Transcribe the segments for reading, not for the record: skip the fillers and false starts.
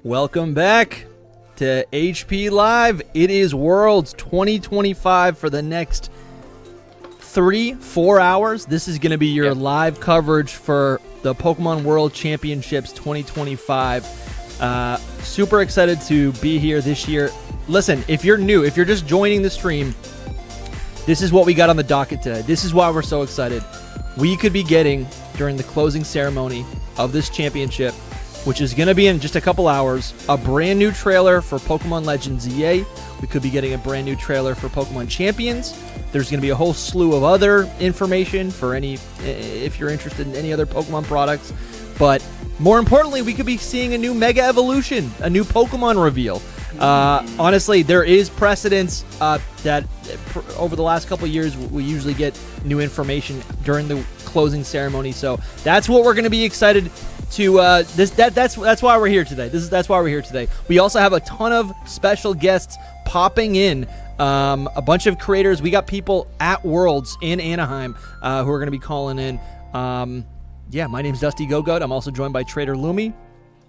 Welcome back to HP Live. It is Worlds 2025 for the next 3-4 hours. This is going to be your live coverage for the Pokemon World Championships 2025. Super excited to be here this year. Listen, if you're new, if you're just joining the stream, this is what we got on the docket today. This is why we're so excited. We could be getting, during the closing ceremony of this championship, which is going to be in just a couple hours, a brand new trailer for Pokemon Legends EA. We could be getting a brand new trailer for Pokemon Champions. There's going to be a whole slew of other information for if you're interested in any other Pokemon products. But more importantly, we could be seeing a new Mega Evolution, a new Pokemon reveal. Honestly, there is precedence that over the last couple of years, we usually get new information during the closing ceremony. So that's what we're going to be excited to. That's why we're here today. That's why we're here today. We also have a ton of special guests popping in. A bunch of creators. We got people at Worlds in Anaheim who are going to be calling in. Yeah, my name's DustyGogoat. I'm also joined by TraderLumi.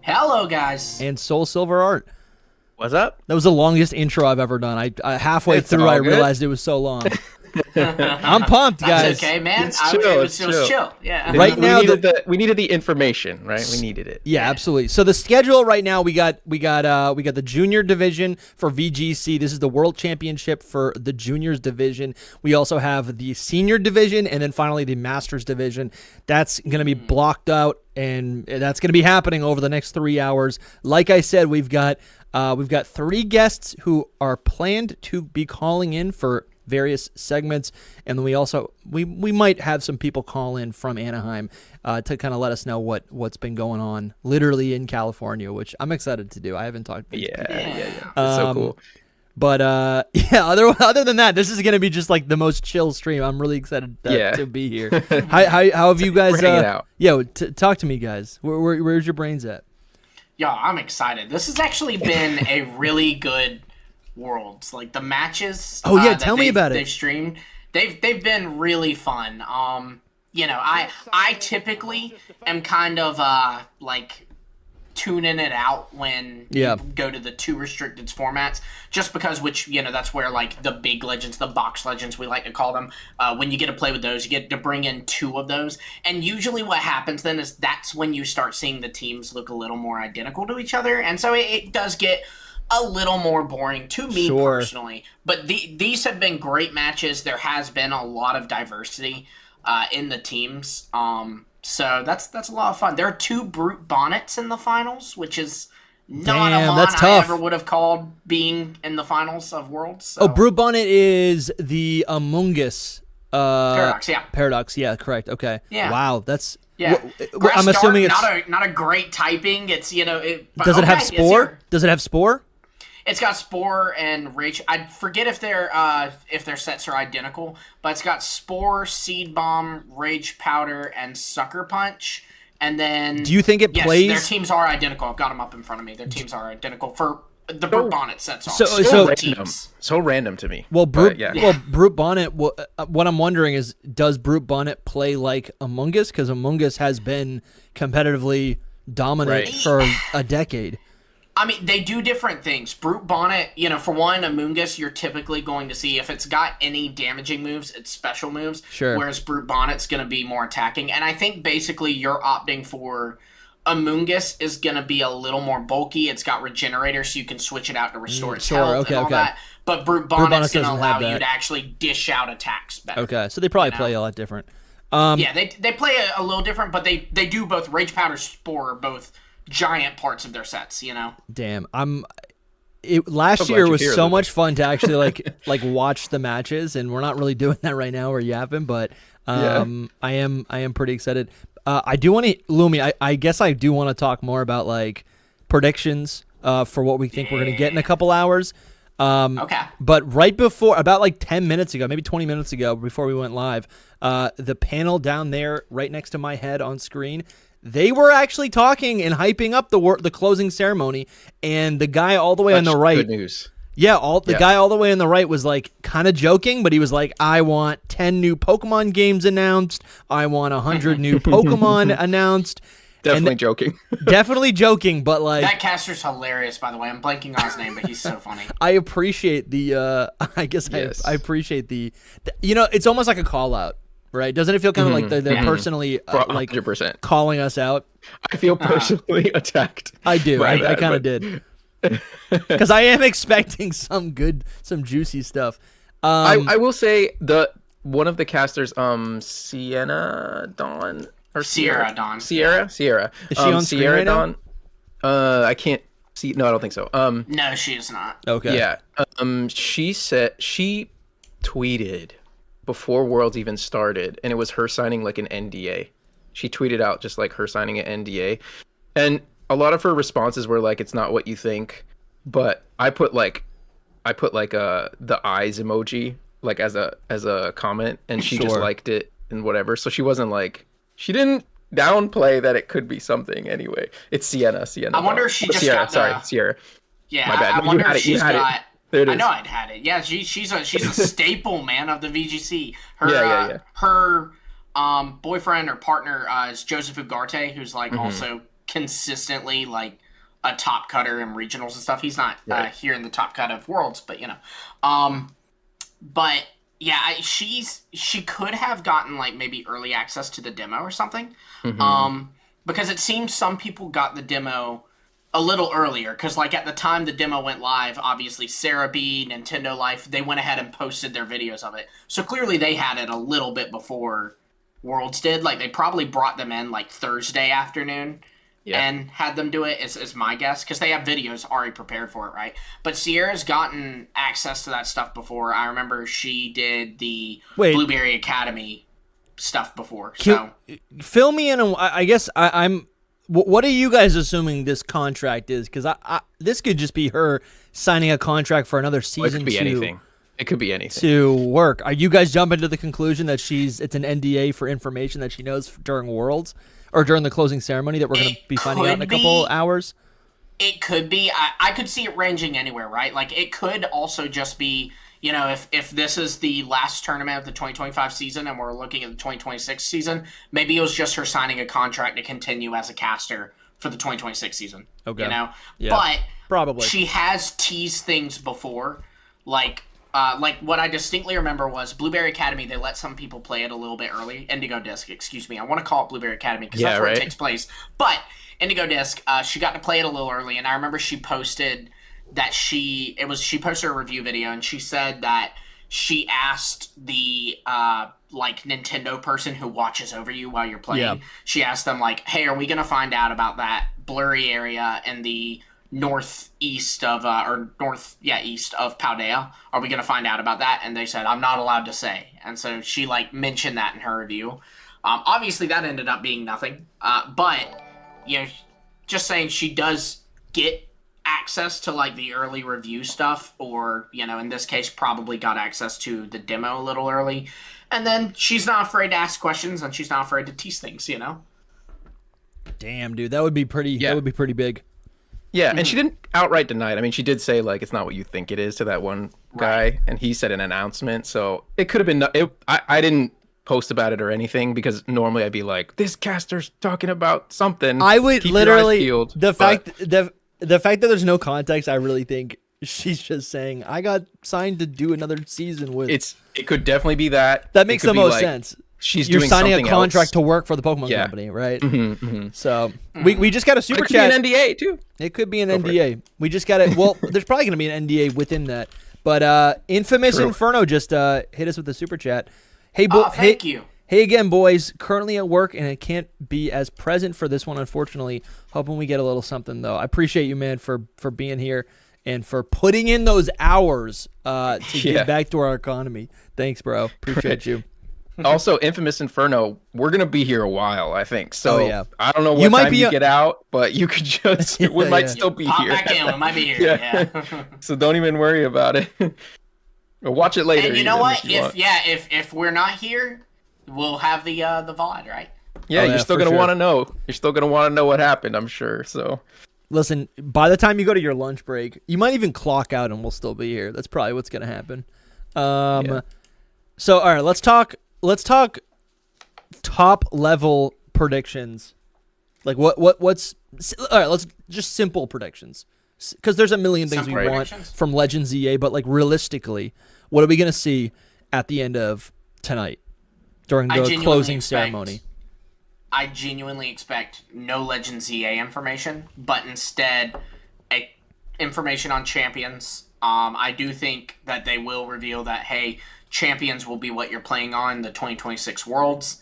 Hello, guys. And SoulSilverArt. What's up? That was the longest intro I've ever done. I halfway through, I realized it was so long. I'm pumped, guys. That's okay, man. It was chill. Yeah. Right now, we needed the information, right? We needed it. Yeah, absolutely. So the schedule right now, we got the junior division for VGC. This is the World Championship for the juniors division. We also have the senior division, and then finally the Masters division. That's going to be blocked out, and that's going to be happening over the next 3 hours. Like I said, we've got 3 guests who are planned to be calling in for various segments, and then we might have some people call in from Anaheim to kind of let us know what's been going on literally in California, which I'm excited to do. I haven't talked. Yeah. It's so cool. But other than that, this is gonna be just like the most chill stream. I'm really excited to be here. How have you guys? Talk to me, guys. Where's your brains at? Yeah, I'm excited. This has actually been a really good Worlds. Like the matches. Oh yeah, tell me about it. They've streamed. They've been really fun. I typically am kind of like tuning it out when you go to the 2 restricted formats, just because that's where like the big legends, the box legends we like to call them, when you get to play with those, you get to bring in 2 of those, and usually what happens then is that's when you start seeing the teams look a little more identical to each other, and so it does get a little more boring to me personally. But these have been great matches. There has been a lot of diversity in the teams. So that's a lot of fun. There are 2 Brute Bonnets in the finals, which is not a mon I ever would have called being in the finals of Worlds. So. Oh, Brute Bonnet is the Among Us Paradox, yeah, correct. Okay. Yeah. Wow, that's I'm assuming it's not a great typing. It's Does it have Spore? Does it have Spore? It's got Spore and Rage. I forget if their sets are identical, but it's got Spore, Seed Bomb, Rage Powder, and Sucker Punch. And then, do you think it plays? Their teams are identical. I've got them up in front of me. Their teams are identical for the Brute Bonnet sets. So random to me. Well, Brute Bonnet. What I'm wondering is, does Brute Bonnet play like Among Us? Because Among Us has been competitively dominant for a decade. I mean, they do different things. Brute Bonnet, for one, Among Us, you're typically going to see, if it's got any damaging moves, it's special moves. Sure. Whereas Brute Bonnet's going to be more attacking. And I think basically you're opting for Among Us is going to be a little more bulky. It's got Regenerator, so you can switch it out to restore its health and all that. But Brute Bonnet's going to allow you to actually dish out attacks better. Okay, so they probably play a lot different. They play a little different, but they do both. Rage Powder, Spore are both giant parts of their sets, Damn, last year was so much fun to actually like watch the matches, and we're not really doing that right now. We're yapping, but I am pretty excited. I do want to, Lumi. I guess I do want to talk more about like predictions for what we think we're gonna get in a couple hours. Okay. But right before, about like 10 minutes ago, maybe 20 minutes ago, before we went live, the panel down there, right next to my head on screen, they were actually talking and hyping up the closing ceremony, and the guy all the way on the right. Good news. Yeah, the guy all the way on the right was like kind of joking, but he was like, "I want 10 new Pokemon games announced. I want 100 new Pokemon announced." Definitely joking. Definitely joking, but like that caster's hilarious. By the way, I'm blanking on his name, but he's so funny. I appreciate the. I guess yes. I appreciate the. It's almost like a call out, right? Doesn't it feel kind of like they're personally like 100% calling us out? I feel personally attacked. I do. I kind of did. Because I am expecting some juicy stuff. I will say one of the casters, Sienna Dawn or Sierra Dawn. Sierra. Is she on screen Sierra right Dawn. I can't see. No, I don't think so. No, she is not. Okay. Yeah. She tweeted before Worlds even started, and it was her signing like an NDA. She tweeted out just like her signing an NDA, and a lot of her responses were like, "It's not what you think," but I put like the eyes emoji like as a comment, and she just liked it and whatever. So she wasn't like, she didn't downplay that it could be something anyway. It's Sienna. I wonder if she just Sierra. got Sorry, Sierra. Yeah, my bad. I wonder if she's got. There it is. I know I'd had it. Yeah, she's a staple, man, of the VGC. Her boyfriend or partner is Joseph Ugarte, who's like also consistently like a top cutter in regionals and stuff. He's not here in the top cut of Worlds, but but yeah, she could have gotten like maybe early access to the demo or something, because it seems some people got the demo a little earlier, because like at the time the demo went live, obviously Sarah B, Nintendo Life, they went ahead and posted their videos of it, so clearly they had it a little bit before Worlds did. Like they probably brought them in like Thursday afternoon and had them do it, is my guess, because they have videos already prepared for it, right? But Sierra's gotten access to that stuff before. I remember she did the Blueberry Academy stuff before. So fill me in on, I guess I'm what are you guys assuming this contract is? Because this could just be her signing a contract for another season. It could be anything. It could be anything. To work. Are you guys jumping to the conclusion that it's an NDA for information that she knows during Worlds or during the closing ceremony that we're going to be finding out in a couple hours? It could be. I could see it ranging anywhere, right? Like it could also just be, if this is the last tournament of the 2025 season and we're looking at the 2026 season, maybe it was just her signing a contract to continue as a caster for the 2026 season. Okay. Yeah. But probably she has teased things before, like what I distinctly remember was Blueberry Academy. They let some people play it a little bit early. Indigo Disc, excuse me. I want to call it Blueberry Academy because that's where it takes place. But Indigo Disc, she got to play it a little early, and I remember she posted that she posted a review video, and she said that she asked the Nintendo person who watches over you while you're playing. Yeah. She asked them like, "Hey, are we gonna find out about that blurry area in the east of Paldea? Are we gonna find out about that?" And they said, "I'm not allowed to say." And so she mentioned that in her review. Obviously that ended up being nothing. But just saying, she does get access to the early review stuff, or in this case probably got access to the demo a little early, and then she's not afraid to ask questions and she's not afraid to tease things. Damn, dude, that would be pretty. Yeah. That would be pretty big. Yeah, and she didn't outright deny it. I mean, she did say it's not what you think it is to that one guy, and he said an announcement, so it could have been. I didn't post about it or anything because normally I'd be like, this caster's talking about something. I would literally the fact that there's no context. I really think she's just saying, I got signed to do another season with. It could definitely be that. That makes the most sense. You're signing a contract else to work for the Pokemon company, right? So we just got a super chat. It could be an NDA too. It could be an NDA. We just got it. Well, there's probably going to be an NDA within that. But Infamous Inferno just hit us with a super chat. Hey, thank you. Hey again, boys. Currently at work, and I can't be as present for this one, unfortunately. Hoping we get a little something, though. I appreciate you, man, for being here and for putting in those hours to get back to our economy. Thanks, bro. Appreciate you. Also, Infamous Inferno, we're going to be here a while, I think. So I don't know what time you get out, but you could just, we might still be Pop here. Back in, we might be here, yeah. So don't even worry about it. Or watch it later. And you know what? If we're not here, we'll have the VOD, right? Yeah, you're still going to want to know. You're still going to want to know what happened, I'm sure. So listen, by the time you go to your lunch break, you might even clock out and we'll still be here. That's probably what's going to happen. So, all right, let's talk top level predictions Like what's all right? Let's just simple predictions, because there's a million things Simple we want predictions? from Legends EA, but like realistically, what are we gonna see at the end of tonight during the closing ceremony? I genuinely expect no Legends EA information, but instead information on champions. I do think that they will reveal that, hey, champions will be what you're playing on the 2026 Worlds.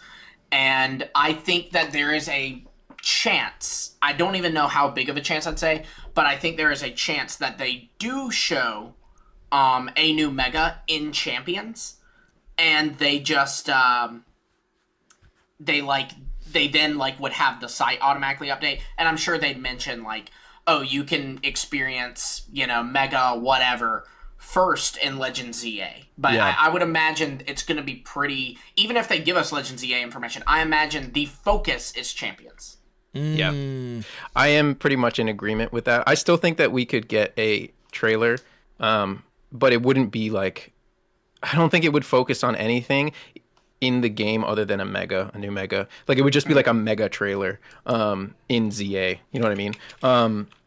And I think that there is a chance, I don't even know how big of a chance I'd say, but I think there is a chance that they do show a new Mega in champions. And they just, they then would have the site automatically update. And I'm sure they'd mention like, oh, you can experience, Mega whatever first in Legends EA. But Yeah. I would imagine it's going to be pretty, even if they give us Legends EA information, I imagine the focus is champions. Yeah. I am pretty much in agreement with that. I still think that we could get a trailer, but it wouldn't be like, I don't think it would focus on anything in the game other than a new Mega. Like, it would just be like a Mega trailer in ZA. You know what I mean?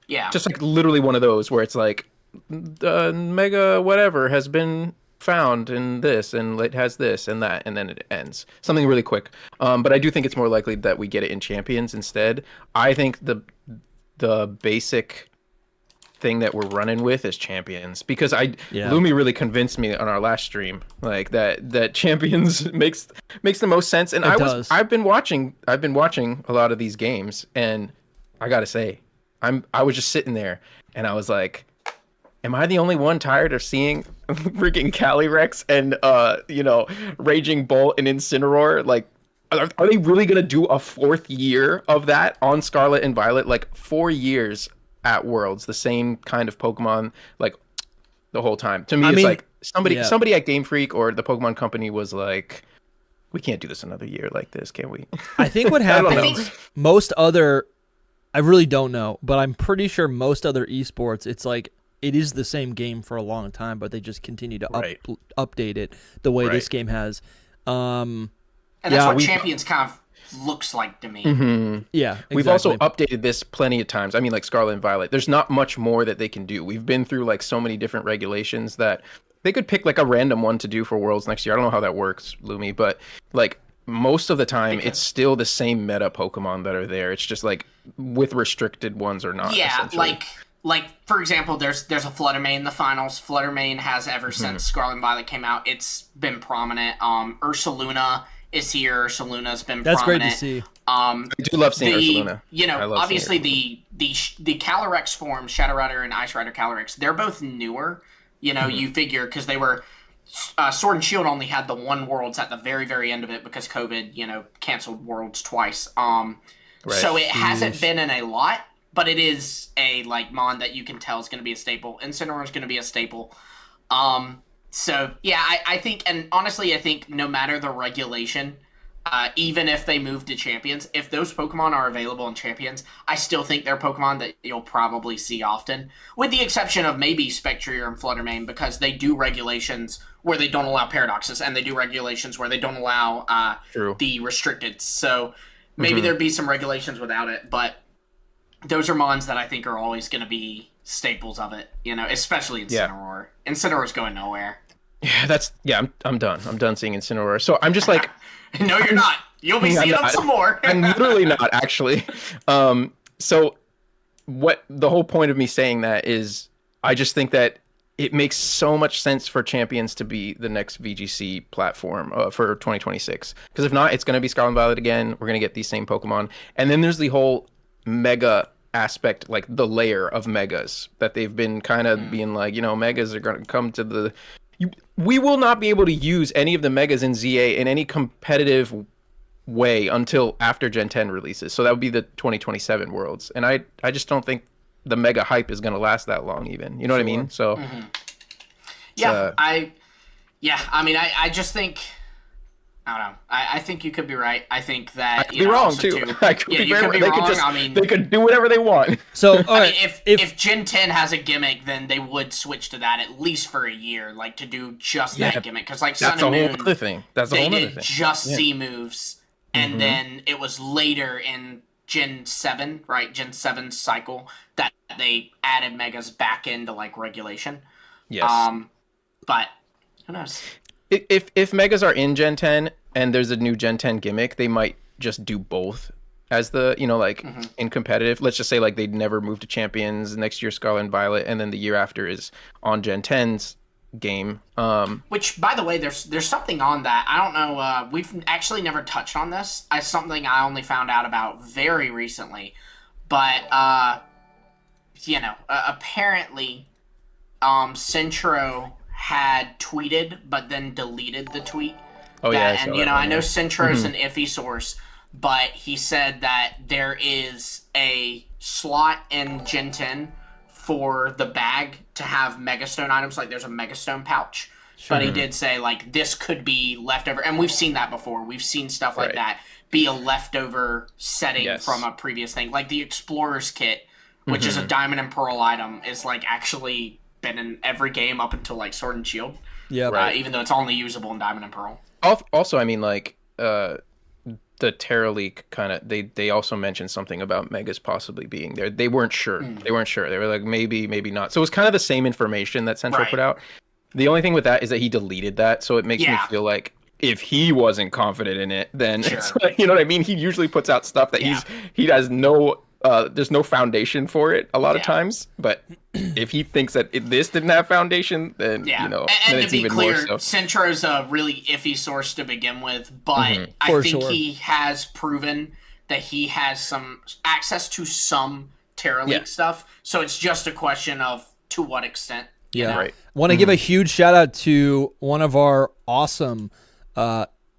Yeah. Just like literally one of those where it's like, Mega whatever has been found in this, and it has this and that, and then it ends. Something really quick. But I do think it's more likely that we get it in Champions instead. I think the basic thing that we're running with is Champions, because Lumi really convinced me on our last stream, like that Champions makes the most sense. And I've been watching a lot of these games, and I gotta say, I was just sitting there and I was like, am I the only one tired of seeing freaking Calyrex and Raging Bolt and Incineroar? Like, are they really gonna do a 4th year of that on Scarlet and Violet? Like 4 years at Worlds, the same kind of Pokemon, like the whole time. To me, it's like somebody at Game Freak or the Pokemon Company was like, we can't do this another year like this, can we? I think what happens, I really don't know, but I'm pretty sure most other esports, it's like, it is the same game for a long time, but they just continue to update it the way this game has. And that's what Champions kind of looks like to me. Mm-hmm. Yeah, exactly. We've also updated this plenty of times. I mean, like Scarlet and Violet, there's not much more that they can do. We've been through like so many different regulations that they could pick like a random one to do for Worlds next year. I don't know how that works, Lumi, but like most of the time it's still the same meta Pokemon that are there. It's just like with restricted ones or not. Yeah, like for example, there's a Fluttermane in the finals. Fluttermane has ever since Scarlet and Violet came out. It's been prominent. Ursaluna is here. Ursaluna's been That's prominent. great to see. I do love seeing Ursaluna. Obviously the Calyrex form, Shadow Rider and Ice Rider Calyrex, they're both newer. You figure because they were Sword and Shield only had the one Worlds at the very, very end of it because COVID, canceled Worlds twice. So it hasn't been in a lot, but it is a mon that you can tell is going to be a staple. Incineroar is going to be a staple. So yeah, I think, and honestly, I think no matter the regulation, even if they move to Champions, if those Pokemon are available in Champions, I still think they're Pokemon that you'll probably see often, with the exception of maybe Spectrier and Fluttermane, because they do regulations where they don't allow paradoxes, and they do regulations where they don't allow the restricted. So maybe there'd be some regulations without it, but those are mons that I think are always going to be staples of it, especially Incineroar. Yeah. Incineroar's going nowhere. Yeah, I'm done. I'm done seeing Incineroar. So I'm just like... No, you're not. You'll be seeing them some more. I'm literally not, actually. So what the whole point of me saying that is, I just think that it makes so much sense for Champions to be the next VGC platform for 2026. Because if not, it's going to be Scarlet and Violet again. We're going to get these same Pokemon. And then there's the whole Mega aspect, like the layer of Megas that they've been kind of being like, Megas are going to come to the... We will not be able to use any of the Megas in ZA in any competitive way until after Gen 10 releases. So that would be the 2027 Worlds. And I just don't think the Mega hype is going to last that long even. You know what I mean? So... Yeah, I just think... I don't know. I think you could be right. I think that I could be wrong too. I could be wrong. They could do whatever they want. So, all right, if Gen 10 has a gimmick, then they would switch to that at least for a year, to do just that gimmick. Because Sun and Moon, that's a whole other thing. Just Z moves, and then it was later in Gen 7, right? Gen 7 cycle that they added megas back into like regulation. Yes. But who knows? If megas are in Gen 10 and there's a new Gen 10 gimmick, they might just do both as the, like in competitive. Let's just say like they'd never move to champions. Next year Scarlet and Violet, and then the year after is on Gen 10's game. Which, by the way, there's something on that. I don't know. We've actually never touched on this. It's something I only found out about very recently. But apparently, Centro had tweeted, but then deleted the tweet. Oh yeah, I know Centro's an iffy source, but he said that there is a slot in Gen 10 for the bag to have Megastone items, like there's a Megastone pouch. Sure. But he did say, like, this could be leftover, and we've seen that before. We've seen stuff like that be a leftover setting from a previous thing. Like the Explorer's Kit, which is a Diamond and Pearl item, is, like, actually been in every game up until, like, Sword and Shield. Yeah, even though it's only usable in Diamond and Pearl. Also, I mean, like, the Terra Leak kind of, they also mentioned something about megas possibly being there. They weren't sure. They weren't sure. They were like, maybe not. So it was kind of the same information that Central put out. The only thing with that is that he deleted that, so it makes me feel like if he wasn't confident in it, then it's like, you know what I mean? He usually puts out stuff that he has no there's no foundation for it a lot of times. But if he thinks that this didn't have foundation, then and then to it's be even clear, more so. Centro's a really iffy source to begin with, but I think he has proven that he has some access to some Terra Leak stuff. So it's just a question of to what extent. Want to give a huge shout out to one of our awesome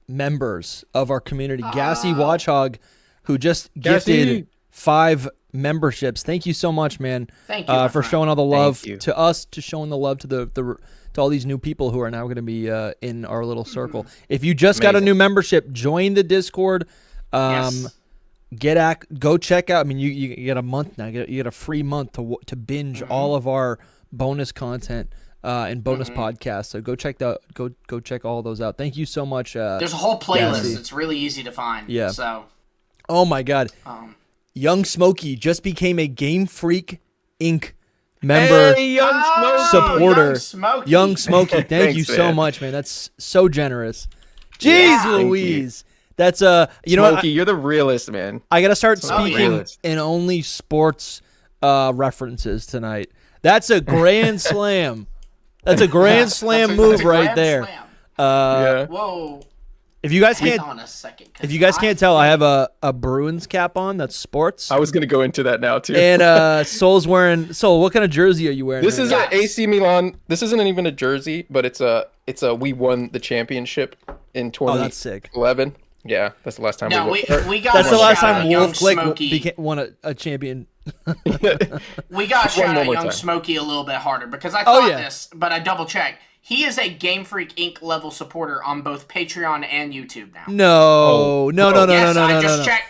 members of our community, Gassy Watchhog, who just gifted 5 memberships. Thank you so much, man. Thank you for showing all the love to us, to showing the love to to all these new people who are now going to be in our little circle. If you just got a new membership, join the Discord. Go check out. I mean, you get a month now. You get a free month to binge all of our bonus content and bonus podcasts. So go check check all those out. Thank you so much. There's a whole playlist. Gassy. It's really easy to find. Yeah. So. Oh my God. Young Smokey just became a Game Freak Inc. member supporter. Young Smokey, thank you so much, man. That's so generous. Jeez Louise. That's you know what? Smokey, you're the realest, man. I gotta start speaking in only sports references tonight. That's a grand slam. That's a grand slam move right there. Whoa. If you guys can't tell, I have a Bruins cap on. That's sports. I was gonna go into that now too. And Soul's wearing. Soul, what kind of jersey are you wearing? This is an AC Milan. This isn't even a jersey, but it's a we won the championship in 2011. Oh, that's sick. Yeah, that's the last time we got. That's the last time Wolf Click won a champion. We got to shout out Young Smokey a little bit harder because I thought this, but I double checked. He is a Game Freak Inc. level supporter on both Patreon and YouTube now. No. I just checked.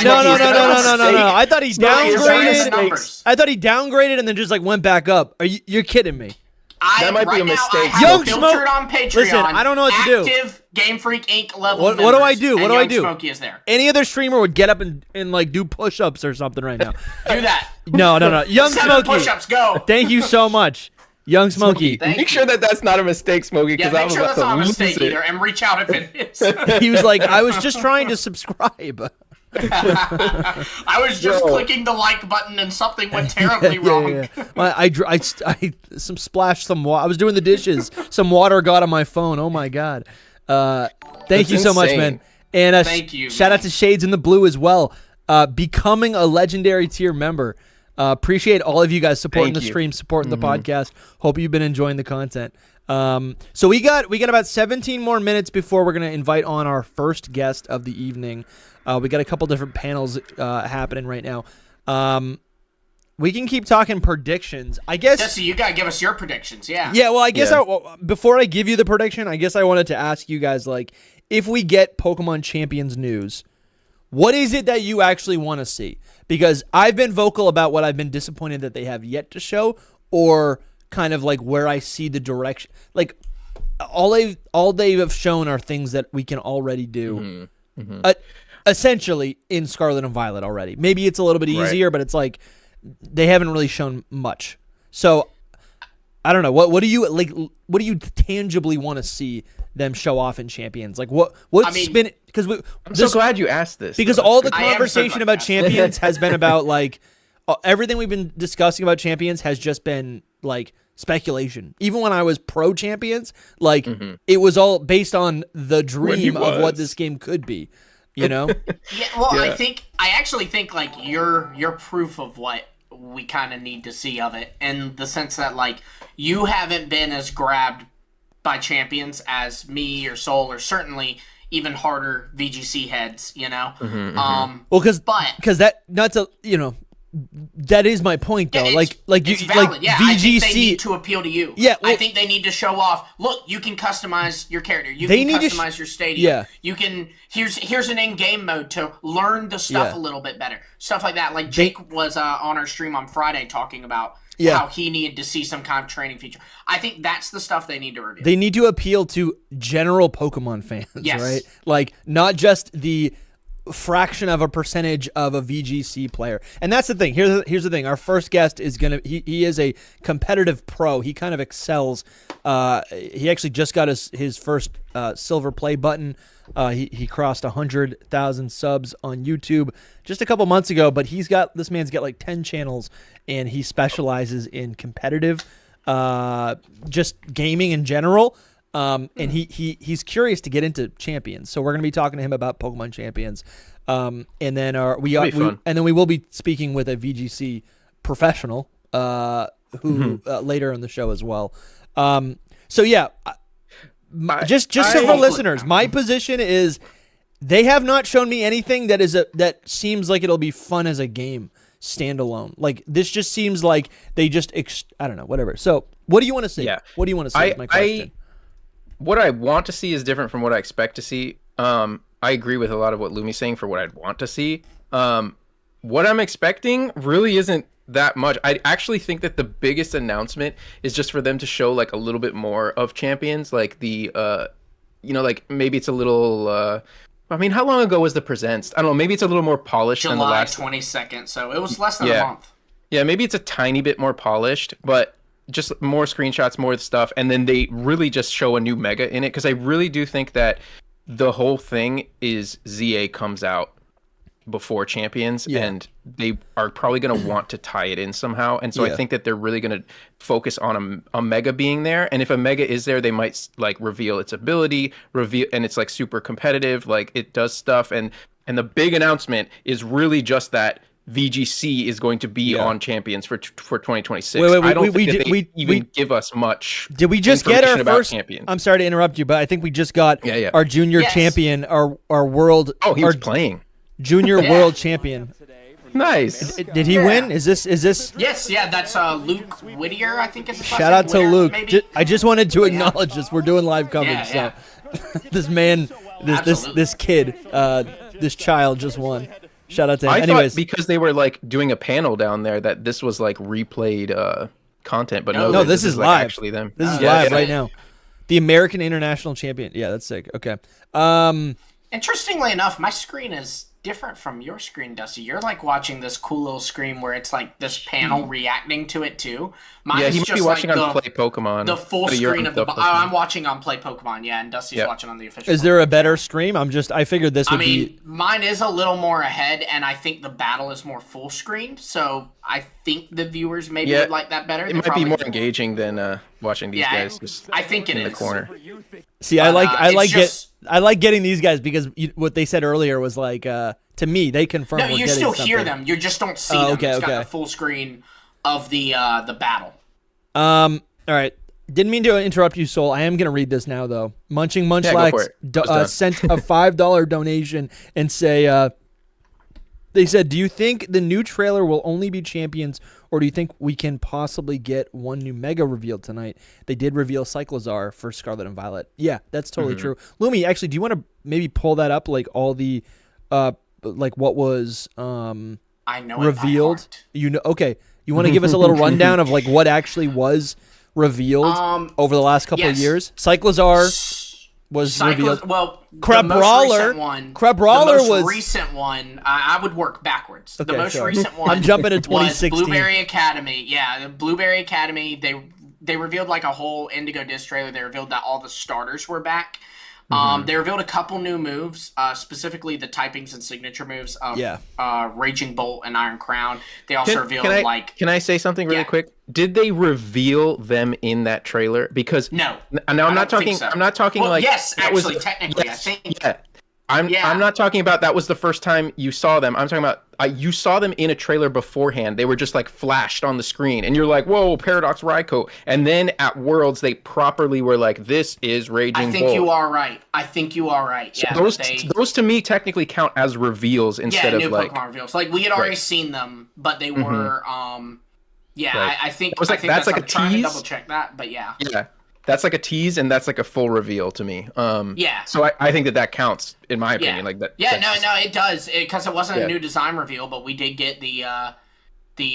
No. I thought he downgraded. I thought he downgraded and then just like went back up. You're kidding me? That might be a mistake. Young Smoke on Patreon. Listen, I don't know what to do. Active Game Freak Inc. level. What do I do? What do I do? Smokey is there. Any other streamer would get up and like do push-ups or something right now. Do that. No. Young 7 Smokey. Push-ups. Go. Thank you so much. Young Smokey. Make sure that's not a mistake, Smokey. Yeah, make sure that's not a mistake either, and reach out if it is. He was like, I was just trying to subscribe. I was just clicking the like button and something went terribly wrong. I splashed some water. I was doing the dishes. Some water got on my phone. Oh my God. Thank you so much, man. And thank you. Shout out to Shades in the Blue as well. Becoming a legendary tier member. Appreciate all of you guys supporting the stream, supporting the podcast. Hope you've been enjoying the content. So we got about 17 more minutes before we're gonna invite on our first guest of the evening. We got a couple different panels happening right now. We can keep talking predictions. I guess. Jesse, you gotta give us your predictions. Yeah. Yeah. Well, I guess before I give you the prediction, I guess I wanted to ask you guys, like, if we get Pokemon Champions news, what is it that you actually want to see? Because I've been vocal about what I've been disappointed that they have yet to show, or kind of like where I see the direction. Like all they have shown are things that we can already do. essentially in Scarlet and Violet already. Maybe it's a little bit easier, but it's like they haven't really shown much. So I don't know. What do you like? What do you tangibly want to see them show off in Champions? Like spin? Because I'm so glad you asked this. Because all the conversation about Champions has been about like everything we've been discussing about Champions has just been like speculation. Even when I was pro Champions, like it was all based on the dream of what this game could be. You know? I actually think like you're proof of what we kind of need to see of it, in the sense that like you haven't been as grabbed by Champions as me or Soul, or certainly even harder VGC heads, you know. Well, because that not to that is my point though. Yeah, it's valid. VGC. I think they need to appeal to you. Yeah, well, I think they need to show off. Look, you can customize your character. You can customize your stadium. Yeah. You can. Here's an in-game mode to learn the stuff a little bit better. Stuff like that. Like Jake was on our stream on Friday talking about how he needed to see some kind of training feature. I think that's the stuff they need to reveal. They need to appeal to general Pokemon fans, right? Like not just the fraction of a percentage of a VGC player. And that's the thing. Here's the thing. Our first guest is he is a competitive pro. He kind of excels. He actually just got his first silver play button. He crossed 100,000 subs on YouTube just a couple months ago, but this man's got like 10 channels, and he specializes in competitive just gaming in general. And he's curious to get into Champions, so we're going to be talking to him about Pokemon Champions, and then we will be speaking with a VGC professional who later in the show as well. So yeah, just for listeners, my position is they have not shown me anything that seems like it'll be fun as a game standalone. Like this just seems like they just I don't know, whatever. So what do you want to see? Yeah. What do you want to see? Is my question. What I want to see is different from what I expect to see. I agree with a lot of what Lumi's saying for what I'd want to see. What I'm expecting really isn't that much. I actually think that the biggest announcement is just for them to show like a little bit more of Champions, like the like maybe it's a little I mean, how long ago was the Presents? I don't know, maybe it's a little more polished than the last July 22nd, so it was less than a month. Yeah, maybe it's a tiny bit more polished, but just more screenshots, more stuff, and then they really just show a new Mega in it, because I really do think that the whole thing is ZA comes out before Champions, and they are probably going to want to tie it in somehow, and so I think that they're really going to focus on a Mega being there, and if a Mega is there, they might like reveal its ability, and it's like super competitive, like it does stuff, and the big announcement is really just that VGC is going to be on Champions for 2026. I don't think that they even give us much. Did we just get our first Champions? I'm sorry to interrupt you, but I think we just got our junior champion, our world. Oh, he was playing junior world champion. Nice. Did he win? Is this? Yes, that's Luke Whittier, I think is his Shout out to Luke. I just wanted to acknowledge this. We're doing live coverage, so this man, this kid, this child just won. Shout out to him. I Anyways, thought because they were like doing a panel down there that this was like replayed content, but no, this is like live. Actually, them. This is live right now. The American International Champion. Yeah, that's sick. Okay. Interestingly enough, my screen is different from your screen, Dusty. You're like watching this cool little screen where it's like this panel reacting to it too. Mine he might be watching on Play Pokemon. The full screen of the. I'm watching on Play Pokemon, and Dusty's watching on the official. Is there a better stream? I figured this would be. Mine is a little more ahead, and I think the battle is more full screen. So I think the viewers maybe would like that better. It might be more engaging than watching these guys just I think in the corner. See, I like getting these guys because what they said earlier was like to me they confirmed. No, you still hear them. You just don't see them. It's got the full screen of the battle. All right. Didn't mean to interrupt you, Soul. I am going to read this now, though. Munching Munchlax sent a $5 donation and say, they said, do you think the new trailer will only be Champions, or do you think we can possibly get one new Mega revealed tonight? They did reveal Cyclozar for Scarlet and Violet. Yeah, that's totally true. Lumi, actually, do you want to maybe pull that up, like all the, like what was I know revealed? Okay. You want to give us a little rundown of like what actually was revealed over the last couple of years? Cyclozar. was revealed. Well, Crab the most Brawler. recent one. Crab Brawler the most was recent one. I would work backwards. Okay, the most sure. recent one. I'm jumping to was 2016. Blueberry Academy. Yeah, the Blueberry Academy. They revealed like a whole Indigo Disc trailer. They revealed that all the starters were back. They revealed a couple new moves, specifically the typings and signature moves of Raging Bolt and Iron Crown. They also revealed Can I say something really quick? Did they reveal them in that trailer? Because no, I'm not talking. So. I'm not talking well, like yes, actually, technically, I think. Yeah. I'm not talking about that was the first time you saw them. I'm talking about you saw them in a trailer beforehand. They were just like flashed on the screen, and you're like, "Whoa, Paradox Raikou!" And then at Worlds, they properly were like, "This is Raging Bolt." I think you are right. So those to me technically count as reveals instead of new like Pokemon reveals. Like we had already seen them, but they were. I think that's like a tease. Trying to double check that, but yeah. Yeah. That's like a tease, and that's like a full reveal to me. So I think that counts in my opinion. Like that. Yeah, no, it does because it wasn't a new design reveal, but we did get the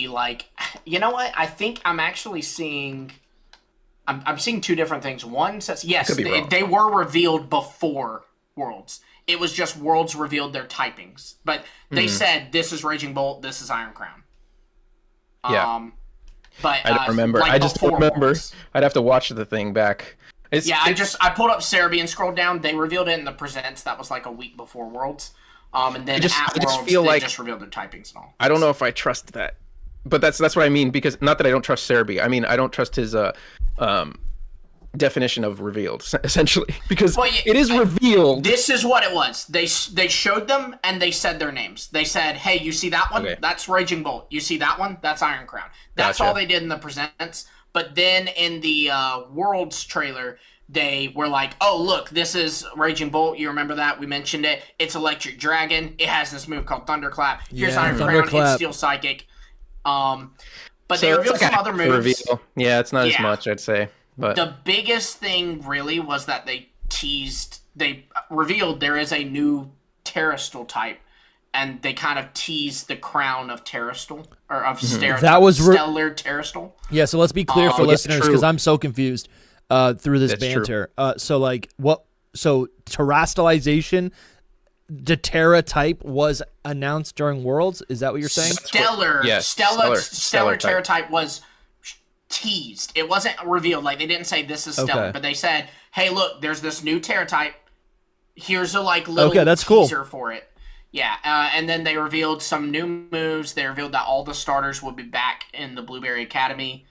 like. You know what? I think I'm actually seeing. I'm seeing two different things. One says they were revealed before Worlds. It was just Worlds revealed their typings, but they said this is Raging Bolt, this is Iron Crown. Yeah. But I don't remember. Like I just don't remember. Worlds. I'd have to watch the thing back. I pulled up Cerebi and scrolled down. They revealed it in the presents. That was like a week before Worlds. And then at Worlds, they just revealed their typings and all. I don't know if I trust that, but that's what I mean. Because not that I don't trust Cerebi. I mean I don't trust his definition of revealed, essentially, because it is revealed. This is what it was. They showed them and they said their names. They said, "Hey, you see that one? Okay. That's Raging Bolt. You see that one? That's Iron Crown." That's all they did in the presents. But then in the Worlds trailer, they were like, "Oh, look, this is Raging Bolt. You remember that? We mentioned it. It's Electric Dragon. It has this move called Thunderclap. Here's Iron Crown. It's Steel Psychic." But they revealed some other moves. Reveal. Yeah, it's not as much, I'd say. But the biggest thing really was that they revealed there is a new Terrastal type, and they kind of teased the crown of Terrastal, or of Stellar Terrastal. Yeah, so let's be clear for listeners, because I'm so confused through this banter. So terrastalization, the Terra type was announced during Worlds? Is that what you're saying? Stellar Terra type was teased. It wasn't revealed. Like they didn't say this is Stellar, but they said, "Hey, look, there's this new Terra type. Here's a little teaser for it." Yeah, and then they revealed some new moves. They revealed that all the starters would be back in the Blueberry Academy.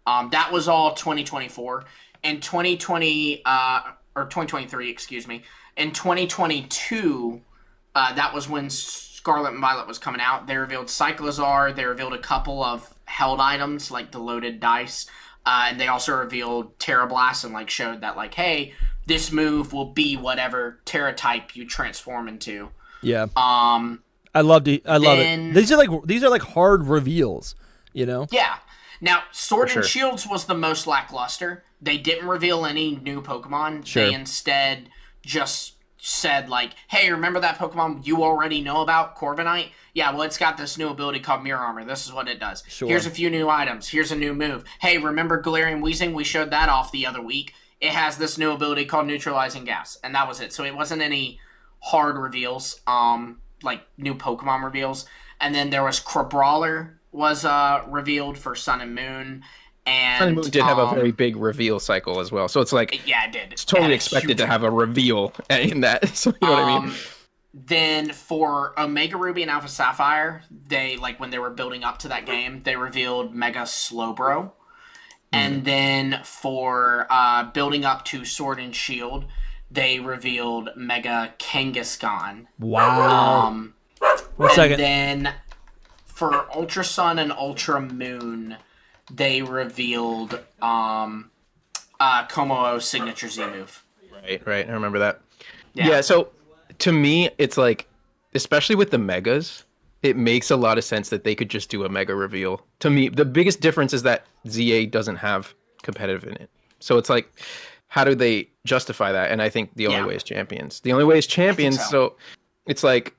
That was all 2024. In 2020 or 2023, excuse me. In 2022, that was when Scarlet and Violet was coming out. They revealed Cyclizar. They revealed a couple of held items like the loaded dice, and they also revealed Terra Blast and like showed that like, hey, this move will be whatever Terra type you transform into. Yeah. I love it. These are like hard reveals, you know? Yeah. Now, Sword and Shields was the most lackluster. They didn't reveal any new Pokemon. Sure. They instead just said like, hey, remember that Pokemon you already know about, Corviknight? Yeah, well, it's got this new ability called Mirror Armor. This is what it does. Sure. Here's a few new items. Here's a new move. Hey, remember Galarian Weezing? We showed that off the other week. It has this new ability called Neutralizing Gas, and that was it. So it wasn't any hard reveals, like new Pokemon reveals. And then there was Crabrawler was revealed for Sun and Moon. And Sun and Moon did have a very big reveal cycle as well. So it's like, yeah, it did. It's totally expected to have a reveal in that. So you know what I mean? Then for Omega Ruby and Alpha Sapphire, they like when they were building up to that game, they revealed Mega Slowbro. And then for building up to Sword and Shield, they revealed Mega Kangaskhan. Wow. 1 second. And then for Ultra Sun and Ultra Moon, they revealed Komodo's signature Z move. Right. I remember that. Yeah, so to me, it's like, especially with the Megas, it makes a lot of sense that they could just do a Mega reveal. To me, the biggest difference is that ZA doesn't have competitive in it. So it's like, how do they justify that? And I think the only way is Champions. The only way is Champions, so it's like,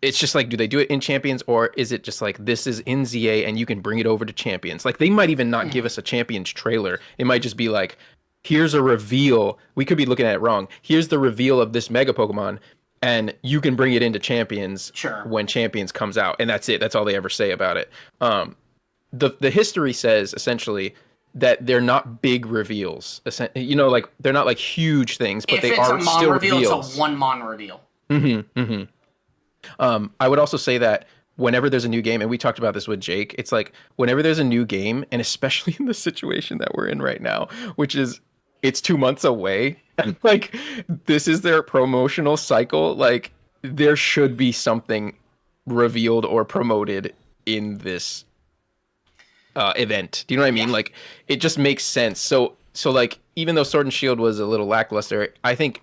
it's just like, do they do it in Champions, or is it just like, this is in ZA and you can bring it over to Champions? Like, they might even not give us a Champions trailer. It might just be like, here's a reveal. We could be looking at it wrong. Here's the reveal of this Mega Pokemon, and you can bring it into Champions when Champions comes out, and that's it. That's all they ever say about it. The history says essentially that they're not big reveals. You know, like they're not like huge things, but they are still reveals. It's a one mon reveal. I would also say that whenever there's a new game, and we talked about this with Jake, it's like whenever there's a new game, and especially in the situation that we're in right now, which is it's 2 months away, and like this is their promotional cycle, like there should be something revealed or promoted in this event. Do you know what I mean? Yeah. Like it just makes sense. So like even though Sword and Shield was a little lackluster, I think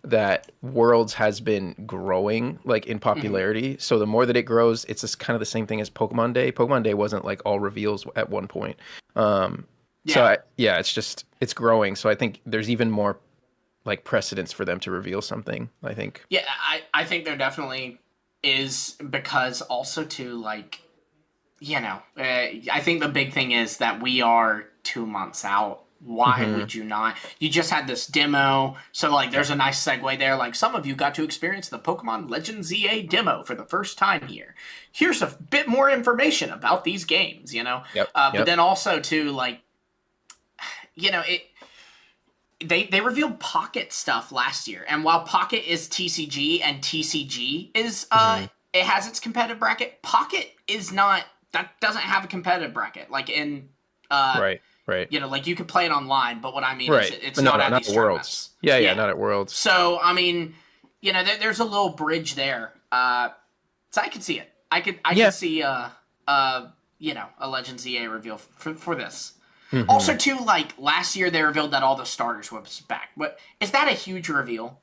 that Worlds has been growing like in popularity. So the more that it grows, it's just kind of the same thing as Pokemon Day. Pokemon Day wasn't like all reveals at one point. So it's growing. So I think there's even more like precedence for them to reveal something, I think. Yeah, I think there definitely is, because also too, like, you know, I think the big thing is that we are 2 months out. Why would you not? You just had this demo, so like there's a nice segue there. Like some of you got to experience the Pokemon Legends ZA demo for the first time here. Here's a bit more information about these games, you know? But then also too, like, you know, they revealed Pocket stuff last year, and while Pocket is TCG and TCG is it has its competitive bracket, Pocket is not. That doesn't have a competitive bracket like in Right. You know, like you can play it online, but what I mean is it's not at these Worlds. Yeah, not at Worlds. So I mean, you know, there's a little bridge there. So I could see it. I could see you know, a Legends EA reveal for this. Also, too, like last year they revealed that all the starters was back. But is that a huge reveal?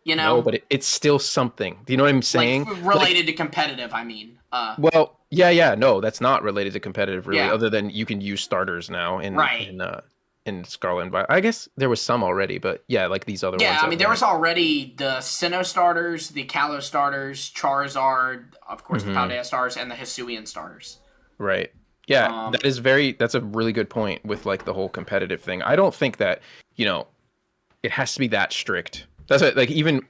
You know, no, but it's still something. Do you know what I'm saying? Like, related to competitive, I mean. Well, no, that's not related to competitive, really. Other than you can use starters now in Scarlet and Violet. I guess there was some already, but yeah, like these other ones. Yeah, I mean, there was already the Sinnoh starters, the Kalos starters, Charizard, of course, the Paldea starters, and the Hisuian starters. Right. Yeah, that's a really good point with like the whole competitive thing. I don't think that, you know, it has to be that strict. That's what, like, even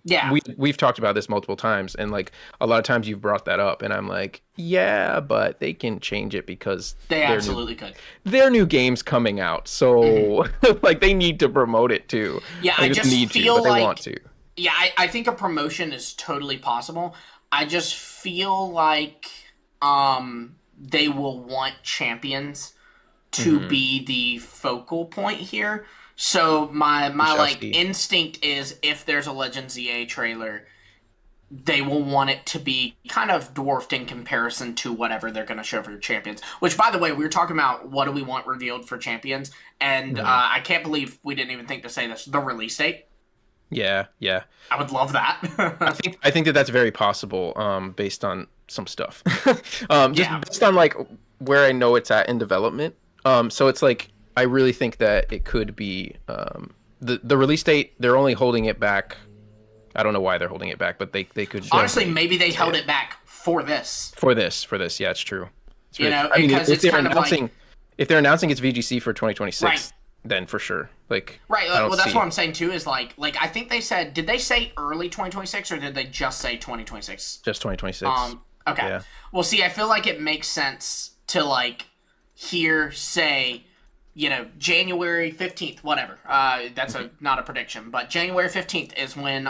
we've talked about this multiple times, and like a lot of times you've brought that up, and I'm like, yeah, but they can change it because they absolutely could. Their new game's coming out, so like they need to promote it too. Yeah, I just feel like they want to. Yeah, I think a promotion is totally possible. I just feel like they will want champions to be the focal point here. So my like instinct is if there's a Legends ZA trailer, they will want it to be kind of dwarfed in comparison to whatever they're going to show for champions. Which, by the way, we were talking about what do we want revealed for champions, and I can't believe we didn't even think to say this: the release date. Yeah. I would love that. I think that's very possible, based on some stuff. Based on like where I know it's at in development. So it's like, I really think that it could be the release date. They're only holding it back. I don't know why they're holding it back, but they could. Honestly, maybe they held it back for this. For this, yeah, it's true. It's you know, because if they're announcing it's VGC for 2026, then for sure, like Well, that's what I'm saying too. Is like I think they said, did they say early 2026 or did they just say 2026? Just 2026. Okay. Yeah. Well, see, I feel like it makes sense to like say, you know, January 15th, whatever. That's not a prediction, but January 15th is when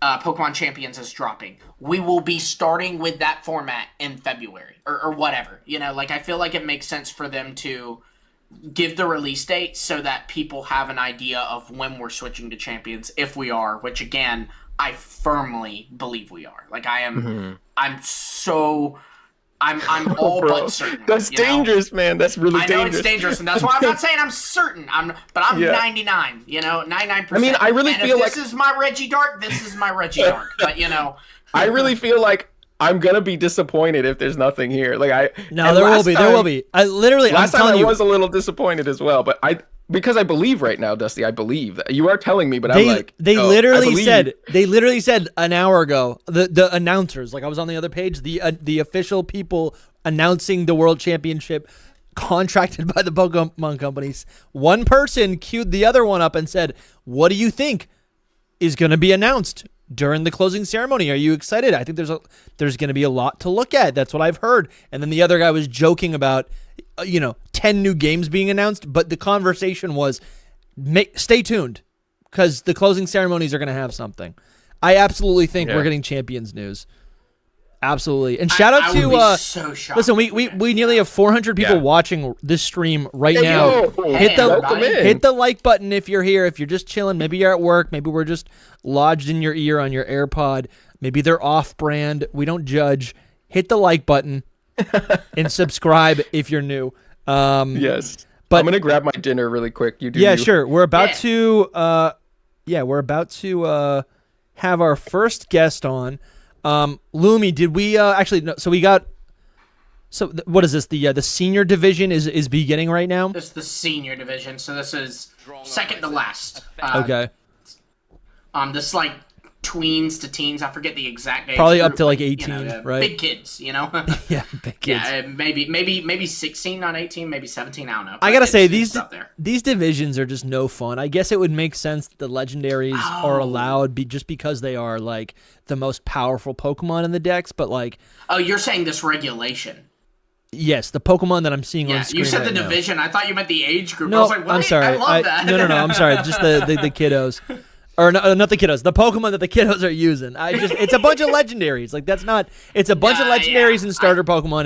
Pokemon Champions is dropping. We will be starting with that format in February or whatever. You know, like I feel like it makes sense for them to give the release date so that people have an idea of when we're switching to Champions, if we are, which again, I firmly believe we are. Like I am, I'm all but certain. That's dangerous, man. That's really dangerous. I know it's dangerous, and that's why I'm not saying I'm certain. I'm 99. You know, 99%. I mean, I really feel like this is my Regidark. This is my Regidark. But you know, I really feel like I'm gonna be disappointed if there's nothing here. Like there will be. I literally, last time I was a little disappointed as well, but because I believe right now, Dusty, I believe that you are telling me, but I'm like, they literally said an hour ago, the announcers, like I was on the other page, the official people announcing the World Championship contracted by the Pokemon companies. One person queued the other one up and said, "What do you think is going to be announced during the closing ceremony? Are you excited? I think there's going to be a lot to look at. That's what I've heard." And then the other guy was joking about 10 new games being announced, but the conversation was, stay tuned, because the closing ceremonies are going to have something. I absolutely think we're getting Champions news. Absolutely. And shout out to so shocked. Listen, we nearly have 400 people watching this stream right now. Hit the like button if you're here. If you're just chilling, maybe you're at work, maybe we're just lodged in your ear on your AirPod. Maybe they're off-brand. We don't judge. Hit the like button and subscribe if you're new. Yes. But I'm gonna grab my dinner really quick. You do. Yeah, sure. We're about to have our first guest on. Lumi, did we actually? No, so we got. So what is this? The senior division is beginning right now. This is the senior division. So this is second to last. Okay. This like tweens to teens. I forget the exact age. Probably group, up to like 18, right? Big kids, Yeah, big kids. Yeah, maybe 16, not 18, maybe 17. I don't know. I gotta say these divisions are just no fun. I guess it would make sense that the legendaries are allowed just because they are like the most powerful Pokemon in the decks. But like, oh, you're saying this regulation? Yes, the Pokemon that I'm seeing on screen. You said right the now. division. I thought you meant the age group. No, I was like, what? I'm sorry. I love that. No, I'm sorry. Just the kiddos. Or no, not the kiddos. The Pokemon that the kiddos are using. It's a bunch of legendaries. Like that's not. It's a bunch of legendaries and starter Pokemon.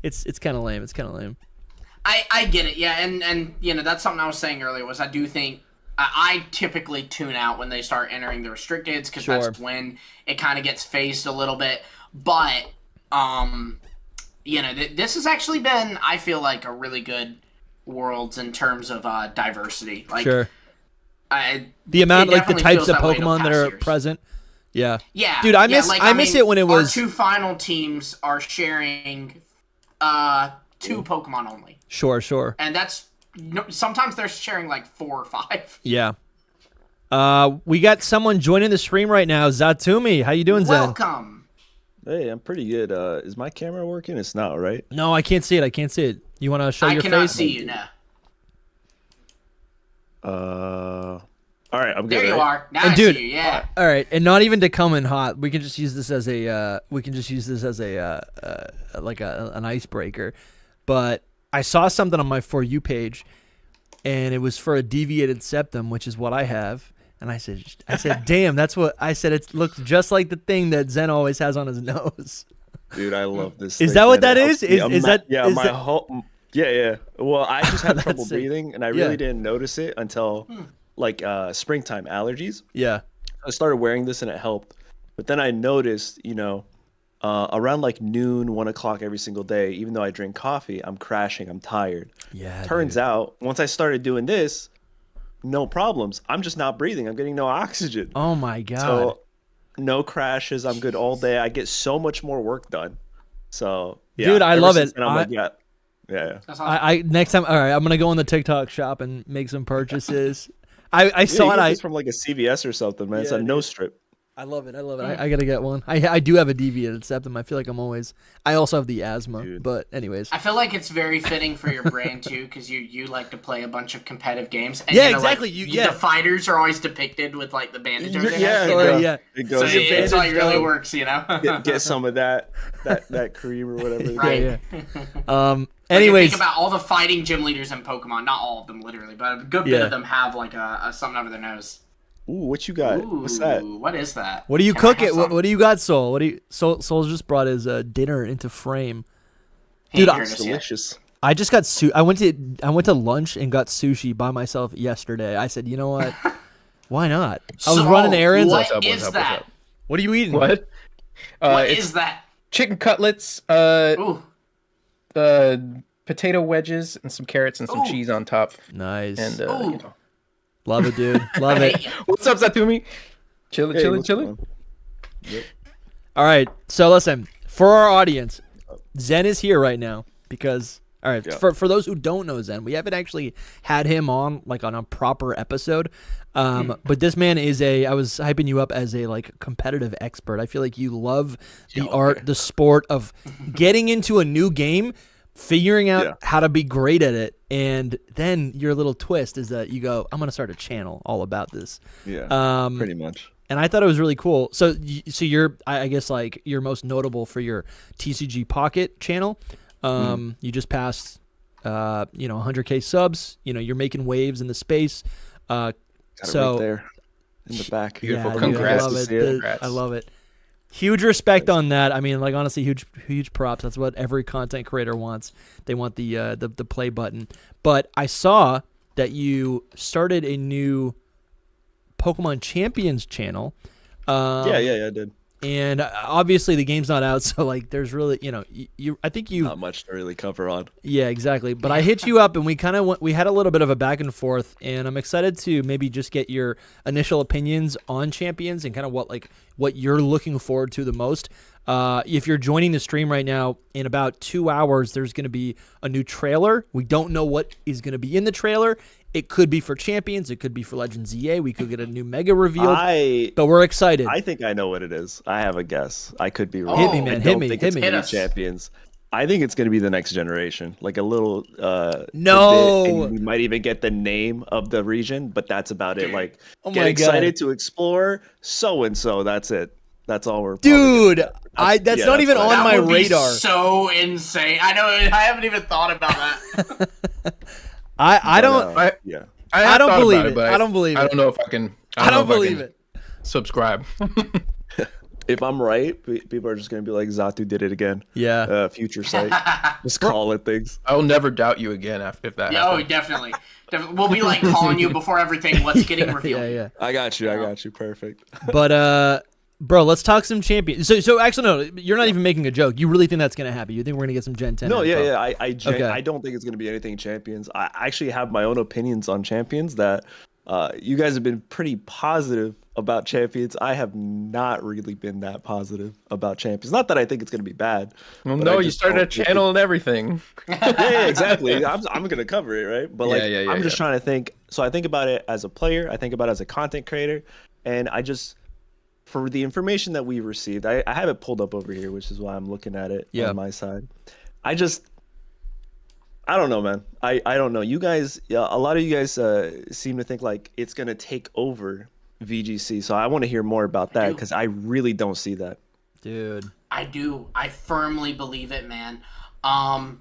It's kind of lame. It's kind of lame. I get it. Yeah, and that's something I was saying earlier. Was I do think I typically tune out when they start entering the restricteds because that's when it kind of gets phased a little bit. But this has actually been, I feel like, a really good Worlds in terms of diversity. Like, sure. The amount, like the types of Pokemon that are years. Present. Yeah. Yeah. Dude, I miss it when it was. Our two final teams are sharing 2 Pokemon only. Sure. And that's sometimes they're sharing like 4 or 5. Yeah. We got someone joining the stream right now. Xatumi, how you doing, Zen? Welcome. Hey, I'm pretty good. Is my camera working? It's not, right? No, I can't see it. You want to show your face? I cannot see you now. All right, I'm good. There you are. Now I dude, see you. Yeah. All right, and not even to come in hot. We can just use this as a an icebreaker. But I saw something on my For You page, and it was for a deviated septum, which is what I have. And I said, damn, that's what I said. It looks just like the thing that Zen always has on his nose. Dude, I love this. Is that what that is? Yeah. Well, I just had trouble That's it. breathing, and I really didn't notice it until like springtime allergies. Yeah. I started wearing this, and it helped. But then I noticed, around like noon, 1 o'clock every single day, even though I drink coffee, I'm crashing. I'm tired. Yeah. Turns out, once I started doing this, no problems. I'm just not breathing. I'm getting no oxygen. Oh my god. So no crashes. I'm good all day. I get so much more work done. So yeah, dude, I love it. Yeah. I next time, all right, I'm gonna go in the TikTok shop and make some purchases. I saw it. It's from like a CVS or something, man. It's a no strip. I love it. I gotta get one. I do have a deviated septum. I feel like I also have the asthma. Dude. But anyways, I feel like it's very fitting for your brand too, because you like to play a bunch of competitive games. And, exactly. The fighters are always depicted with like the bandage over their head. It goes. So it's like really works, Get some of that cream or whatever. Right. Yeah. Anyways, think about all the fighting gym leaders in Pokemon. Not all of them, literally, but a good bit of them have like a something over their nose. Ooh, what you got? What's that? What is that? What do you cook it? What do you got, Soul? Soul just brought his dinner into frame. Dude, it's delicious. I just got I went to lunch and got sushi by myself yesterday. I said, you know what? Why not? I was running errands. What is that? What are you eating? What? What is that? Chicken cutlets. Potato wedges and some carrots and some cheese on top. Nice. And love it, dude. Love it. What's up, Xatumi? Chilling. Yep. All right. So listen, for our audience, Zen is here right now because for those who don't know Zen, we haven't actually had him on a proper episode. But this man is I was hyping you up as a competitive expert. I feel like you love the art, the sport of getting into a new game, figuring out Yeah. how to be great at it, and then your little twist is that you go, I'm going to start a channel all about this. Yeah, pretty much. And I thought it was really cool. So you're, I guess, like, you're most notable for your TCGPocket channel. You just passed, 100K subs. You're making waves in the space. Got it so right there in the back. Beautiful. dude, Congrats. I love it. Congrats. I love it. Huge respect on that. I mean, like, honestly, huge props. That's what every content creator wants. They want the play button. But I saw that you started a new Pokemon Champions channel. Yeah, I did. And obviously the game's not out, so like there's really, I think you Not much to really cover on. Yeah, exactly. But I hit you up and we had a little bit of a back and forth, and I'm excited to maybe just get your initial opinions on Champions and kind of what you're looking forward to the most. If you're joining the stream right now, in about 2 hours, there's going to be a new trailer. We don't know what is going to be in the trailer. It could be for Champions. It could be for Legends EA. We could get a new Mega revealed. But we're excited. I think I know what it is. I have a guess. I could be wrong. Hit me, man. I Hit don't me. think Hit it's me. gonna be Hit us. Champions. I think it's going to be the next generation. Like a little No. tidbit, and we might even get the name of the region, but that's about it. Like, Oh get my excited God. to explore so and so. That's it. That's all we're Dude, probably that's yeah, not that's even what on That my would be radar. so insane. I know. I haven't even thought about that. I don't yeah. I don't thought believe about it. but I don't believe I it. don't know if I can. I don't know if believe can it. Subscribe. If I'm right, people are just going to be like, Xatu did it again. Yeah. Future sight. Just call it things. I'll never doubt you again if that Oh, happens. definitely. We'll be like calling you before everything. What's getting revealed? Yeah. I got you. Perfect. But bro, let's talk some Champions. So actually, no, you're not even making a joke. You really think that's gonna happen? You think we're gonna get some Gen 10? No, info? yeah. Okay. I don't think it's going to be anything Champions. I actually have my own opinions on Champions that you guys have been pretty positive about Champions. I have not really been that positive about Champions. Not that I think it's going to be bad. Well, but no, I you just started a don't think channel and everything. yeah, exactly. I'm going to cover it, right? But like, Yeah, I'm just trying to think. So I think about it as a player. I think about it as a content creator, and I just, for the information that we received, I have it pulled up over here, which is why I'm looking at it on my side. I don't know, man. I don't know. You guys, a lot of you guys seem to think like it's going to take over VGC. So I want to hear more about that because I really don't see that. Dude. I do. I firmly believe it, man. I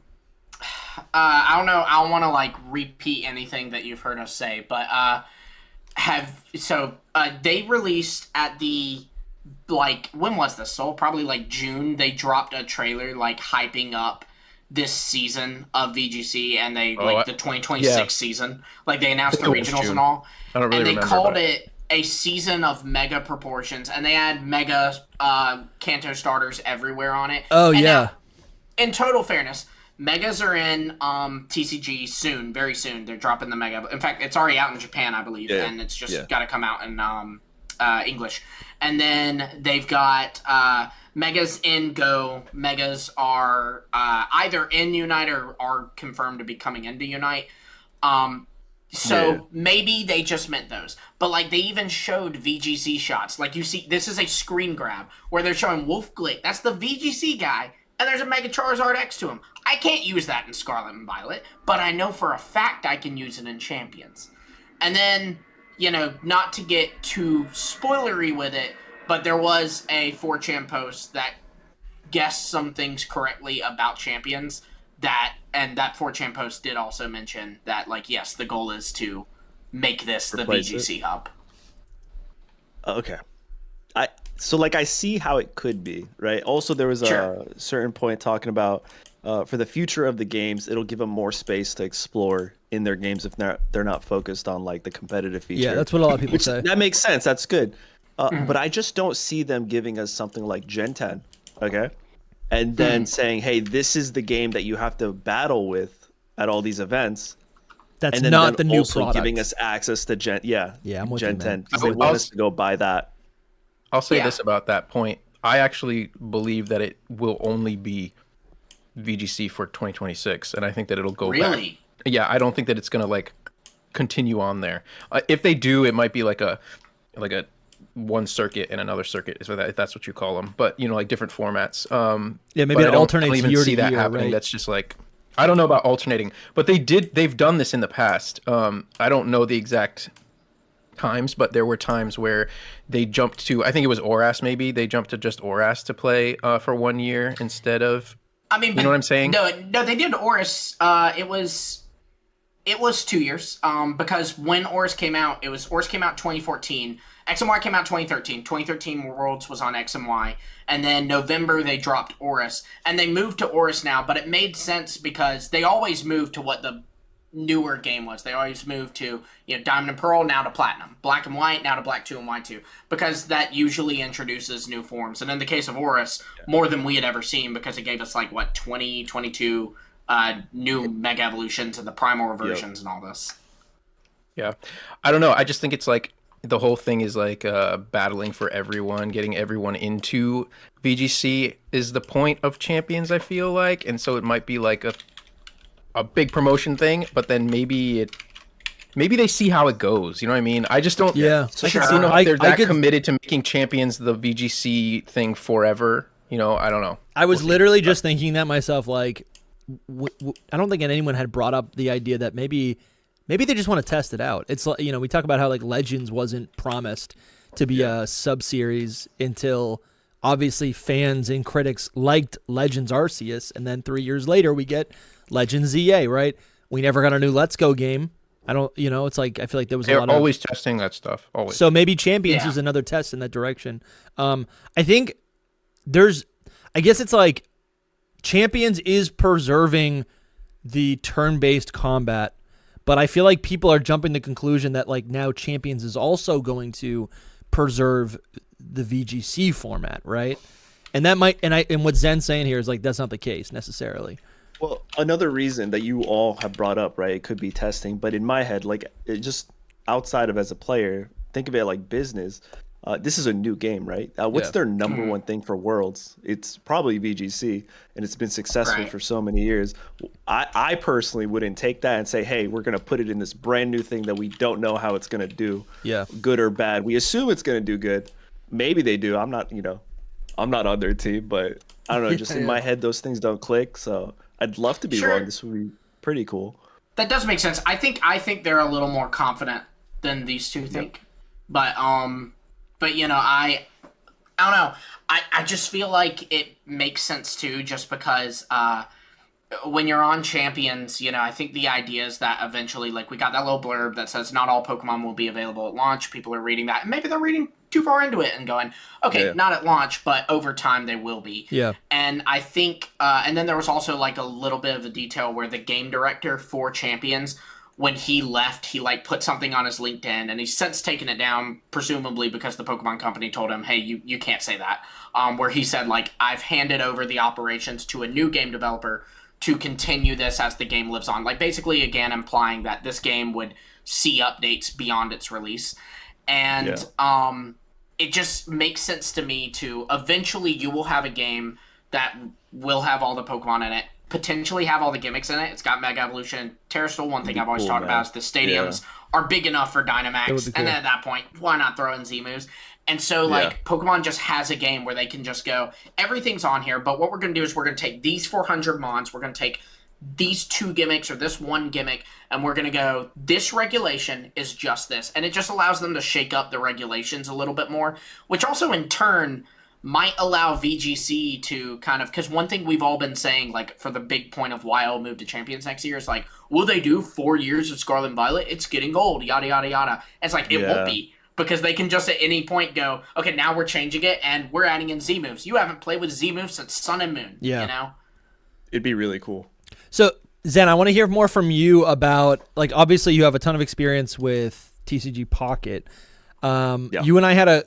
don't know. I don't want to like repeat anything that you've heard us say, but they released at the when was this? So probably like June. They dropped a trailer like hyping up this season of VGC and they the 2026 season. Like they announced the regionals and all. I don't really and they remember, called but- it a season of mega proportions, and they had mega Kanto starters everywhere on it. Oh, And yeah. now, in total fairness, megas are in TCG soon, very soon. They're dropping the mega. In fact, it's already out in Japan, I believe, and it's just got to come out in English. And then they've got megas in Go. Megas are either in Unite or are confirmed to be coming into Unite. Maybe they just meant those. But like they even showed VGC shots. Like you see, this is a screen grab where they're showing Wolf Glick. That's the VGC guy. And there's a Mega Charizard X to him. I can't use that in Scarlet and Violet, but I know for a fact I can use it in Champions. And then, not to get too spoilery with it, but there was a 4chan post that guessed some things correctly about Champions. And that 4chan post did also mention that, yes, the goal is to make this Replace the VGC hub. Okay. I see how it could be, right? Also, there was a certain point talking about for the future of the games, it'll give them more space to explore in their games if they're not focused on the competitive feature. Yeah, that's what a lot of people say. That makes sense. That's good. But I just don't see them giving us something like Gen 10, okay? And then saying, hey, this is the game that you have to battle with at all these events. That's And then not the new also product. giving us access to Gen, I'm with Gen you, 10. man. Because they want us to go buy that. I'll say Yeah. this about that point. I actually believe that it will only be VGC for 2026, and I think that it'll go back. Really? Yeah, I don't think that it's gonna continue on there. If they do, it might be like a one circuit and another circuit, if that's what you call them. But different formats. Yeah, maybe but it I don't alternates even year see to that year, happening. right? That's just I don't know about alternating, but they've done this in the past. I don't know the exact times, but there were times where they jumped to, I think it was Oras, maybe they jumped to just Oras to play for 1 year instead of, I mean, you know what I'm saying? No, they did Oris. It was 2 years. Because when Oris came out, Oris came out 2014. X and Y came out 2013. 2013 Worlds was on X and Y. And then November they dropped Oris. And they moved to Oris now, but it made sense because they always moved to what the newer game was. They always moved to, Diamond and Pearl, now to Platinum. Black and White, now to Black 2 and White 2. Because that usually introduces new forms. And in the case of Oris, more than we had ever seen, because it gave us 20, 22 new Mega Evolutions and the Primordial versions and all this. Yeah. I don't know. I just think it's the whole thing is battling for everyone, getting everyone into VGC is the point of Champions, I feel like. And so it might be a big promotion thing, but then maybe they see how it goes. You know what I mean? I just don't. Yeah. I don't know if they're that committed to making Champions the VGC thing forever. I don't know. I was literally just thinking that myself. I don't think anyone had brought up the idea that maybe they just want to test it out. It's we talk about how Legends wasn't promised to be a sub-series until obviously fans and critics liked Legends Arceus, and then 3 years later we get Legends ZA, right? We never got a new Let's Go game. I don't, it's I feel like there was a lot of... They're always testing that stuff, always. So maybe Champions is another test in that direction. I think I guess it's Champions is preserving the turn-based combat, but I feel like people are jumping to the conclusion that now Champions is also going to preserve the VGC format, right? And that might, and what Zen's saying here is that's not the case necessarily. Well, another reason that you all have brought up, right? It could be testing, but in my head, it just outside of as a player, think of it like business. This is a new game, right? What's their number one thing for Worlds? It's probably VGC, and it's been successful for so many years. I personally wouldn't take that and say, hey, we're going to put it in this brand new thing that we don't know how it's going to do, good or bad. We assume it's going to do good. Maybe they do. I'm not on their team, but I don't know. Just in my head, those things don't click. So I'd love to be wrong. This would be pretty cool. That does make sense. I think they're a little more confident than these two think. But I don't know. I just feel like it makes sense too, just because when you're on Champions, I think the idea is that eventually, we got that little blurb that says not all Pokemon will be available at launch. People are reading that, and maybe they're reading too far into it and going, okay, not at launch, but over time they will be. Yeah. And I think, and then there was also a little bit of the detail where the game director for Champions, when he left, he put something on his LinkedIn, and he's since taken it down, presumably because the Pokemon company told him, hey, you can't say that. Where he said, I've handed over the operations to a new game developer to continue this as the game lives on. Basically, again, implying that this game would see updates beyond its release. And it just makes sense to me to eventually you will have a game that will have all the Pokemon in it, potentially have all the gimmicks in it. It's got Mega Evolution. Terrestrial, one thing I've always talked about is the stadiums are big enough for Dynamax. Cool. And then at that point, why not throw in Z-moves? And so, Pokemon just has a game where they can just go, everything's on here, but what we're going to do is we're going to take these 400 mons, we're going to take these 2 gimmicks or this 1 gimmick, and we're going to go, this regulation is just this. And it just allows them to shake up the regulations a little bit more, which also in turn might allow VGC to kind of, because one thing we've all been saying, for the big point of why I'll move to Champions next year is will they do 4 years of Scarlet and Violet? It's getting old, yada, yada, yada. And it's it won't be, because they can just at any point go, okay, now we're changing it, and we're adding in Z-moves. You haven't played with Z-moves since Sun and Moon, It'd be really cool. So, Zen, I want to hear more from you about, obviously you have a ton of experience with TCGPocket. You and I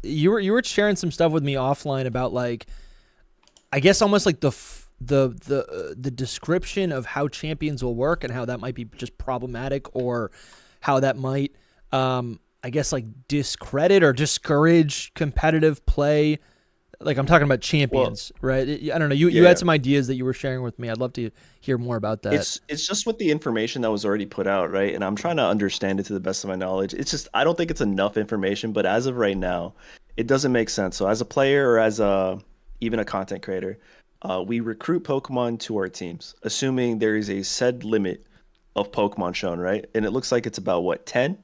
you were sharing some stuff with me offline about I guess almost the description of how Champions will work and how that might be just problematic, or how that might I guess discredit or discourage competitive play. I'm talking about Champions, right? I don't know. You had some ideas that you were sharing with me. I'd love to hear more about that. It's just with the information that was already put out, right? And I'm trying to understand it to the best of my knowledge. It's just, I don't think it's enough information, but as of right now, it doesn't make sense. So as a player or as even a content creator, we recruit Pokemon to our teams, assuming there is a said limit of Pokemon shown, right? And it looks like it's about what, 10?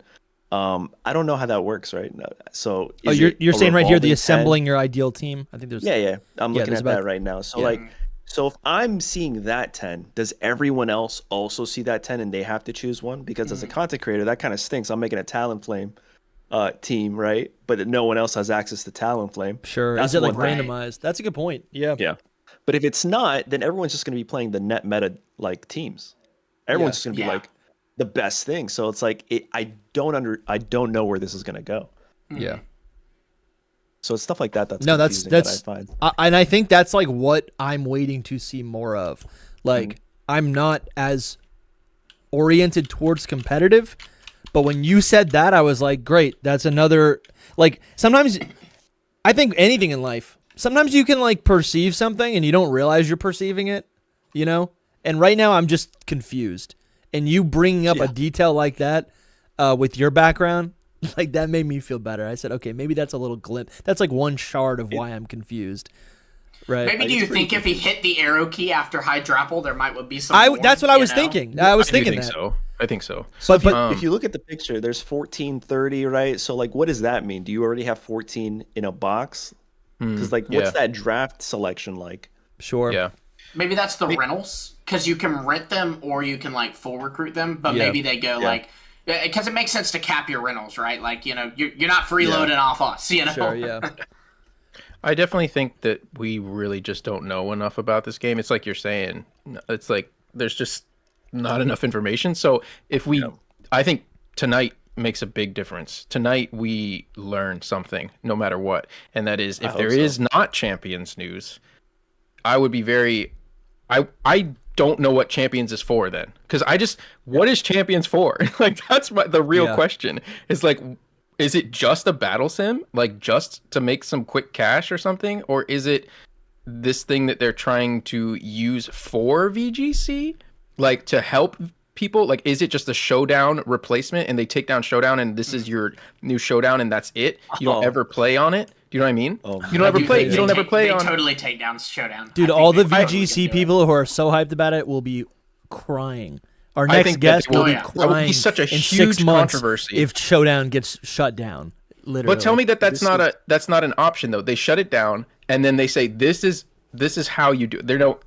I don't know how that works, right? No, so you're saying right here the 10? assembling your ideal team. I think there's Yeah. I'm looking at that right now. So so if I'm seeing that 10, does everyone else also see that 10 and they have to choose one? Because as a content creator, that kind of stinks. I'm making a Talonflame team, right? But no one else has access to Talonflame. Sure. That's Is it like one thing. randomized? That's a good point. Yeah. Yeah. But if it's not, then everyone's just going to be playing the net meta like teams. Everyone's just going to be like the best thing. So it's like I don't know where this is going to go. Yeah. So it's stuff like that that's that's that I find. And I think that's like what I'm waiting to see more of. Like I'm not as oriented towards competitive, but when you said that, I was like, great, that's another, like, sometimes I think anything in life, sometimes you can like perceive something and you don't realize you're perceiving it, you know? And right now I'm just confused. And you bringing up a detail like that with your background, like that made me feel better. I said, okay, maybe that's a little glimpse. That's like one shard of why I'm confused. Right. Maybe do you think if he hit the arrow key after Hydrapple, there might be some more, that's what I was thinking. I was thinking that. So. I think so. But if you look at the picture, there's 1430, right? So like, what does that mean? Do you already have 14 in a box? Because like, what's that draft selection like? Sure. Yeah. Maybe that's the rentals, because you can rent them or you can like full recruit them. But maybe they go like, because it makes sense to cap your rentals, right? Like, you know, you're not freeloading off us, you know? Sure, yeah. I definitely think that we really just don't know enough about this game. It's like you're saying. It's like there's just not enough information. So if we, I think tonight makes a big difference. Tonight we learn something, no matter what, and that is if there is not Champions news, I would be very. I don't know what Champions is for then, because what is Champions for? Like that's the real question. Is like, is it just a battle sim, like just to make some quick cash or something, or is it this thing that they're trying to use for VGC, like to help people? Like, is it just a showdown replacement and they take down showdown and this is your new showdown and that's it? You don't ever play on it. Do you know what I mean? You don't ever play. You don't ever play on. They totally take down showdown. Dude, all the VGC people who are so hyped about it will be crying. Our next guest will be crying. That would be such a huge 6 months controversy if showdown gets shut down. Literally. But tell me that's not an option though. They shut it down and then they say this is how you do it. They don't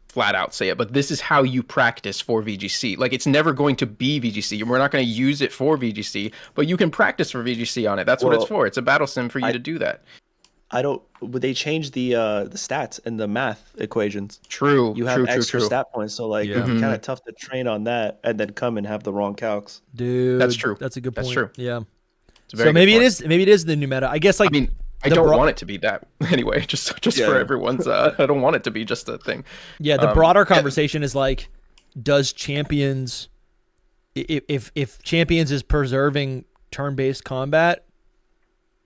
flat out say it, but this is how you practice for VGC. Like it's never going to be VGC. We're not going to use it for VGC, but you can practice for VGC on it. That's what it's for. It's a battle sim for you to do that. Would they change the stats and the math equations? True. You have extra stat points, so like it'd be kind of tough to train on that and then come and have the wrong calcs. Dude, that's true. That's a good point. That's true. Yeah. So maybe it is the new meta. I guess like I mean, I don't want it to be that anyway. Just for everyone's. I don't want it to be just a thing. Yeah, the broader conversation is like, does Champions, if Champions is preserving turn-based combat,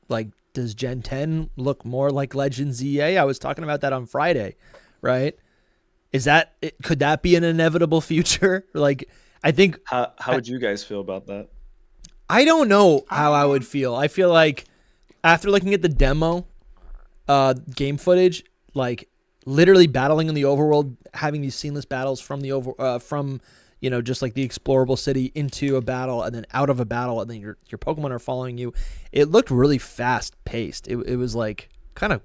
like does Gen 10 look more like Legends EA? I was talking about that on Friday, right? Could that be an inevitable future? Like, I think. How would you guys feel about that? I don't know how I would feel. I feel like after looking at the demo game footage, like literally battling in the overworld, having these seamless battles from the from just like the explorable city into a battle and then out of a battle and then your Pokemon are following you. It looked really fast paced. It was like kind of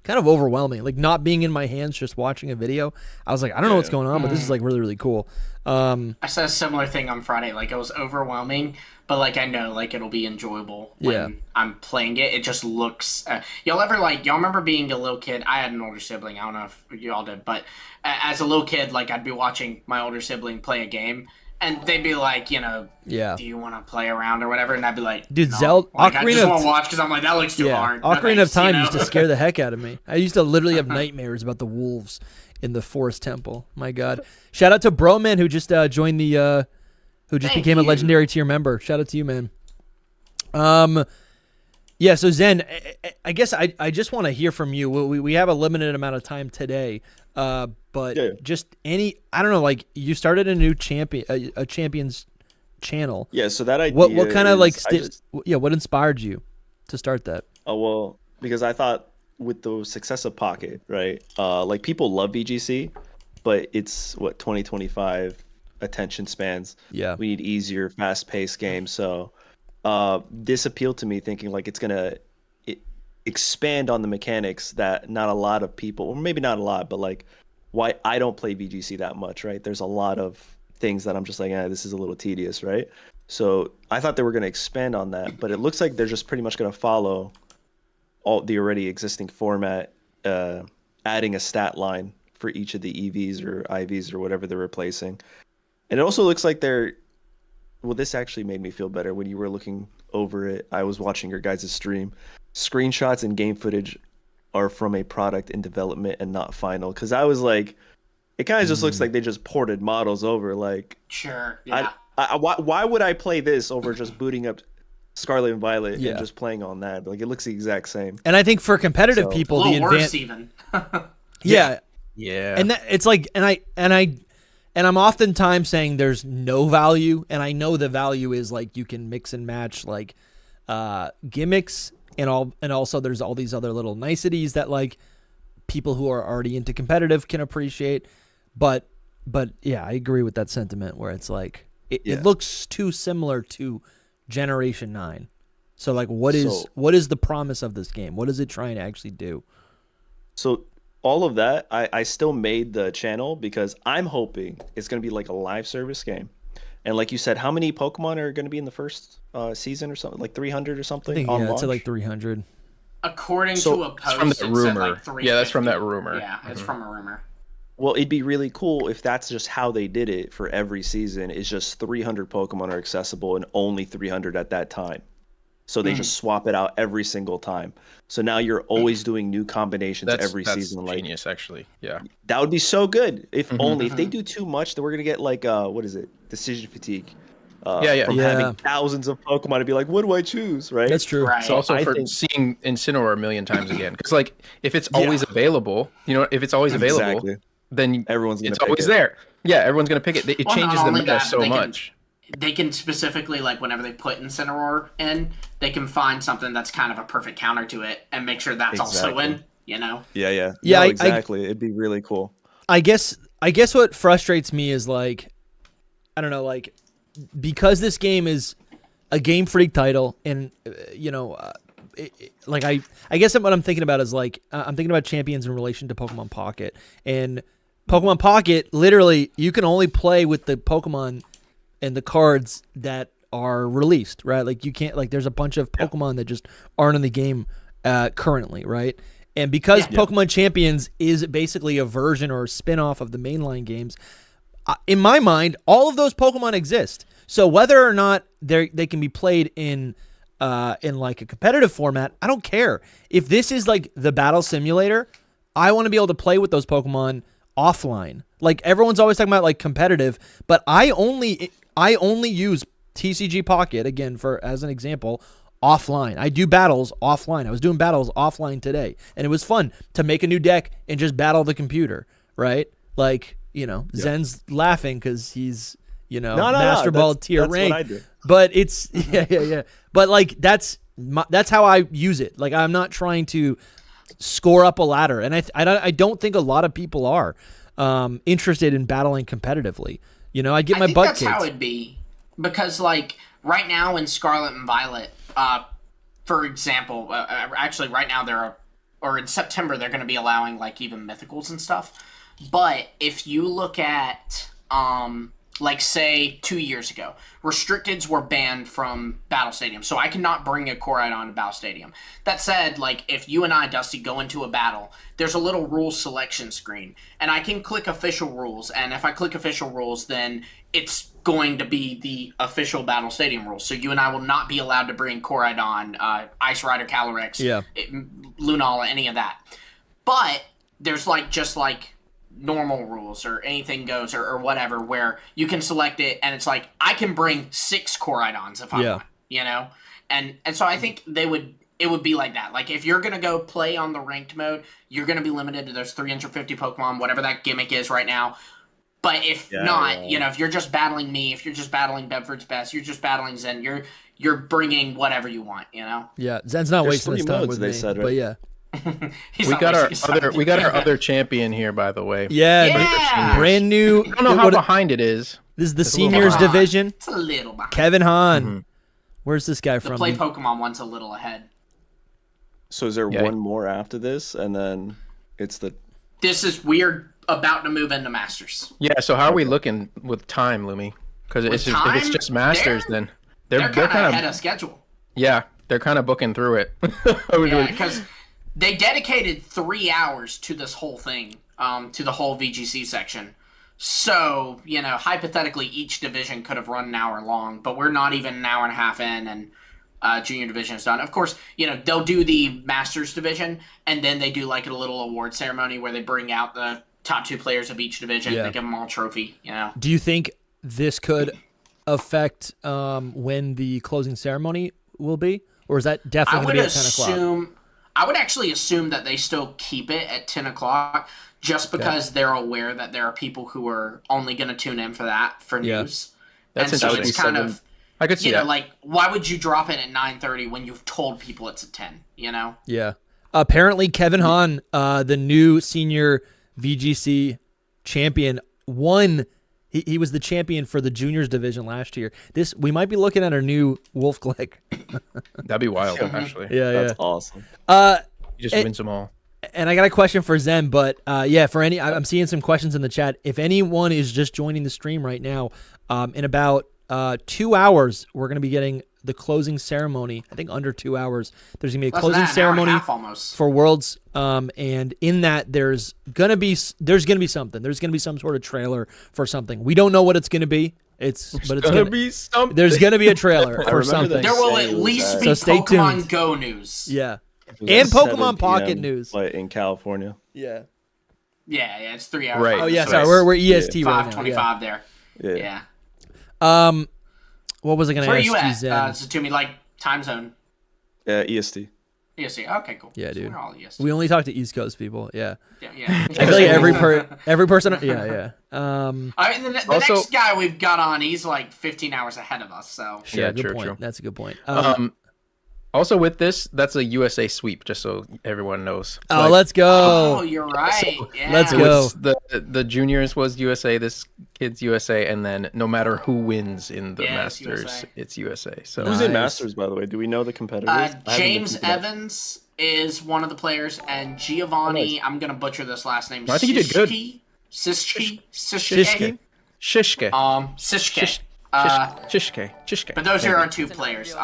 overwhelming. Like not being in my hands, just watching a video. I was like, I don't know what's going on, but this is like really, really cool. I said a similar thing on Friday. Like it was overwhelming, but like I know like it'll be enjoyable when I'm playing it. It just looks. Y'all remember being a little kid? I had an older sibling. I don't know if y'all did, but as a little kid, like I'd be watching my older sibling play a game, and they'd be like, do you want to play around or whatever? And I'd be like, dude, no. Zelda. Like, I just want to watch because I'm like, that looks too hard. Ocarina of Time used to scare the heck out of me. I used to literally have nightmares about the wolves in the Forest Temple. My God! Shout out to Broman who just joined the, who just became a legendary tier member. Shout out to you, man. Yeah. So Zen, I guess I just want to hear from you. We have a limited amount of time today, but just I don't know. Like you started a new a champions channel. Yeah. So that idea. What kind of like what inspired you to start that? Oh well, because I thought with the success of Pocket, right? Like people love VGC, but it's what 2025 attention spans. Yeah. We need easier, fast-paced games. So this appealed to me, thinking like it's gonna expand on the mechanics that not a lot of people, or maybe not a lot, but like why I don't play VGC that much, right? There's a lot of things that I'm just like, this is a little tedious, right? So I thought they were going to expand on that, but it looks like they're just pretty much going to follow all the already existing format, adding a stat line for each of the EVs or IVs or whatever they're replacing. And it also looks like this actually made me feel better when you were looking over it. I was watching your guys' stream. Screenshots and game footage are from a product in development and not final. Because I was like, it kind of just looks like they just ported models over. Like, sure, yeah. Why would I play this over just booting up Scarlet and Violet and just playing on that? Like, it looks the exact same. And I think for competitive people, a little worse even. Yeah. And that it's like, and I'm oftentimes saying there's no value, and I know the value is like you can mix and match like gimmicks and also there's all these other little niceties that like people who are already into competitive can appreciate. But yeah, I agree with that sentiment where it's like it looks too similar to Generation 9. So like what is the promise of this game? What is it trying to actually do? So all of that, I still made the channel because I'm hoping it's going to be like a live service game. And like you said, how many Pokemon are going to be in the first season or something? Like 300 or something? I think, it's like 300. According to a post, from that rumor. Like 350. Yeah, that's from that rumor. Yeah, it's from a rumor. Well, it'd be really cool if that's just how they did it for every season. Is just 300 Pokemon are accessible and only 300 at that time. So they just swap it out every single time. So now you're always doing new combinations every season. That's genius, actually. Yeah. That would be so good. If only if they do too much, then we're gonna get like what is it? Decision fatigue. From having thousands of Pokemon to be like, what do I choose? Right. That's true. Right. So also seeing Incineroar a million times again, because like if it's always available, if it's always available, then it's always there. Yeah, everyone's gonna pick it. It changes the meta so much. They can specifically, like, whenever they put Incineroar in, they can find something that's kind of a perfect counter to it and make sure that's also in, Yeah. Yeah, exactly. It'd be really cool. I guess what frustrates me is, like, I don't know, like, because this game is a Game Freak title and, like, I guess what I'm thinking about is, like, I'm thinking about Champions in relation to Pokemon Pocket. And Pokemon Pocket, literally, you can only play with the Pokemon and the cards that are released, right? Like you can't, like there's a bunch of Pokemon that just aren't in the game currently, right? And because Pokemon Champions is basically a version or a spin-off of the mainline games, in my mind, all of those Pokemon exist. So whether or not they can be played in like a competitive format, I don't care. If this is like the battle simulator, I want to be able to play with those Pokemon offline. Like everyone's always talking about like competitive, but I only use TCGPocket again as an example offline. I do battles offline. I was doing battles offline today, and it was fun to make a new deck and just battle the computer, right? Like, Zen's laughing because he's, Master Ball tier rank. But it's But like that's how I use it. Like I'm not trying to score up a ladder, and I don't think a lot of people are interested in battling competitively. I get my butt kicked. That's how it'd be, because like right now in Scarlet and Violet, for example, actually right now or in September they're going to be allowing like even mythicals and stuff. But if you look at like say 2 years ago, restricteds were banned from Battle Stadium, so I cannot bring a Koraidon to Battle Stadium. That said, like if you and I, Dusty, go into a battle, there's a little rules selection screen, and I can click official rules, and if I click official rules, then it's going to be the official Battle Stadium rules. So you and I will not be allowed to bring Koraidon, Ice Rider, Calyrex, Lunala, any of that. But there's like just like normal rules or anything goes or whatever, where you can select it and it's like I can bring 6 Koraidons if I want, and so I think it would be like that. Like if you're gonna go play on the ranked mode, you're gonna be limited to those 350 Pokemon, whatever that gimmick is right now. But if not, if you're just battling me, if you're just battling Bedford's Best, you're just battling Zen, you're bringing whatever you want, Yeah, Zen's not wasting his time with me, but He's We not got wasting his our time. other champion here, by the way. Yeah. brand new. I don't know how behind it is. This is the It's a little seniors behind. division. It's a little behind. Kevin Hahn. Where's this guy The from? Play Pokemon one's a little ahead. So is there Yeah. one more after this, and then it's the We're about to move into Masters. Yeah. So how are we looking with time, Lumi? Because if it's time, just Masters, then They're they're kind of ahead of schedule. yeah, they're kind of booking through it. Yeah, because they dedicated 3 hours to this whole thing, to the whole VGC section. So, hypothetically, each division could have run an hour long, but we're not even an hour and a half in, and junior division is done. Of course, they'll do the Masters division, and then they do like a little award ceremony where they bring out the top 2 players of each division. Yeah. They give them all a trophy. Do you think this could affect when the closing ceremony will be, or is that definitely going to be at 10 o'clock? I would actually assume that they still keep it at 10 o'clock just because they're aware that there are people who are only going to tune in for that for news. That's and so interesting. it's kind of, I could see that. like, why would you drop it at 9:30 when you've told people it's at 10, Yeah. Apparently, Kevin Hahn, the new senior VGC champion, won. He was the champion for the juniors division last year. We might be looking at our new Wolf Glick. That'd be wild, actually. That's awesome. He just wins them all. And I got a question for Zen, but for I'm seeing some questions in the chat. If anyone is just joining the stream right now, in about 2 hours, we're going to be getting the closing ceremony. I think under 2 hours, there's going to be a closing ceremony for Worlds. And in that, there's gonna be something. There's going to be some sort of trailer for something. We don't know what it's going to be. It's gonna be something. There's going to be a trailer for something. There will at least be stay Pokemon tuned. Go news. Yeah. And Pokemon Pocket news. But in California. Yeah. Yeah, it's 3 hours. Right. Oh yeah, So sorry, we're EST right now. 5:25 there. Yeah. What was I going to Where are ask you you, at, Zen? Xatumi, like time zone? EST. EST. Okay, cool. Yeah, So dude. we're all EST. We only talk to East Coast people. Yeah. Yeah. I feel like every person. Yeah. I mean, the Also- next guy we've got on, he's like 15 hours ahead of us. So Sure, Yeah, good true, point. true. That's a good point. Also, with this, that's a USA sweep, just so everyone knows. Let's go. Oh, you're right. Yeah. let's So go. it's the juniors was USA, this kid's USA, and then no matter who wins in the Yeah, it's Masters, USA. it's USA. So Who's in Nice. Masters, by the way? Do we know the competitors? I haven't been James keeping up. Evans is one of the players, and Giovanni, nice. I'm going to butcher this last name. I think you did good. Shishke? Shishke? Shishke. Shishke. Shishke. But those here are 2 players.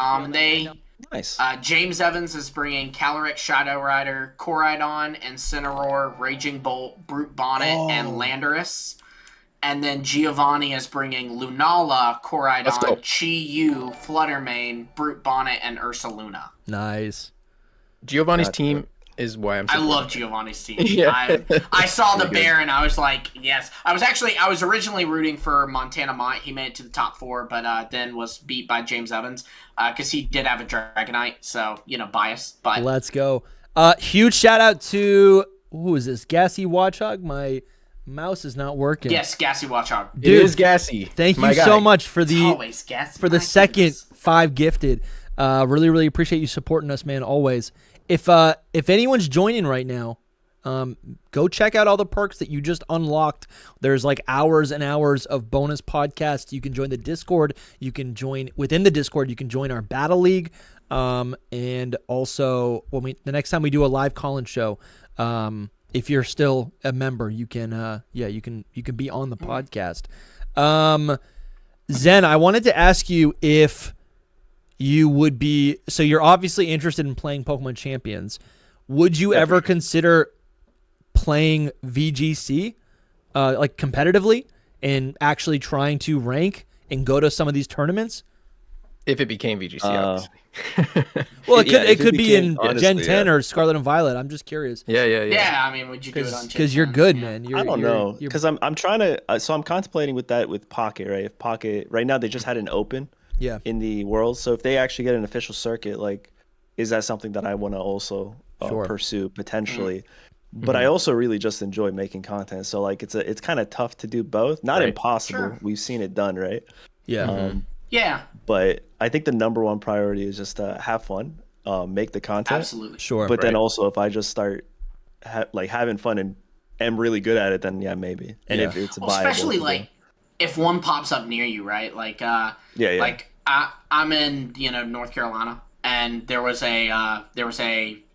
Nice. James Evans is bringing Calyrex, Shadow Rider, Koraidon, Incineroar, Raging Bolt, Brute Bonnet, and Landorus. And then Giovanni is bringing Lunala, Let's go. Koraidon, Chi-Yu, Fluttermane, Brute Bonnet, and Ursaluna. Nice. Giovanni's team is why I'm. I supporting love it. Giovanni's team. Yeah. I saw the Pretty bear and I was like, yes. I was originally rooting for Montana Mott. He made it to the top 4, but then was beat by James Evans because he did have a Dragonite. So, bias. But Let's go. Huge shout out to who is this? Gassy Watchhog. My mouse is not working. yes, Gassy Watchhog. It Dude, is gassy. Thank My you guy. so much for It's the always Gassy. for the My second goodness. 5 gifted. Really, really appreciate you supporting us, man. Always. If anyone's joining right now, go check out all the perks that you just unlocked. There's like hours and hours of bonus podcasts. You can join the Discord. You can join within the Discord. You can join our Battle League. And also the next time we do a live call-in show, if you're still a member, you can you can be on the podcast. Zen, I wanted to ask you if you would be, so you're obviously interested in playing Pokemon Champions. Would you ever consider playing VGC like competitively and actually trying to rank and go to some of these tournaments? If it became VGC, obviously. Well, it Yeah, could if it could it be became- in honestly, Gen 10 yeah. or Scarlet and Violet. I'm just curious. Yeah. Yeah, I mean, would you do it on Because you're good, Yeah. man. I don't know because I'm trying to. So I'm contemplating with Pocket, right? If Pocket right now they just had an open Yeah. in the world, so if they actually get an official circuit, like, is that something that I want to also Sure. pursue potentially? But I also really just enjoy making content, so like it's kind of tough to do both. Not Right. impossible. Sure. We've seen it done, right? Yeah. Yeah. But I think the number one priority is just to have fun. make the content. Absolutely. Sure. But then also if I just start like having fun and am really good at it, then yeah, maybe. And if it's viable, especially like if one pops up near you, right? Like like I'm in North Carolina, and there was a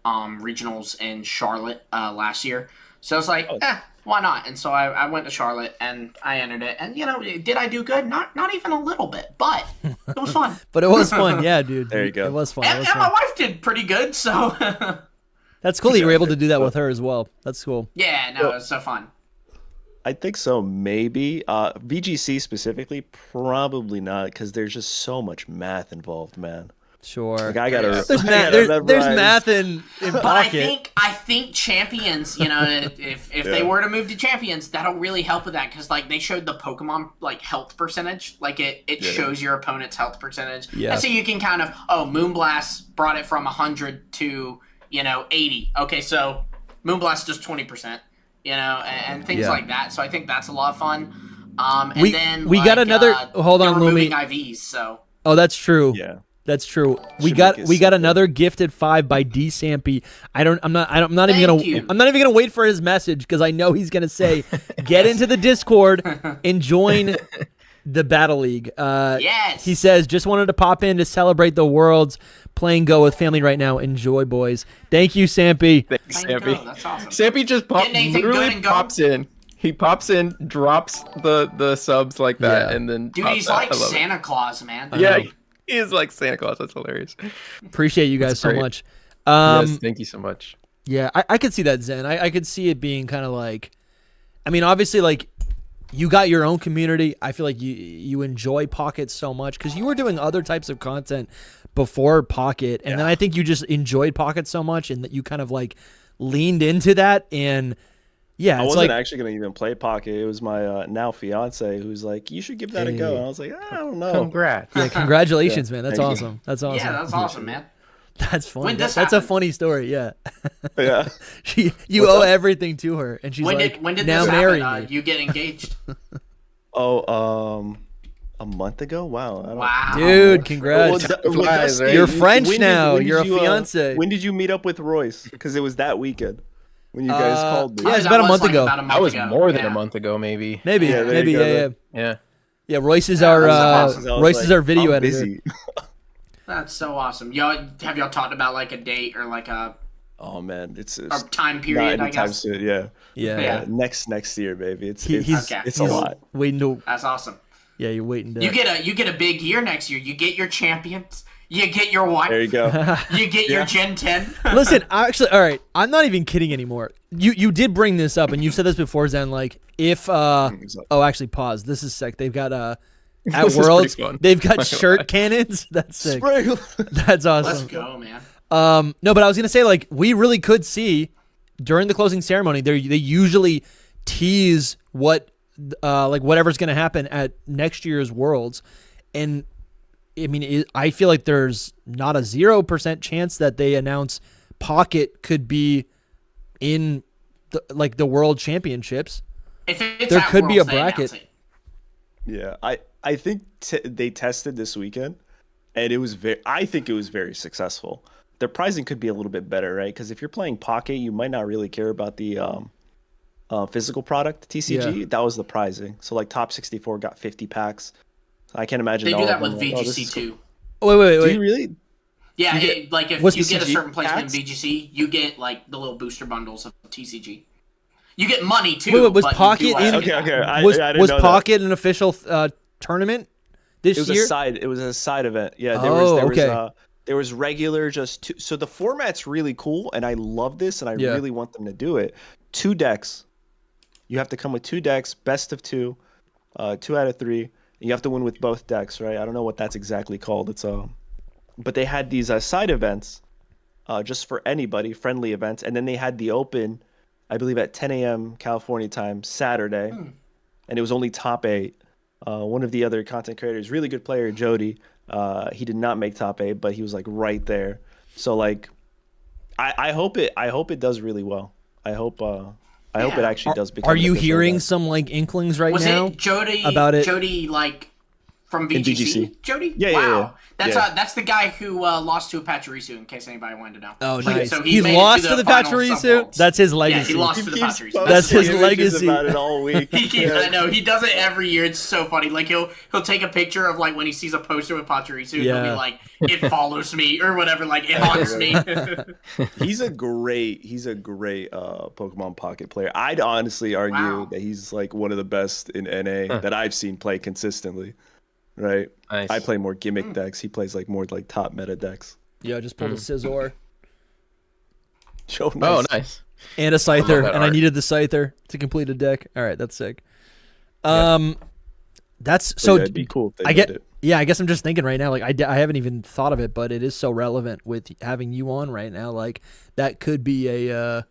regionals in Charlotte last year, so I was like, why not? And so I went to Charlotte and I entered it, and did I do good? Not even a little bit, but it was fun. But it was fun, yeah, dude. There you go. It was fun. And my wife did pretty good, so that's cool that you were able to do that with her as well. That's cool. yeah, no, it was so fun. I think so, maybe. VGC specifically, probably not, because there's just so much math involved, man. Sure. Like I gotta. There's math in But Pocket. I think Champions, if they were to move to Champions, that'll really help with that, because like they showed the Pokemon like health percentage, like it shows your opponent's health percentage, and so you can kind of Moonblast brought it from 100 to 80. Okay, so Moonblast does 20%, and things like that. So I think that's a lot of fun. And then we got another. Hold on, Lumi. Lumi. IVs, so. Oh, that's true. Yeah. That's true. We Should got make it another gifted 5 by D Sampy. I'm not even Thank gonna you. wait for his message, because I know he's gonna say, get into the Discord and join the Battle League. Yes. He says, just wanted to pop in to celebrate the Worlds, playing Go with family right now. Enjoy, boys. Thank you, Sampy. Thanks, Thank Sampy. God, that's awesome. Sampy just literally pops in. He pops in, drops the subs like that, and then Dude, pops he's out. like I love it. Santa Claus, man. Yeah, he is like Santa Claus. That's hilarious. Appreciate you guys so great. much. Yes, thank you so much. Yeah, I could see that, Zen. I could see it being kind of like, I mean, obviously, like, you got your own community. I feel like you enjoy Pocket so much, because you were doing other types of content before Pocket, and then I think you just enjoyed Pocket so much, and that you kind of like leaned into that. And yeah, I it's wasn't like, actually gonna even play Pocket. It was my now fiance who's like, "You should give that a go." And I was like, "I don't know." Congrats. yeah, congratulations, man. That's Thank you. awesome. That's awesome. Yeah, that's awesome, man. That's funny. When this That's a happened? funny story. Yeah. Yeah. You What's owe up? everything to her, and she's When like, did now this marry happen? me. You get engaged. Oh, a month ago. Wow. I don't, Wow. Dude, Well, congrats. Flies, right? You're French when now. when You're a you, fiance. When did you meet up with Royce? Because it was that weekend when you guys called me. yeah, it's That about a was, month ago. about a month That was ago. more than Yeah. a month ago, maybe. Maybe, Yeah, there maybe, you go, yeah, then. Yeah. yeah. Royce is our That's awesome. I was Royce like, is our video I'm editor. busy. That's so awesome. Have y'all talked about like a date or like a Oh man, it's time not period? I anytime guess. soon. Yeah. Yeah. Yeah. Next year, baby. It's He's Okay. it's a he's lot. waiting to. That's awesome. Yeah, you're waiting to. You get a big year next year. You get your champions. You get your wife. There you go. You get your Gen 10. Listen, actually, all right. I'm not even kidding anymore. You did bring this up, and you've said this before, Zen. Like, if actually, pause. This is sick. They've got at This is Worlds, pretty fun. they've Not got gonna shirt lie. cannons. That's sick. Spray. That's awesome. Let's go, man. No, but I was gonna say, like, we really could see during the closing ceremony, they usually tease what like whatever's gonna happen at next year's Worlds, and I mean, I feel like there's not a 0% chance that they announce Pocket could be in the World Championships. If it's There at could be a Worlds, they bracket. announce it. Yeah, I think they tested this weekend, and it was I think it was very successful. Their pricing could be a little bit better, right? Because if you're playing Pocket, you might not really care about the physical product TCG. Yeah. That was the pricing. So like top 64 got 50 packs. I can't imagine They all do of that them with like, oh, this VGC is cool. too. Wait. Do you really? Yeah, You get- like if what's you the get a TCG certain placement packs? in VGC, you get like the little booster bundles of TCG. You get money too. Wait, was but you Pocket do also in- get Okay, that. okay. Was I didn't was know that. Pocket an official tournament this It was year? a side. It was a side event. Yeah, Oh, there was regular just two. So the format's really cool, and I love this, and I Yeah. really want them to do it. 2 decks. You have to come with 2 decks, best of 2, 2 out of 3. You have to win with both decks, right? I don't know what that's exactly called. It's but they had these side events, just for anybody, friendly events, and then they had the open, I believe at 10 a.m. California time Saturday, and it was only top 8. One of the other content creators, really good player, Jody. He did not make top 8, but he was like right there. So like, I hope it does really well. I hope it actually does become. Are an you official hearing event. some like inklings right Was now it Jody about it? Jody like From In VGC, VGC. Jody? Yeah, wow. yeah, yeah. That's the guy who lost to a Pachirisu, in case anybody wanted to know. Oh, nice. So he made it lost to the final Pachirisu? sub-worlds. That's his Yeah, legacy. he lost to the keeps Pachirisu. That's his posting images legacy. about it all week. I know, he does it every year. It's so funny. Like, he'll take a picture of, like, when he sees a poster with Pachirisu, and he'll be like, it follows me, or whatever, like, it haunts me. He's a great Pokemon Pocket player. I'd honestly argue that he's like one of the best in NA that I've seen play consistently. Right. Nice. I play more gimmick decks. He plays like more like top meta decks. Yeah, I just pulled a Scizor Oh, nice. Oh, nice. and a Scyther, that and I art. needed the Scyther to complete a deck. All right, that's sick. That's But so. yeah, it'd be cool if they I did get. it. Yeah, I guess I'm just thinking right now. Like I haven't even thought of it, but it is so relevant with having you on right now. Like that could be a.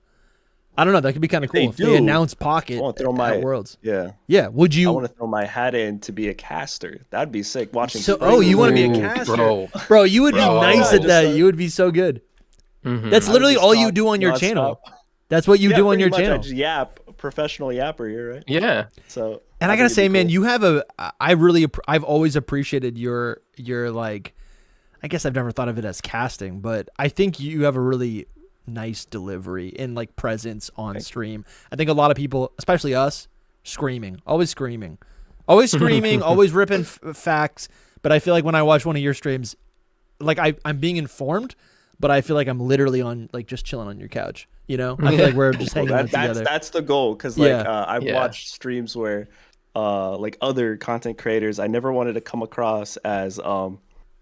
I don't know. That could be kind of If they cool if they do, announce Pocket I want to throw at my Worlds. Yeah. Yeah. Would I you? want to throw my hat in to be a caster. That'd be sick. Watching. So, Spring oh, you want to be a Ooh, caster, bro. You would be Bro, nice I at just, that. You would be so good. Mhm. That's I literally just all you talk do on your nonstop. channel. That's what you Yeah, do on pretty your much. I channel. just yap, professional yapper here, right? Yeah. So. And I think gotta it'd say, be man, cool. you have I've always appreciated your like, I guess I've never thought of it as casting, but I think you have a really nice delivery and like presence on stream. I think a lot of people, especially us, always screaming, always ripping facts. But I feel like when I watch one of your streams, like I'm being informed, but I feel like I'm literally on like just chilling on your couch. You know, I feel like we're just hanging out together. That's the goal, because like I've Yeah. watched streams where like other content creators, I never wanted to come across as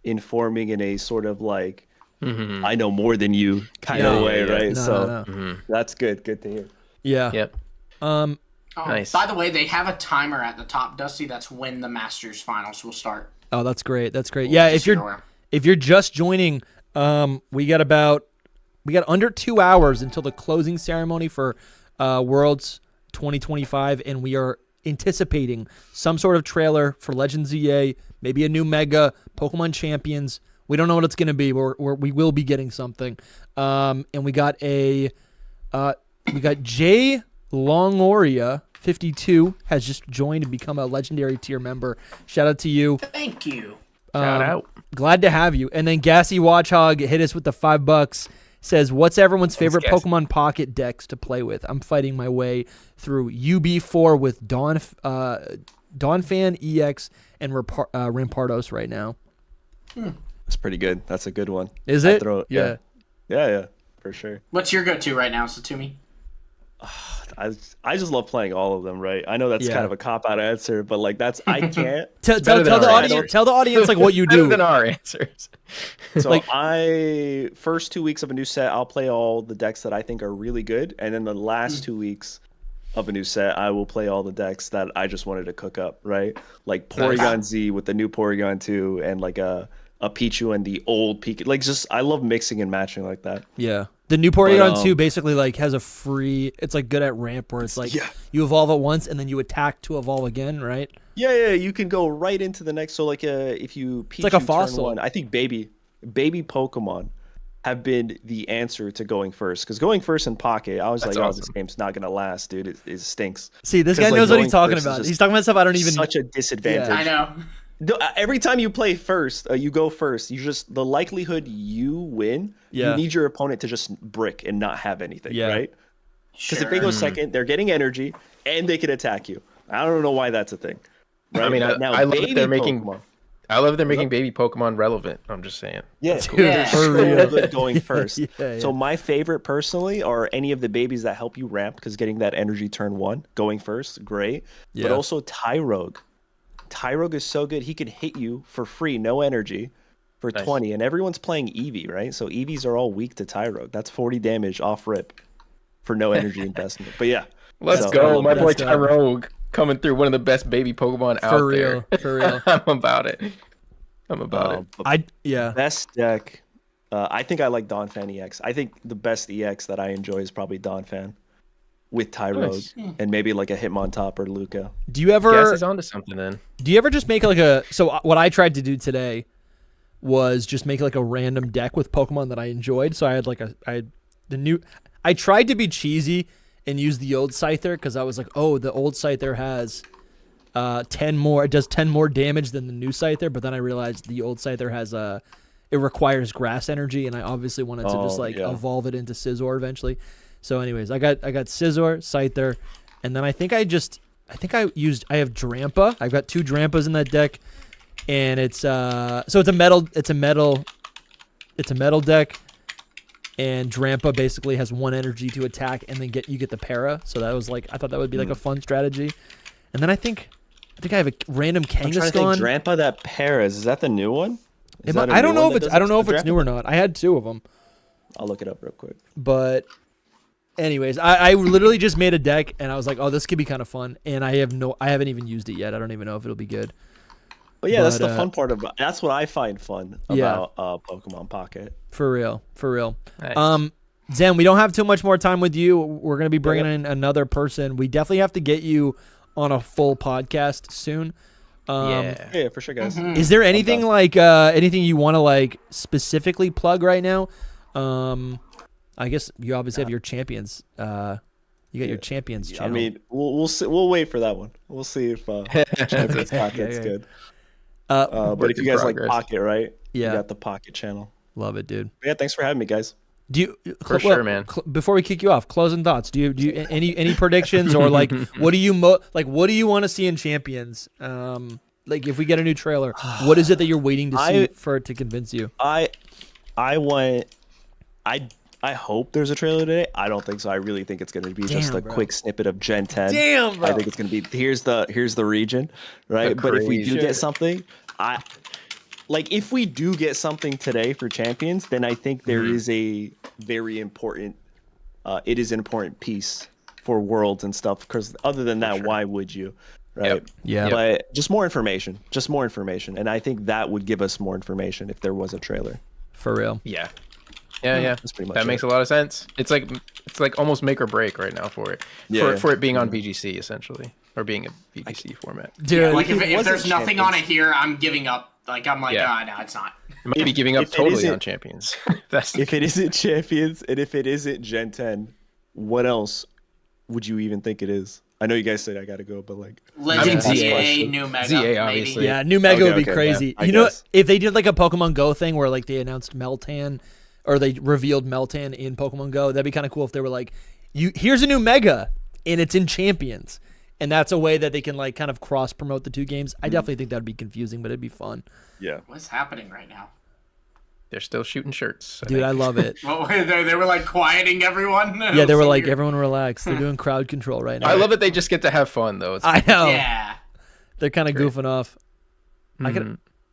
informing in a sort of like I know more than you kind Yeah. of way, Yeah. right? No, So no. that's good to hear. Yeah. Yep. Oh, Nice. By the way, they have a timer at the top, Dusty. That's when the Masters finals will start. Oh, that's great. That's great. Yeah, Just so you're aware. if you're just joining, we got under 2 hours until the closing ceremony for Worlds 2025, and we are anticipating some sort of trailer for Legends EA, maybe a new Mega Pokemon Champions. We don't know what it's going to be. We will be getting something. And we got Jay Longoria 52 has just joined and become a legendary tier member. Shout out to you. Thank you. Shout out. Glad to have you. And then Gassy Watchhog hit us with the $5. Says, what's everyone's favorite Gassy. Pokemon Pocket decks to play with? I'm fighting my way through UB4 with Donphan, EX, and Rampardos right now. That's pretty good. That's a good one. Is I it? yeah, yeah, for sure. What's your go-to right now, Xatumi? I just love playing all of them, right? I know that's Yeah. kind of a cop-out answer, but like I can't. Tell better than the our audience. answers. Tell the audience like what you Better do. than our answers. So Like- I first 2 weeks of a new set, I'll play all the decks that I think are really good, and then the last 2 weeks of a new set, I will play all the decks that I just wanted to cook up, right? Like Porygon Z with the new Porygon 2, and like a Pichu and the old Pikachu. Like just I love mixing and matching like that. Yeah. The new Porygon But, 2 basically like has a free, it's like good at ramp where it's like Yeah. you evolve it once and then you attack to evolve again, right? Yeah, you can go right into the next. So like if you Pichu like a turn fossil. one, I think baby Pokemon have been the answer to going first, because going first in Pocket, I was That's like, oh, this awesome. game's not gonna last, dude. It stinks. See, this 'Cause, guy like, knows what he's going talking first is about. just He's talking about stuff I don't even. Such a disadvantage. I know. Every time you play first, you go first. You just the likelihood you win. Yeah. You need your opponent to just brick and not have anything, Yeah. right? Because if they go second, they're getting energy and they can attack you. I don't know why that's a thing. Right? I mean, But I love that they're making. Pokemon, I love they're making baby Pokemon relevant. I'm just saying. yeah, Dude, Yeah. for so real. good going first. Yeah. So my favorite personally are any of the babies that help you ramp, because getting that energy turn one, going first, great. Yeah. But also Tyrogue. Tyrogue is so good. He can hit you for free, no energy, for Nice. 20. And everyone's playing Eevee, right? So Eevees are all weak to Tyrogue. That's 40 damage off rip for no energy investment. But yeah. Let's So- go, my boy Let's go. Tyrogue coming through, one of the best baby Pokemon out For real, there. for real. I'm about it. I'm about it. But Yeah. best deck. I think I like Donphan EX. I think the best EX that I enjoy is probably Donphan with Tyrogue Nice. and maybe like a Hitmontop or Luca. Do you Guess ever is onto something then. just make like a what I tried to do today was just make like a random deck with Pokemon that I enjoyed. So I tried to be cheesy and use the old Scyther because I was like, oh, the old Scyther has 10 more. It does 10 more damage than the new Scyther, but then I realized the old Scyther has it requires grass energy, and I obviously wanted to just evolve it into Scizor eventually. So, anyways, I got Scizor, Scyther, and then I have Drampa. I've got 2 Drampas in that deck, and it's a metal deck, and Drampa basically has 1 energy to attack, and then you get the para. So that was I thought that would be a fun strategy. And then I think I have a random Kangaskhan. I'm trying to think, Drampa that Paras, is that the new one? I don't know if it's new or not. I had 2 of them. I'll look it up real quick. But anyways, I literally just made a deck, and I was like, oh, this could be kind of fun. And I haven't even used it yet. I don't even know if it'll be good. But yeah, that's the fun part about. That's what I find fun about Pokemon Pocket. For real. Nice. Zen, we don't have too much more time with you. We're gonna be bringing in another person. We definitely have to get you on a full podcast soon. Yeah, for sure, guys. Is there anything anything you want to specifically plug right now? I guess you obviously have your champions. You got your champions channel. I mean, we'll see, we'll wait for that one. We'll see if Champions Pocket's good. But if you guys like Pocket, right? Yeah, you got the Pocket channel. Love it, dude. But yeah, thanks for having me, guys. Do you for sure, man? Before we kick you off, closing thoughts. Do you any predictions or what do you what do you want to see in Champions? If we get a new trailer, what is it that you're waiting to see for it to convince you? I hope there's a trailer today. I don't think so. I really think it's going to be just a quick snippet of Gen 10. Damn, bro. I think it's going to be here's the region, right? But if we do get something, if we do get something today for Champions, then I think there is a very important it is an important piece for Worlds and stuff, because other than that, why would you? Right. Yep. Yeah. But just more information. And I think that would give us more information if there was a trailer. For real. Yeah. Yeah. That's pretty much that makes a lot of sense. It's like almost make or break right now for it. For it being on VGC essentially, or being a VGC format. Dude, if there's nothing on it here, I'm giving up. No, it's not. Maybe giving up totally on Champions. If it isn't Champions and if it isn't Gen 10, what else would you even think it is? I know you guys said I gotta go, but Legend ZA, new Mega, ZA, obviously. maybe. Yeah, new Mega would be crazy. Yeah, if they did a Pokemon Go thing where they announced Meltan, or they revealed Meltan in Pokemon Go, that'd be kind of cool if they were here's a new Mega and it's in Champions. And that's a way that they can kind of cross promote the 2 games. I definitely think that'd be confusing, but it'd be fun. Yeah. What's happening right now? They're still shooting shirts. Dude, I love it. Well, they were quieting everyone. Yeah, they were everyone relax. They're doing crowd control right now. I love it. They just get to have fun though. I know. Yeah. They're kind of goofing off.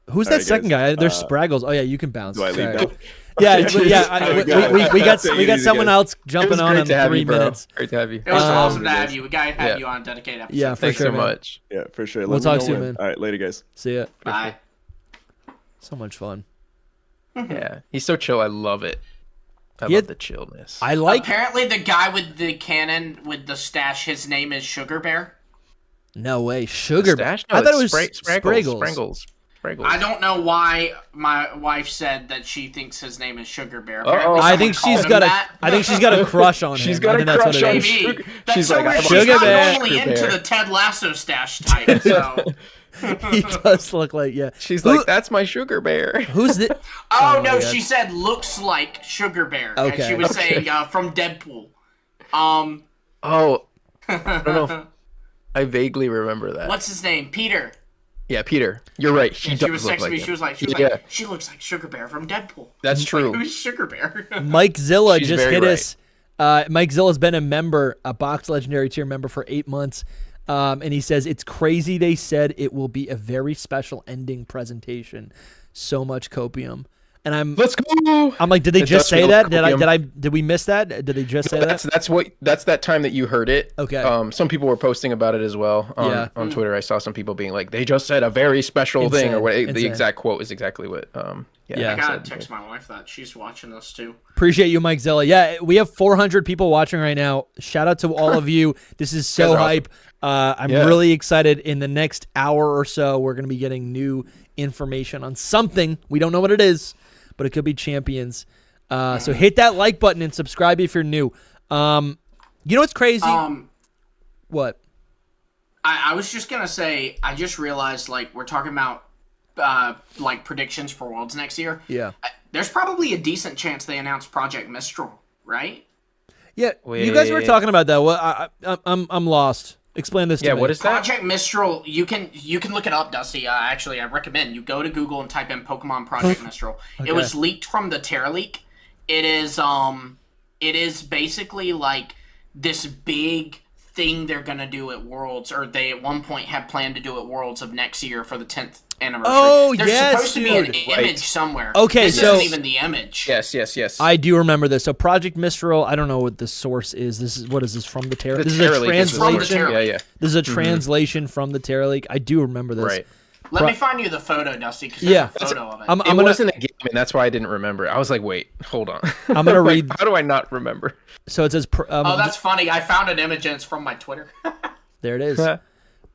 Who's that second guy? There's Spraggles. Oh yeah, you can bounce. Do I leave now? We got someone else jumping on in 3 minutes. Great to have you. It was awesome to have you. We got to have you on a dedicated episode. Yeah, for Thanks sure, so man. much. Yeah, for sure. We'll talk soon, man. All right, later, guys. See ya. Bye. So much fun. Yeah, he's so chill. I love it. I love the chillness. Apparently, the guy with the cannon with the stash, his name is Sugar Bear. No way, Sugar Bear. No, I thought it was Spraggles. I don't know why my wife said that she thinks his name is Sugar Bear. I think she's got a crush on him. She's got a crush on him. Maybe. That's Sugar Bear. Bear. Normally into the Ted Lasso stash type. So. He does look She's like, that's my Sugar Bear. Who's the? Oh no, she said looks like Sugar Bear. Okay. And she was saying from Deadpool. Oh, I don't know. I vaguely remember that. What's his name? Peter. Yeah, Peter. You're right. She was texting me. She was like, she looks like Sugar Bear from Deadpool. That's true. Who's Sugar Bear? Mike Zilla just hit us. Mike Zilla's been a Box Legendary tier member for 8 months. And he says, it's crazy they said it will be a very special ending presentation. So much copium. And let's go. I'm like, did they just say that? Did we miss that? Did they just say that? That's that time that you heard it. Okay. Some people were posting about it as well on Twitter. I saw some people being like, they just said a very special thing, or what the exact quote is exactly what. I gotta text my wife that she's watching this too. Appreciate you, Mike Zilla. Yeah, we have 400 people watching right now. Shout out to all of you. This is so hype. I'm really excited. In the next hour or so, we're going to be getting new information on something. We don't know what it is, but it could be Champions. So hit that like button and subscribe if you're new. You know what's crazy? What? I was just gonna say, I just realized, like, we're talking about like predictions for Worlds next year. Yeah. There's probably a decent chance they announce Project Mistral, right? Yeah, you guys were talking about that. Well, I'm lost. Explain this to me. Yeah, what is that? Project Mistral, you can look it up, Dusty. Actually, I recommend you go to Google and type in Pokemon Project Mistral. Okay. It was leaked from the Terra leak. It is basically like this big thing they're gonna do at Worlds, or they at one point had planned to do at Worlds of next year for the 10th anniversary. Oh, There's yes, supposed to be an dude. image somewhere. Okay, this so- isn't even the image. Yes. I do remember this. So Project Mistral, I don't know what the source is. This is what is this from the Terra? The This is Terra a Leak is the From the translation. Terra Yeah. This is a translation from the Terra Leak. I do remember this. Right. Let me find you the photo, Dusty, because Yeah. there's a photo of it. I'm It gonna wasn't a game, and that's why I didn't remember. I was like, wait, hold on. I'm gonna Like, read. How do I not remember? So it says. Oh, that's funny. I found an image and it's from my Twitter. There it is.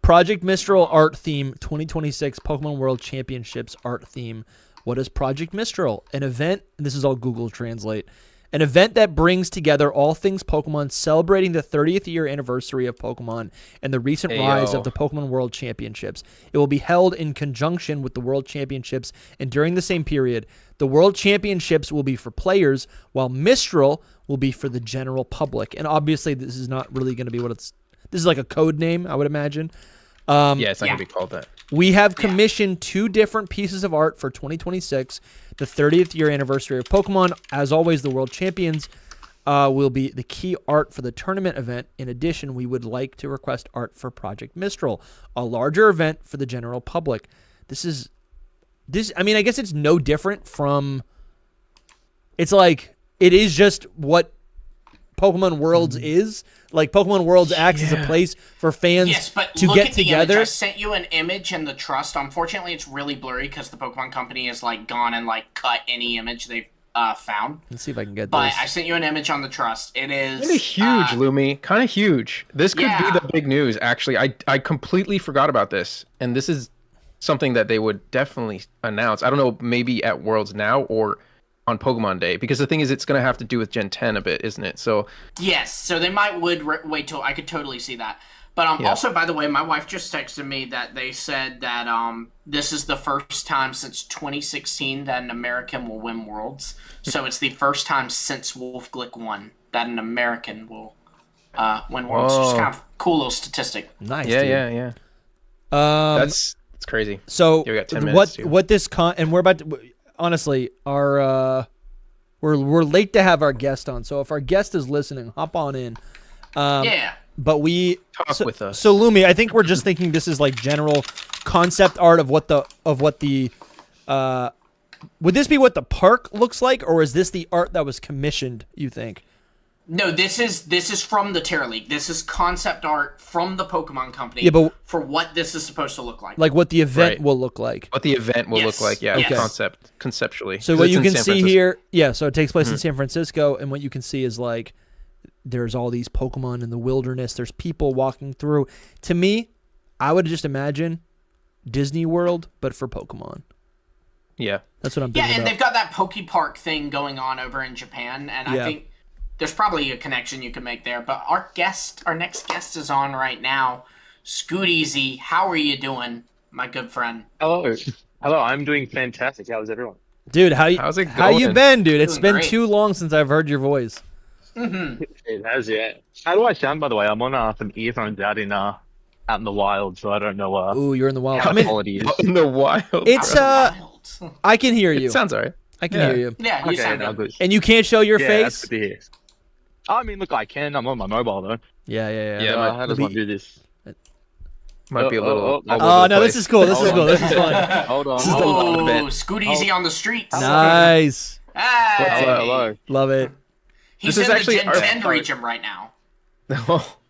Project Mistral art theme 2026 Pokemon World Championships art theme. What is Project Mistral? An event, and this is all Google Translate. An event that brings together all things Pokemon, celebrating the 30th year anniversary of Pokemon and the recent rise of the Pokemon World Championships. It will be held in conjunction with the World Championships, and during the same period, the World Championships will be for players, while Mistral will be for the general public. And obviously, this is not really going to be what it's. This is like a code name, I would imagine. Yeah, it's not gonna be called that. We have commissioned 2 different pieces of art for 2026, the 30th year anniversary of Pokemon. As always, the World Champions will be the key art for the tournament event. In addition, we would like to request art for Project Mistral, a larger event for the general public. I mean, I guess it's no different from. It's like it is just what Pokemon Worlds is. Like Pokemon Worlds acts as a place for fans to look get at the together. Image. I sent you an image in the trust. Unfortunately, it's really blurry because the Pokemon Company has like gone and like cut any image they've found. Let's see if I can get but this. I sent you an image on the trust. It is Kind of huge, Lumi. Kind of huge. This could be the big news. Actually, I completely forgot about this, and this is something that they would definitely announce. I don't know, maybe at Worlds now or on Pokemon Day, because the thing is, it's going to have to do with Gen 10 a bit, isn't it? So yes, so they might wait till I could totally see that. But also, by the way, my wife just texted me that they said that this is the first time since 2016 that an American will win Worlds. So it's the first time since Wolf Glick won that an American will win Worlds. Just kind of cool little statistic. Nice. Yeah. That's crazy. So we got 10 minutes what this and we're about to, honestly, our we're late to have our guest on. So if our guest is listening, hop on in. Yeah. But we talk with us. So Lumi, I think we're just thinking this is like general concept art of what the would this be what the park looks like, or is this the art that was commissioned, you think? No, this is from the Terra League. This is concept art from the Pokemon Company. Yeah, but for what this is supposed to look like. Like what the event will look like. What the event will look like, yeah. Okay. Conceptually. So what you can see here, so it takes place in San Francisco, and what you can see is like there's all these Pokemon in the wilderness. There's people walking through. To me, I would just imagine Disney World, but for Pokemon. Yeah. That's what I'm thinking. Yeah, and they've got that Poke Park thing going on over in Japan, and I think there's probably a connection you can make there. But our next guest is on right now. Scooteezy, how are you doing, my good friend? Hello, I'm doing fantastic. How's everyone? Dude, how's it going? How you been, dude? It's been great. too long since I've heard your voice. Mm-hmm. It has, yeah. How do I sound, by the way? I'm on some earphones out in the wild, so I don't know. Ooh, you're in the wild. How I mean, quality is. In the wild. it's I can hear you. It sounds alright. I can hear you. Yeah, you sound good. And you can't show your Yeah, face. that's good to hear. I mean, look, I can. I'm on my mobile though. Yeah. How does one do this? Might be a little. Oh no, this is cool. This is cool. This is fun. Hold on. Oh, Scooteezy on the streets. Nice. Hey. Hello. Love it. He's This is in the actually Gen our 10 part. region right now.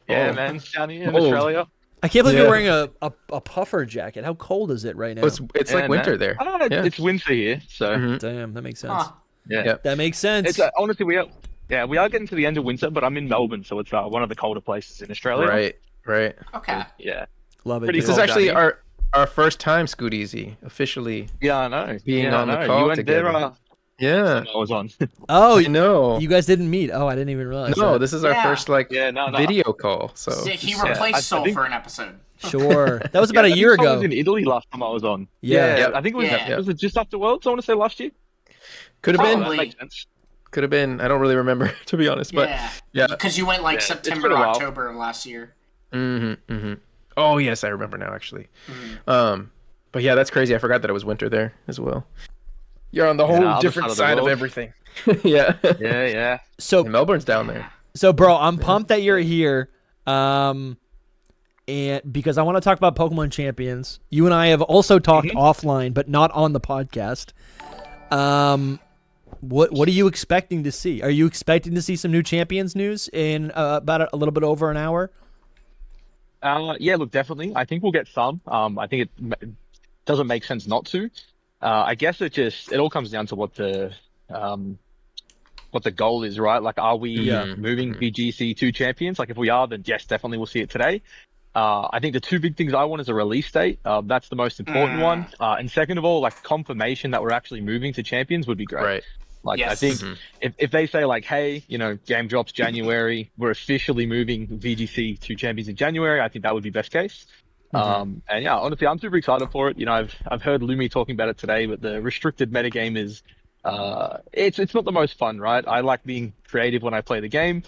Yeah, man. Down here in Cold. Australia. I can't believe you're wearing a puffer jacket. How cold is it right now? It's like winter man. there. Oh, it's winter here, so Damn, that makes sense. Huh. yeah. That makes sense. It's honestly we are getting to the end of winter, but I'm in Melbourne, so it's one of the colder places in Australia. Right. Okay. Yeah. Love it. pretty dude. This is cold actually down our first time, Scooteezy, officially. Yeah, I know. Being yeah, on the I know. call You went there. together. Yeah. I was on. Oh, I know. you guys didn't meet. Oh, I didn't even realize. No, that. this is our Yeah. first like Yeah, no. video call. So He just, replaced I Soul think- for an episode. Sure. That was about I a think year I ago. was in Italy last time I was on. Yeah. Yep. I think it was. Yeah. Was it just after Worlds? I want to say last year. could have been. Probably. That makes sense. Could have been. I don't really remember to be honest, but Yeah. yeah. Because you went like Yeah, it's September, been a while. October of last year. Oh yes, I remember now actually. Mm. But yeah, that's crazy. I forgot that it was winter there as well. You're on the whole other different side of the side of world. everything. Yeah. Yeah. So, And Melbourne's down there. bro, I'm pumped that you're here. And because I want to talk about Pokemon Champions. You and I have also talked offline, but not on the podcast. What are you expecting to see? Are you expecting to see some new Champions news in about a little bit over an hour? Yeah. Look, definitely. I think we'll get some. I think it doesn't make sense not to. I guess it all comes down to what the goal is, right? Like, are we moving VGC to champions? Like, if we are, then yes, definitely we'll see it today. I think the two big things I want is a release date. That's the most important one. And second of all, like, confirmation that we're actually moving to champions would be great. Right. Like, Yes. I think if they say like, hey, game drops January, we're officially moving VGC to champions in January, I think that would be best case. And yeah, honestly, I'm super excited for it. I've heard Lumi talking about it today, but the restricted metagame is it's not the most fun, right? I like being creative when I play the game.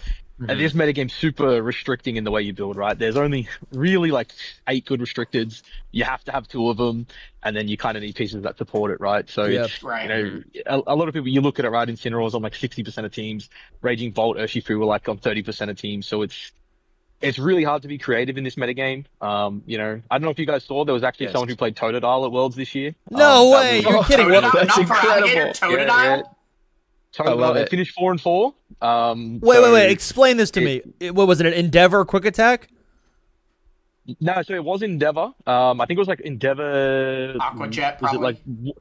And this metagame's super restricting in the way you build, right? There's only really like 8 good restricteds. You have to have 2 of them, and then you kind of need pieces that support it, right? So, it's, Right. a lot of people, you look at it, right? Incineroar's on like 60% of teams. Raging Bolt, Urshifu were like on 30% of teams. So it's really hard to be creative in this metagame. I don't know if you guys saw, there was actually someone who played Totodile at Worlds this year. No That way! was- You're kidding. Totodile? That's Not for Alligator, incredible. Totodile? I love it. Finished 4-4. Wait. Explain this to me. What was it? An Endeavor Quick Attack? No, so it was Endeavor. I think it was like Endeavor. Aqua Jet, Was it probably.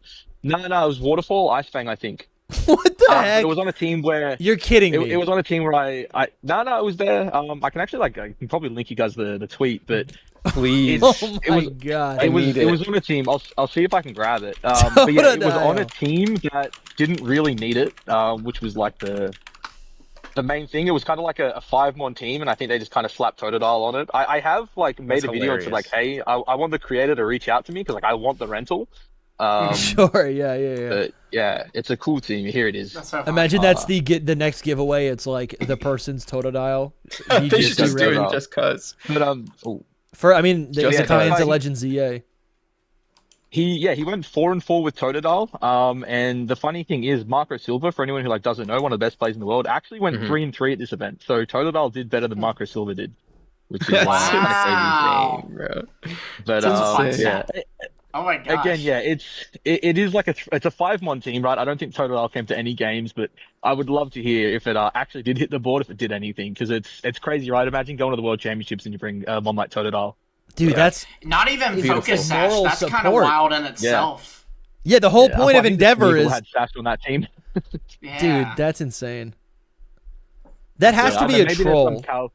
No, it was Waterfall, Ice Fang, I think. What the heck? It was on a team where You're kidding me. it was on a team where I was there. I can actually I can probably link you guys the tweet, but Please. Oh it my was- god. it was need it it. was on a team. I'll see if I can grab it. But yeah, it was on a Totodile. team that didn't really need it, which was like the main thing. It was kind of like a 5-mon team, and I think they just kind of slapped Totodile on it. I have like made That's a video and said like, hey, I want the creator to reach out to me because like I want the rental. Sure. Yeah. But yeah, it's a cool team. Here it is. That's so fun. Imagine that's the next giveaway. It's like the person's Totodile. They should just do Totodile. it just cause. But There's Just a tie into like- Legends EA. he went 4-4 with Totodile. And the funny thing is, Marco Silva, for anyone who like doesn't know, one of the best players in the world, actually went 3-3 at this event. So Totodile did better than Marco Silva did, which is That's kind of Wow. insane, bro. But That's a fun yeah, stat. Oh my gosh. again, yeah, it is like it's a 5-mon team, right? I don't think Totodile came to any games, but I would love to hear if it actually did hit the board, if it did anything, because it's crazy, right? Imagine going to the World Championships and you bring one like Totodile. Dude, that's Not even Beautiful. focus sash. Moral That's kind of support. wild in itself. the whole Yeah, point I of think the Endeavor Smeagol is, had Sash on that team. Yeah. dude, that's insane. That has Yeah, to be maybe a there's some troll. calc.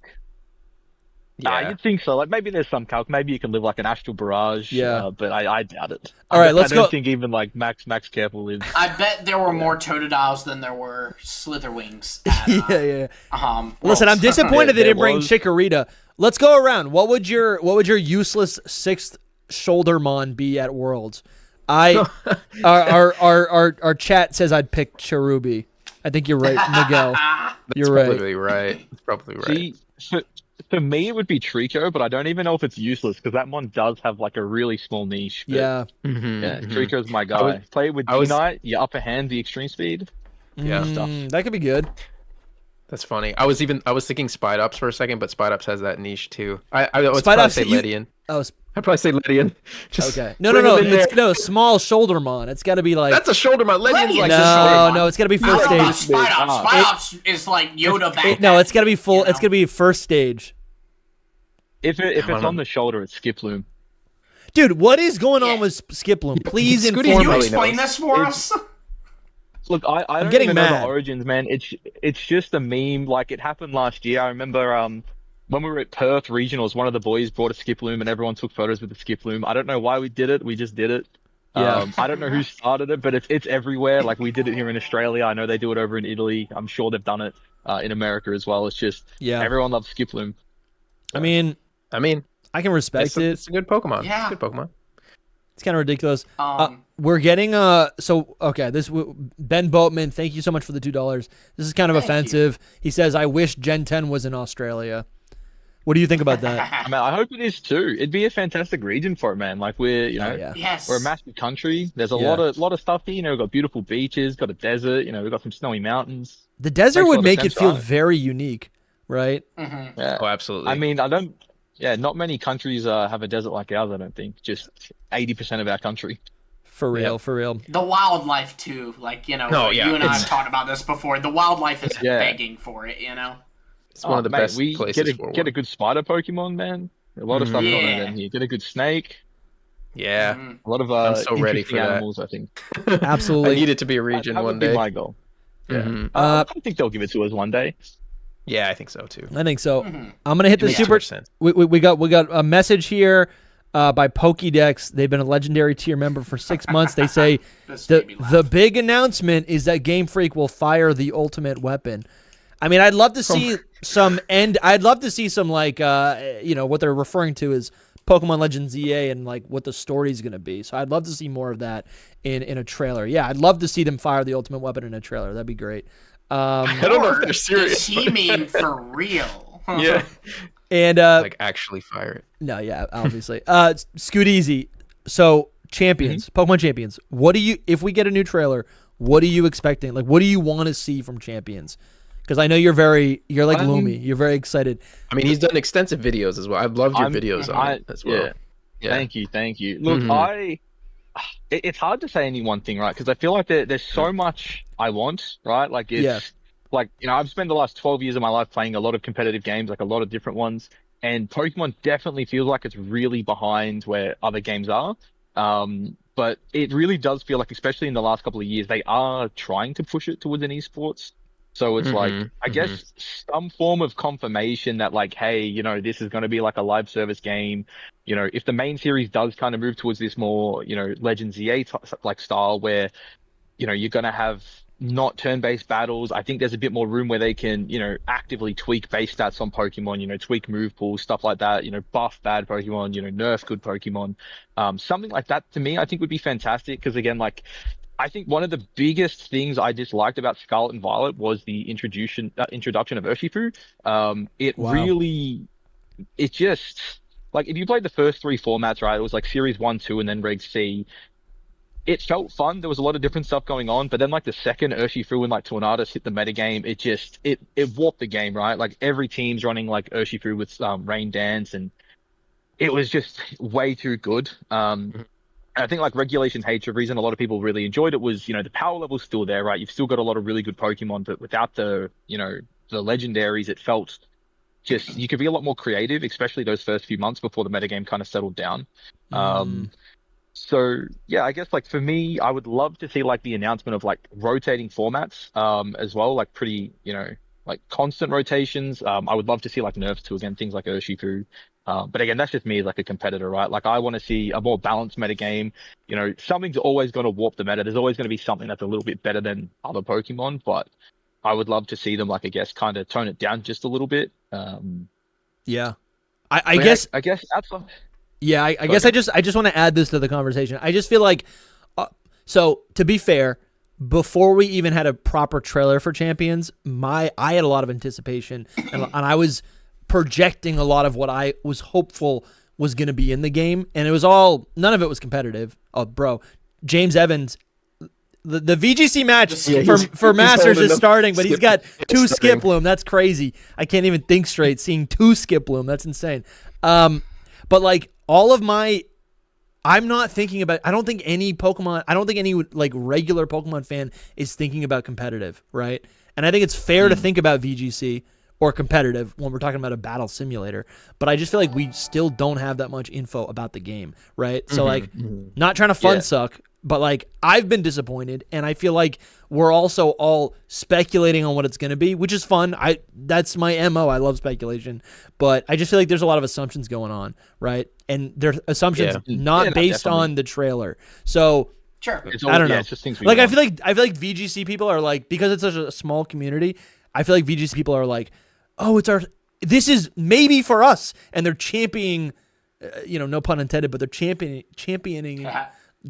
Yeah. You'd think so. Like maybe there's some calc. Maybe you can live like an Astral Barrage. Yeah. But I doubt it. All right, let's I don't go- think even like Max Careful lives. I bet there were more Totodiles than there were Slitherwings. At, Yeah. Worlds. Listen, I'm disappointed they There didn't bring was- Chikorita. Let's go around. What would your useless 6th Shouldermon be at Worlds? Our chat says I'd pick Cherubi. I think you're right, Miguel. You're right. Probably right. It's probably right. See, for me it would be Trico, but I don't even know if it's useless because that one does have like a really small niche. But Yeah. yeah, Trico's my guy. was- Play with I was- D-Knight, your upper hand, the extreme speed. Yeah. That could be good. That's funny. I was thinking Spide Ups for a second, but Spide Ups has that niche too. I would Spide probably Ups, say you- Ledian. Oh, I'd probably say Ledian. Just okay. No. bring him in there. It's small Shouldermon. It's got to be like That's a shoulder mount. Ledian's like no. It's got to be first No, stage. Spide Ops. Spide Ops is like Yoda back. No, it's got to be full. You know? It's got to be first stage. If it's don't on know. the shoulder, it's Skiploom. Dude, what is going on Yeah. with Skiploom? Please Scooteezy Can inform you me. really explain knows. this for us? Look, I don't getting even know mad. the origins, man. It's just a meme. Like it happened last year. I remember when we were at Perth regionals, one of the boys brought a Skiploom and everyone took photos with the Skiploom. I don't know why we did it. We just did it. Yeah. I don't know who started it, but it's everywhere. Like we did it here in Australia. I know they do it over in Italy. I'm sure they've done it in America as well. It's just everyone loves Skiploom. I mean, I can respect it. It's a good Pokemon. Yeah. It's a good Pokemon. It's kind of ridiculous. We're getting this Ben Boatman. Thank you so much for the $2. This is kind of offensive. He says, "I wish Gen 10 was in Australia." What do you think about that? I mean, I hope it is too. It'd be a fantastic region for it, man. Like we're, Yes. we're a massive country. There's a lot of stuff here. We've got beautiful beaches, got a desert. We've got some snowy mountains. The desert would make it feel very unique, right? Mm-hmm. Yeah. Oh, absolutely. I mean, not many countries have a desert like ours, I don't think. Just 80% of our country. For real. The wildlife too, like you and I have talked about this before. The wildlife is begging for it, It's one of the best places get a good spider Pokemon, man. A lot of stuff going on in here. Get a good snake. Yeah. A lot of I'm so ready for animals, I think. Absolutely. I need it to be a region that one would day. be my goal. Yeah. I think they'll give it to us one day. Yeah, I think so too. I think so. I'm gonna hit the super. Sense. We got a message here by Pokédex. They've been a legendary tier member for 6 months. They say the big announcement is that Game Freak will fire the ultimate weapon. I mean, I'd love to see I'd love to see some like what they're referring to as Pokemon Legends EA and like what the story's gonna be. So I'd love to see more of that in a trailer. Yeah, I'd love to see them fire the ultimate weapon in a trailer. That'd be great. I don't know if they're serious. Does he mean for real? Yeah. And like actually fire it. No, yeah, obviously. Scooteezy. So champions, Pokemon champions. What do you? If we get a new trailer, what are you expecting? Like, what do you want to see from champions? Because I know you're like Lumi. You're very excited. I mean, he's done extensive videos as well. I've loved your videos on it as well. Yeah. Thank you. Look, it's hard to say any one thing, right? Because I feel like there's so much I want, right? Like like I've spent the last 12 years of my life playing a lot of competitive games, like a lot of different ones, and Pokemon definitely feels like it's really behind where other games are. But it really does feel like, especially in the last couple of years, they are trying to push it towards an esports. So it's like, I guess some form of confirmation that like, hey, this is going to be like a live service game. If the main series does kind of move towards this more, Legends EA like style where, you're going to have not turn-based battles. I think there's a bit more room where they can, actively tweak base stats on Pokemon, tweak move pools, stuff like that, buff bad Pokemon, nerf good Pokemon. Something like that to me, I think would be fantastic. Because again, like, I think one of the biggest things I disliked about Scarlet and Violet was the introduction of Urshifu. It just, like, if you played the first 3 formats, right, it was like Series 1, 2, and then Reg C. It felt fun. There was a lot of different stuff going on, but then like the second Urshifu and like Tornadus hit the metagame, it warped the game, right? Like every team's running like Urshifu with Rain Dance, and it was just way too good. I think like Regulation H, the reason a lot of people really enjoyed it was, the power level's still there, right? You've still got a lot of really good Pokemon, but without the legendaries, it felt just, you could be a lot more creative, especially those first few months before the metagame kind of settled down. So yeah, I guess like for me, I would love to see like the announcement of like rotating formats as well, like pretty, like constant rotations. I would love to see like nerfs to, again, things like Urshifu. But again, that's just me as like a competitor, right? Like I want to see a more balanced metagame. Something's always going to warp the meta. There's always going to be something that's a little bit better than other Pokemon, but I would love to see them, like, I guess, kind of tone it down just a little bit. Yeah. I guess that's what... Yeah, I guess I just want to add this to the conversation. I just feel like, so to be fair, before we even had a proper trailer for Champions, I had a lot of anticipation, and I was projecting a lot of what I was hopeful was going to be in the game, and it was none of it was competitive. Oh, bro, James Evans, the VGC match for Masters is starting, but he's got 2 Skiploom. That's crazy. I can't even think straight seeing 2 Skiploom. That's insane. But like all of I'm not thinking about, I don't think any like regular Pokemon fan is thinking about competitive, right? And I think it's fair to think about VGC or competitive when we're talking about a battle simulator, but I just feel like we still don't have that much info about the game, right? So like, not trying to fun suck, But like I've been disappointed, and I feel like we're also all speculating on what it's going to be, which is fun. That's my MO. I love speculation, but I just feel like there's a lot of assumptions going on, right? And they're assumptions not based on the trailer. So sure, I don't know. It's just things like I feel like VGC people are like, because it's such a small community, I feel like VGC people are like, oh, this is maybe for us, and they're championing, no pun intended, but they're championing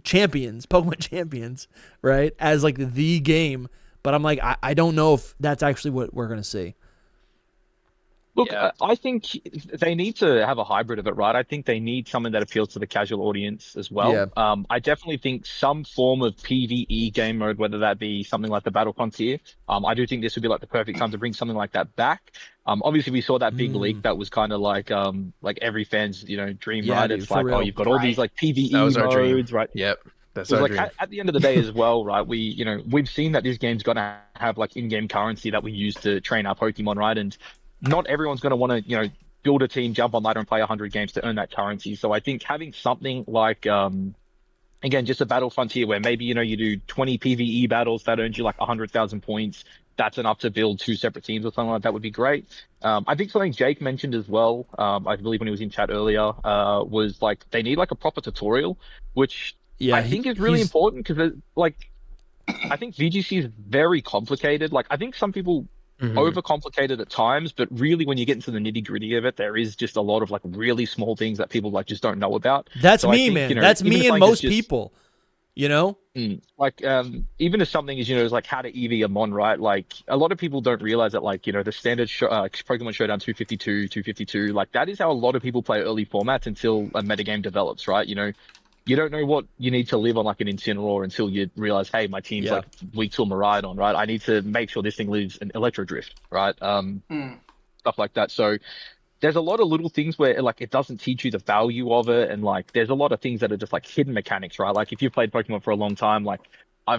champions, Pokemon champions, right? As like the game. But I'm like, I don't know if that's actually what we're going to see. Look, I think they need to have a hybrid of it, right? I think they need something that appeals to the casual audience as well. Yeah. I definitely think some form of PvE game mode, whether that be something like the Battle Frontier, I do think this would be like the perfect time to bring something like that back. Obviously we saw that big leak that was kind of like every fan's dream, right? Dude, it's like, real. You've got all these like PvE That was our modes, dream. right? Yep. That's So our like dream. at the end of the day as well, right? We've seen that this game's gonna have like in-game currency that we use to train our Pokemon, right? And not everyone's gonna want to build a team, jump on ladder, and play 100 games to earn that currency. So I think having something like again, just a Battle Frontier where maybe you do 20 PvE battles that earns you like 100,000 points. That's enough to build 2 separate teams or something like that would be great. I think something Jake mentioned as well, I believe when he was in chat earlier, was like they need like a proper tutorial, which I think is really important because like I think VGC is very complicated. Like I think some people overcomplicate it at times, but really when you get into the nitty gritty of it, there is just a lot of like really small things that people like just don't know about. That's me, man. That's me and most people. Like even if something is like how to EV a Mon, right? Like a lot of people don't realize that like the standard Pokemon Showdown 252 like that is how a lot of people play early formats until a metagame develops, right? You don't know what you need to live on like an Incineroar until you realize, hey, my team's like weak to a Miraidon, right? I need to make sure this thing lives an Electro Drift, right? Stuff like that. So there's a lot of little things where like it doesn't teach you the value of it, and like there's a lot of things that are just like hidden mechanics, right? Like if you've played Pokemon for a long time, like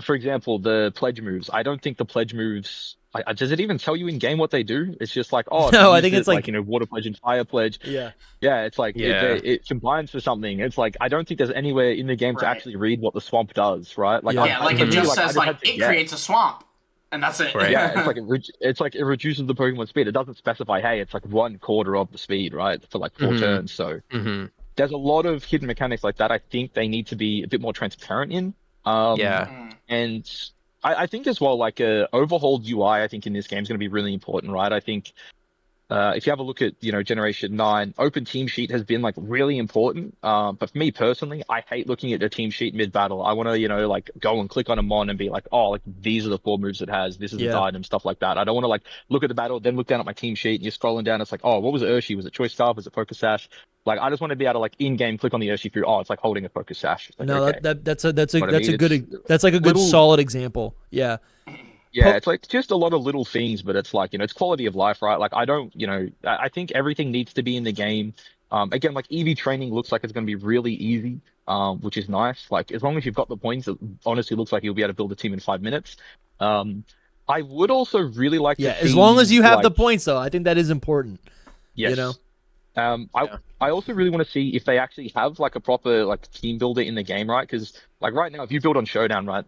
for example, the pledge moves. I don't think the pledge moves. Does it even tell you in game what they do? It's just like, no, I think it's like water pledge and fire pledge. Yeah, it's like it combines for something. It's like I don't think there's anywhere in the game to actually read what the swamp does, right? Like it just says like it creates a swamp, and that's it. Right. Yeah, it's like it reduces the Pokemon speed. It doesn't specify, hey, it's like 1/4 of the speed, right, for like 4 turns. So there's a lot of hidden mechanics like that. I think they need to be a bit more transparent in. And I think as well, like a overhauled UI, I think in this game is going to be really important, right? I think if you have a look at, Generation 9, open team sheet has been like really important. But for me personally, I hate looking at the team sheet mid-battle. I want to, like go and click on a Mon and be like, oh, like these are the 4 moves it has. This is its item, stuff like that. I don't want to like look at the battle, then look down at my team sheet and you're scrolling down. It's like, oh, what was it, Urshi? Was it Choice Scarf? Was it Focus Sash? Like, I just want to be able to like in-game click on the Urshi food. Oh, it's like holding a Focus Sash. Like, no, okay. that's a good solid example. Yeah. Yeah, it's like just a lot of little things, but it's like, it's quality of life, right? Like I think everything needs to be in the game. Again, like EV training looks like it's going to be really easy, which is nice. Like as long as you've got the points, it honestly looks like you'll be able to build a team in 5 minutes. I would also really like to see, as long as you have the points though, I think that is important. Yes. I also really want to see if they actually have like a proper like team builder in the game, right? Because like right now, if you build on Showdown, right,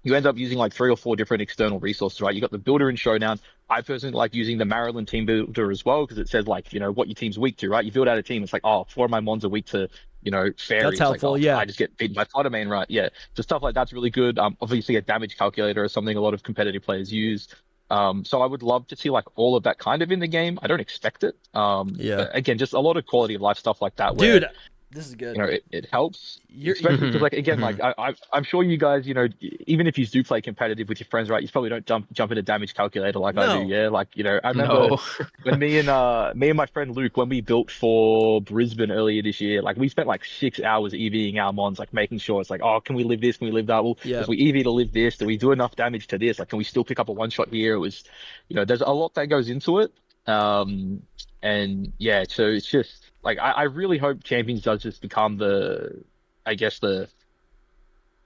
you end up using like 3 or 4 different external resources, right? You got the builder in Showdown. I personally like using the Maryland team builder as well because it says like, what your team's weak to, right? You build out a team, it's like, oh, 4 of my Mons are weak to, fairies. That's helpful, like, I just get beaten by Flutter Mane, right? Yeah. So stuff like that's really good. Obviously a damage calculator is something a lot of competitive players use. So I would love to see like all of that kind of in the game. I don't expect it. But again, just a lot of quality of life stuff like that. Where, dude, this is good. It helps. Especially because like again, like I'm sure you guys, even if you do play competitive with your friends, right? You probably don't jump into damage calculator like I do. Yeah, like I remember when me and my friend Luke, when we built for Brisbane earlier this year, like we spent like 6 hours EVing our Mons, like making sure it's like, oh, can we live this? Can we live that? Well, if we EV to live this, do we do enough damage to this? Like, can we still pick up a 1-shot here? It was, there's a lot that goes into it. And yeah, so it's just. Like, I really hope Champions does just become I just hope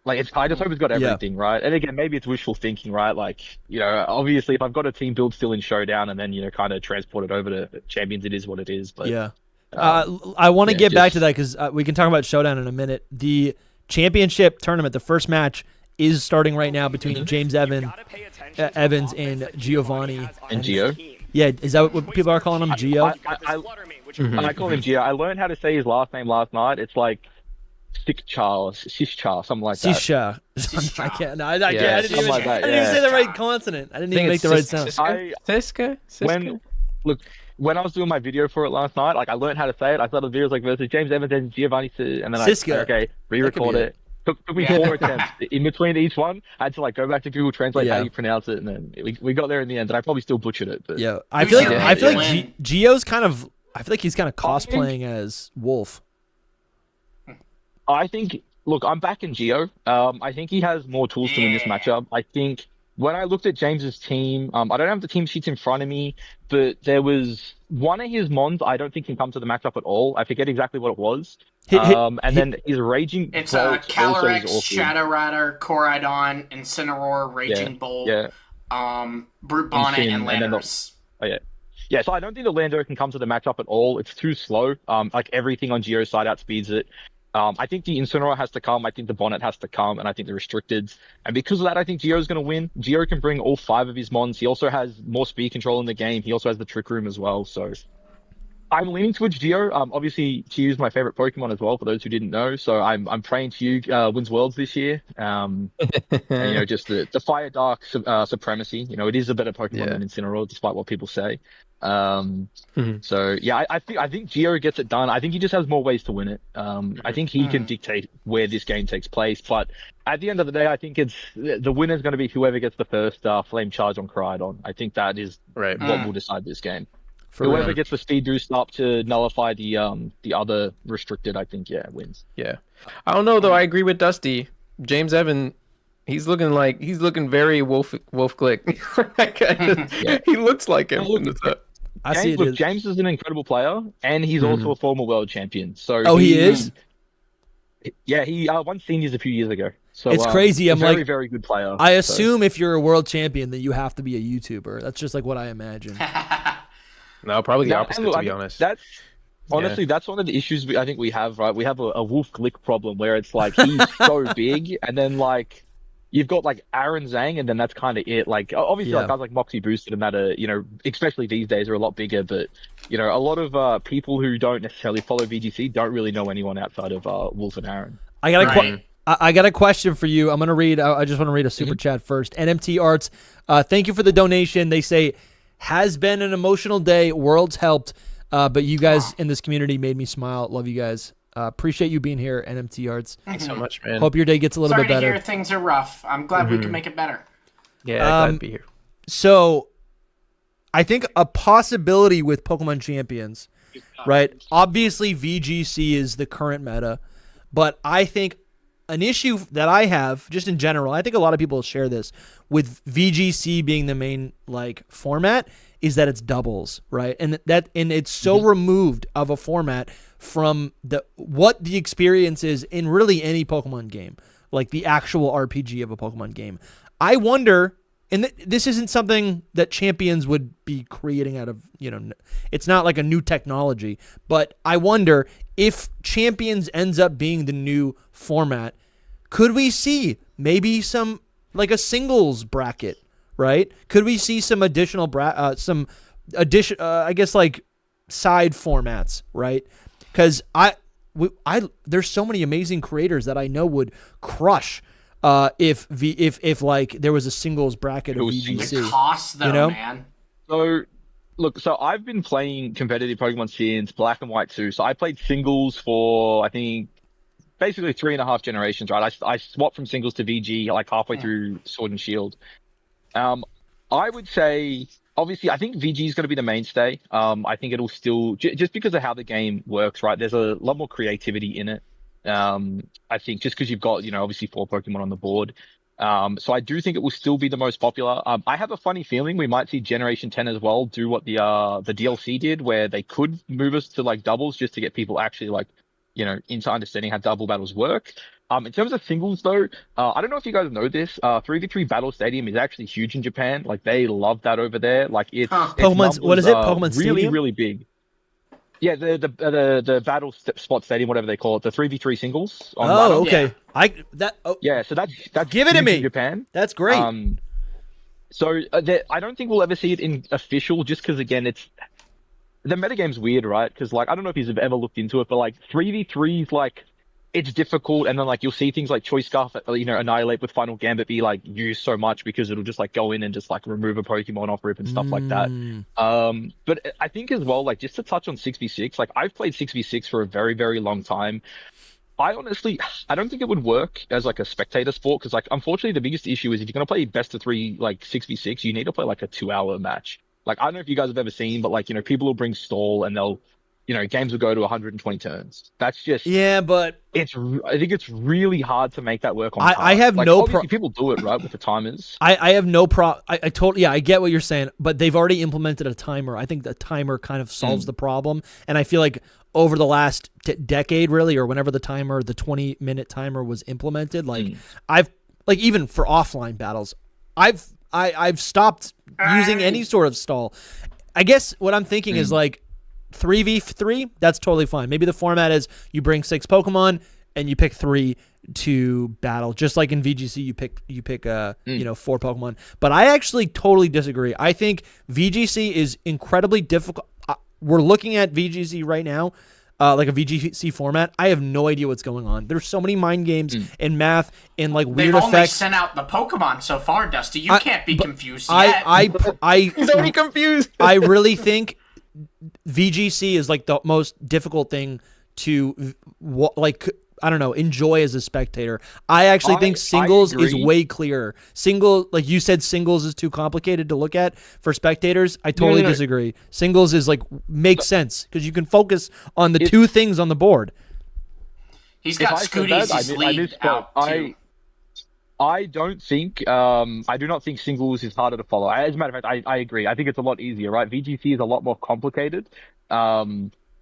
it's got everything, right? And again, maybe it's wishful thinking, right? Like, obviously if I've got a team build still in Showdown and then, kind of transport it over to Champions, it is what it is. But I want to get back to that because we can talk about Showdown in a minute. The championship tournament. The first match is starting right now between James Evans and Giovanni. And Gio. Yeah, is that what people are calling him, Gio? I call him Gio. I learned how to say his last name last night. It's like Sishcha, something like that. Sisha. I can't. No, I can't. Yeah, I didn't even yeah. say the right consonant. I didn't even make the right sound. Siska? When I was doing my video for it last night, like I learned how to say it. I thought the video was like versus James Evans and Giovanni, and then Siska. okay, re-record it. Took me 4 attempts. In between each one, I had to like go back to Google Translate how you pronounce it, and then we got there in the end. And I probably still butchered it. But yeah, I feel like Gio's kind of. I feel like he's kind of cosplaying as Wolf. I think. Look, I'm backing Gio. I think he has more tools to win this matchup. I think when I looked at James's team, I don't have the team sheets in front of me, but there was one of his mons I don't think can come to the matchup at all. I forget exactly what it was. Then his Raging It's Bolt Calyrex, awesome. Shadow Rider, Coridon, Incineroar, Raging Bolt, Brute Bonnet, and Landorus. Yeah, so I don't think the Lando can come to the matchup at all. It's too slow. Like everything on Geo's side outspeeds it. I think the Incineroar has to come. I think the Bonnet has to come, and I think the Restricteds. And because of that, I think Geo's going to win. Geo can bring all 5 of his mons. He also has more speed control in the game. He also has the Trick Room as well. So I'm leaning towards Geo. Obviously, Chiyu is my favorite Pokemon as well, for those who didn't know. So I'm praying Chiyu wins Worlds this year. And, just the Fire Dark supremacy. It is a better Pokemon than Incineroar, despite what people say. So yeah, I think Gio gets it done. I think he just has more ways to win it. I think he can dictate where this game takes place, but at the end of the day, I think the winner's going to be whoever gets the first Flame Charge on Coridon. I think that is what will decide this game. Whoever gets the speed boost up to nullify the other restricted, I think wins. Yeah, I don't know though. I agree with Dusty. James Evan. He's looking very Wolf Click. He looks like him. James is an incredible player, and he's also a former world champion. So he is. Yeah, he won seniors a few years ago. So it's crazy. I'm very, very good player. I assume if you're a world champion, that you have to be a YouTuber. That's just like what I imagine. No, probably the opposite, to be honest. Honestly, that's one of the issues I think we have. Right, we have a Wolf Glick problem where it's like he's so big, and then like. You've got like Aaron Zhang, and then that's kind of it. Like obviously, like guys like Moxie Boosted and that are, especially these days, are a lot bigger. But a lot of people who don't necessarily follow VGC don't really know anyone outside of Wolf and Aaron. I got a question for you. I'm gonna read. I just want to read a super chat first. NMT Arts, thank you for the donation. They say has been an emotional day. Worlds helped, but you guys in this community made me smile. Love you guys. Appreciate you being here, NMT Arts. Thanks so much, man. Hope your day gets a little bit better. Sorry to hear things are rough. I'm glad we can make it better. Yeah, glad to be here. So, I think a possibility with Pokemon Champions, right? Obviously, VGC is the current meta, but I think an issue that I have, just in general, I think a lot of people share this, with VGC being the main format, is that it's doubles, right? And it's so removed of a format from what the experience is in really any Pokemon game, like the actual RPG of a Pokemon game. I wonder, and this isn't something that Champions would be creating out of, it's not like a new technology, but I wonder if Champions ends up being the new format, could we see maybe some, like a singles bracket, right? Could we see some additional, I guess like side formats, right? Because there's so many amazing creators that I know would crush if there was a singles bracket of VGC. The cost though, man. So I've been playing competitive Pokemon since Black and White 2. So I played singles for I think basically 3.5 generations, right? I swapped from singles to VG like halfway through Sword and Shield. I would say, obviously, I think VG is going to be the mainstay. I think it'll still, just because of how the game works, right? There's a lot more creativity in it. I think just because you've got, obviously 4 Pokemon on the board. So I do think it will still be the most popular. I have a funny feeling we might see Generation 10 as well do what the DLC did, where they could move us to like doubles just to get people actually into understanding how double battles work. In terms of singles, though, I don't know if you guys know this. 3v3 Battle Stadium is actually huge in Japan. Like they love that over there. Like it's Pokemon. What is it? Pokemon really, Stadium? really big. Yeah, the battle spot stadium, whatever they call it, the 3v3 singles. On Oh, ladder. okay. Yeah, so that's Give it to huge me. in Japan. That's great. So I don't think we'll ever see it in official, just because again, the metagame's weird, right? Because like I don't know if you've ever looked into it, but like 3v3s, like it's difficult, and then like you'll see things like Choice Scarf, Annihilate with Final Gambit be like used so much because it'll just like go in and just like remove a Pokemon off rip and stuff like that. But I think as well, like just to touch on 6v6, like I've played 6v6 for a very, very long time. I don't think it would work as like a spectator sport because like unfortunately the biggest issue is if you're gonna play best of 3 like 6v6, you need to play like a 2-hour match. Like I don't know if you guys have ever seen, but like people will bring stall and they'll games will go to 120 turns. That's just but I think it's really hard to make that work on time. I have like, no obviously people do it right with the timers. I have no I totally I get what you're saying, but they've already implemented a timer. I think the timer kind of solves the problem, and I feel like over the last decade, really, or whenever the 20-minute timer was implemented, like I've like even for offline battles, I've stopped using any sort of stall. I guess what I'm thinking is like 3v3, that's totally fine. Maybe the format is you bring 6 Pokemon and you pick 3 to battle, just like in VGC you pick 4 Pokemon. But I actually totally disagree. I think VGC is incredibly difficult. We're looking at VGC right now, like a VGC format. I have no idea what's going on. There's so many mind games and math and like weird They've only effects. sent out the Pokemon so far, Dusty. You can't be confused yet. He's already confused. I really think VGC is like the most difficult thing to enjoy as a spectator. I actually think singles is way clearer. Like you said, singles is too complicated to look at for spectators. I totally disagree. Singles is like makes sense because you can focus on the 2 things on the board. He's got Scooteezy's lead out too. I don't think, I do not think singles is harder to follow. As a matter of fact, I agree. I think it's a lot easier, right? VGC is a lot more complicated.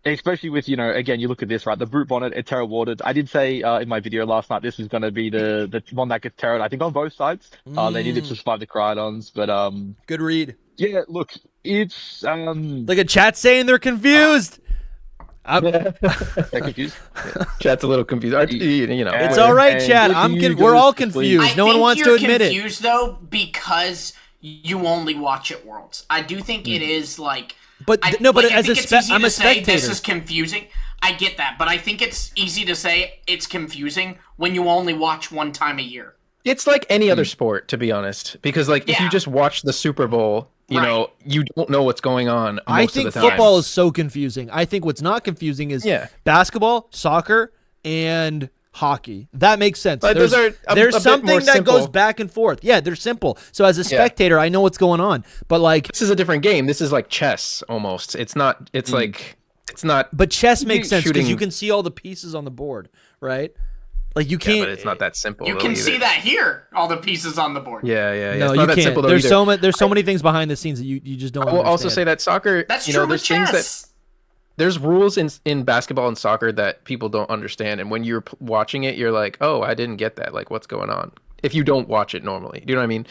Especially with, again, you look at this, right? The Brute Bonnet, it Terra Warded. I did say in my video last night, this is going to be the one that gets Terra, I think on both sides. They needed to survive the Cryodons, but, good read. Yeah, look, it's, Look at chat saying they're confused. They're confused. Yeah. Chat's a little confused. It's all right, chat. We're all confused. No one wants to admit it. I think you're confused though because you only watch at Worlds. I do think it is like. But I'm a spectator. This is confusing. I get that, but I think it's easy to say it's confusing when you only watch one time a year. It's like any other sport, to be honest, because like if you just watch the Super Bowl, you don't know what's going on. I think of the time. football is so confusing. I think what's not confusing is basketball, soccer, and hockey. That makes sense. But there's something that goes back and forth. Yeah, they're simple. So as a spectator, I know what's going on. But like this is a different game. This is like chess almost. It's not. It's like it's not. But chess makes sense because you can see all the pieces on the board, right? Like you can't. Yeah, but it's not that simple. You can see that here, all the pieces on the board. Yeah. No, it's you not that can't. simple There's so many things behind the scenes that you just don't. I will also say that soccer. That's true with chess. There's rules in basketball and soccer that people don't understand, and when you're watching it, you're like, "Oh, I didn't get that. Like, what's going on?" If you don't watch it normally, do you know what I mean?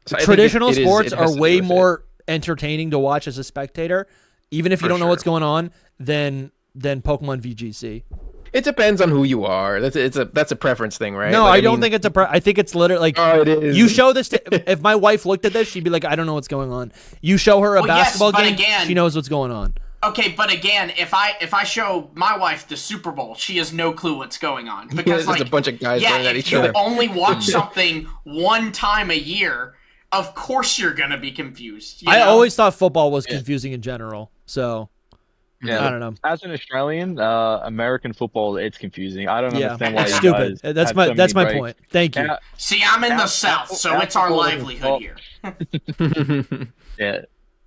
So traditional sports are way more entertaining to watch as a spectator, even if you don't know what's going on, than Pokemon VGC. It depends on who you are. That's a preference thing, right? No, like, I don't think it's I think it's literally like it is. You show this if my wife looked at this, she'd be like, I don't know what's going on. You show her a basketball game, she knows what's going on. Okay, but again, if I show my wife the Super Bowl, she has no clue what's going on because there's a bunch of guys running at each other. If you only watch something one time a year, of course you're gonna be confused. I always thought football was confusing in general, so I don't know. As an Australian, American football, it's confusing. I don't understand why it's you stupid. guys That's my point. Thank you. See, I'm in the South, so it's our livelihood here. Yeah.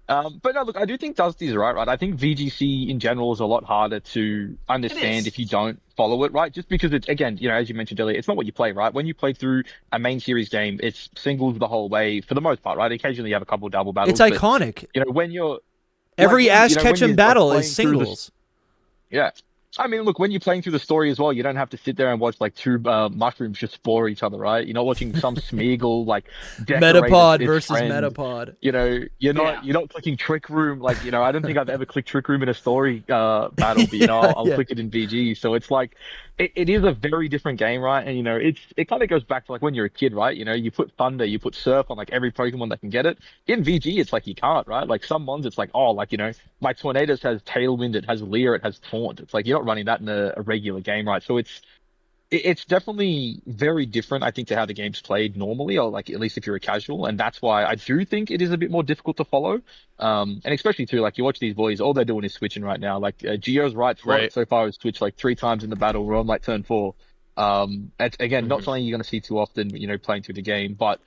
But no, look, I do think Dusty's right. I think VGC in general is a lot harder to understand if you don't follow it, right? Just because it's, again, as you mentioned earlier, it's not what you play, right? When you play through a main series game, it's singles the whole way for the most part, right? Occasionally you have a couple of double battles. It's iconic. When you're... Every Ash Ketchum battle is singles. Yeah. I mean, look, when you're playing through the story as well, you don't have to sit there and watch like two mushrooms just spore each other, right? You're not watching some Smeagol like decorate Metapod its versus friend. Metapod. You know, you're not clicking Trick Room. Like, I don't think I've ever clicked Trick Room in a story battle, but I'll click it in VG. So it's like, it is a very different game, right? And it kind of goes back to like when you're a kid, right? You put Thunder, you put Surf on like every Pokemon that can get it. In VG, it's like you can't, right? Like some mons, it's like, oh, like my Tornadus has Tailwind, it has Leer, it has Taunt. It's like you're not running that in a regular game, right? So it's definitely very different, I think, to how the game's played normally, or like at least if you're a casual, and that's why I do think it is a bit more difficult to follow. And especially too, like you watch these boys, all they're doing is switching right now. Like Geo's right so far has switched like 3 times in the battle. We're on like turn 4. It's again not something you're going to see too often, playing through the game. But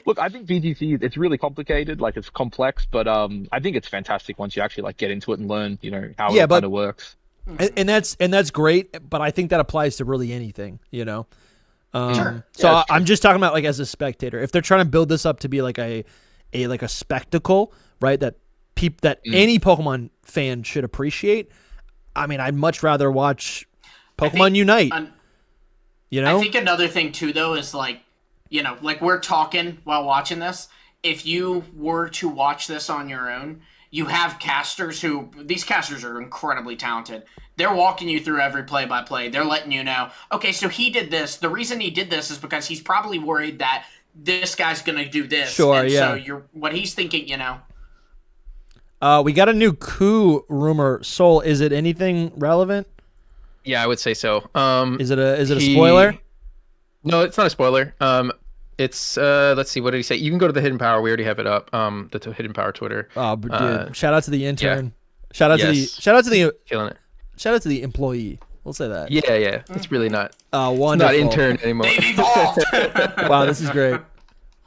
look, I think VGC, it's really complicated, like it's complex, but I think it's fantastic once you actually like get into it and learn, how it kind of works. And that's great, but I think that applies to really anything, Sure. So I'm just talking about like as a spectator. If they're trying to build this up to be like a spectacle, right? That any Pokemon fan should appreciate. I mean, I'd much rather watch Pokemon Unite. I think another thing too, though, is like we're talking while watching this. If you were to watch this on your own, you have casters these casters are incredibly talented. They're walking you through every play-by-play. They're letting you know, okay, so he did this. The reason he did this is because he's probably worried that this guy's going to do this. Sure, and yeah. So what he's thinking, We got a new coup rumor. Soul, is it anything relevant? Yeah, I would say so. Is it a spoiler? No, it's not a spoiler. It's let's see, what did he say? You can go to the Hidden Power. We already have it up. The Hidden Power Twitter. Oh, dude! Shout out to the intern. Yeah. Shout out to the killing it. Shout out to the employee. We'll say that. Yeah. It's really not. Wonderful. It's not intern anymore. They've evolved. Wow, this is great.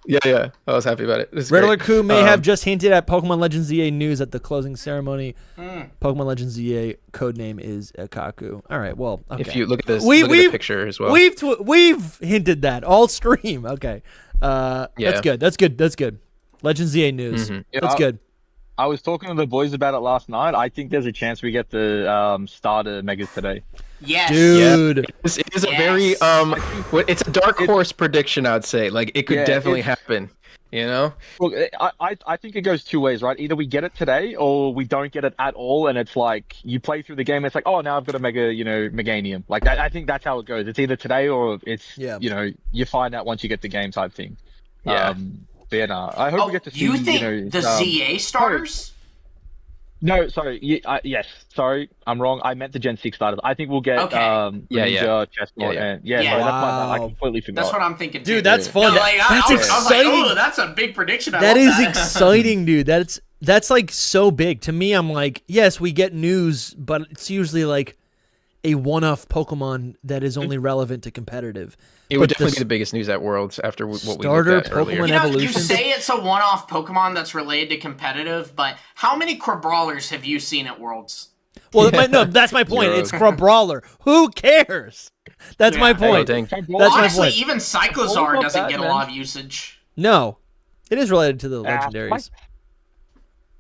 Yeah. I was happy about it. Riddler Coup may have just hinted at Pokemon Legends ZA news at the closing ceremony. Pokemon Legends ZA codename is Akaku. All right, well, okay. If you look at this, look at the picture as well. We've hinted that all stream. Okay, that's good. That's good. Legends ZA news. That's good. I was talking to the boys about it last night. I think there's a chance we get the starter megas today. Yes, dude. Yeah. It is a very it's a dark horse prediction. I'd say like it could definitely happen. Look, I think it goes two ways, right? Either we get it today or we don't get it at all, and it's like you play through the game. And it's like, oh, now I've got a Meganium. Like I think that's how it goes. It's either today or it's you find out once you get the game type thing. Yeah. But I hope we get to see. You think the ZA starters? No, sorry. Yes, sorry, I'm wrong. I meant the Gen 6 starters. I think we'll get Ninja, Chestnut, and wow. That's I completely forgot. That's what I'm thinking too. Dude, that's fun. That's exciting. I was like, oh, that's a big prediction. That is exciting, dude. That's like so big. To me, I'm like, yes, we get news, but it's usually like a one-off Pokemon that is only relevant to competitive. It would definitely be the biggest news at Worlds after what we looked at earlier. Pokemon evolution. You say it's a one-off Pokemon that's related to competitive, but how many Crabrawlers have you seen at Worlds? Well, that's my point. It's Crabrawler. Who cares? That's my point. Honestly, even Cyclozar doesn't get a lot of usage. No. It is related to the legendaries.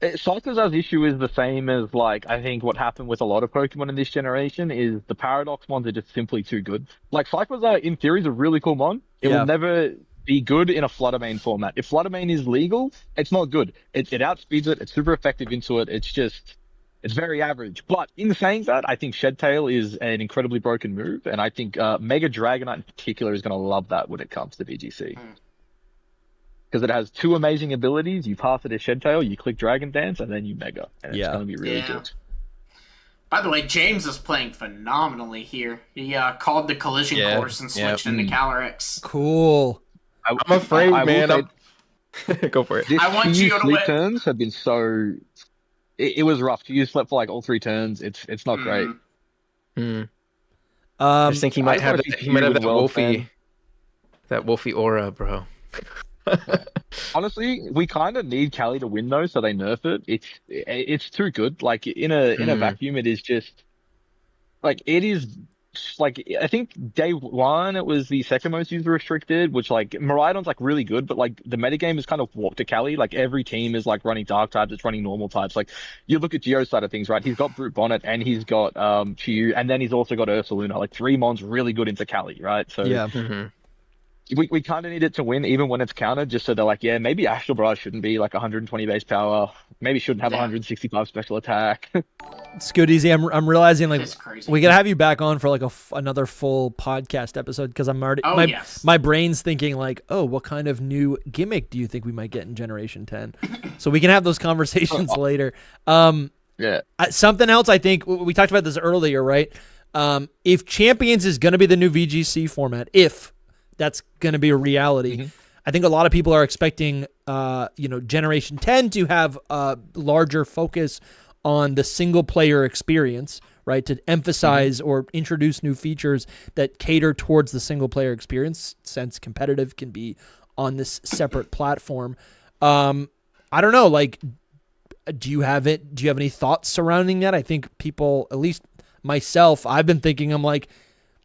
Cyclozar's issue is the same as, like, I think what happened with a lot of Pokemon in this generation is the Paradox mons are just simply too good. Like, Cyclozar, in theory, is a really cool mon. It will never be good in a Fluttermane format. If Fluttermane is legal, it's not good. It outspeeds it. It's super effective into it. It's very average. But in saying that, I think Shedtail is an incredibly broken move, and I think Mega Dragonite in particular is going to love that when it comes to VGC. Because it has 2 amazing abilities. You pass it as Shedtail, you click Dragon Dance, and then you Mega. And it's going to be really good. By the way, James is playing phenomenally here. He called the collision course and switched into Calyrex. Cool. I'm afraid, man. Go for it. I want you to win. Turns have been so... It was rough. You slept for like all 3 turns. It's not great. I just think he might have that Wolfie aura, bro. Honestly, we kind of need Cali to win though, so they nerf it. It's too good. Like in a vacuum, it is just like it is like I think day one it was the second most user restricted, which like Miraidon's like really good, but like the metagame is kind of warped to Cali. Like every team is like running dark types, it's running normal types. Like you look at Geo's side of things, right? He's got Brute Bonnet and he's got Chiyu, and then he's also got Ursaluna. Like three mons really good into Cali, right? So Yeah. we kind of need it to win, even when it's countered, just so they're like, yeah, maybe Astral Barrage shouldn't be like 120 base power, maybe shouldn't have 165 special attack. Scooteezy, I'm realizing like It's crazy. we gotta have you back on for like another full podcast episode because I'm already my brain's thinking like, oh, what kind of new gimmick do you think we might get in Generation 10? So we can have those conversations later. Yeah. Something else, I think we talked about this earlier, right? If Champions is gonna be the new VGC format, if that's going to be a reality. I think a lot of people are expecting, Generation 10 to have a larger focus on the single player experience, right? To emphasize or introduce new features that cater towards the single player experience, since competitive can be on this separate platform. I don't know, like, do you have any thoughts surrounding that? I think people, at least myself, I've been thinking, I'm like,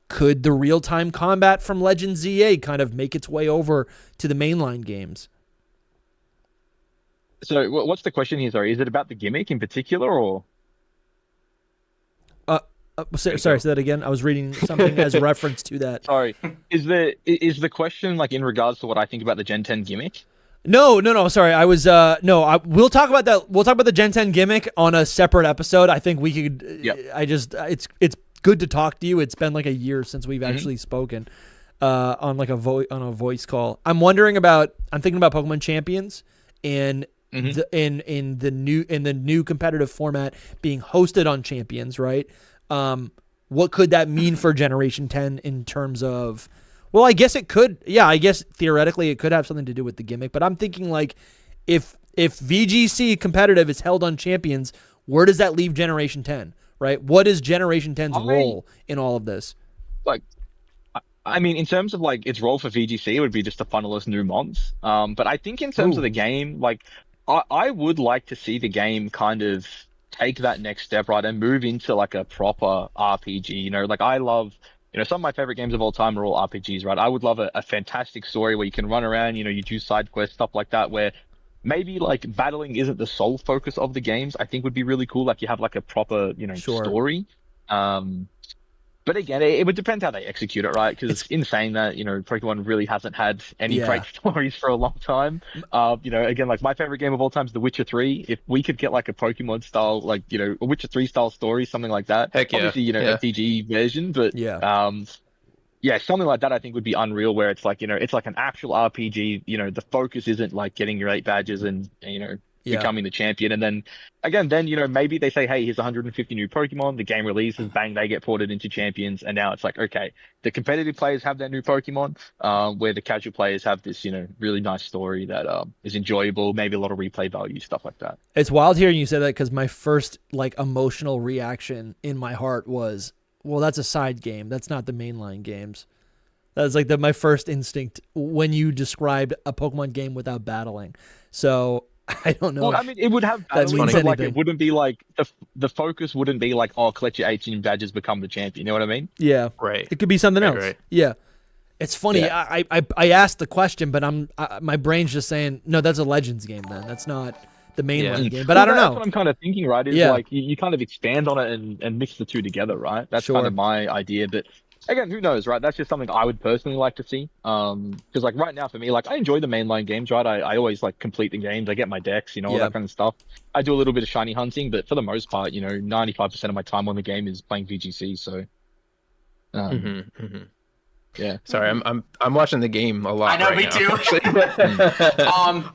could the real-time combat from Legends ZA kind of make its way over to the mainline games? So what's the question here? Sorry, is it about the gimmick in particular, or? Sorry, say that again. I was reading something as a reference to that. Sorry, is the question like in regards to what I think about the Gen 10 gimmick? No. Sorry, I was we'll talk about that. We'll talk about the Gen 10 gimmick on a separate episode. I think we could. Yep. It's good to talk to you. It's been like a year since we've actually spoken on like a voice call. I'm thinking about Pokemon Champions and in the new competitive format being hosted on Champions, right? What could that mean for Generation 10 in terms of? Well, I guess it could. Yeah, I guess theoretically it could have something to do with the gimmick. But I'm thinking like if VGC competitive is held on Champions, where does that leave Generation 10? Right? What is Generation 10's role in all of this? Like, I mean, in terms of like its role for VGC, it would be just to funnel us new mons. But I think in terms of the game, like, I would like to see the game kind of take that next step, right, and move into like a proper RPG. You know, like I love, some of my favorite games of all time are all RPGs, right? I would love a fantastic story where you can run around, you do side quests, stuff like that, where maybe like battling isn't the sole focus of the games. I think would be really cool. Like you have like a proper, story. But again, it would depend how they execute it, right? Because in saying that, Pokemon really hasn't had any great stories for a long time. Again, like my favorite game of all time is The Witcher 3. If we could get like a Pokemon style, like, a Witcher 3 style story, something like that. Heck yeah. Obviously, FTG version, but something like that I think would be unreal, where it's like, it's like an actual RPG, the focus isn't like getting your 8 badges and, becoming the champion. And then again, maybe they say, hey, here's 150 new Pokemon, the game releases, bang, they get ported into Champions. And now it's like, okay, the competitive players have their new Pokemon, where the casual players have this, really nice story that is enjoyable, maybe a lot of replay value, stuff like that. It's wild hearing you say that, because my first like emotional reaction in my heart was, well, that's a side game. That's not the mainline games. That was like my first instinct when you described a Pokemon game without battling. So I don't know. Well, I mean, it would have battling, but like it wouldn't be like the focus wouldn't be like, oh, collect your 18 badges, become the champion. You know what I mean? Yeah, right. It could be something else. Right. Yeah, it's funny. Yeah. I asked the question, but my brain's just saying, no, that's a Legends game. Then that's not the mainline game. But I don't know. That's what I'm kind of thinking, right? Is like you kind of expand on it and mix the two together, right? That's kind of my idea, but. Again, who knows, right? That's just something I would personally like to see. Because, like, right now for me, like, I enjoy the mainline games, right? I always, like, complete the games. I get my decks, all that kind of stuff. I do a little bit of shiny hunting, but for the most part, 95% of my time on the game is playing VGC, so... Yeah. Sorry, I'm watching the game a lot. I know, right me now, too.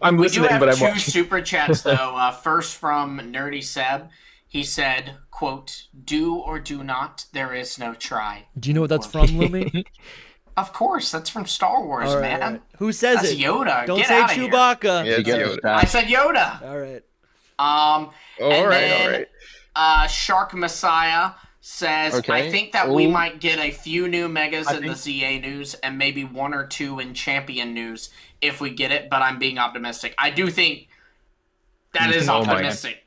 I'm we do listening, have but I'm two watching. super chats though. First from Nerdy Seb, he said, "quote Do or do not. There is no try." Do you know what that's from, Lumi? Of course, that's from Star Wars, man. Right. Who says that's it? Yoda. Don't Get say outta Chewbacca. Yeah, it's Yoda. I said Yoda. All right. All right. Shark Messiah says, I think that we might get a few new megas in the ZA news and maybe 1 or 2 in Champion news if we get it, but I'm being optimistic. I do think that is optimistic.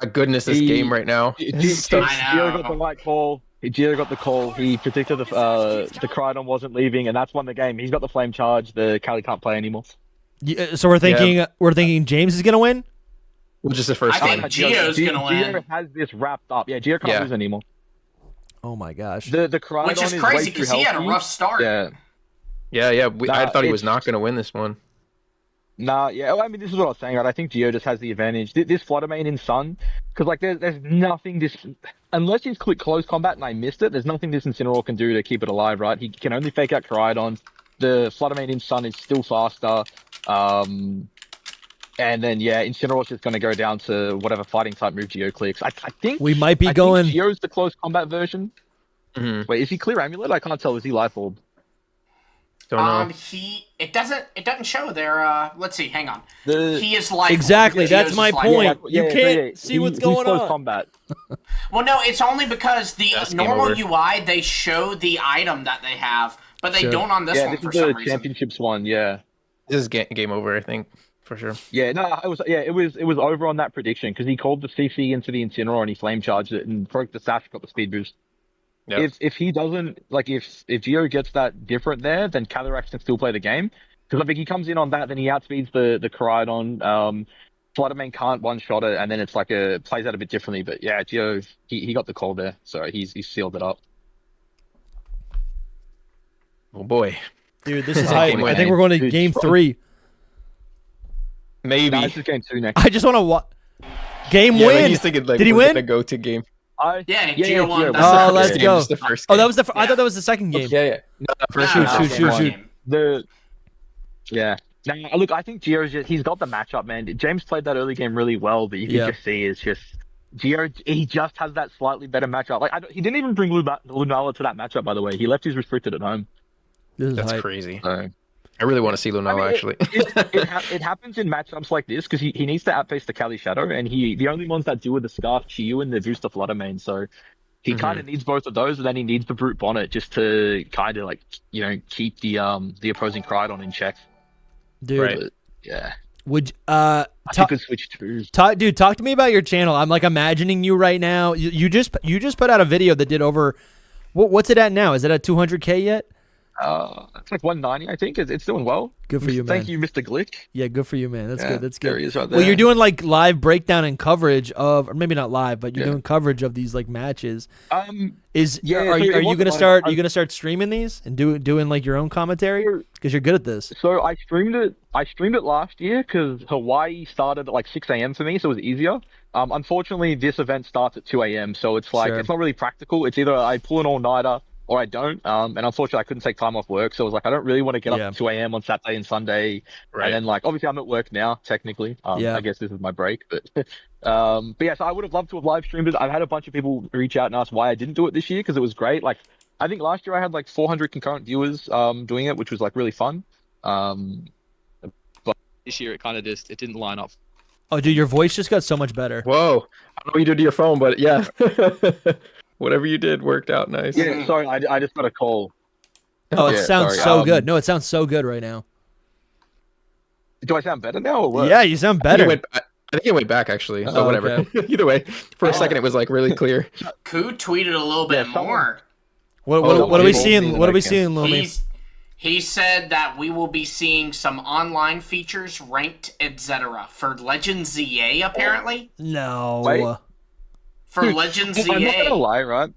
My goodness, this game right now. I know. Got the light call. Gio got the call. He predicted the Crydon wasn't leaving, and that's won the game. He's got the flame charge. The Cali can't play anymore. So we're thinking James is gonna win. Which is the first I game. think Gio's gonna win. Gio has this wrapped up. Yeah, Gio can't lose anymore. Oh my gosh. The Crydon Which is crazy because he had a rough start. Yeah. I thought he was not going to win this one. Nah, yeah. Well, I mean, this is what I was saying, right? I think Gio just has the advantage. This Flutter Mane in Sun, because like there's nothing this, unless he's clicked close combat and I missed it, there's nothing this Incineroar can do to keep it alive, right? He can only fake out Crydon. The Flutter Mane in Sun is still faster. And then Incineroar's just going to go down to whatever fighting type move Gio clicks. I think we might be I going. think Gio's the close combat version. Mm-hmm. Wait, is he Clear Amulet? I can't tell. Is he Life Orb? Don't know. It doesn't show there. Let's see. Hang on. He is like exactly. That's my point. You can't see what's going close on. Combat. Well, no, it's only because the normal UI they show the item that they have, but they don't on this one for some reason. This is the championships one. Yeah. This is game over, I think, for sure. Yeah, no, it was over on that prediction because he called the CC into the Incineroar and he flame charged it and broke the sash, got the speed boost. Yep. If he doesn't, like, if Gio gets that different there, then Calyrax can still play the game. Because I think he comes in on that, then he outspeeds the Crydon. Flutter Mane can't one-shot it, and then it's like plays out a bit differently. But yeah, Gio, he got the call there, so he's sealed it up. Oh boy. Dude, this is hype. I think we're going to game 3. Maybe. No, this is game 2 next. I just want to game win. He's thinking, like, did he win? Go to game. Gio won. Oh, let's go. The first game. Oh, that was I thought that was the second game. Yeah. No, first shoot. Now, look, I think Gio's he's got the matchup, man. James played that early game really well, but you can just see is just Gio. He just has that slightly better matchup. Like he didn't even bring Lunala to that matchup, by the way. He left his restricted at home. That's crazy. I really want to see Lunala, actually. It happens in matchups like this because he needs to outpace the Kali Shadow, and the only ones that do are the Scarf Chiyu and the Booster Flutter Mane. So he kind of needs both of those, and then he needs the Brute Bonnet just to kind of keep the opposing Crydon in check. Dude, right. Yeah. Would I could switch twos. Dude, talk to me about your channel. I'm like imagining you right now. You just put out a video that did over. What's it at now? Is it at 200K yet? It's like 190, I think. It's doing well. Good for you, man. Thank you, Mr. Glick. Yeah, good for you, man. That's good. That's good. There he is right there. Well, you're doing like live breakdown and coverage of, or maybe not live, but you're doing coverage of these like matches. Are you gonna start streaming these and doing like your own commentary? Because you're good at this. So I streamed it last year because Hawaii started at like 6 a.m. for me, so it was easier. Unfortunately, this event starts at 2 a.m., so it's like it's not really practical. It's either I pull an all-nighter or I don't. And unfortunately, I couldn't take time off work, so I was like, I don't really want to get up at 2 a.m. on Saturday and Sunday. Right. And then like, obviously, I'm at work now, technically. I guess this is my break, but yeah. So I would have loved to have live streamed it. I've had a bunch of people reach out and ask why I didn't do it this year because it was great. Like, I think last year I had like 400 concurrent viewers doing it, which was like really fun. But this year it kind of it didn't line up. Oh, dude, your voice just got so much better. Whoa. I don't know what you did to your phone, but yeah. Whatever you did worked out nice. Yeah, sorry, I just got a call. Oh, it sounds so good. No, it sounds so good right now. Do I sound better now or what? Yeah, you sound better. I think it went back, actually. So whatever. Okay. Either way, for a second it was like really clear. Koo tweeted a little bit more. What are we seeing? What are we seeing, Lumi? He said that we will be seeing some online features, ranked, etc. for Legends ZA, apparently. No. Wait. For Legends ZA. I'm not gonna lie, right?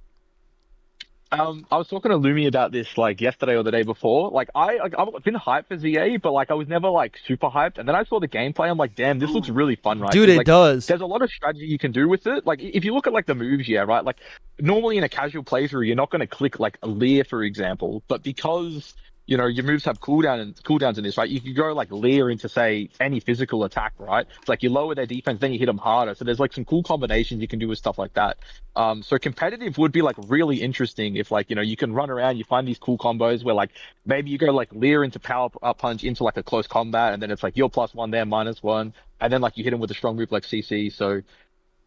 I was talking to Lumi about this like yesterday or the day before. Like I've been hyped for ZA, but like I was never like super hyped. And then I saw the gameplay. I'm like, damn, this looks really fun, right? Dude, it does. There's a lot of strategy you can do with it. Like if you look at like the moves, right? Like normally in a casual playthrough, you're not gonna click like a Leer, for example, but because your moves have cooldowns in this, right? You can go like Leer into say any physical attack, right? It's like you lower their defense, then you hit them harder. So there's like some cool combinations you can do with stuff like that. So competitive would be like really interesting if like you can run around, you find these cool combos where like maybe you go like Leer into power up punch into like a close combat, and then it's like you're +1 there, -1, and then like you hit them with a strong move like CC. So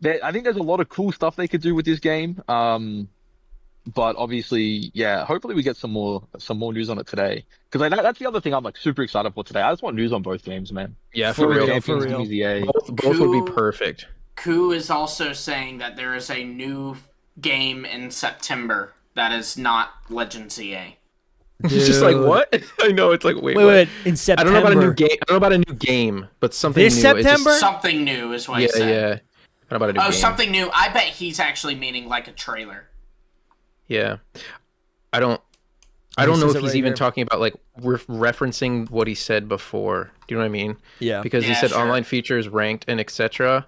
I think there's a lot of cool stuff they could do with this game. But obviously, yeah, hopefully we get some more news on it today. Because that's the other thing I'm like super excited for today. I just want news on both games, man. Yeah, for real. ZA. Both would be perfect. Koo is also saying that there is a new game in September that is not Legend ZA. It's just like, what? I know, it's like, wait, wait. In September. I don't know about a new game. I don't know about a new game, but something This new. September? Something new is what he said. Yeah. I don't know about a new game. Something new. I bet he's actually meaning like a trailer. Yeah. I don't know if he's even talking about like referencing what he said before. Do you know what I mean? Yeah. Because he said online features, ranked, and etc.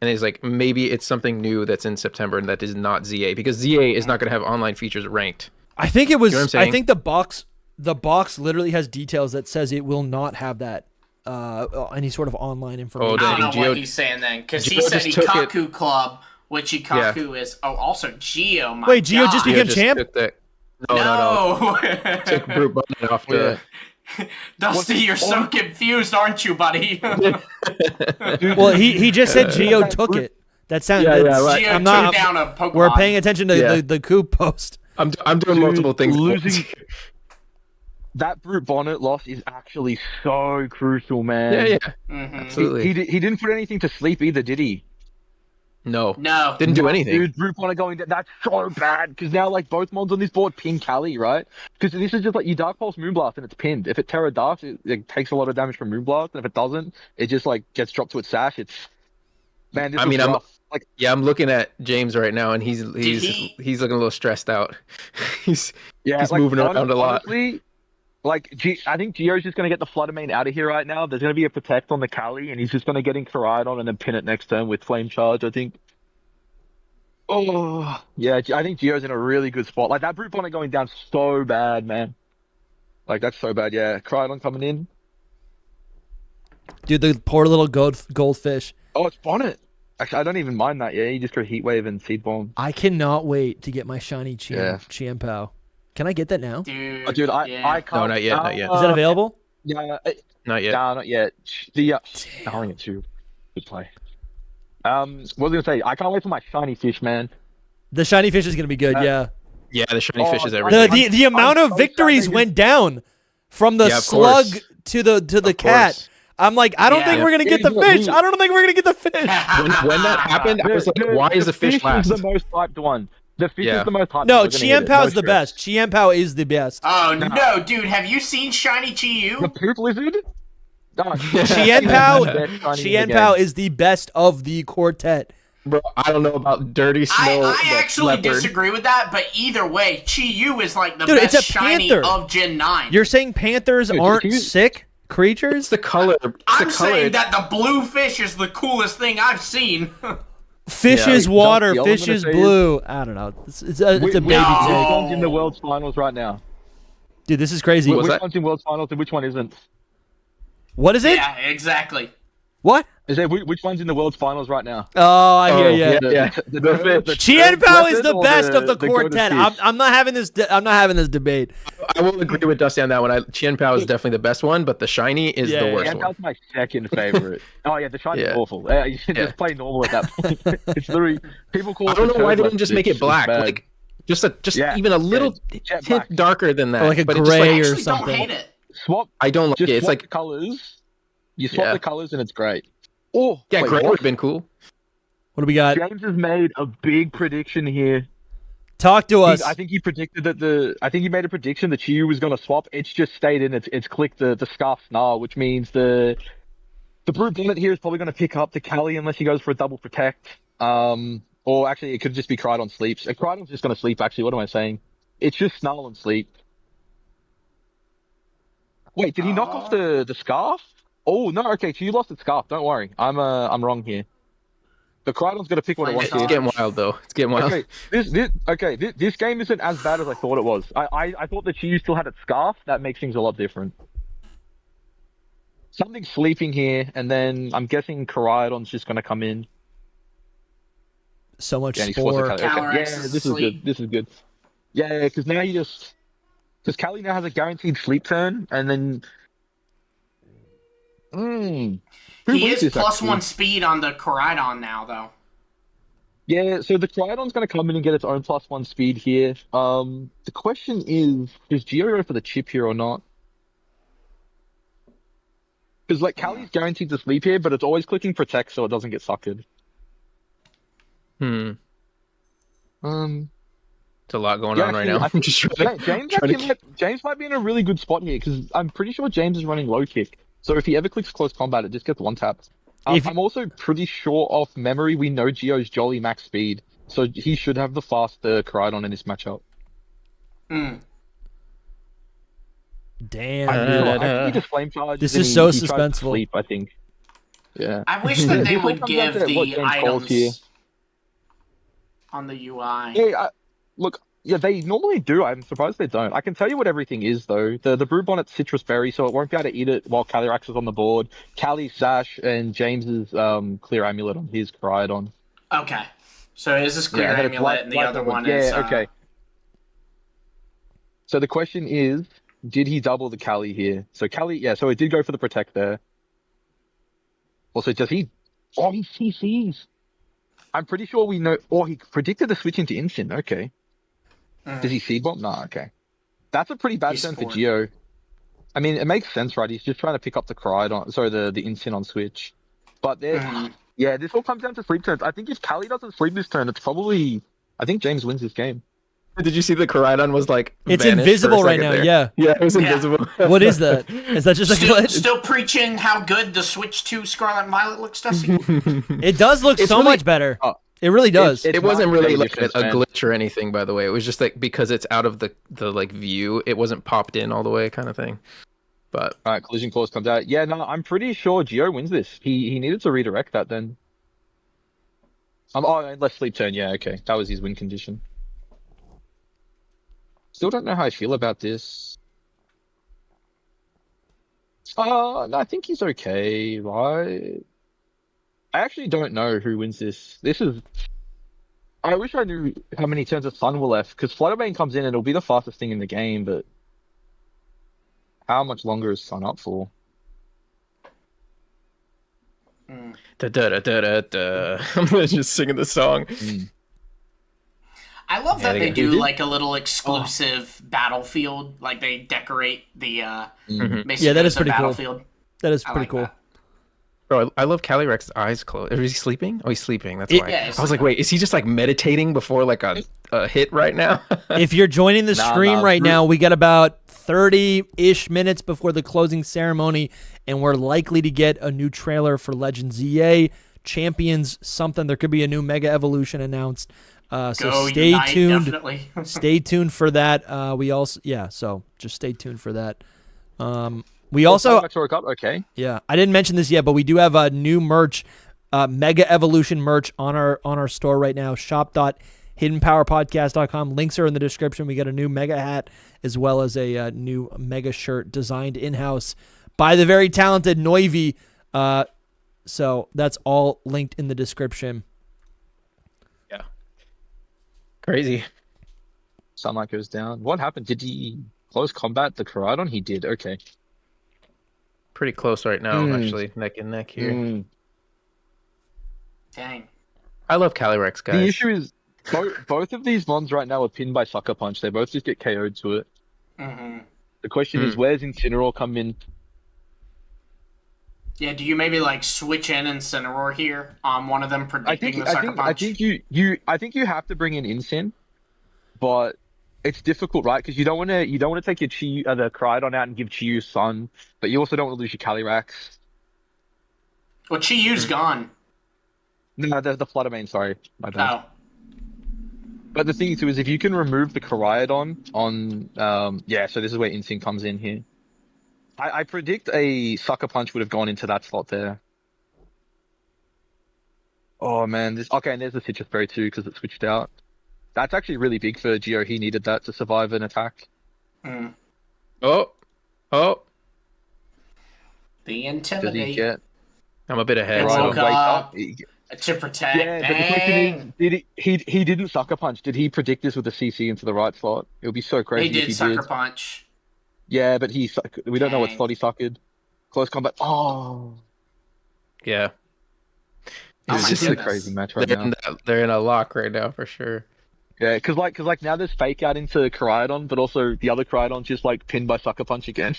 And he's like, maybe it's something new that's in September and that is not ZA, because ZA is not going to have online features ranked. I think it was. You know what I'm saying? I think the box literally has details that says it will not have that any sort of online information. I don't know what he's saying then, because he said Ikaku Club, which Ikaku is. Oh, also Geo. Wait, Geo just became champ? No. Took Brute Button off the. Dusty, you're so confused, aren't you, buddy? Well, he just said Geo took it. That sounds. Right. Geo took down a Pokemon. We're paying attention to the Coop post. I'm doing multiple things. Losing that Brute Bonnet loss is actually so crucial, man. Yeah. Mm-hmm. Absolutely. He didn't put anything to sleep either, did he? No. Didn't do anything. Dude, Brute Bonnet going down. That's so bad, because now like both mods on this board pin Cali, right? Because this is just like you Dark Pulse Moonblast and it's pinned. If it Terra Darks, it takes a lot of damage from Moonblast, and if it doesn't, it just like gets dropped to its sash. It's man. This is rough. I'm looking at James right now, and he's looking a little stressed out. he's moving around a lot. Honestly, I think Geo's just gonna get the Flutter Mane out of here right now. There's gonna be a Protect on the Cali, and he's just gonna get in Koraidon and then pin it next turn with Flame Charge, I think. Oh yeah, I think Geo's in a really good spot. Like that Brute Bonnet going down so bad, man. Like that's so bad. Yeah, Koraidon coming in. Dude, the poor little goldfish. Oh, it's Bonnet. Actually, I don't even mind that. Yeah, you just go Heat Wave and Seed Bomb. I cannot wait to get my shiny Chiampao. Can I get that now? Dude, I can't. No, not yet. Is that available? Yeah, not yet. No, not yet. Darn it, too. Good play. What was I gonna say? I can't wait for my shiny fish, man. The shiny fish is gonna be good. Yeah, the shiny fish is everything. The amount of victories went down from the slug to the cat. I'm like, I don't think we're gonna get the fish. I don't think we're gonna get the fish. When that happened, I was like, why is the fish last? Is the most hyped one. The fish is the most hyped. No, Chiampao is the best. Chiampao is the best. Oh no, dude! Have you seen Shiny Chiyu? The poop lizard. Chiampao is the best of the quartet. Bro, I don't know about Dirty Snow. I actually disagree with that, but either way, Chiyu is like the best shiny of Gen 9. You're saying panthers aren't sick creatures? It's the color. I'm saying that the blue fish is the coolest thing I've seen. Fish is water, fish is blue. I don't know. It's a baby take. Which one's in the World's Finals right now? Dude, this is crazy. Which one's in World's Finals and which one isn't? What is it? Yeah, exactly. What? Is it which one's in the World's Finals right now? Oh, I hear you. Yeah. Chiampao is the best of the quartet. I'm not having this. I'm not having this debate. I will agree with Dusty on that one. Chiampao is definitely the best one, but the shiny is the worst one. Chiampao's my second favorite. Oh yeah, the shiny is awful. You should just play normal at that point. It's literally people call. I don't know why they didn't just make it black. Like just even a little tint darker than that, or like a gray or something. Don't hate it. Swap. I don't like it. It's like the colors. You swap the colors and it's great. Oh, yeah, gray would have been cool. What do we got? James has made a big prediction here. Talk to us. I think he predicted that I think he made a prediction that Chiyu was going to swap. It's just stayed in. It's clicked the Scarf Snarl, which means the Brute Bonnet here is probably going to pick up the Cali unless he goes for a double protect. Or actually, it could just be Koraidon sleeps. Koraidon's just going to sleep. Actually, what am I saying? It's just Snarl and sleep. Wait, did he knock off the Scarf? Oh no, okay, Chiyu lost its Scarf. Don't worry, I'm wrong here. The Koraidon's gonna pick what it wants. It's getting wild though. It's getting wild. Okay, this game isn't as bad as I thought it was. I thought that Chiyu still had its Scarf. That makes things a lot different. Something's sleeping here, and then I'm guessing Koraidon's just gonna come in. So much spore. Yeah, this is good. This is good. Yeah, because now because Cali now has a guaranteed sleep turn, and then. He is +1 speed on the Koraidon now, though. Yeah, so the Koraidon's going to come in and get its own +1 speed here. The question is, does Geo go for the chip here or not? Because like Cali's guaranteed to sleep here, but it's always clicking protect so it doesn't get suckered. It's a lot going on right actually, now. I think Just trying James might be in a really good spot here because I'm pretty sure James is running low kick. So if he ever clicks close combat, it just gets one tapped. I'm also pretty sure off memory we know Geo's Jolly max speed, so he should have the faster Koraidon in this matchup. Damn. I think he just flame charges. This and is so he tries to suspenseful. Sleep, I think. Yeah. I wish that they would comes down give to what the James calls here. items on the UI. Yeah, look, yeah, they normally do. I'm surprised they don't. I can tell you what everything is, though. The Brew Bonnet's Citrus Berry, so it won't be able to eat it while Calyrax is on the board. Callie's Sash and James's Clear Amulet on his Koraidon. Okay. So is this Clear and then it's Amulet and the other one yeah, is... okay. So the question is, did he double the Callie here? So Callie, yeah, so it did go for the Protect there. Also, does he... Oh, he CCs. I'm pretty sure we know... Oh, he predicted the switch into Instant. Okay. Does he Seed Bomb? Nah, okay. That's a pretty bad turn for Geo. I mean, it makes sense, right? He's just trying to pick up the Koraidon, sorry, the Instant on Switch. But there, yeah, this all comes down to sleep turns. I think if Callie doesn't sleep this turn, it's probably... I think James wins this game. Did you see the Koraidon was like It's invisible right now, there? Yeah, it was invisible. What is that? Is that just a glitch? Still preaching how good the Switch to Scarlet and Violet looks, Dusty? It does look so much better. It really does. It wasn't really like a man. glitch or anything, by the way. It was just like because it's out of the like view, it wasn't popped in all the way, kind of thing. But all right, Collision Clause comes out. Yeah, no, I'm pretty sure Geo wins this. He needed to redirect that then. Oh, less sleep turn. Yeah, okay, that was his win condition. Still don't know how I feel about this. No, I think he's okay, right? I actually don't know who wins this. I wish I knew how many turns of Sun were left, because Flutterbane comes in and it'll be the fastest thing in the game, but how much longer is Sun up for? Da, da, da, da, da. I'm just singing the song. I love that they do like a little exclusive battlefield, like they decorate the Yeah, that is pretty battlefield. cool. That is pretty cool. That. Bro, I love Calyrax's eyes closed. Is he sleeping? Oh, he's sleeping. That's why. Yeah, I was like, wait, is he just like meditating before like a hit right now? If you're joining the stream right now, we got about 30-ish minutes before the closing ceremony, and we're likely to get a new trailer for Legends EA Champions something. There could be a new Mega Evolution announced. So stay tuned. Definitely. Stay tuned for that. So just stay tuned for that. We also, okay. Yeah, I didn't mention this yet, but we do have a new merch, Mega Evolution merch on our store right now. Shop.hiddenpowerpodcast.com. Links are in the description. We got a new Mega hat as well as a new Mega shirt designed in-house by the very talented Noivi. So that's all linked in the description. Yeah. Crazy. Sunlight goes down. What happened? Did he close combat the Koraidon? He did. Okay. Pretty close right now, actually. Neck and neck here. Dang. I love Calyrax, guys. The issue is both of these mons right now are pinned by Sucker Punch. They both just get KO'd to it. The question is, where's Incineroar come in? Yeah, do you maybe like switch in Incineroar here? One of them predicting the Sucker Punch? I think you have to bring in Incin, but it's difficult, right? Because you don't want to take your the Koraidon out and give Chiyu Sun, but you also don't want to lose your Calyrax. Well, Chiyu's gone. No, the Fluttermane, sorry. My bad. Oh. But the thing too is, if you can remove the Koraidon on, so this is where Incin comes in here. I predict a Sucker Punch would have gone into that slot there. Oh man, and there's the Citrus Berry too because it switched out. That's actually really big for Geo. He needed that to survive an attack. Oh. The Does he Intimidate. get? I'm a bit ahead. Woke So. up to protect. Yeah, but the question is, he didn't Sucker Punch. Did he predict this with a CC into the right slot? It would be so crazy He if did he Sucker did. Punch. Yeah, but we don't know what slot he suckered. Close combat. Oh. Yeah. It's just a crazy match right now. They're in a lock right now for sure. Yeah, because now there's fake out into Koraidon, but also the other Koraidon's just like pinned by Sucker Punch again.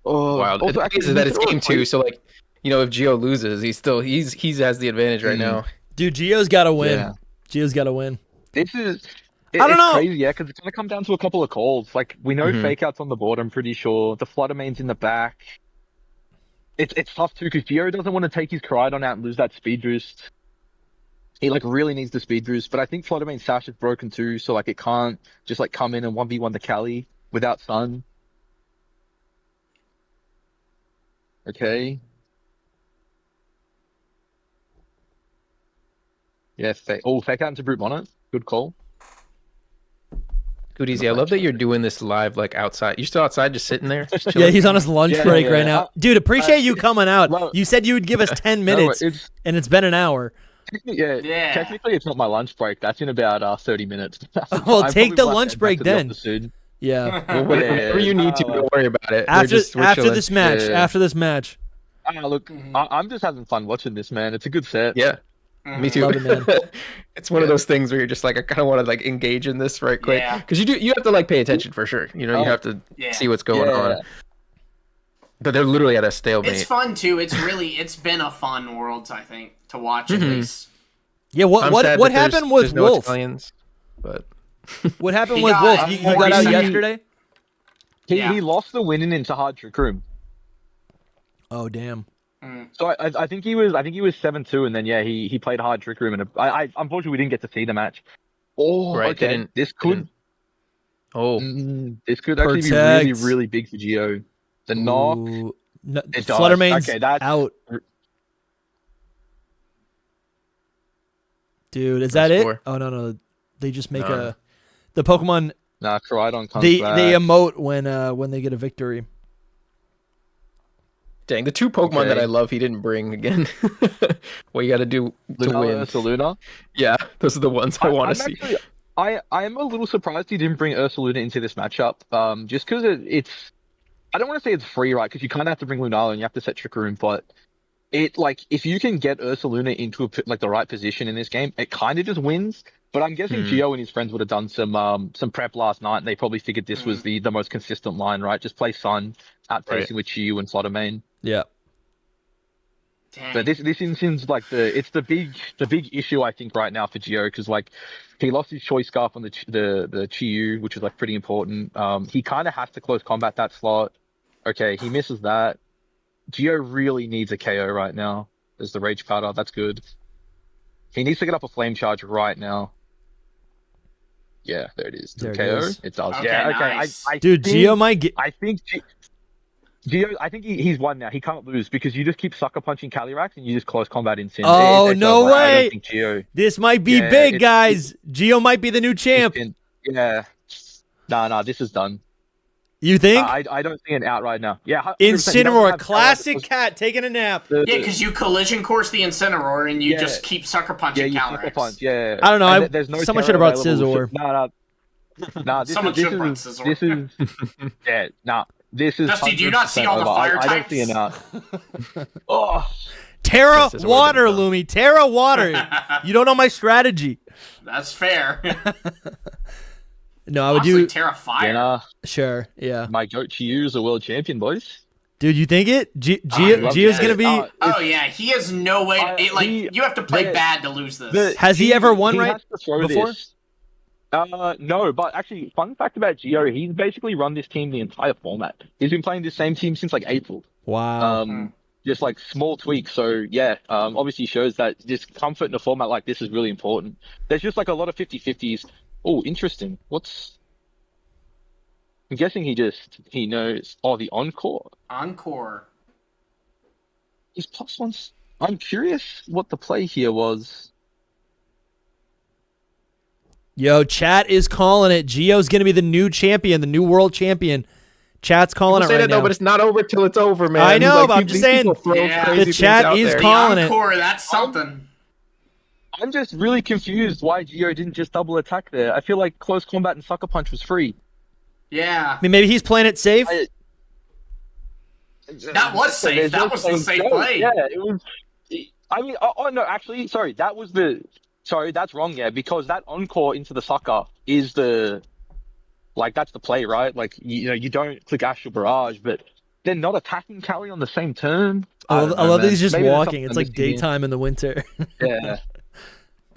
Wild. Also, That it's game 2, so like, if Geo loses, he has the advantage right now. Dude, Gio's got to win. Yeah. Gio's got to win. This is. I don't it's know. crazy, yeah, because it's going to come down to a couple of calls. Like, we know Fake Out's on the board, I'm pretty sure. The Fluttermane's in the back. It's tough, too, because Gio doesn't want to take his Koraidon out and lose that speed boost. He, like, really needs the speed boost. But I think Fluttermane's Sash is broken, too, so, like, it can't just, like, come in and 1v1 the Cali without Sun. Okay. Yeah, Fake Out into Brute Mono. Good call. Scooteezy, I love that you're doing this live, like outside. You're still outside, just sitting there. Just Yeah, chilling? he's on his lunch break right now. Dude, appreciate you coming out. well, You said you would give us 10 minutes, and it's been an hour. Yeah, technically it's not my lunch break. That's in about 30 minutes. Well, I take probably the will have lunch to head break back to the then. office soon. Yeah. Well, whatever you need to, don't worry about it. After We're chilling. this match, Yeah. after this match. Look, I'm just having fun watching this, man. It's a good set. Yeah, me too. Love it, man. It's one of those things where you're just like, I kind of want to like engage in this right quick, Yeah. because you have to like pay attention for sure. You know, you have to see what's going on. But they're literally at a stalemate. It's fun too. It's been a fun Worlds, I think, to watch at least. Yeah, I'm sad what that happened there's with no Wolf? Italians, but What happened He with got Wolf? He got out 40 yesterday? He lost the winning into Hard Trick Room. Oh, damn. So I think he was 7-2, and then he played Hard Trick Room, and I unfortunately we didn't get to see the match. Oh, Right, okay. This could actually be really, really big for Gio. The knock. Ooh. No, It does. Fluttermane's Okay, that's out. Dude, is that That's it? 4. Oh, no. They just make No. the Pokemon, Nah, Koraidon comes they back. emote when they get a victory. dang, the 2 Pokemon Okay. that I love, he didn't bring again. What you got to do to Lunala, win? Ursaluna. Yeah, those are the ones I want to see. Actually, I am a little surprised he didn't bring Ursaluna into this matchup. Just because it's, I don't want to say it's free, right? Because you kind of have to bring Lunala and you have to set Trick Room, but if you can get Ursaluna into the right position in this game, it kind of just wins. But I'm guessing Gio and his friends would have done some prep last night, and they probably figured this was the most consistent line, right? Just play Sun, outpacing with Chiyu and Fluttermane. Yeah. Dang. But this seems like the big issue I think right now for Gio, because like he lost his choice scarf on the Chiyu, which is like pretty important. He kind of has to close combat that slot. Okay, he misses that. Gio really needs a KO right now. There's the Rage Powder, that's good. He needs to get up a Flame Charge right now. Yeah, there it is. There it KO. is. It does. Okay, Yeah, okay. nice. I Dude, think, Gio might get... I think Gio, I think he's won now. He can't lose because you just keep sucker punching Calyrax and you just close combat in Sin. Oh, no over. I way. don't think Gio. This might be Yeah, big, it's- guys. Gio might be the new champ. Yeah. Nah, this is done. You think? I don't see an out right now. Yeah, 100%. He doesn't Incineroar, have classic cat, taking a nap. Yeah, because you collision course the Incineroar and you Yeah. just keep sucker Yeah, punching you sucker Calyrex. punch. Yeah. I don't know. And there's no someone terror should have brought available. Scizor. Nah, this Someone is should brought Scizor. this is yeah. Nah, this is. Dusty, do you not see 100% all the over. fire I don't see an out. Oh, Terra This is Water, what we're Lumi. Terra Water. You don't know my strategy. That's fair. No, I would Honestly, do... Terra Fire. yeah, nah, Sure, yeah. my goat Chiyu is a world champion, boys. Dude, you think it? I love Gio's that. going to be... Oh yeah, he has no way. You have to play bad to lose this. Has he ever won, he right, has to throw before? this. No, but actually, fun fact about Gio, he's basically run this team the entire format. He's been playing the same team since like April. Wow. Just like small tweaks. So yeah, obviously shows that this comfort in a format like this is really important. There's just like a lot of 50-50s. Oh, interesting. I'm guessing he knows. Oh, the Encore. Encore. He's +1. I'm curious what the play here was. Yo, chat is calling it. Gio's going to be the new champion, the new world champion. Chat's calling People it say right that, now. though, but it's not over till it's over, man. I know, Like, but I'm these just saying, people throw Yeah. crazy the things chat out is there. The calling it. Encore, that's something. I'm just really confused why Gio didn't just double attack there. I feel like close combat and sucker punch was free. Yeah. I mean, maybe he's playing it safe. That was safe. That was the safe play. Yeah, it was. I mean, oh no, actually, sorry, that's wrong. Yeah, because that Encore into the sucker is that's the play, right? Like you don't click Astral Barrage, but they're not attacking Cali on the same turn. I love that he's just Maybe there's walking. something It's like missing here. daytime in the winter. Yeah.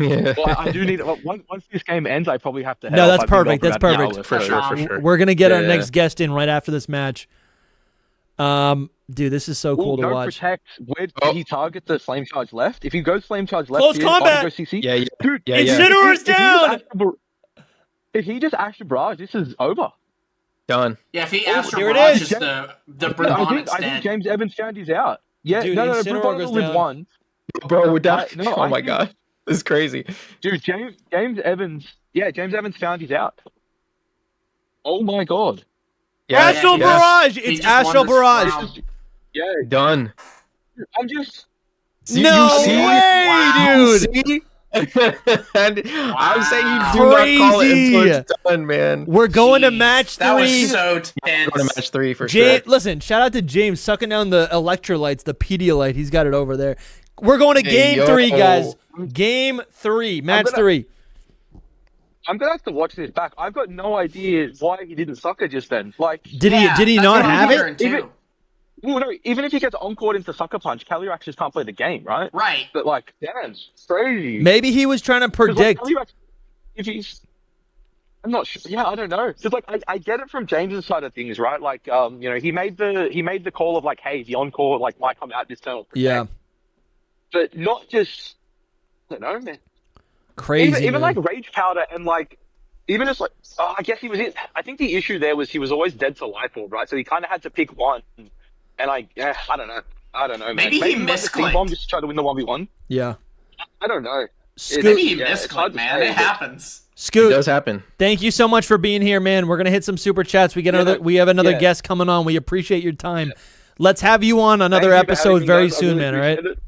Yeah. Well, I do need once this game ends, I probably have to. No, that's I've been perfect. gone That's for about an perfect. hour, For so- sure, for sure. We're gonna get our Yeah. next guest in right after this match. Dude, this is so cool Ooh, to no watch. Protect. Where did Oh. he target the flame charge left? If he goes flame charge left, Close here, combat! Go CC. Yeah, yeah. Dude, Yeah, if yeah. he- Incineroar's if he just down! If he just Astral Barrage, this is over. Done. Yeah, if he Oh, Astral here it Barrage is. is the I Brutmonit's think dead. James Evans found his out. Yeah, Dude, no, Incineroar Brutmon goes will live down. one. Bro, we're done. No, Oh I my think- god. This is crazy. Dude, James Evans. Yeah, James Evans found his out. Oh my god. Yeah, Astral yeah. Barrage! He It's just won Astral this Barrage! round. Yeah, done. I'm just. No see? way, Wow. dude! See? And I'm saying you do Crazy. not call it until it's done, man. We're going to Jeez, match That 3. was so tense. Going to match 3 for James, sure. listen, shout out to James sucking down the electrolytes, the Pedialyte. He's got it over there. We're going to Hey, game yo. 3, guys. Game 3, match gonna- 3. I'm gonna have to watch this back. I've got no idea why he didn't sucker just then. Like, Did Yeah, he that's not what I'm have it? wondering, too. Even- well, no, even if he gets encored into Sucker Punch, Calyrax just can't play the game, right? Right. But like, damn, it's crazy. Maybe he was trying to 'Cause, like, predict. Calyrax, if he's, I'm not sure. Yeah, I don't know. Because like, I get it from James's side of things, right? Like, he made the call of like, hey, the encore like might come out this turn. Yeah, But not just, I don't know, man. crazy. Even man. like Rage Powder and like, even just like, I guess he was it. I think the issue there was he was always dead to Life Orb, right? So he kind of had to pick one. And I don't know. I don't know, man. Maybe he went to misclicked. C-bomb just to try to win the 1v1. Yeah. I don't know. Scoot, Maybe he Yeah, it's hard misclicked, to man. say, It but- happens. It Scoot, does happen. thank you so much for being here, man. We're gonna hit some super chats. We have another guest coming on. We appreciate your time. Let's have you on another Thank you for having episode me, very guys. I soon, really man. All right. appreciate it.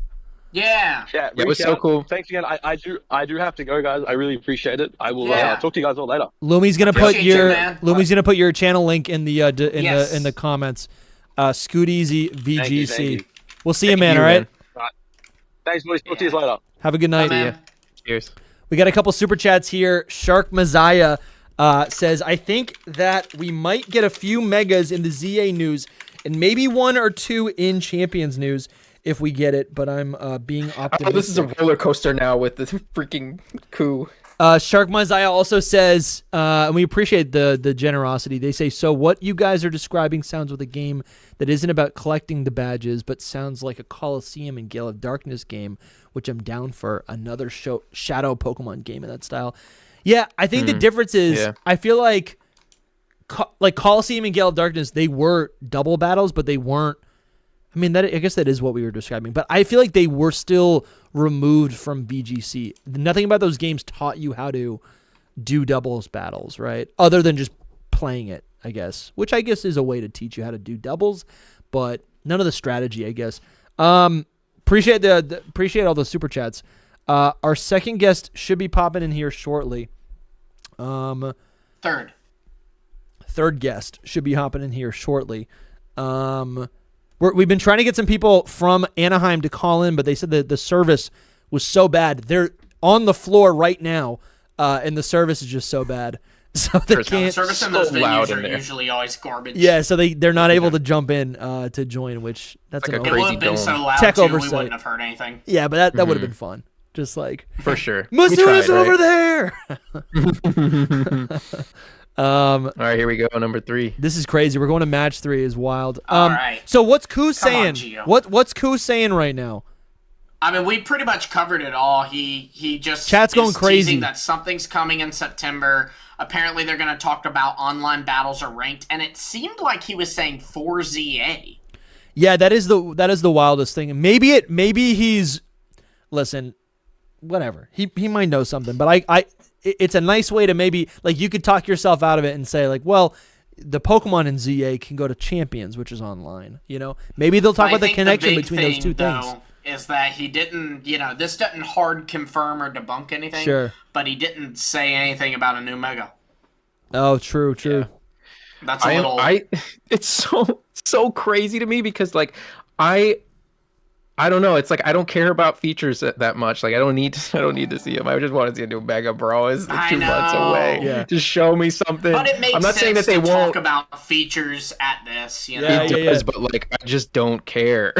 Yeah. Yeah, Yeah, it was reach so out. cool. Thanks again. I do have to go, guys. I really appreciate it. I will Yeah. talk to you guys all later. Lumi's gonna put Appreciate you, your man. channel link in the Yes. in the comments. Scooteezy VGC. Thank you. We'll see you, Thank man. you, All right. man. Thanks, boys. Talk to you later. Have a good night. Man. Cheers. We got a couple super chats here. Shark Messiah says, I think that we might get a few megas in the ZA news and maybe 1 or 2 in Champions news if we get it, but I'm being optimistic. Oh, this is a roller coaster now with the freaking coup. Shark Messiah also says, and we appreciate the generosity. They say, so what you guys are describing sounds with a game that isn't about collecting the badges, but sounds like a Coliseum and Gale of Darkness game, which I'm down for another shadow Pokemon game in that style. Yeah, I think the difference is Yeah. I feel like Coliseum and Gale of Darkness, they were double battles, but they weren't. I mean, I guess that is what we were describing, but I feel like they were still removed from VGC. Nothing about those games taught you how to do doubles battles, right? Other than just playing it, I guess, which I guess is a way to teach you how to do doubles, but none of the strategy, I guess. Appreciate appreciate all the super chats. Our second guest should be popping in here shortly. Third guest should be hopping in here shortly. We've been trying to get some people from Anaheim to call in, but they said that the service was so bad. They're on the floor right now, and the service is just so bad. So they There's can't. service in so those loud venues in are there. usually always garbage. Yeah, so they're not able to jump in to join, which that's Like an a It over- would crazy have been so dome. loud Tech too, oversight. we wouldn't have heard anything. Yeah, but that would have been fun. Just like For sure. Masuda's We tried, over right? there. All right, here we go. Number 3. This is crazy. We're going to match 3 is wild. All right. So what's Koo Come on, saying? Gio. What's Koo saying right now? I mean, we pretty much covered it all. He just Chat's going is crazy. teasing that something's coming in September. Apparently, they're going to talk about online battles are ranked, and it seemed like he was saying 4ZA. Yeah, that is the wildest thing. Maybe he's listen, whatever. He might know something, but it's a nice way to maybe like you could talk yourself out of it and say like, well, the Pokemon in ZA can go to Champions, which is online. You know, maybe they'll talk I about the think connection big between those two thing, things. though, is that he didn't, this doesn't hard confirm or debunk anything. Sure. But he didn't say anything about a new Mega. Oh, true. That's a little. It's so crazy to me because like I don't know. It's like I don't care about features that much. Like I don't need to see them. I just want to see a new Mega, bro. It's I 2 months know. away. Yeah. Just show me something. But it makes I'm not sense saying that they to won't. talk about features at this. You know? Yeah, It yeah, does, yeah. but like I just don't care.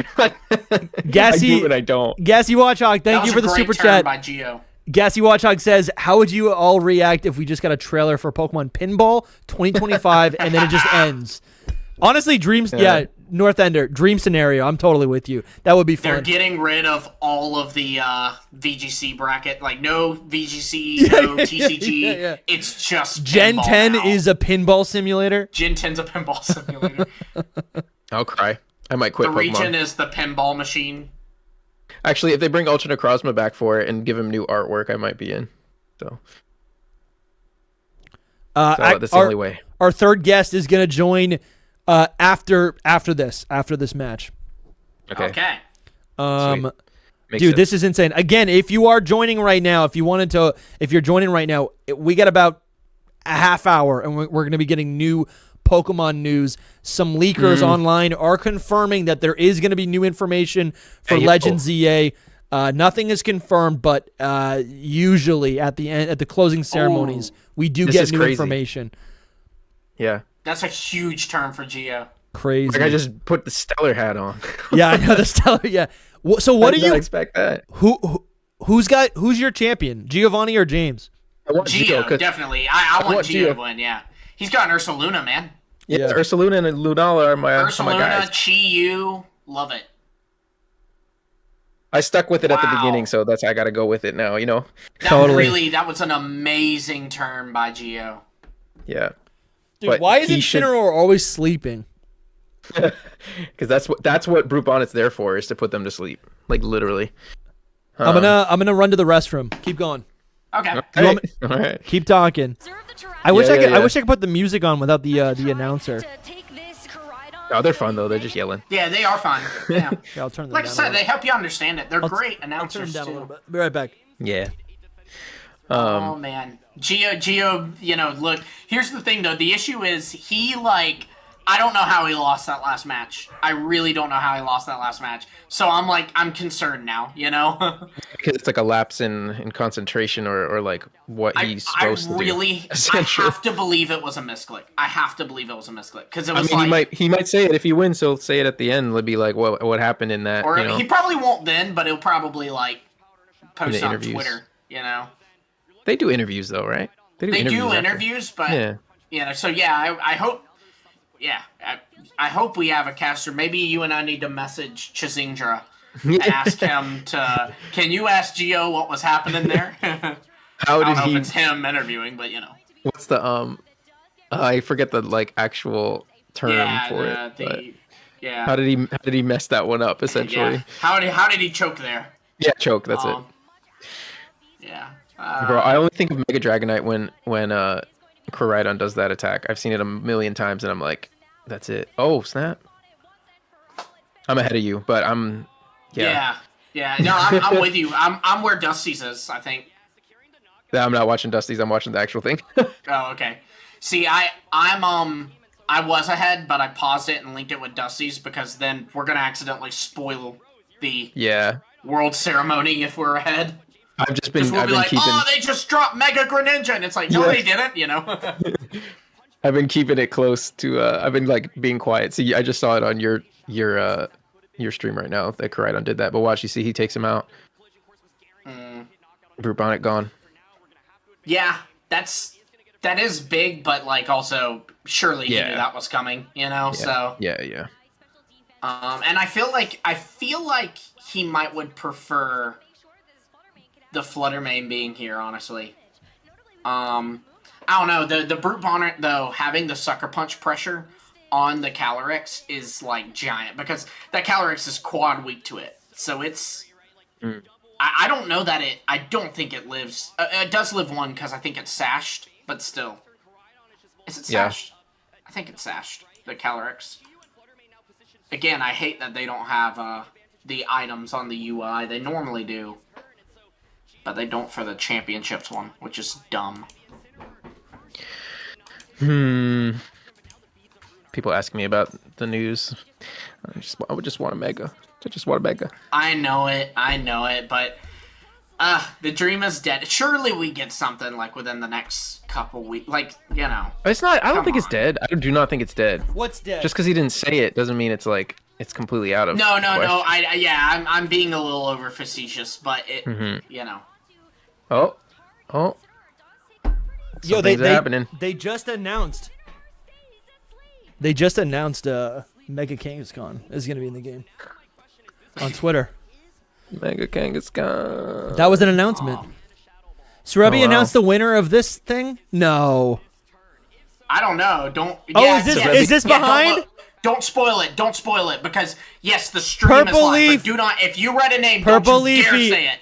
Gassy- I do and I don't. Gassy Watchhawk, That thank was you for a the great super turn chat. by Gio. Gassy Watchhog says, how would you all react if we just got a trailer for Pokemon Pinball 2025 and then it just ends? Honestly, dreams. Yeah, North Ender, dream scenario. I'm totally with you. That would be fun. They're getting rid of all of the VGC bracket. Like, no VGC, no TCG. Yeah. It's just Gen pinball 10 now. is a pinball simulator. Gen 10's a pinball simulator. I'll cry. I might quit The Pokemon. region is the pinball machine. Actually, if they bring Ultra Necrozma back for it and give him new artwork, I might be in. So that's the only way. Our third guest is going to join after this match. Okay. Dude, Sense. this is insane. Again, if you are joining right now, if you're joining right now, we got about a half hour, and we're going to be getting new Pokemon news. Some leakers online are confirming that there is going to be new information for Legends EA. Nothing is confirmed, but usually at the closing ceremonies, we do get new information. Yeah. That's a huge term for Geo. Crazy. Like I just put the Stellar hat on. Yeah, I know the Stellar. Yeah. So what do you expect that? Who's your champion? Giovanni or James? I want Geo, definitely. I want Geo Geo. to win, yeah. He's got an Ursaluna, man. Yeah, Ursaluna and Lunala are my Ursaluna, guys. Chi-Yu, love it. I stuck with it at the Wow. beginning, so I got to go with it now, you know? That was an amazing turn by Geo. Yeah. Dude, But why isn't he should- Shinra always sleeping? Because that's what Brute Bonnet's there for, is to put them to sleep. Like, literally. I'm gonna run to the restroom. Keep going. Okay. You want me- All right. Keep talking. I wish Yeah. I wish I could put the music on without the announcer. Oh, they're fun, though. They're just yelling. Yeah, they are fun. Yeah. Yeah, I'll turn them Like I down. said, they help you understand it. They're great I'll turn announcers, them down a too. little bit. Be right back. Yeah. Oh man, Geo, look, here's the thing though. The issue is I don't know how he lost that last match. I really don't know how he lost that last match. So I'm concerned now, Because it's like a lapse in concentration or like what he's supposed to do. I have to believe it was a misclick. I have to believe it was a misclick. Because it was he might say it if he wins, so he'll say it at the end. It'll be like, what happened in that, or he probably won't then, but he'll probably post the on interviews. Twitter, They do interviews, though, right? They do interviews, but so yeah, I hope. Yeah, I hope we have a caster. Maybe you and I need to message Chizingdra and ask him to. Can you ask Geo what was happening there? How did I don't know he? if it's him interviewing, but What's the I forget the actual term for it. But how did he mess that one up essentially? Yeah. How did he choke there? Yeah, choke. That's it. Yeah. Bro, I only think of Mega Dragonite when Koraidon does that attack. I've seen it a million times, and I'm like, that's it. Oh, snap. I'm ahead of you, but I'm... Yeah. No, I'm with you. I'm where Dusty's is, I think. I'm not watching Dusty's. I'm watching the actual thing. Oh, okay. See, I was ahead, but I paused it and linked it with Dusty's because then we're going to accidentally spoil the world ceremony if we're ahead. I've been keeping... oh, they just dropped Mega Greninja, and it's like, no, they didn't, I've been keeping it close to, I've been, being quiet. See, I just saw it on your stream right now, that Koraidon did that. But watch, you see, he takes him out. Brute Bonnet gone. Yeah, that is big, but, also, surely he knew that was coming, so... Yeah. And I feel like he would prefer the Fluttermane being here, honestly. I don't know, the Brute Bonnet, though, having the Sucker Punch pressure on the Calyrex is, giant, because that Calyrex is quad weak to it. So it's... I don't know that I don't think it lives... it does live one, because I think it's sashed, but still. Is it sashed? I think it's sashed, the Calyrex. Again, I hate that they don't have the items on the UI. They normally do. But they don't for the championships one, which is dumb. People ask me about the news. I would just want a Mega. I just want a Mega. I know it, but the dream is dead. Surely we get something within the next couple weeks. It's not. I don't think it's dead. I do not think it's dead. What's dead? Just because he didn't say it doesn't mean it's it's completely out of. No. I'm being a little over facetious, but it. Oh. Yo, Something's happening. they just announced. They just announced Mega Kangaskhan is going to be in the game on Twitter. Mega Kangaskhan. That was an announcement. Sruby wow. announced the winner of this thing? No. I don't know. Don't. Oh, yeah, is this behind? Don't spoil it. Don't spoil it because yes, the stream Purple is live. Leaf. But do not. If you read a name, Purple don't you dare Leafy. say it.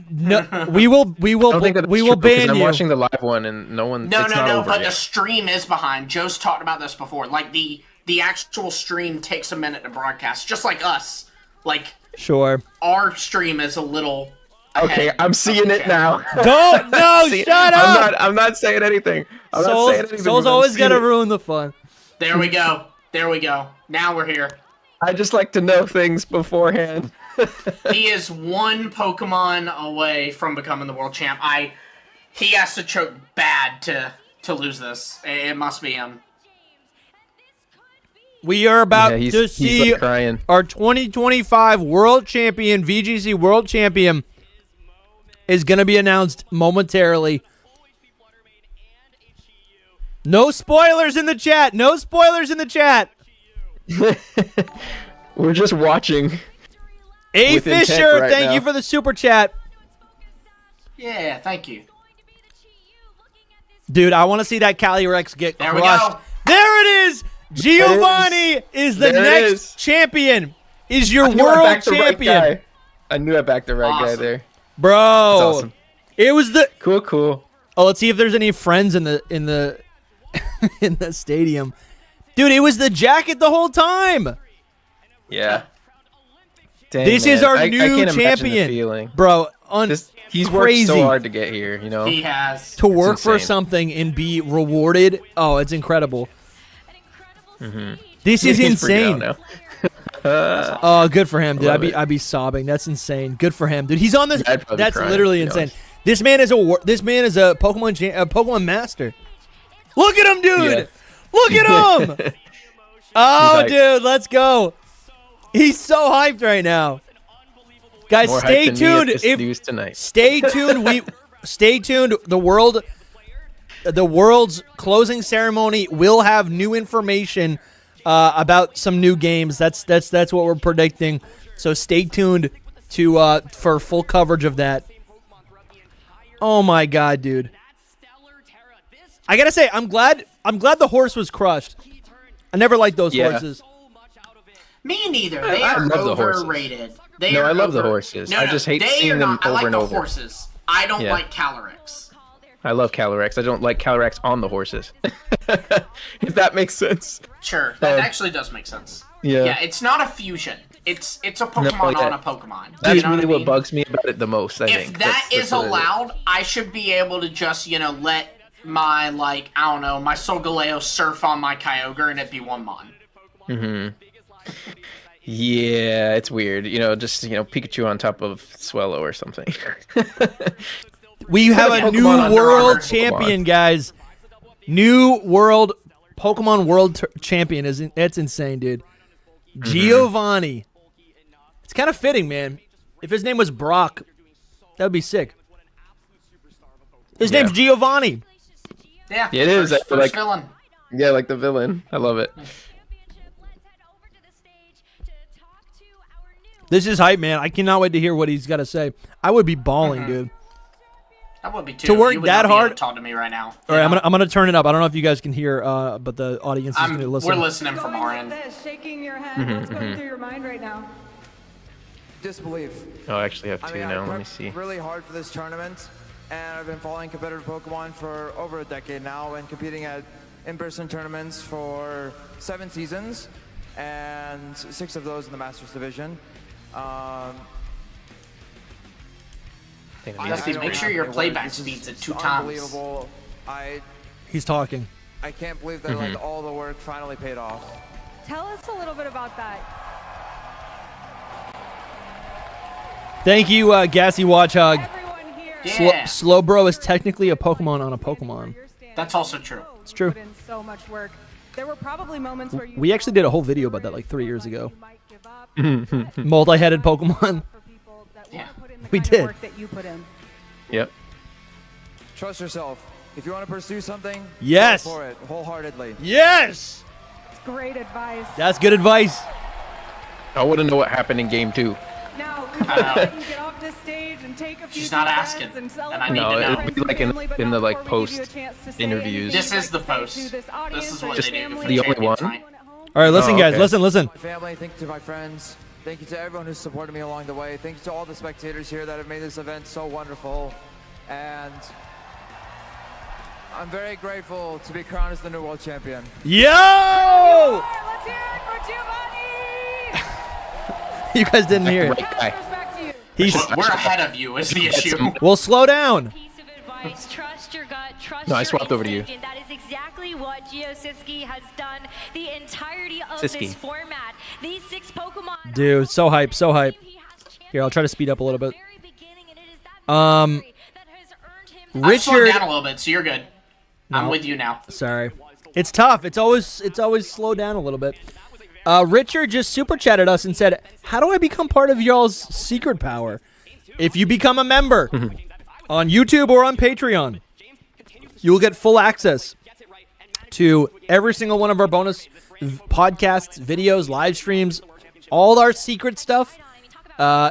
No, we will I don't think that's we true, will because ban I'm you. watching the live one and no one. No, it's no, not no. over But yet. the stream is behind. Joe's talked about this before. Like the actual stream takes a minute to broadcast, just like us. Like Sure. our stream is a little. Okay, ahead I'm of seeing the it channel. now. Don't no, shut up. I'm not saying anything. I'm not saying anything. Soul's but I'm always seeing gonna it. ruin the fun. There we go. There we go. Now we're here. I just like to know things beforehand. He is one Pokemon away from becoming the world champ. He has to choke bad to lose this. It must be him. We are about Yeah, to he's see like crying. our 2025 world champion, VGC world champion, is going to be announced momentarily. No spoilers in the chat. No spoilers in the chat. We're just watching. A With intent Fisher, right thank now. you for the super chat. Yeah, thank you. Dude, I want to see that Calyrex get There we crushed. go. There it is. Giovanni is the There it next is. champion. Is your I knew I world backed the right champion. guy. I knew I backed the right guy Awesome. there. Bro. That's awesome. It was the Cool. Oh, let's see if there's any friends in the in the stadium. Dude, it was the jacket the whole time. Yeah. Dang, This man. is our I new can't imagine the champion. feeling. Bro, He's crazy. worked so hard to get here, you know. He has. to work for insane. something and be rewarded. Oh, it's incredible. This is He's freaking insane. out now. Oh, good for him, dude. Love it. I'd be sobbing. That's insane. Good for him, dude. He's on this. Yeah, I'd probably That's cry, literally to be insane. honest. This man is a Pokemon master. Look at him, dude. Yeah. Look at him. Oh, hyped. dude, let's go. He's so hyped right now. Guys, More stay hype than me at tuned. this news tonight. Stay tuned. Stay tuned. The world's closing ceremony will have new information about some new games. That's what we're predicting. So stay tuned to for full coverage of that. Oh my god, dude! I gotta say, I'm glad the horse was crushed. I never liked those Yeah. horses. Me neither. They I are love the horses. overrated. No, I love the horses. I just hate they seeing are them not. I over like and the over. horses. I don't Yeah. like Calyrex. I love Calyrex. I don't like Calyrex on the horses. If that makes sense. Sure, that Um, actually does make sense. Yeah. Yeah, it's not a fusion. It's a Pokemon yeah. on a Pokemon. That's you know really what I what mean? bugs me about it the most, I think. If that That's is what it allowed, I should be able to just, let my, I don't know, my Solgaleo surf on my Kyogre and it be one mon. Yeah, it's weird. Just Pikachu on top of Swellow or something. We have a Pokemon new Under world Armour. champion, guys. New world Pokemon world champion that's insane, dude. Giovanni. It's kind of fitting, man. If his name was Brock, that would be sick. His name's Giovanni. Yeah, Yeah, it is. First, I feel like- villain. Yeah, like the villain. I love it. This is hype, man. I cannot wait to hear what he's got to say. I would be bawling, dude. That would be too. To work You would that not be able hard- to talk to me right now. All right, I'm gonna turn it up. I don't know if you guys can hear, but the audience is gonna listen. We're listening from our Going end. like this, shaking your head. What's going through your mind right now? Disbelief. Oh, I actually have two I mean, now. I Let me prepped see. really hard for this tournament, and I've been following competitive Pokemon for over a decade now and competing at in-person tournaments for 7 seasons, and 6 of those in the Masters Division. Dusty, don't make sure have your any playback words. This speeds is at 2 times. Unbelievable. He's talking. I can't believe that like all the work finally paid off. Tell us a little bit about that. Thank you, Gassy Watchhog. Everyone here. Yeah. Slowbro is technically a Pokemon on a Pokemon. That's also true. It's true. Put in so much work. There were probably moments where you We actually did a whole video about that like 3 years ago. you might give up. Multi-headed Pokemon. For people that Yeah. want to put in the We kind did. of work that you put in. Yep. trust yourself. If you want to pursue something, Yes. go for it wholeheartedly. Yes. It's great advice. That's good advice. I want to know what happened in game 2. Now, we can get off this stage and take a few She's not deep asking, breaths and celebrate I need No, to know. it'll be like in the like post interviews. This is the post. This is what Just they do for the only champions one? night. All right, listen, Oh, guys. okay. Listen. My family, thank you to my friends. Thank you to everyone who's supported me along the way. Thank you to all the spectators here that have made this event so wonderful. And I'm very grateful to be crowned as the new world champion. Yo! Let's hear it for Giovanni! You guys didn't hear it. Right guy. Back to you. He's We're ahead of you is the issue. well. Slow down. Piece of advice: trust your gut, trust No, I your swapped over to you. instinct, and that is exactly what Siski has done the entirety of Siski. this format. These 6 Pokemon. Dude, so hype, so hype. Here, I'll try to speed up a little bit. I slowed Richard, down a little bit, so you're good. I'm with you now. sorry. It's tough. It's always slowed down a little bit. Richard just super chatted us and said, "How do I become part of y'all's secret power? If you become a member on YouTube or on Patreon, you will get full access to every single one of our bonus podcasts, videos, live streams. All our secret stuff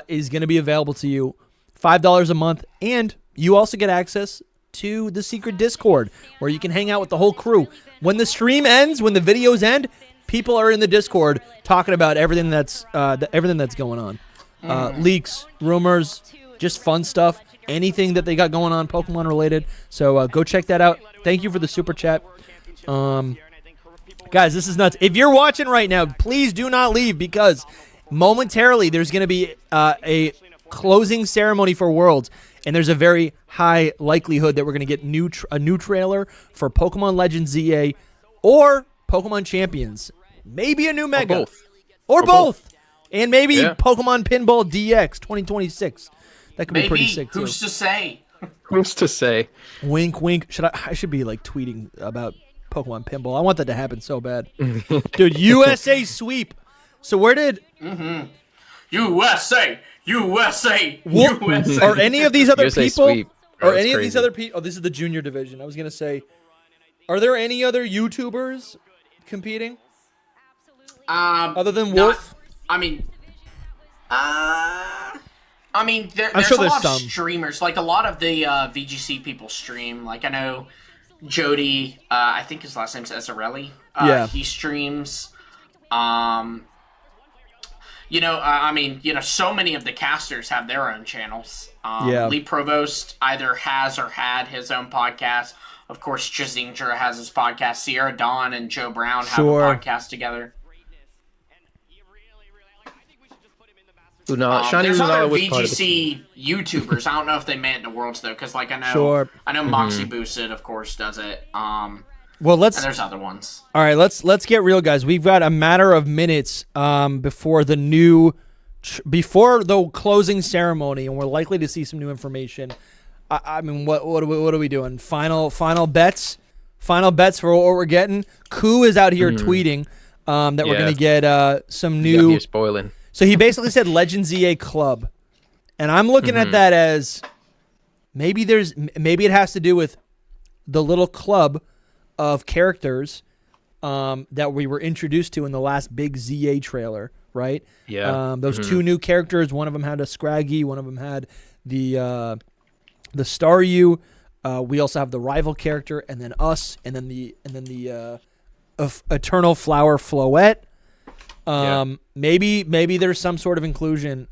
is going to be available to you, $5 a month, and you also get access to the secret Discord where you can hang out with the whole crew. When the stream ends, when the videos end, people are in the Discord talking about everything that's going on, leaks, rumors, just fun stuff, anything that they got going on Pokemon related. So go check that out. Thank you for the super chat. Guys, this is nuts. If you're watching right now, please do not leave because momentarily there's going to be a closing ceremony for Worlds, and there's a very high likelihood that we're going to get a new trailer for Pokemon Legends ZA or Pokemon Champions. Maybe a new Mega. Or both. And maybe Pokemon Pinball DX 2026. That could be pretty sick, too. Who's to say? Who's to say? Wink, wink. I should be, like, tweeting about Pokemon Pinball. I want that to happen so bad. Dude, USA sweep. So where did... USA! USA! What, USA! are any of these other USA people... sweep. Bro, Are that's any of these crazy. other people... Oh, this is the junior division. I was going to say... Are there any other YouTubers competing? Other than Wolf? There's sure a there's lot some. of streamers. Like, a lot of the VGC people stream. Like, I know Jody, I think his last name's Ezzarelli. Yeah. He streams. So many of the casters have their own channels. Lee Provost either has or had his own podcast. Of course, Chazinga has his podcast. Sierra Dawn and Joe Brown have a podcast together. There's other VGC YouTubers. I don't know if they made it to Worlds though, because like I know Moxie Boosted, of course, does it. And there's other ones. All right, let's get real, guys. We've got a matter of minutes before the closing ceremony, and we're likely to see some new information. I mean, what are we doing? Final bets. Final bets for what we're getting. Koo is out here tweeting that we're gonna get some new. You're spoiling. So he basically said Legends EA Club, and I'm looking at that as maybe it has to do with the little club of characters that we were introduced to in the last big ZA trailer, right? Yeah. Those two new characters. One of them had a Scraggy. One of them had the Staryu. We also have the rival character, and then us, and then the Eternal Flower Floette. Maybe there's some sort of inclusion.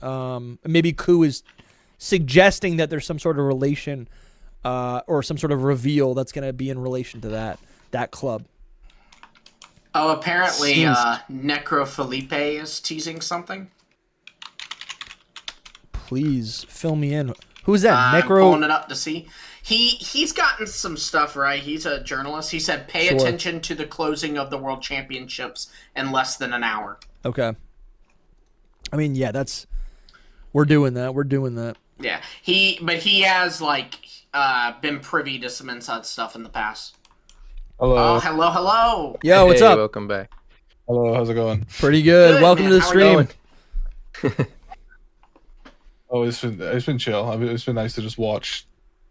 Maybe Koo is suggesting that there's some sort of relation or some sort of reveal that's going to be in relation to that club. Oh, apparently Necro Felipe is teasing something. Please fill me in. Who's that? I'm Necro? pulling it up to see. He's gotten some stuff right. He's a journalist. He said, "Pay attention to the closing of the World Championships in less than an hour." Okay. I mean, yeah, we're doing that. We're doing that. Yeah, he has been privy to some inside stuff in the past. Hello. Oh, hello. Yo, what's up? Welcome back. Hello, how's it going? Pretty good. Welcome man. to the How stream. Oh, it's been chill. It's been nice to just watch,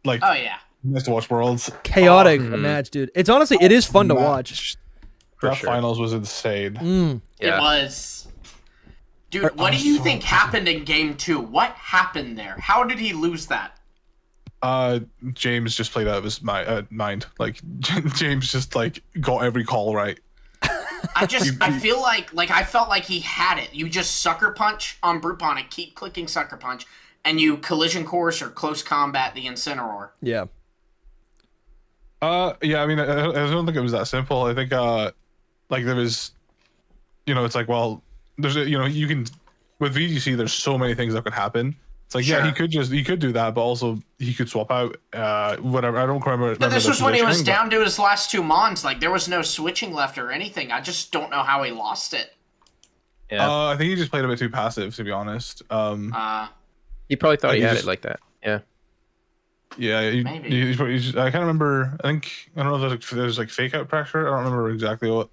Oh yeah. Nice to watch Worlds. Chaotic match, dude. It's honestly, it is fun to watch. That finals was insane. It was. Dude, what do you think happened in game 2? What happened there? How did he lose that? James just played out of his mind. Like James just like got every call right. I feel like I felt like he had it. You just sucker punch on Brute Bonnet, keep clicking sucker punch, and you collision course or close combat the Incineroar. Yeah. Yeah. I mean, I don't think it was that simple. I think like there was, it's like, well, there's you can with VGC. There's so many things that could happen. It's like, yeah, he could do that, but also he could swap out whatever. I don't remember. But this was when he was down to his last 2 mons. Like there was no switching left or anything. I just don't know how he lost it. Yeah. I think he just played a bit too passive, to be honest. He probably thought he had it like that. Yeah. Yeah, maybe. I can't remember. I don't know if there's like fake out pressure. I don't remember exactly what.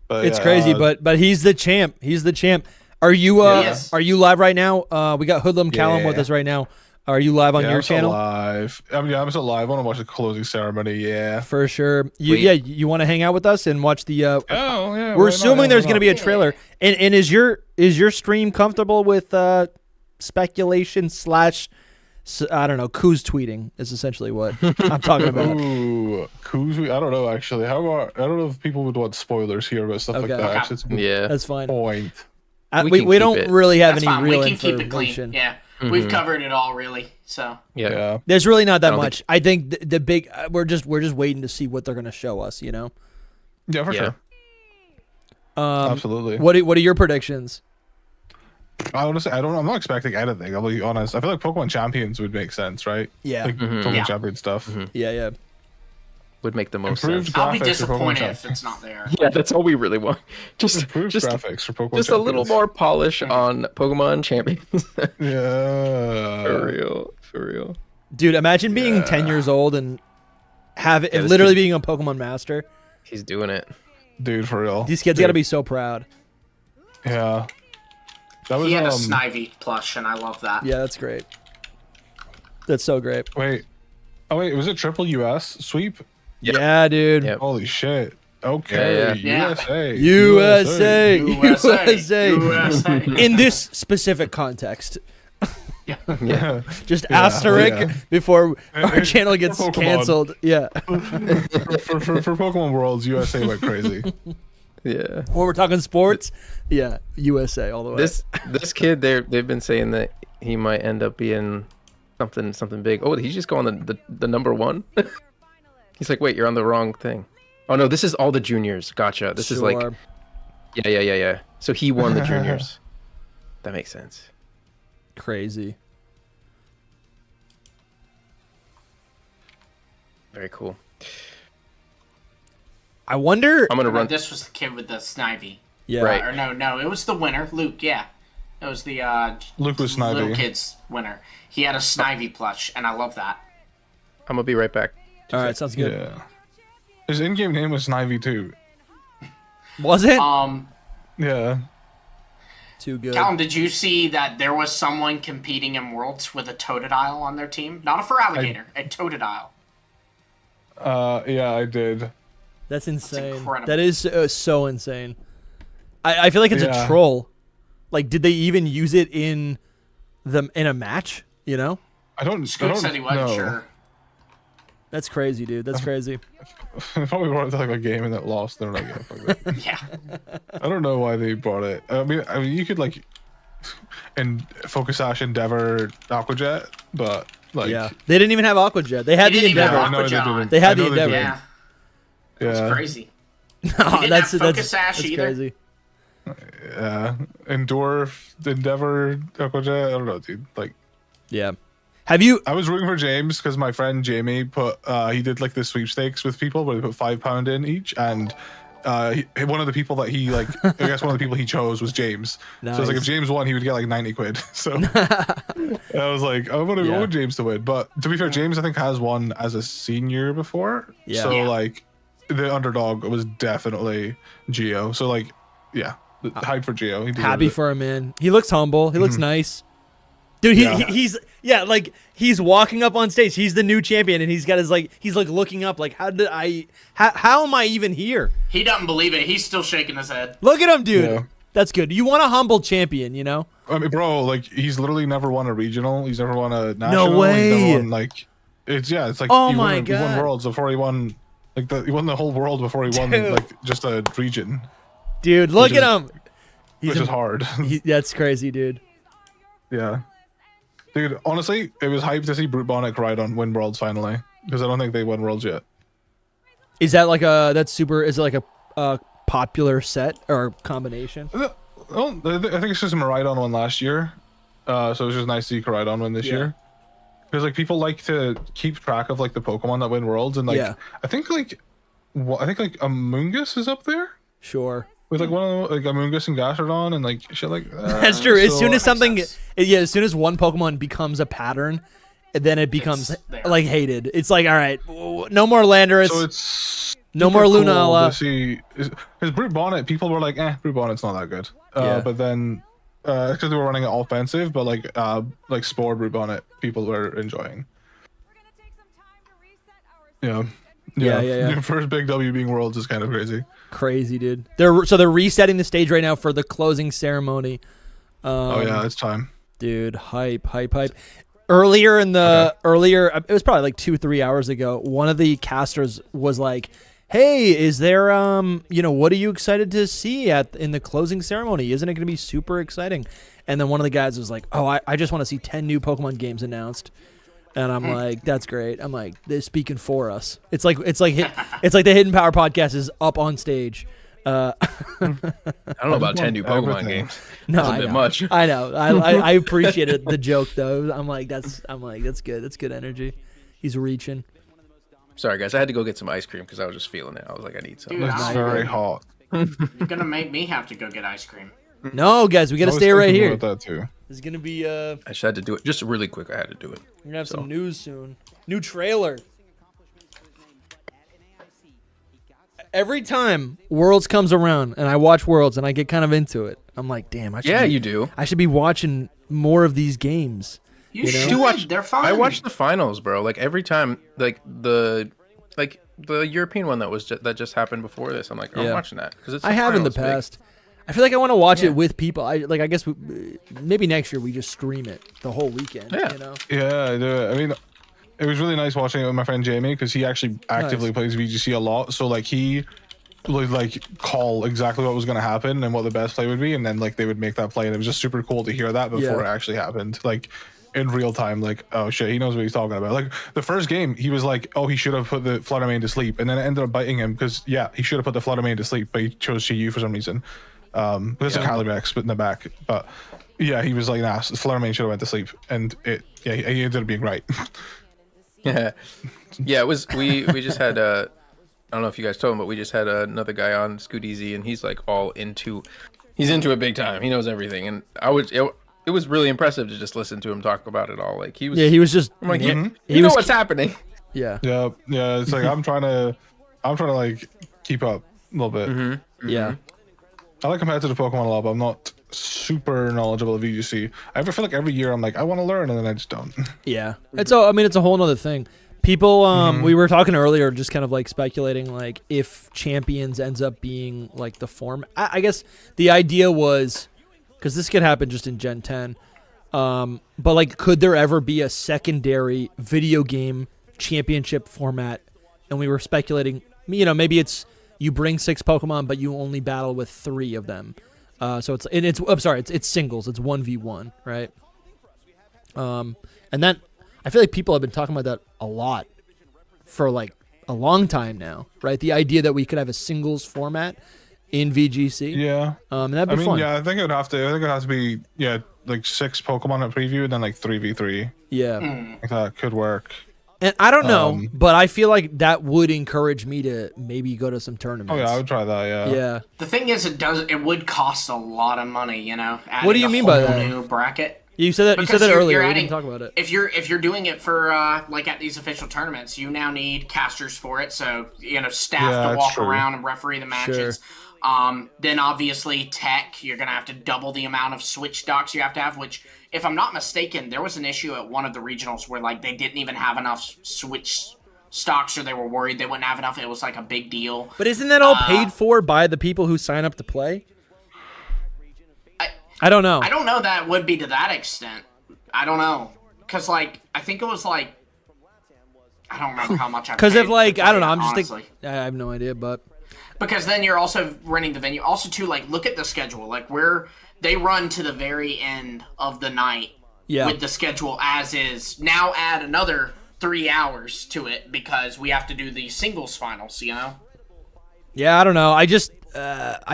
But It's crazy, but he's the champ. He's the champ. Are you live right now? We got HoodlumCallum with us right now. Are you live on your channel? Live. I'm still live. I want to watch the closing ceremony. Yeah, for sure. You want to hang out with us and watch the? Yeah. We're assuming there's going to be a trailer. And is your stream comfortable with speculation / I don't know, Koo's tweeting is essentially what I'm talking about. Ooh, Koo's. I don't know actually. I don't know if people would want spoilers here about stuff like that. Actually, yeah, that's fine. Point. We don't really have any real we can information. keep it clean. Yeah, we've covered it all really. So yeah, there's really not that much. I think the big we're just waiting to see what they're gonna show us. Yeah, for sure. Absolutely. What are your predictions? Honestly, I'm not expecting anything. I'll be honest. I feel like Pokemon Champions would make sense, right? Yeah. Like Pokemon Champion stuff. Yeah. Would make the most Improved sense. I'll be disappointed if it's not there. Yeah, that's all we really want. Just graphics for Pokemon just Champions. a little more polish on Pokemon Champions. Yeah. For real. Dude, imagine being 10 years old and literally being a Pokemon master. He's doing it. Dude, for real. These kids got to be so proud. Yeah. That was, he had a Snivy plush, and I love that. Yeah, that's great. That's so great. Wait, was it triple US sweep? Yep. Yeah, dude. Yep. Holy shit. Okay. Yeah. USA. USA. In this specific context. Yeah. Just asterisk before our channel gets canceled. Yeah. For Pokemon Worlds, USA went crazy. Yeah. When we're talking sports, yeah, USA all the way. This kid, they've been saying that he might end up being something big. Oh, he's just going the number 1. He's like, wait, you're on the wrong thing. Oh no, this is all the juniors. Gotcha. This is like, yeah. So he won the juniors. That makes sense. Crazy. Very cool. I wonder. I'm gonna run. This was the kid with the Snivy. Yeah. Right. Or no, it was the winner, Luke. Yeah, it was the Luke was Snivy. little kid's winner. He had a Snivy plush, and I love that. I'm gonna be right back. All right, sounds good. Yeah. His in-game name was Snivy too. Was it? Yeah. Too good. Callum, did you see that there was someone competing in Worlds with a Totodile on their team? Not a Feraligatr, a Totodile. Yeah, I did. That's insane. incredible. That is so insane. I feel like it's a troll. Like, did they even use it in a match? You know? Scoot said he wasn't sure. That's crazy, dude. That's crazy. They probably brought it to like a game and that lost. They're like, Yeah. I don't know why they brought it. I mean, you could like in Focus Sash, Endeavor, Aquajet, but like they didn't even have Aquajet. They had the Endeavor. They had the Endeavor. Yeah. That's crazy. No, that's either. crazy. Yeah, Endure, Endeavor, Aquajet. I don't know, dude. Like, yeah. Have you? I was rooting for James because my friend Jamie he did like the sweepstakes with people where they put £5 in each, and one of the people that he like, I guess one of the people he chose was James. Nice. So it's like if James won, he would get like 90 quid. So I was like, I want James to win. But to be fair, James I think has won as a senior before. Yeah. So like the underdog was definitely Geo. So like, yeah, hype for Geo. Happy for him, man. He looks humble. He looks nice. Dude, he's walking up on stage. He's the new champion, and he's got his he's looking up like, how am I even here? He doesn't believe it. He's still shaking his head. Look at him, dude. Yeah. That's good. You want a humble champion, you know? I mean, bro, like he's literally never won a regional. He's never won a national. No way. He's never won, it's like Oh he my won, God. he won worlds before he won he won the whole world before he won like just a region. Dude, look at him. Which is hard. That's crazy, dude. Yeah. Dude, honestly, it was hype to see Brute Bonnet Koraidon win worlds finally, because I don't think they won worlds yet. Is that like is it like a popular set or combination? Oh, I think it's just Miraidon won last year, so it was just nice to see Koraidon win this year. Because like people like to keep track of like the Pokemon that win worlds, and I think Amoonguss is up there. Sure. With like one of Amoonguss and Gastrodon and like shit like that. That's true. As soon as something, as soon as one Pokemon becomes a pattern, then it becomes like hated. It's like, all right, no more Landorus. So it's no more Lunala. Because Brute Bonnet, people were like, Brute Bonnet's not that good. But then, because they were running it offensive, but like Spore Brute Bonnet, people were enjoying. Yeah. Your first big W being Worlds is kind of crazy. Crazy, dude. They're resetting the stage right now for the closing ceremony. It's time. Dude, hype. Earlier in the it was probably like 2-3 hours ago, one of the casters was like, "Hey, is there what are you excited to see in the closing ceremony? Isn't it going to be super exciting?" And then one of the guys was like, "Oh, I just want to see 10 new Pokemon games announced." And I'm like, "That's great." I'm like, "They're speaking for us." It's like the Hidden Power podcast is up on stage. I don't know about 10 new Pokemon games. No, that's a bit much. I know. I appreciated the joke though. I'm like, that's good. That's good energy. He's reaching. Sorry guys, I had to go get some ice cream because I was just feeling it. I was like, I need some. Dude, It's very hot. You're gonna make me have to go get ice cream. No, guys, we gotta stay right here. About that too. There's gonna be I just had to do it just really quick. I had to do it. We're gonna have some news soon. New trailer. Every time Worlds comes around and I watch Worlds and I get kind of into it, I'm like, damn, you do. I should be watching more of these games. You should watch. They're fun. I watch the finals, bro. Like every time, like the European one that just happened before this. I'm like, I'm watching that because it's. I have in the past. I feel like I want to watch it with people. I guess maybe next year we just stream it the whole weekend. Yeah. You know? Yeah, I do. I mean, it was really nice watching it with my friend Jamie because he actually actively plays VGC a lot. So like he would like call exactly what was going to happen and what the best play would be, and then like they would make that play, and it was just super cool to hear that before it actually happened. Like in real time, like, oh shit, he knows what he's talking about. Like the first game, he was like, oh, he should have put the Fluttermane to sleep, and then it ended up biting him because he should have put the Fluttermane to sleep, but he chose Chi-Yu for some reason. There's a Calyrex split in the back, but yeah, he was like, nah, Fluttermane should have went to sleep, and he ended up being right. Yeah, it was. We just had I don't know if you guys told him, but we just had another guy on, Scooteezy, and he's like he's into it big time. He knows everything, and it was really impressive to just listen to him talk about it all. Like he was just. I'm like, you know what's happening. Yeah. Yeah. It's like I'm trying to like keep up a little bit. Mm-hmm. Yeah. I like competitive Pokemon a lot, but I'm not super knowledgeable of VGC. I feel like every year I'm like, I want to learn, and then I just don't. Yeah. It's a whole nother thing. People, we were talking earlier, just kind of like speculating, like if Champions ends up being like the form. I guess the idea was, because this could happen just in Gen 10, but like, could there ever be a secondary video game championship format? And we were speculating, maybe it's you bring 6 Pokemon, but you only battle with 3 of them. So it's singles. It's 1v1, right? And then I feel like people have been talking about that a lot for like a long time now, right? The idea that we could have a singles format in VGC. Yeah. And that'd be fun. Yeah, I think it would have to be like 6 Pokemon at preview and then like 3v3. Yeah. Like that could work. And I don't know, but I feel like that would encourage me to maybe go to some tournaments. Oh yeah, I would try that. The thing is, it would cost a lot of money. What do you mean by that? New bracket. You said that. You said Because that you're earlier. We adding- didn't talk about it. If you're doing it for like at these official tournaments, you now need casters for it. So staff Yeah, to that's walk true. around and referee the matches. Then obviously tech, you're gonna have to double the amount of switch docks you have to have. Which, if I'm not mistaken, there was an issue at one of the regionals where like they didn't even have enough switch stocks, or they were worried they wouldn't have enough. It was like a big deal. But isn't that all paid for by the people who sign up to play? I don't know. I don't know that it would be to that extent. I don't know. Because, like, I think it was, like, I don't remember how much I paid. Because if, like, to I don't know, play it, I'm just honestly. thinking, I have no idea, but. Because then you're also renting the venue. Also, too, like, look at the schedule. Like, they run to the very end of the night with the schedule as is. Now add another 3 hours to it because we have to do the singles finals, Yeah, I don't know. I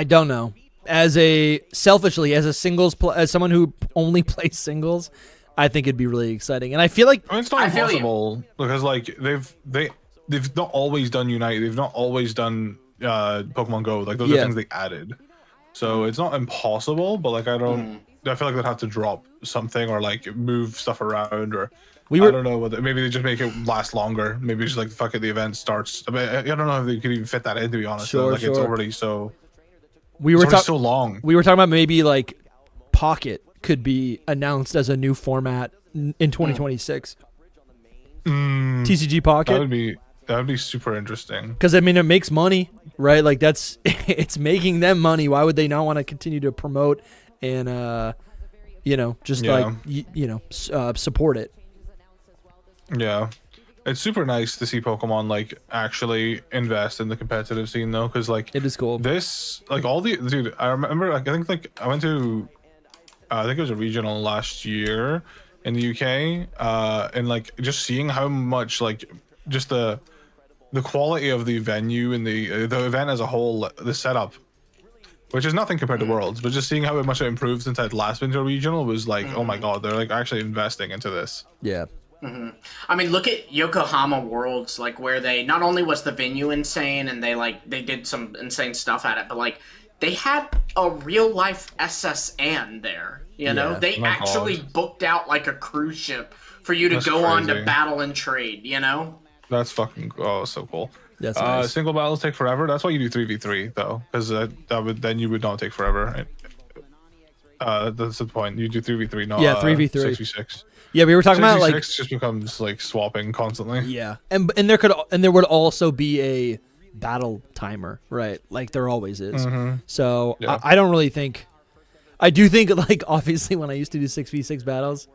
don't know. Selfishly, as a singles, as someone who only plays singles, I think it'd be really exciting. And I feel like it's not impossible because like they've not always done Unite. They've not always done Pokemon Go. Like those are things they added. So it's not impossible, but like I feel like they'd have to drop something or like move stuff around or I don't know whether maybe they just make it last longer. Maybe just like fuck it, the event starts. I mean, I don't know if they could even fit that in, to be honest. It's already so. We were so long. We were talking about maybe like Pocket could be announced as a new format in 2026. TCGPocket. That would be super interesting. Because I mean, it makes money, right? Like it's making them money. Why would they not want to continue to promote and support it? Yeah. It's super nice to see Pokemon like actually invest in the competitive scene though, because like it is cool. This like dude, I remember like I think I went to I think it was a regional last year in the UK, and like just seeing how much like just the quality of the venue and the event as a whole, the setup, which is nothing compared to Worlds, but just seeing how much it improved since I'd last been to a regional was like, oh my god, they're like actually investing into this. Yeah. I mean, look at Yokohama Worlds, like where they not only was the venue insane and they did some insane stuff at it, but like they had a real life SSN there. They actually booked out like a cruise ship for you to go on to battle and trade. That's fucking so cool. That's nice. Single battles take forever. That's why you do 3v3 though, because then you would not take forever. That's the point. You do 3v3, not 3v3, 6v6. Yeah, we were talking about like just becomes like swapping constantly. Yeah, and there would also be a battle timer, right? Like there always is. So I don't really think. I do think like obviously when I used to do 6v6 battles,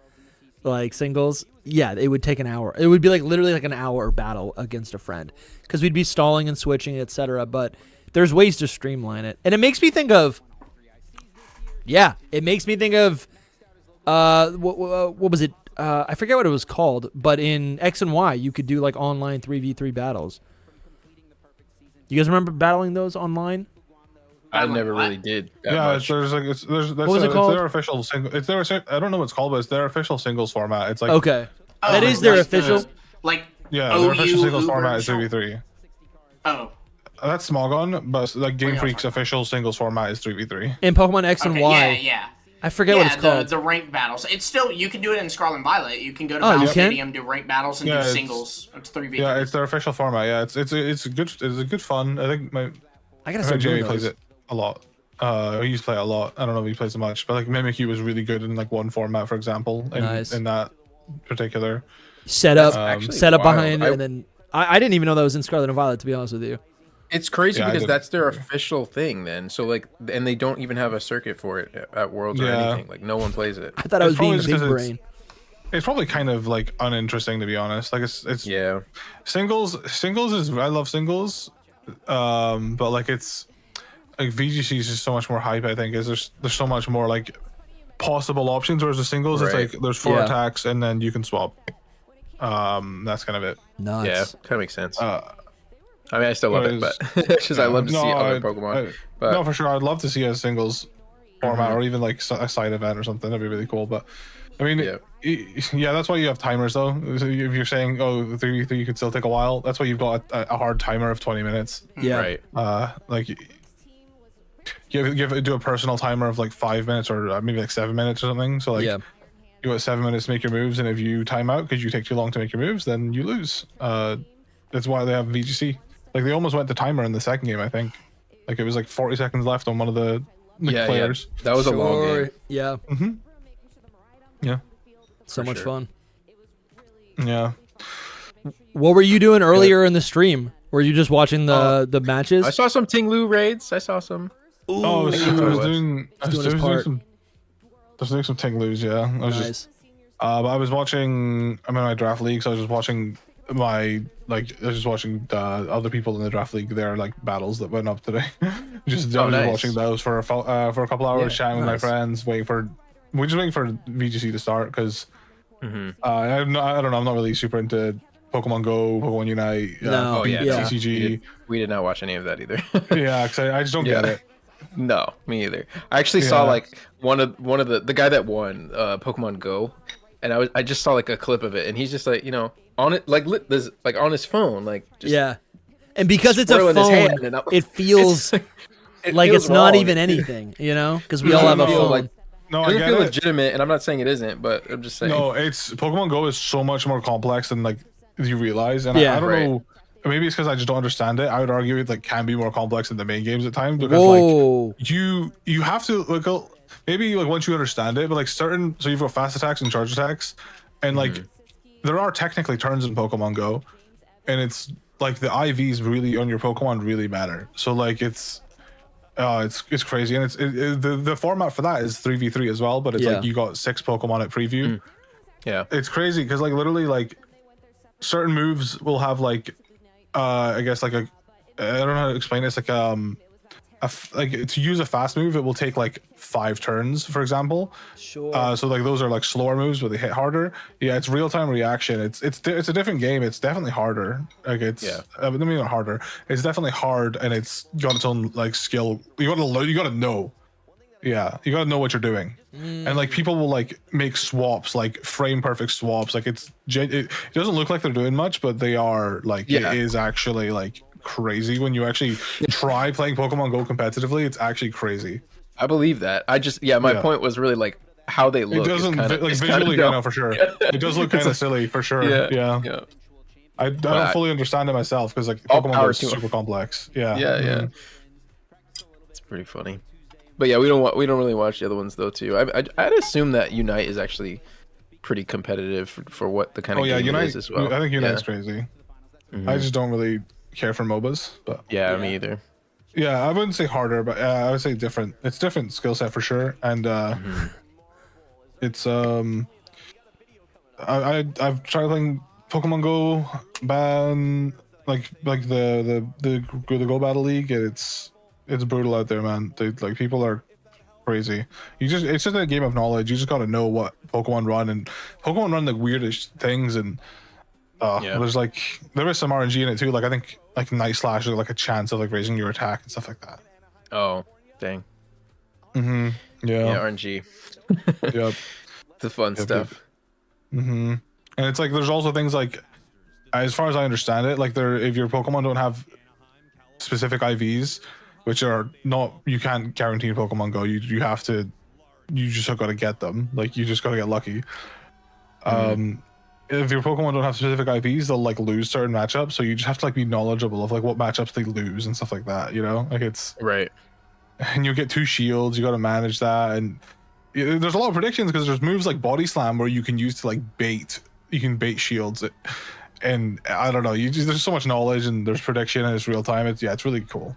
like singles, it would take an hour. It would be like literally like an hour battle against a friend because we'd be stalling and switching, etc. But there's ways to streamline it, and it makes me think of. Yeah, it makes me think of. What was it? I forget what it was called, but in X and Y, you could do like online 3v3 battles. You guys remember battling those online? I never really did. There's what was it called? It's their official single. It's their. I don't know what it's called, but it's their official singles format. It's like okay, that is their official. Their official singles format is 3v3. Oh. That's Smogon, but like Game Freak's official singles format is 3v3. In Pokemon X and Y. Yeah. I forget what it's called. The ranked battles. It's still, you can do it in Scarlet and Violet. You can go to Battle Stadium, do ranked battles, and do singles. It's 3v3. Yeah, it's their official format. Yeah, it's a good fun. I think I gotta say Jamie plays it a lot. He used to play it a lot. I don't know if he plays so much, but like Mimikyu was really good in like one format, for example, in that particular setup behind, and then I didn't even know that was in Scarlet and Violet, to be honest with you. It's crazy because that's their official thing then. So like, and they don't even have a circuit for it at Worlds or anything. Like no one plays it. I thought I was being a big brain. It's probably kind of like uninteresting, to be honest. Like it's singles is, I love singles, but like it's like VGC is just so much more hype. I think there's so much more like possible options, whereas the singles it's like there's 4 attacks and then you can swap. That's kind of it. Nice. Yeah, kind of makes sense. I mean, I still love it, but it's just I love to see other Pokemon. No, for sure, I'd love to see a singles format or even like a side event or something. That'd be really cool. But I mean, that's why you have timers though. So if you're saying 3v3, you could still take a while. That's why you've got a hard timer of 20 minutes. Yeah. Right. Like you do a personal timer of like 5 minutes or maybe like 7 minutes or something. So like you got 7 minutes to make your moves, and if you time out because you take too long to make your moves, then you lose. That's why they have VGC. Like they almost went to timer in the second game, I think. Like it was like 40 seconds left on one of the players. Yeah. That was a long game. Yeah. Yeah. So much fun. Yeah. What were you doing earlier in the stream? Were you just watching the matches? I saw some Ting Lu raids. I saw some. I was doing some Ting Lus, yeah. I was just I was watching, I'm in my draft league, so I was just watching the other people in the draft league, their like battles that went up today. just watching those for a couple hours, chatting with my friends, we're just waiting for VGC to start because I don't know, I'm not really super into Pokemon Go, Pokemon Unite, TCG. We did not watch any of that either. Yeah, because I just don't get it. No, me either. I actually saw like one of the guy that won Pokemon Go, and I just saw like a clip of it, and he's just like, you know, on it like on his phone, like just and because it's a phone, it feels like it's not even anything, you know, because we all have a phone. Like, no, it doesn't feel legitimate, and I'm not saying it isn't, but I'm just saying. No, it's Pokemon Go is so much more complex than like you realize, and I don't know. Maybe it's because I just don't understand it. I would argue it like can be more complex than the main games at times because like you have to like maybe like once you understand it, but like so you've got fast attacks and charge attacks, and like there are technically turns in Pokemon Go, and it's like the IVs really on your Pokemon really matter. So like it's crazy, and the format for that is 3v3 as well, but it's like you got 6 Pokemon at preview. Yeah, it's crazy because like literally like certain moves will have like I guess like I don't know how to explain it. It's like to use a fast move, it will take like 5 turns, for example. Sure. So like those are like slower moves, but they hit harder. Yeah, it's real time reaction. It's a different game. It's definitely harder. Like it's I mean not harder. It's definitely hard, and it's got its own like skill. You gotta know. Yeah, you gotta know what you're doing. And like people will like make swaps, like frame perfect swaps. Like it doesn't look like they're doing much, but they are. Like it is actually like crazy when you actually try playing Pokemon Go competitively. It's actually crazy. I believe that. I just my point was really like how they look. It doesn't like visually, I know for sure. It does look kind of silly for sure. Yeah. I don't fully understand it myself because like Pokemon Go is super complex. Yeah. It's pretty funny. But yeah, we don't really watch the other ones though too. I'd assume that Unite is actually pretty competitive for what the kind of game Unite, it is as well. I think Unite's crazy. I just don't really care for MOBAs, but me either. Yeah, I wouldn't say harder, but I would say different. It's different skill set for sure, and it's I've tried playing Pokemon Go like the Go Battle League, and it's brutal out there, man. Like people are crazy. It's just a game of knowledge. You just got to know what Pokemon run, and Pokemon run the weirdest things, and there is some RNG in it too. Like I think like Night Slash is like a chance of like raising your attack and stuff like that. Oh, dang. Yeah, RNG. Yep. The fun stuff. And it's like there's also things like, as far as I understand it, like if your Pokemon don't have specific IVs, which are not, you can't guarantee in Pokemon Go. You just got to get them. Like you just got to get lucky. If your Pokemon don't have specific IVs, they'll like lose certain matchups. So you just have to like be knowledgeable of like what matchups they lose and stuff like that. You know, like it's right. And you get 2 shields. You got to manage that, and there's a lot of predictions because there's moves like Body Slam where you can use to like bait. You can bait shields, and I don't know. There's so much knowledge, and there's prediction, and it's real time. It's really cool.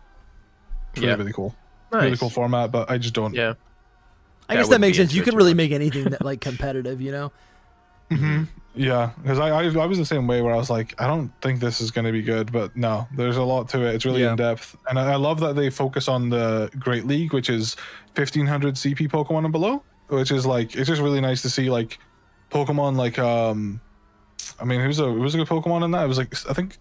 It's really cool. Nice. Really cool format, but I just don't. Yeah. I guess that makes sense. You could really make anything that like competitive, you know. Yeah, because I was the same way where I was like, I don't think this is going to be good, but no, there's a lot to it. It's really in depth, and I love that they focus on the Great League, which is 1500 CP Pokemon and below, which is like it's just really nice to see like Pokemon like I mean, who's a good Pokemon in that? It was like I think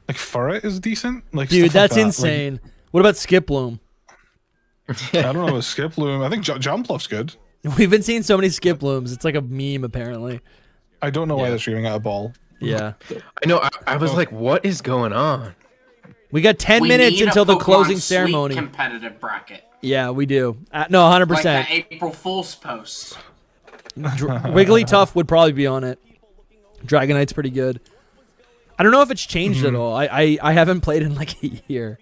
like Furret is decent. Like dude, that's like insane. Like, what about Skiploom? I don't know about Skiploom. I think Jumpluff's good. We've been seeing so many Skiplooms. It's like a meme apparently. I don't know why they're streaming out a ball. Yeah. I know. I was like, what is going on? We got 10 minutes until the closing ceremony. Competitive bracket. Yeah, we do. No, 100%. Like that April Fool's post. Wigglytuff would probably be on it. Dragonite's pretty good. I don't know if it's changed at all. I haven't played in like a year.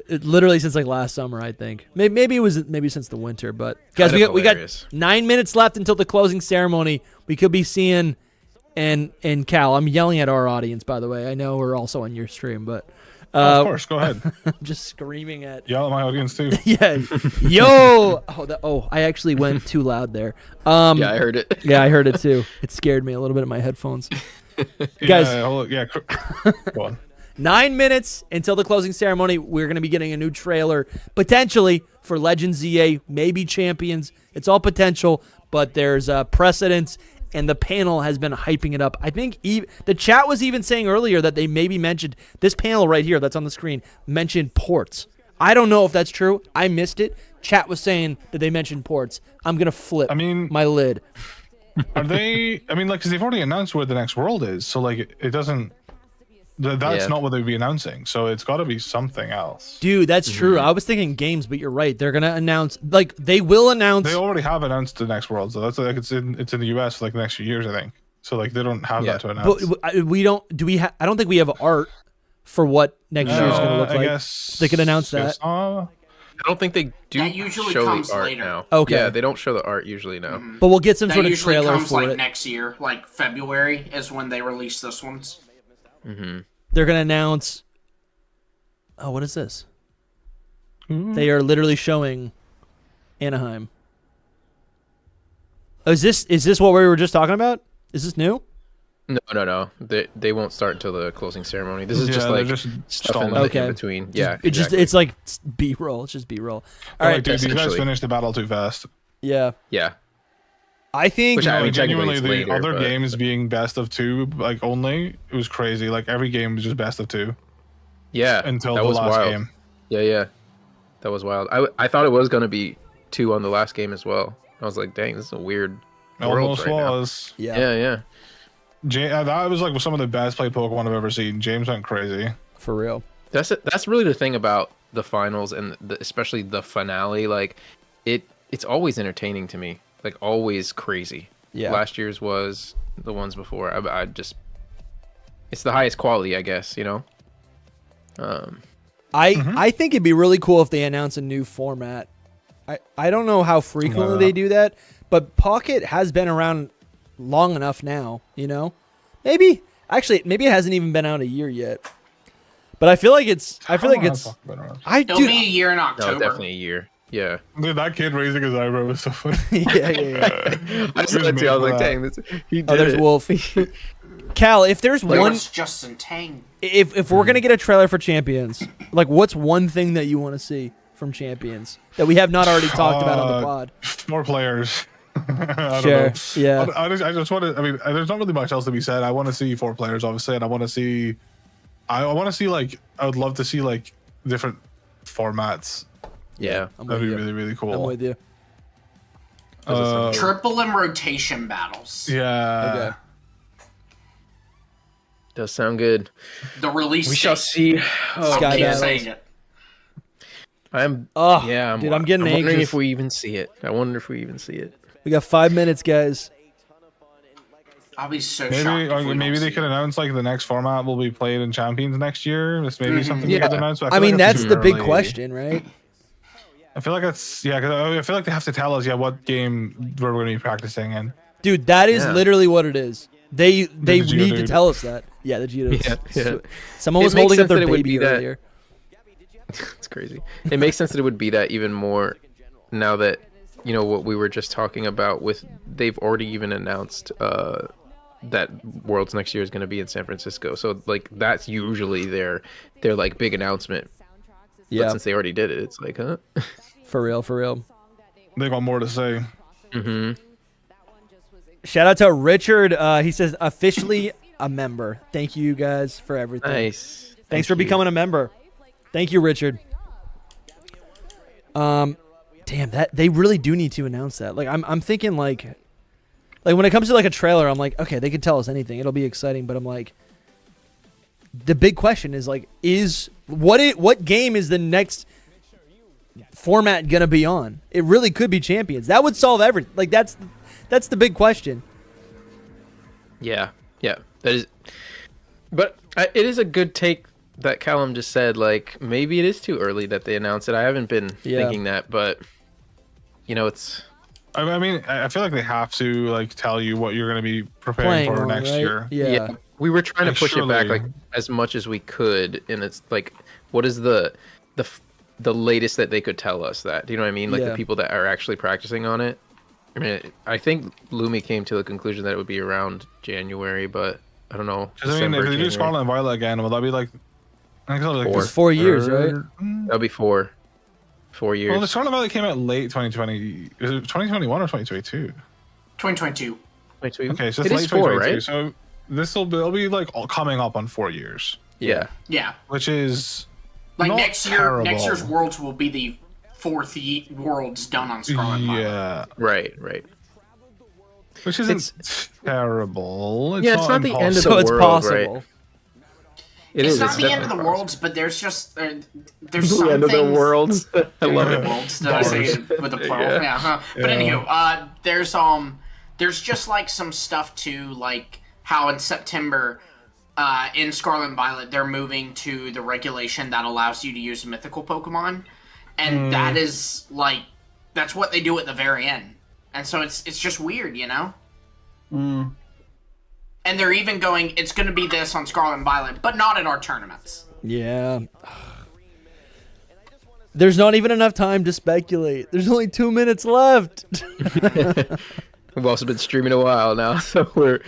Literally since like last summer, I think. Maybe it was since the winter. But guys, we got 9 minutes left until the closing ceremony. We could be seeing and Cal. I'm yelling at our audience, by the way. I know we're also on your stream, but of course, go ahead. I'm just screaming at. Yell at my audience too. Yeah, yo. I actually went too loud there. Yeah, I heard it. Yeah, I heard it too. It scared me a little bit in my headphones. Guys, go on. 9 minutes until the closing ceremony. We're going to be getting a new trailer, potentially, for Legends ZA, maybe Champions. It's all potential, but there's precedence, and the panel has been hyping it up. I think the chat was even saying earlier that they maybe mentioned, this panel right here that's on the screen, mentioned ports. I don't know if that's true. I missed it. Chat was saying that they mentioned ports. I'm going to flip my lid. Are they, because they've already announced where the next world is, so, like, it doesn't... That's not what they'd be announcing, so it's got to be something else. Dude, that's true. I was thinking games, but you're right. They're gonna announce, like, they will announce. They already have announced the next world, so that's like it's in the US for like the next few years, I think. So like they don't have that to announce. But we don't. Do we? I don't think we have art for what next year is gonna look like. Guess, they could announce that. I don't think they do. That usually show comes the art later. now. Okay. Yeah, they don't show the art usually now. But we'll get some that sort of trailer comes, for like, it next year, like February is when they release this ones. They're gonna announce. Oh, what is this? They are literally showing Anaheim. Oh, is this what we were just talking about? Is this new? No. They won't start until the closing ceremony. This is just like stuff in between. Yeah, exactly. It's like B-roll. It's just B-roll. All right, dude, these guys finished the battle too fast. Yeah. Yeah. I think genuinely the other games being best of two, like only, it was crazy. Like every game was just best of two. Yeah. Until that the was last wild. game. Yeah. That was wild. I thought it was gonna be 2 on the last game as well. I was like, dang, this is a weird world almost right was. Now. Yeah. That was like some of the best played Pokemon I've ever seen. James went crazy. For real. That's really the thing about the finals and especially the finale. Like it's always entertaining to me. Like always crazy. Yeah. Last year's was the ones before. I just, it's the highest quality, I guess. You know. I think it'd be really cool if they announce a new format. I don't know how frequently they do that, but Pocket has been around long enough now. You know, maybe it hasn't even been out a year yet. But I feel like it's. It'll be a year in October. No, definitely a year. Yeah. Dude, that kid raising his eyebrow was so funny. yeah. I saw that too. I was like, dang, he did there's it. Wolf. Cal, if there's one, Justin Tang. If we're gonna get a trailer for Champions, like, what's one thing that you want to see from Champions that we have not already talked about on the pod? More players. I sure. don't know. Yeah. I just want to. There's not really much else to be said. I want to see 4 players, obviously, and I want to see. I want to see like. I would love to see like different formats. Yeah, that'd be really, really cool. I'm with you. Triple and rotation battles. Yeah. Okay. Does sound good. The release. We shall see. Sky keep saying it. I'm getting wondering anxious. if we even see it. I wonder if we even see it. We got 5 minutes, guys. I'll be so shocked. Maybe they could announce like the next format will be played in Champions next year. This may be something they could announce. I mean, that's the big question, right? I feel like that's because I feel like they have to tell us what game we're going to be practicing in. Dude, that is literally what it is. They need to tell us that. Yeah, the Geodude. Yeah. Someone was holding up their baby earlier. It's crazy. It makes sense that it would be that even more now that what we were just talking about with they've already even announced that Worlds next year is going to be in San Francisco. So like that's usually their like big announcement. Yeah. But since they already did it, it's like, huh? For real. They got more to say. Mm-hmm. Shout out to Richard. He says officially a member. Thank you guys for everything. Nice. Thanks for becoming a member. Thank you, Richard. Damn, that they really do need to announce that. Like I'm thinking like when it comes to like a trailer, I'm like, okay, they can tell us anything. It'll be exciting, but I'm like, the big question is like, what game is the next format gonna be on? It really could be Champions. That would solve everything. Like that's That's the big question. Yeah, that is. But it is a good take that Callum just said. Like, maybe it is too early that they announced it. I haven't been thinking that, but it's. I mean, I feel like they have to like tell you what you're going to be preparing for next year. Yeah. We were trying to push it back like as much as we could, and it's like, what is the latest that they could tell us that? Do you know what I mean? Like the people that are actually practicing on it. I mean, I think Lumi came to the conclusion that it would be around January, but I don't know. I mean, if they do Scarlet and Violet again, will that be like? I think like 4 years, right? That'll be 4 years. Well, the Scarlet and Violet came out late 2020. Is it 2021 or 2022? 2022. Okay, so it it's late is 4, 2022. right? So it'll be like coming up on 4 years. Yeah. Which is like not next terrible. Next year's Worlds will be the 4th Worlds done on Scarlet and Violet. Yeah. Right. Which isn't terrible. It's not the end of the so it's world, possible. right? It's not the end of the worlds, but there's just there's some the end of the things- worlds. I love it. Worlds, did I say it with the plural? Yeah. Huh? But anywho, there's just like some stuff too, like how in September, in Scarlet and Violet, they're moving to the regulation that allows you to use mythical Pokemon, and that is like that's what they do at the very end, and so it's just weird, you know. And they're even going, it's going to be this on Scarlet and Violet, but not in our tournaments. Yeah. There's not even enough time to speculate. There's only 2 minutes left. We've also been streaming a while now, so we're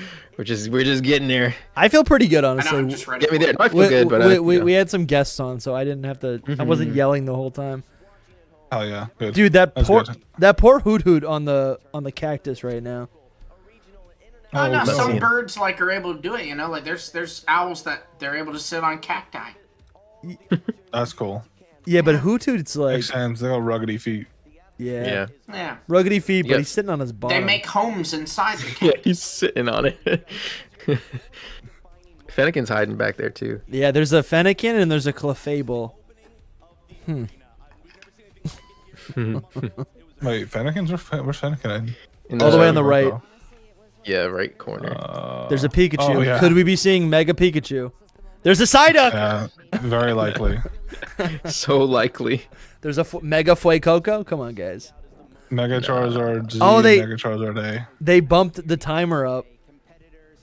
just getting there. I feel pretty good, I know, honestly. I'm just ready Get me for there. it. I feel good, but We had some guests on, so I didn't have to. I wasn't yelling the whole time. Hell yeah, good. Dude, that That's poor good. Hoot on the cactus right now. Oh, no, that's some it. birds like are able to do it. You know, like there's owls that they're able to sit on cacti. That's cool. Yeah, but Hoot, it's like Makes sense. They got ruggedy feet. yeah, Yeah, ruggedy feet, but Yeah. he's sitting on his bottom. they make homes inside the cacti. Yeah, he's sitting on it. Fennekin's hiding back there too. Yeah, there's a Fennekin and there's a Clefable. Wait, Fennekin's where's Fennekin? All the way on the right. Yeah, right corner. There's a Pikachu. Oh, yeah. Could we be seeing Mega Pikachu? There's a Psyduck. Yeah, very likely. So likely. There's a Mega Fuecoco. Come on, guys. Mega Charizard Z, Oh, Mega Charizard A. They bumped the timer up.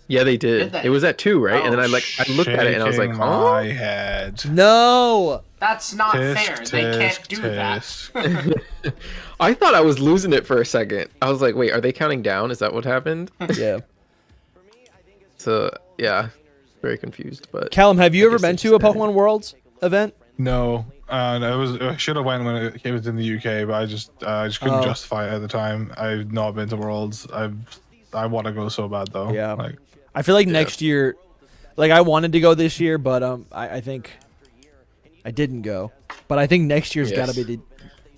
Yeah, they did. Did they? It was at 2, right? And then I looked at it and I was like, Shaking huh? my head. No. That's not Tisk, fair. They can't do tisk. that. I thought I was losing it for a second. I was like, wait, are they counting down? Is that what happened? Yeah. So, yeah, very confused. But Callum, have you I ever guess been it's to a standard. Pokemon Worlds event? No, I should have went when it came in the UK, but I just couldn't Oh. justify it at the time. I've not been to Worlds. I want to go so bad though. Yeah. Like, I feel like next year, like I wanted to go this year, but I think I didn't go. But I think next year's got to Yes. be the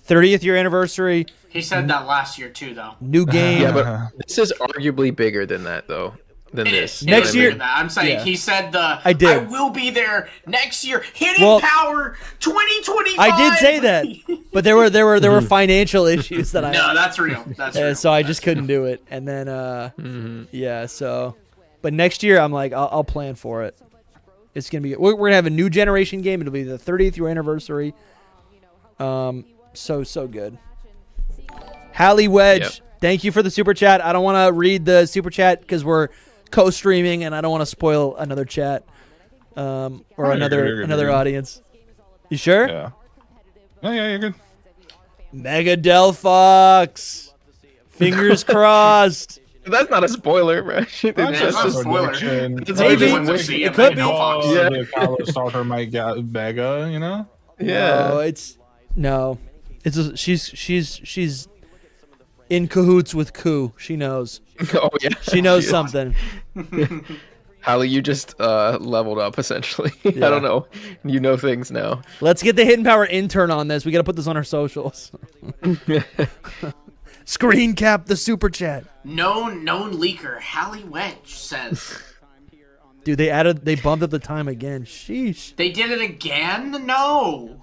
30th year anniversary, He said that last year too, though. new game. yeah, but this is arguably bigger than that, though. Than It this. is. You know Next what I year- mean? That. I'm saying Yeah. he said I did. I will be there next year. Hidden Well, Power 2025. I did say that, but there were financial issues that I No, that's real. That's real. so I just couldn't do it. And then yeah, so but next year I'm like I'll plan for it. It's gonna be we're gonna have a new generation game. It'll be the 30th year anniversary. So good. Hallie Wedge, Yep. thank you for the super chat. I don't want to read the super chat because we're co-streaming and I don't want to spoil another chat or you're good. audience. You sure? yeah. Oh yeah, you're good. Mega Delphox. Fingers crossed. That's not a spoiler, bro. That's not a spoiler. Maybe. It could be. Yeah. The Kalos starter might get Mega, you know? Yeah. No, she's in cahoots with Koo. She knows. Oh yeah. She knows something. Hallie, you just leveled up essentially. I don't know. You know things now. Let's get the Hidden Power intern on this. We got to put this on our socials. Screen cap the super chat. Known leaker Hallie Wedge says Dude, they bumped up the time again. Sheesh. they did it again. No.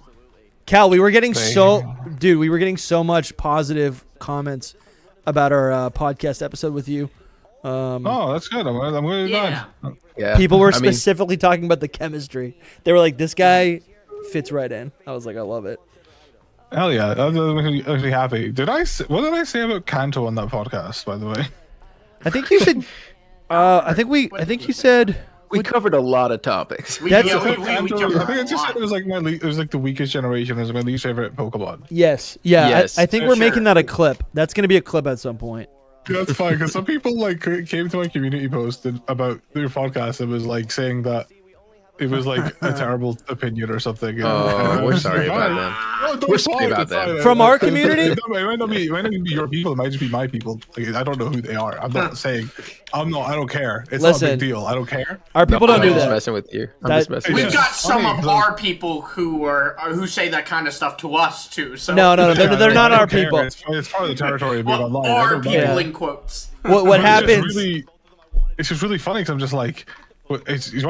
Cal, we were getting so much positive comments about our podcast episode with you. Oh, that's good. I'm really glad. Yeah. People were I mean, specifically talking about the chemistry. They were like, "This guy fits right in." I was like, "I love it." Hell yeah, that makes me happy. What did I say about Kanto on that podcast? By the way, I think you should. I think you said we covered a lot of topics. We I jumped think around I a just said lot. it was like the weakest generation. It was my least favorite Pokemon. yes. Yeah, Yes. I think For we're sure. making that a clip. That's gonna be a clip at some point. Yeah, that's fine because some people like came to my community post about your podcast and was like saying that it was like a terrible opinion or something. Oh, we're sorry about that. that. Oh, don't We're it's sorry fine, about it's that. fine. From our It community? might not be your people. It might just be my people. Like, I don't know who they are. I'm not saying. I don't care. It's not a Listen. big deal. I don't care. Our people don't I'm do just that. messing with you. I'm That- just messing with We've you. got some funny, of 'cause our people who say that kind of stuff to us too. So No, they're not I our don't care. people. It's part of the territory of being well, online. I our don't people mind. in quotes. What But happens? It's just really funny because I'm just like, why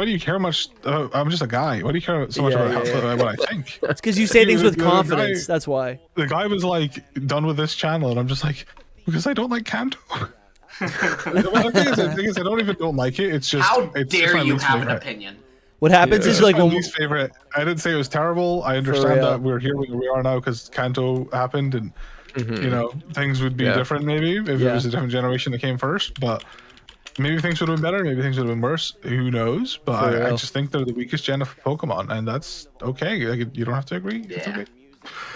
do you care much? I'm just a guy. Why do you care so much Yeah, about yeah, what I think? It's because you say things with The guy- confidence. That's why. The guy was like done with this channel, and I'm just like, because I don't like Kanto. the thing is, I don't like it. It's just How it's dare my you least have favorite. an opinion? What happens It's is just like my when least favorite. I didn't say it was terrible. I understand real. that we're here where we are now because Kanto happened, and you know things would be different maybe if it was a different generation that came first. But maybe things would have been better. Maybe things would have been worse. Who knows? But I just think they're the weakest gen of Pokemon, and that's okay. Like, you don't have to agree. It's okay.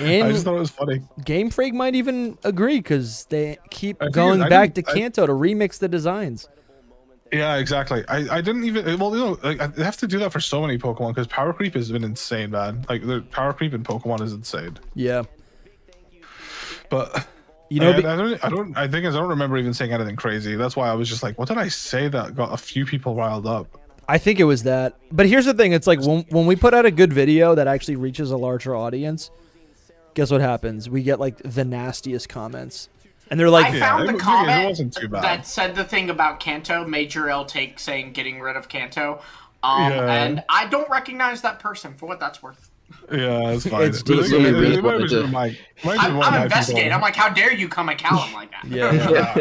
I just thought it was funny. Game Freak might even agree because they keep I think going I back to didn't- Kanto to remix the designs. Yeah, exactly. I didn't even. Well, you know, like, they have to do that for so many Pokemon because power creep has been insane, man. Like the power creep in Pokemon is insane. Yeah. But You know, I don't remember even saying anything crazy. That's why I was just like, what did I say that got a few people riled up? I think it was that. But here's the thing. It's like when we put out a good video that actually reaches a larger audience, guess what happens? We get like the nastiest comments. And they're like, I found the it comment wasn't too bad. that said the thing about Kanto, Major L take saying getting rid of Kanto. Yeah. And I don't recognize that person for what that's worth. Yeah, it's fine. It's decent. It might have been my- might have been one of I'm my investigating. people. I'm like, how dare you come at Callum like that? yeah.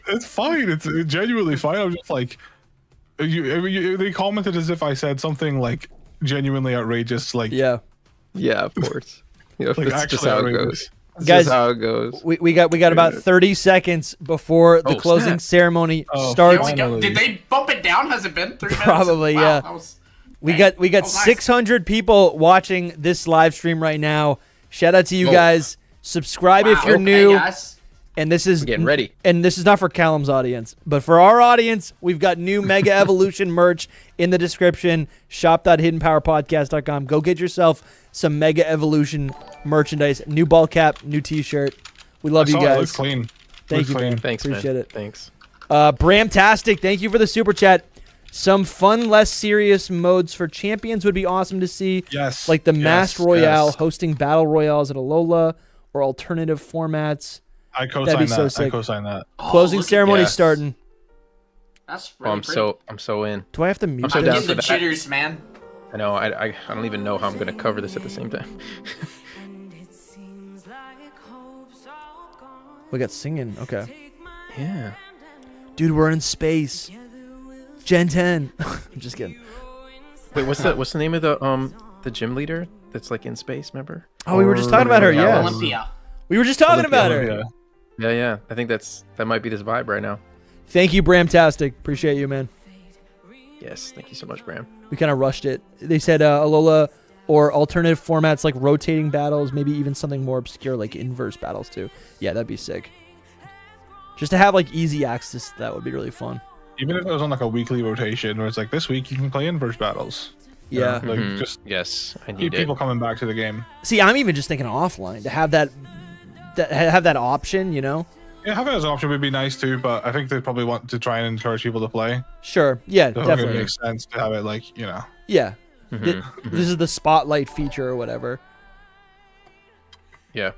It's fine. It's genuinely fine. I'm just like, they commented as if I said something like genuinely outrageous. Like, Yeah. Yeah, of course. You know, like that's just actually how it outrageous. goes. That's Guys, just how it goes. We got about 30 seconds before the closing snap. ceremony Oh, starts. Here we go. Finally. Did they bump it down? Has it been 3 minutes? Probably, Wow, yeah. that was- We Dang. got Oh, nice. 600 people watching this live stream right now. Shout out to you Oh. guys. Subscribe if Wow, you're okay, new. guys. And this is Getting ready. And this is not for Callum's audience, but for our audience, we've got new Mega Evolution merch in the description. Shop.hiddenpowerpodcast.com. Go get yourself some Mega Evolution merchandise. New ball cap, new T-shirt. We love you It looks guys. clean. Thank Looks you, clean. man. Thanks, Appreciate man. it. Thanks. Bramtastic, thank you for the super chat. Some fun, less serious modes for champions would be awesome to see. Yes. Like the yes, Masked Royale, yes. hosting battle royales at Alola, or alternative formats. I That'd co-sign be that. so I sick. co-sign that. Oh, Closing look at ceremony yes. starting. That's Oh, really I'm pretty. so in. Do I have to mute I'm so I'm down this? getting for the that. jitters, man. I know. I don't even know how I'm gonna cover this at the same time. We got singing. Okay. Yeah. Dude, we're in space. Gen 10. I'm just kidding. Wait, what's the name of the gym leader that's like in space? Remember? Oh, we were just talking about her. Yeah. Olympia. We were just talking about her. Olympia. Yeah. I think that might be this vibe right now. Thank you, Bramtastic. Appreciate you, man. Yes. Thank you so much, Bram. We kind of rushed it. They said Alola or alternative formats like rotating battles, maybe even something more obscure like inverse battles too. Yeah, that'd be sick. Just to have like easy access to that would be really fun. Even if it was on like a weekly rotation where it's like this week you can play inverse battles. You Yeah. know, like Mhm. just Yes, I keep need people it. coming back to the game. See, I'm even just thinking offline to have that option, you know? Yeah, having it as an option would be nice too, but I think they probably want to try and encourage people to play. Sure. Yeah, So it definitely. makes sense to have it like, you know. Yeah. Mhm. This is the spotlight feature or whatever. Yeah.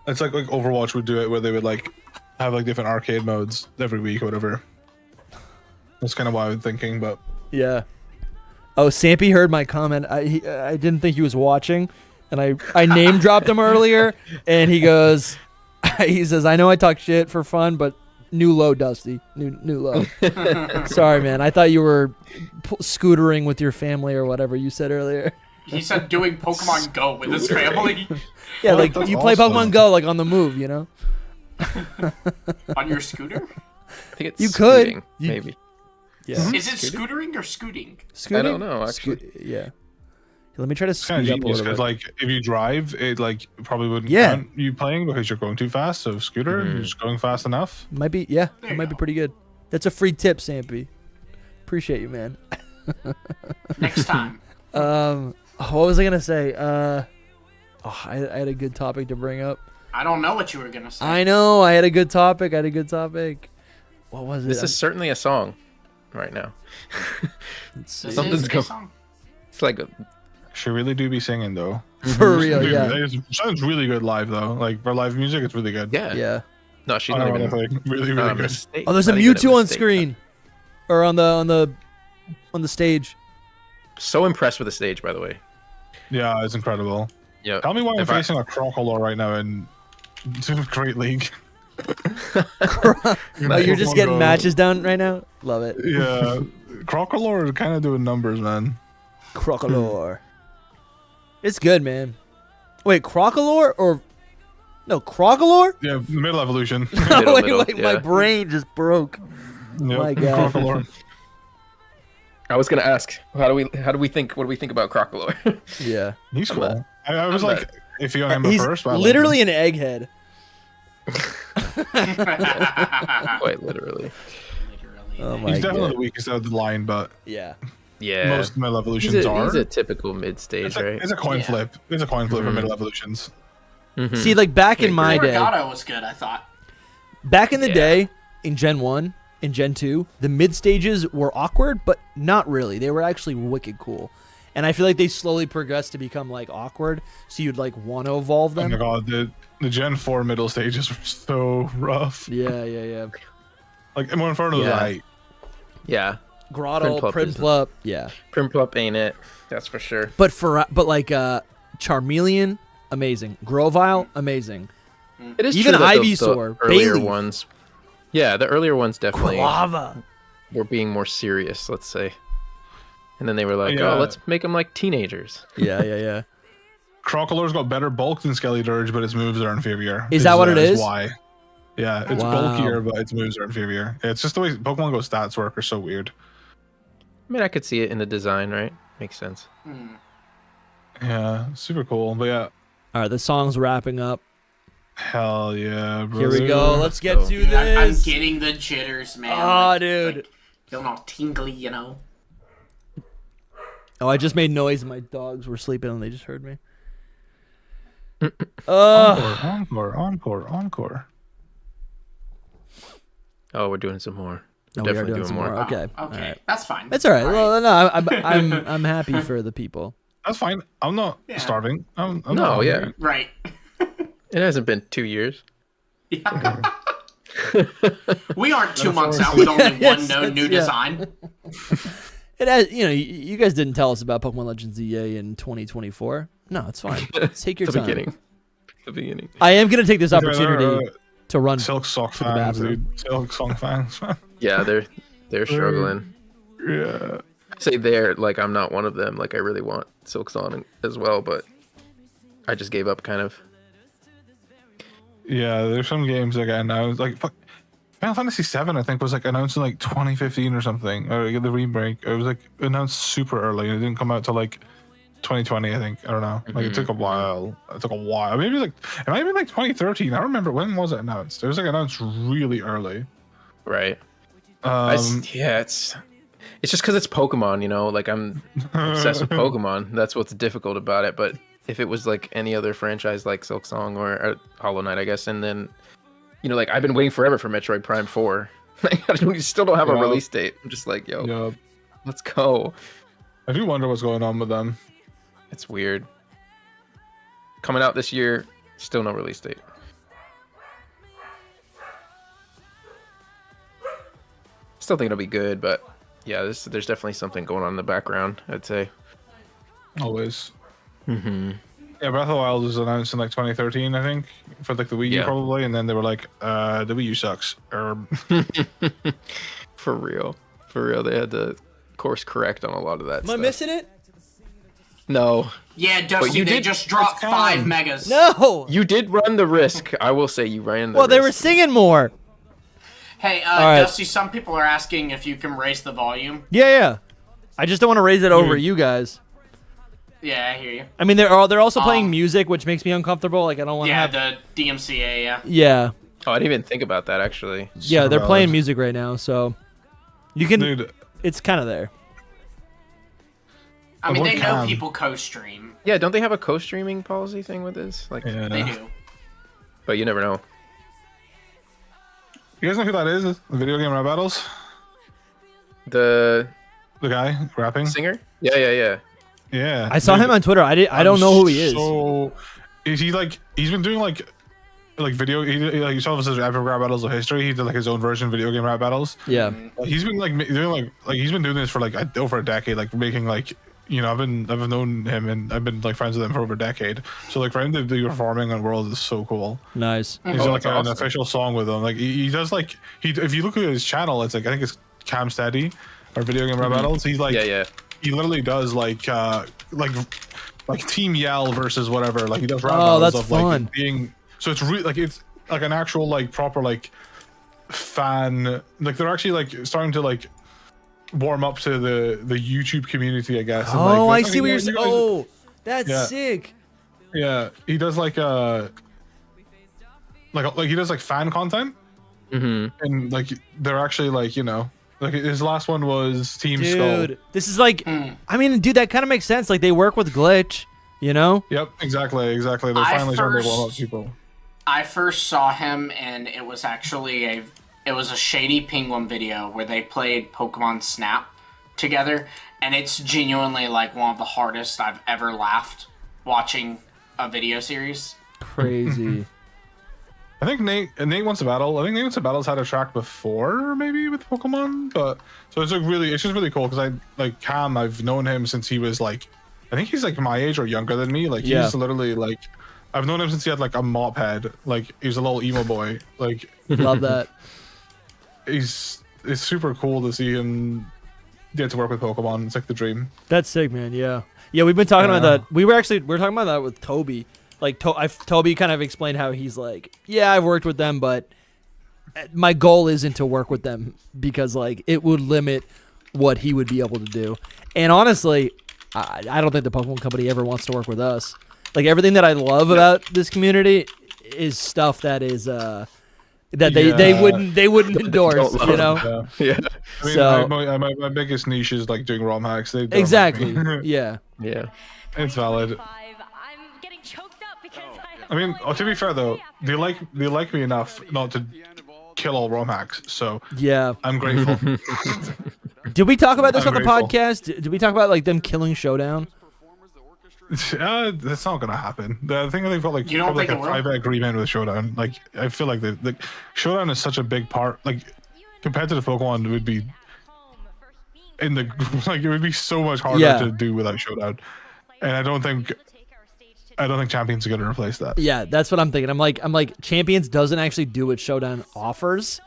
It's like Overwatch would do it where they would like have like different arcade modes every week or whatever. That's kind of what I was thinking, but Yeah. Oh, Sampy heard my comment. I didn't think he was watching, and I name dropped him earlier, and he goes, He says, I know I talk shit for fun, but new low, Dusty. New low. Sorry, man. I thought you were scootering with your family or whatever you said earlier. He said doing Pokemon Go with his family. Yeah, like That's you play awesome. Pokemon Go like on the move, you know? On your scooter? I think it's You could. scooting, maybe. Yeah. Is it scootering or scooting? Scooting? I don't know, actually. Yeah. Let me try to It's kind speed of up a genius little because, bit. like, if you drive, it like probably wouldn't Yeah. count you playing because you're going too fast. So scooter, you're just going fast enough. Might be, yeah, There that you might be go. pretty good. That's a free tip, Sampy. Appreciate you, man. Next time. What was I gonna say? I had a good topic to bring up. I don't know what you were gonna say. I know, I had a good topic. What was it? This is certainly a song right now. Let's see. This Something's is a going- song. It's like She really do be singing though. For real, Dude, yeah. It sounds really good live though. Like for live music, it's really good. yeah. Yeah. No, she's not even Ironically, really not a good. mistake. Oh, there's a Not even Mewtwo on mistake. screen, or on the stage. So impressed with the stage, by the way. Yeah, it's incredible. Yeah. Tell me why I'm If I- facing a Crocodile right now in Great League. Oh, you're just getting matches down right now. Love it. Yeah, Crocodile is kind of doing numbers, man. Crocodile. It's good, man. Wait, Crocodile or no Crocodile? Yeah, middle evolution. Wait, my yeah. brain just broke. Yep, My God. Crocodile. I was gonna ask, what do we think about Crocodile? Yeah. He's I'm cool. not- I was I'm like, if you on him at He's first, but I like literally him. an egghead. Quite literally. Oh my He's definitely God. the weakest out of the line, but Yeah. Yeah. most middle evolutions he's are. a typical mid-stage, right? It's a coin Yeah. flip. It's a coin flip for Mhm. middle evolutions. Mhm. See, like back in my day, Morgado was good, I thought. back in the Yeah. day, in Gen 1, in Gen 2, the mid stages were awkward, but not really. They were actually wicked cool. And I feel like they slowly progressed to become like awkward, so you'd like want to evolve Oh them. my god, the Gen 4 middle stages were so rough. Yeah. Like Inferno was Yeah. like, Yeah. Grotto, Primplup isn't- Primplup, yeah. Primplup ain't it. That's for sure. But like Charmeleon, amazing. Grovyle, amazing. It is Even true that Ivysaur, the earlier Bayleaf. ones. Yeah, the earlier ones definitely Quilava. were being more serious, let's say. And then they were like, Yeah. oh, let's make them like teenagers. Yeah. Crocodile's got better bulk than Skeledirge, but its moves are inferior. Is that what it is? Why? Yeah, it's Wow. bulkier, but its moves are inferior. It's just the way Pokemon Go stats work are so weird. I mean, I could see it in the design, right? Makes sense. Yeah, super cool. But yeah, All right, the song's wrapping up. hell yeah, bro. Here we go. Let's get go. to Dude, I'm this. getting the jitters, man. Oh, dude. Like, feeling all tingly, you know? Oh, I just made noise and my dogs were sleeping and they just heard me. Encore. Oh, we're doing some more. No, We're we are definitely doing some more. Oh, Okay. okay. All right. That's fine. That's all right. All Well, no, I'm happy for the people. That's fine. I'm not Yeah. starving. I'm No, not yeah. hungry. Right. It hasn't been 2 years. Yeah. We aren't 2 months out with only Yes, one known new yeah. design. It has, you guys didn't tell us about Pokemon Legends EA in 2024. No, it's fine. Take your the time. beginning. The beginning. I am gonna take this Yeah, opportunity to run. Silk Sock the fans, bathroom. dude. Silk Sock fans. Yeah, they're struggling. Yeah. I say they're like I'm not one of them. Like I really want Silk Sonic as well, but I just gave up kind of. Yeah, there's some games that got announced. Like Final Fantasy VII, I think, was like announced in like 2015 or something. Or the remake. It was like announced super early. It didn't come out till like 2020, I think. I don't know. Like it took a while. Maybe like it might have been like 2013. I don't remember when was it announced. It was like announced really early. Right. Yeah. It's just because it's Pokemon, you know. Like I'm obsessed with Pokemon. That's what's difficult about it. But if it was like any other franchise, like Silk Song or Hollow Knight, I guess, and then like I've been waiting forever for Metroid Prime 4. Like I still don't have a release date. I'm just like, yo, Yeah. let's go. I do wonder what's going on with them. It's weird. Coming out this year, still no release date. Still think it'll be good, but yeah, there's definitely something going on in the background, I'd say. Always. Mm-hmm. Yeah, Breath of the Wild was announced in like 2013, I think, for like the Wii U probably, and then they were like, the Wii U sucks. For real, they had to course correct on a lot of that. Am I missing it? No. Yeah, Dusty, they just dropped 5 megas. No. You did run the risk. I will say you ran the risk. Well, they were singing more. Hey, right. Dusty, some people are asking if you can raise the volume. Yeah. I just don't want to raise it over you guys. Yeah, I hear you. I mean, they're also playing music, which makes me uncomfortable. Like, I don't want to have... the DMCA, yeah. Yeah. Oh, I didn't even think about that, actually. Yeah, they're playing music right now, so... You can... Dude. It's kind of there. I mean, they know people co-stream. Yeah, don't they have a co-streaming policy thing with this? Like, They do. But you never know. You guys know who that is? The video game rap battles? The guy rapping? Singer? Yeah. Yeah. I saw him on Twitter. I don't know who he is. So, he's been doing like video. You saw his epic rap battles of history. He did like his own version of video game rap battles. Yeah. He's been doing he's been doing this for like over a decade. Like making like I've known him and I've been like friends with him for over a decade. So like for him to be performing on World is so cool. Nice. He's like an official song with him. Like he does like if you look at his channel, it's like I think it's Cam Steady or video game rap battles. He's like he literally does like Team Yell versus whatever. Like he does rap battles that's of fun. like being. So it's really like it's like an actual like proper like fan. Like they're actually like starting to like warm up to the YouTube community, I guess. And, I see what you're saying. Oh, that's sick. Yeah, he does like he does like fan content, and like they're actually like like his last one was Team Skull. Dude, this is like I mean, dude, that kind of makes sense. Like they work with Glitch, Yep, exactly. They're finally trying to warm up people. I first saw him, and it was actually a Shady Penguin video where they played Pokemon Snap together, and it's genuinely like one of the hardest I've ever laughed watching a video series. Crazy. I think Nate Wants to Battle. I think Nate Wants to Battle's had a track before, maybe with Pokemon, but so it's just really cool because I like Cam. I've known him since he was like, I think he's like my age or younger than me. Like he's literally like. I've known him since he had like a mop head. Like he was a little emo boy. Like love that. It's super cool to see him get to work with Pokemon. It's like the dream. That's sick, man. Yeah. We've been talking about that. We were talking about that with Toby. Like Toby kind of explained how he's like, yeah, I've worked with them, but my goal isn't to work with them because like it would limit what he would be able to do. And honestly, I don't think the Pokemon Company ever wants to work with us. Like everything that I love about this community is stuff that is that they wouldn't endorse, Yeah. I mean, so my biggest niche is like doing ROM hacks. They don't exactly. like me. Yeah. It's valid. I'm getting choked up because I mean, to be fair though, they like me enough not to kill all ROM hacks. So yeah, I'm grateful. Did we talk about this on the podcast? Did we talk about like them killing Showdown? That's not gonna happen. I think they've got like a private agreement with Showdown. Like I feel like the Showdown is such a big part. Like competitive Pokemon would be in the like it would be so much harder to do without Showdown. And I don't think Champions are gonna replace that. Yeah, that's what I'm thinking. I'm like Champions doesn't actually do what Showdown offers.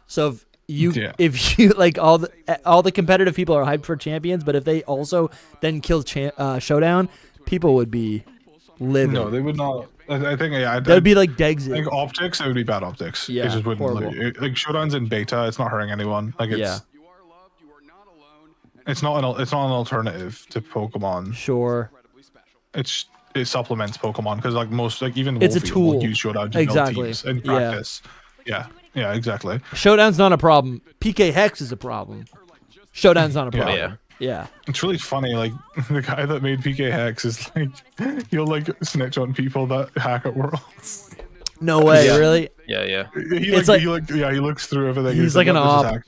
So if you like all the competitive people are hyped for Champions, but if they also then kill Showdown, people would be livid. No, they would not. I think that'd be like Dexit. I think optics, it would be bad optics. Yeah, it just wouldn't like Showdown's in beta. It's not hurting anyone. Like it's not an alternative to Pokemon. Sure. It supplements Pokemon because like most even it's Wolfie a tool. Will use Showdown to exactly teams in practice. Yeah, exactly. Showdown's not a problem. PK Hex is a problem. Showdown's not a problem. Yeah. It's really funny. Like the guy that made PK Hex is like he'll like snitch on people that hack at Worlds. No way, really? Yeah. He looks through everything. He's like an op.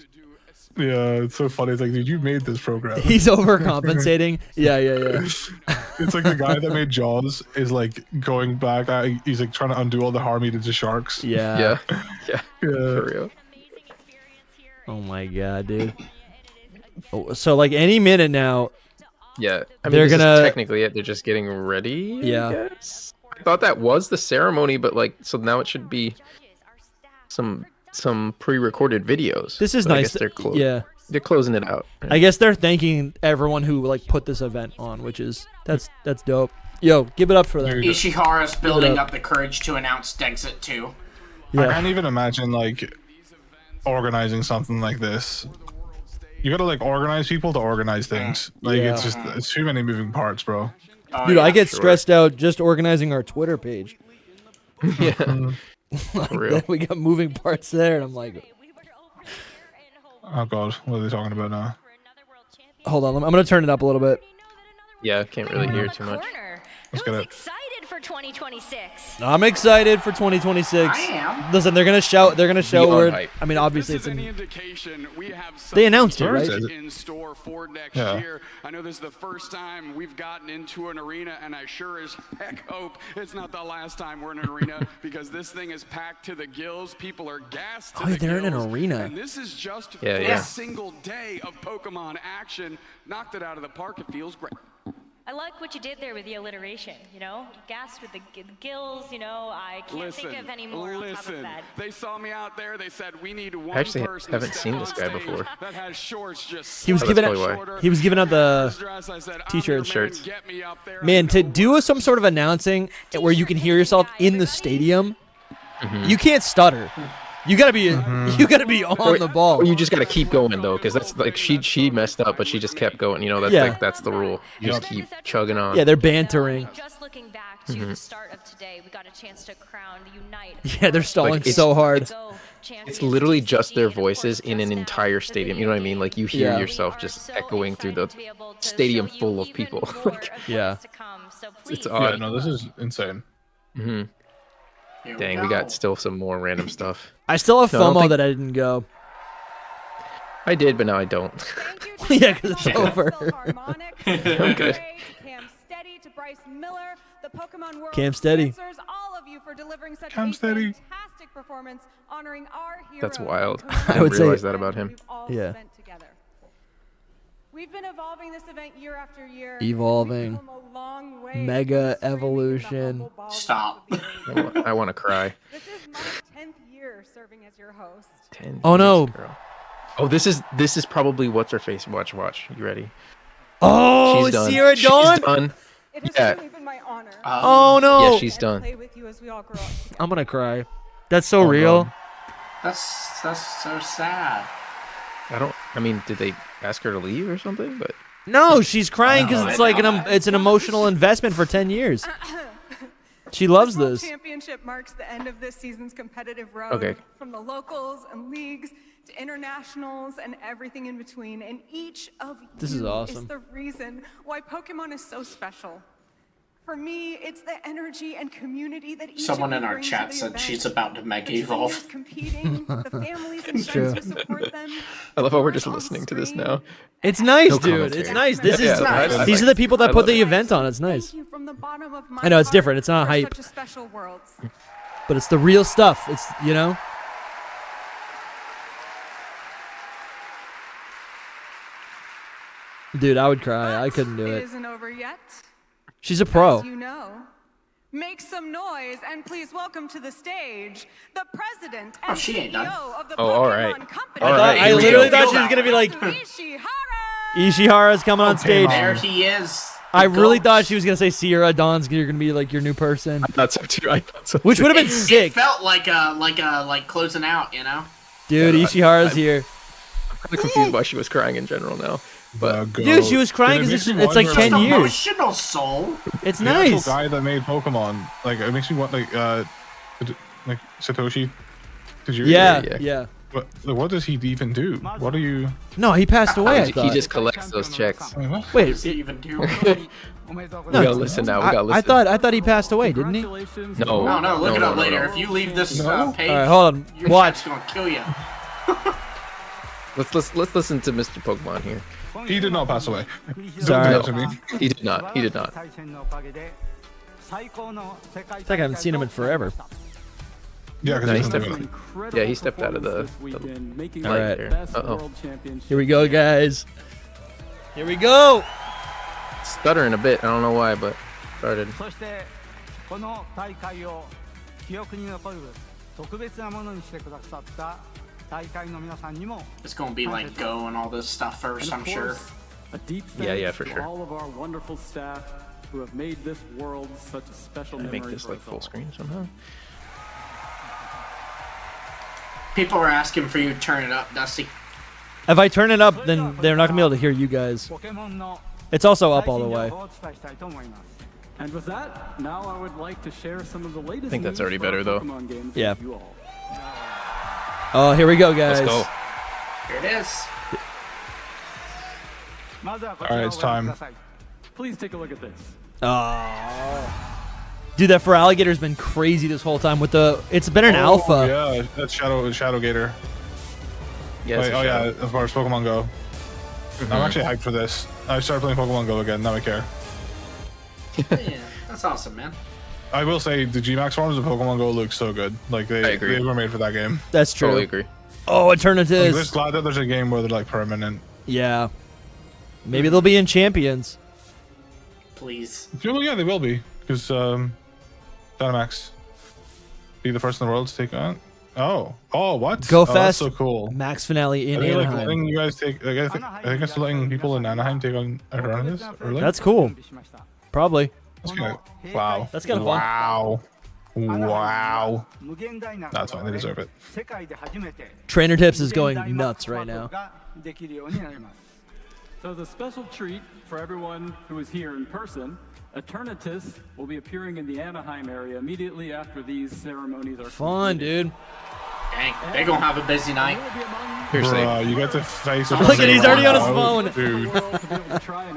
Yeah, it's so funny. It's like, dude, you made this program. He's overcompensating. Yeah. It's like the guy that made Jaws is like going back. He's like trying to undo all the harm he did to sharks. Yeah. For real. Oh my god, dude. So like any minute now, Yeah, I mean, They're this is gonna- technically it. They're just getting ready. Yeah. I guess. I thought that was the ceremony, but like, so now it should be some pre-recorded videos. This is But I nice. guess they're Yeah. They're closing it out. I guess they're thanking everyone who like put this event on, which is that's dope. Yo, give it up for them. Ishihara's building up the courage to announce Dexit 2. I can't even imagine like organizing something like this. You gotta like organize people to organize things. Like it's too many moving parts, bro. Dude, I get stressed out just organizing our Twitter page. Yeah. Real. We got moving parts there, and I'm like, oh god, what are they talking about now? hold on, I'm gonna turn it up a little bit. Yeah, I can't really hear too much. Let's get it. Excited for 2026. I'm excited for 2026. I am. Listen, they're gonna shout. They're gonna show Beyond word. hype. I mean, obviously, it's in. We They announced it, right? in store for next year. I know this is the first time we've gotten into an arena, and I sure as heck hope it's not the last time we're in an arena because this thing is packed to the gills. People are gassed to the they're in an gills, arena. and this is just Yeah, for yeah. a single day of Pokemon action. Knocked it out of the park. It feels great. I like what you did there with the alliteration, you know? Gas with the gills, you know? I can't think of any more on top of that. They saw me out there. They said we need one I actually person haven't to seen step this on guy stage before. that has shorts just He was Oh, that's giving probably out. He was giving out the t-shirts. Shirts. Man, to do some sort of announcing where you can hear yourself in the stadium, you can't stutter. You gotta be on the ball. Or you just gotta keep going though, because that's like she messed up, but she just kept going. You know, that's Yeah. like that's the rule. You just keep chugging on. Yeah, they're bantering. Just looking back to the start of today, we got a chance to crown the Unite. Yeah, they're stalling Like, it's- so hard. It's literally just their voices in an entire stadium. You know what I mean? Like you hear yourself just echoing through the stadium full of people. Yeah. It's Yeah, odd. no, this is insane. hmm Dang, we got still some more random stuff. I still have No, I don't FOMO think- that I didn't go. I did, but now I don't. Yeah, because it's over. I'm good. Cam Steady to Bryce Miller, the Pokemon World Cam Steady. sponsors all of you for delivering such Cam a Steady. fantastic performance, honoring our heroes. That's wild. who I I would didn't say- realize that about him. we've all Yeah. spent together. We've been evolving this event year after year. Evolving. We've come a long way Mega from streaming the evolution. humble ball Stop. of the game. I want to cry. This is my 10th year serving as your host. 10 Oh, no. years, girl. Oh, this is probably what's her face. Watch. You ready? Oh, She's done. Sierra She's Dawn. done. It has Yeah. truly been my honor. Oh no. Yeah, she's and done. play with you as we all grow up. I'm gonna cry. That's so Oh, real. God. That's so sad. I mean, did they ask her to leave or something? But No, she's crying because No, it's I like know. it's an emotional investment for 10 years. She loves World this. Championship marks the end of this season's competitive road. Okay. From the locals and leagues to internationals and everything in between. And each of This you is awesome. is the reason why Pokemon is so special. For me, it's the energy and community that each Someone of in you our bring to chat the said event. she's about to mega The evolve. trainers competing, the families and It's true. friends who support them. I love how we're just on listening to this screen. now. It's nice, No dude. commentary. It's nice. This Yeah, is I these are the people that put the event on. It's nice. Thank you from the bottom of my I know, it's heart different. It's not for hype. Such a special world. But it's the real stuff. It's Dude, I would cry. I couldn't do It it. isn't over yet. She's a pro. As you know, make some noise and please welcome to the stage the president and she ain't done. CEO of the Oh, Pokemon all right. Company. All right, I here we literally go. thought she was gonna be like Ishihara. Ishihara's coming on stage. There he is. I really Ghost. thought she was gonna say Sierra Dawn's you're gonna be like your new person, I thought so too. which would have been It sick, felt like closing out, you know. dude. Ishihara's here. I'm kind of confused why she was crying in general now. But Dude, she was crying Dude, it 'cause makes me it's like wonder, 10 years. Emotional soul. It's The actual nice. guy that made Pokemon, like it makes me want like Satoshi. Yeah, yeah. What does he even do? What are you? No, he passed away. I he thought. just collects those checks. We What Wait, does he even do? gotta listen now. We gotta listen. I thought he passed away, didn't he? All No, No, look it up no, later. no. If you leave this page, right, hold on. your Watch. chat's gonna kill you. Let's listen to Mr. Pokemon here. He did not pass away. Sorry. Don't do that to me. He did not. He did not. It's like I haven't seen him in forever. Yeah, No, he because stepped. Yeah, he stepped out of the All right. there. Uh-oh. Here we go, guys. Here we go. stuttering a bit. I don't know why, but started. It's gonna be like Go and all this stuff first, I'm sure. A deep Yeah, thanks for to sure. all of our wonderful staff who have made this world such a special Can I memory make this for like us full all. screen somehow? People are asking for you to turn it up, Dusty. If I turn it up, then they're not gonna be able to hear you guys. It's also up all the way. And with that, now I would like to share some of the latest I think that's news already for our better, though. Pokemon games Yeah. with you all. Oh, here we go, guys. Let's go. Here it is. Alright, it's time. Please take a look at this. Oh. Dude, that for alligator's been crazy this whole time with the. It's been an alpha. Yeah, that's Shadow Gator. Yeah, Wait, yeah, as far as Pokemon Go. I'm actually hyped for this. I started playing Pokemon Go again. Now I care. Yeah, that's awesome, man. I will say the Gmax forms of Pokemon Go look so good. Like I agree. they were made for that game. That's true. Totally agree. Oh, I'm Eternatus. just glad that there's a game where they're like permanent. Yeah. Maybe they'll be in Champions. Please. Yeah, they will be because Dynamax be the first in the world to take on. Oh, what? Go Oh, that's Fest. so cool. Max finale in Are they, like, Anaheim. letting you guys take? Like, I think it's letting people in Anaheim take on Eternatus early. That's cool. Probably. That's kind of wow. That's kind of fun. Wow. That's fine. They deserve it. Trainer Tips is going nuts right now. So as a special treat for everyone who is here in person, Eternatus will be appearing in the Anaheim area immediately after these ceremonies are Fun, completed. dude. Dang, they're gonna have a busy night. Bruh, you got the face of Look at he's already on his wow, phone. Dude.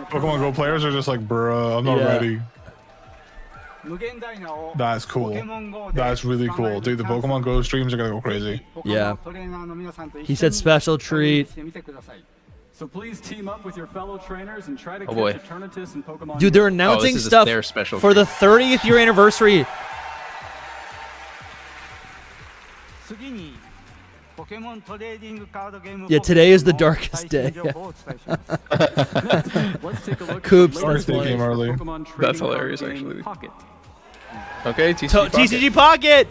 Pokemon Go players are just like, bruh, I'm not Yeah. ready. That's cool. That's really cool. Dude, the Pokemon Go streams are gonna go crazy. Yeah. He said special treat. So please team up with your fellow trainers and try to catch boy. Eternatus and Pokemon. Dude, they're Go. announcing this is stuff their special for the treat. 30th year anniversary. Yeah, today is the darkest day. Let's take a look Coops, at the that's latest funny. Game early. Pokemon trading That's card hilarious, game actually. Pocket. Okay, TCG. TCG Pocket.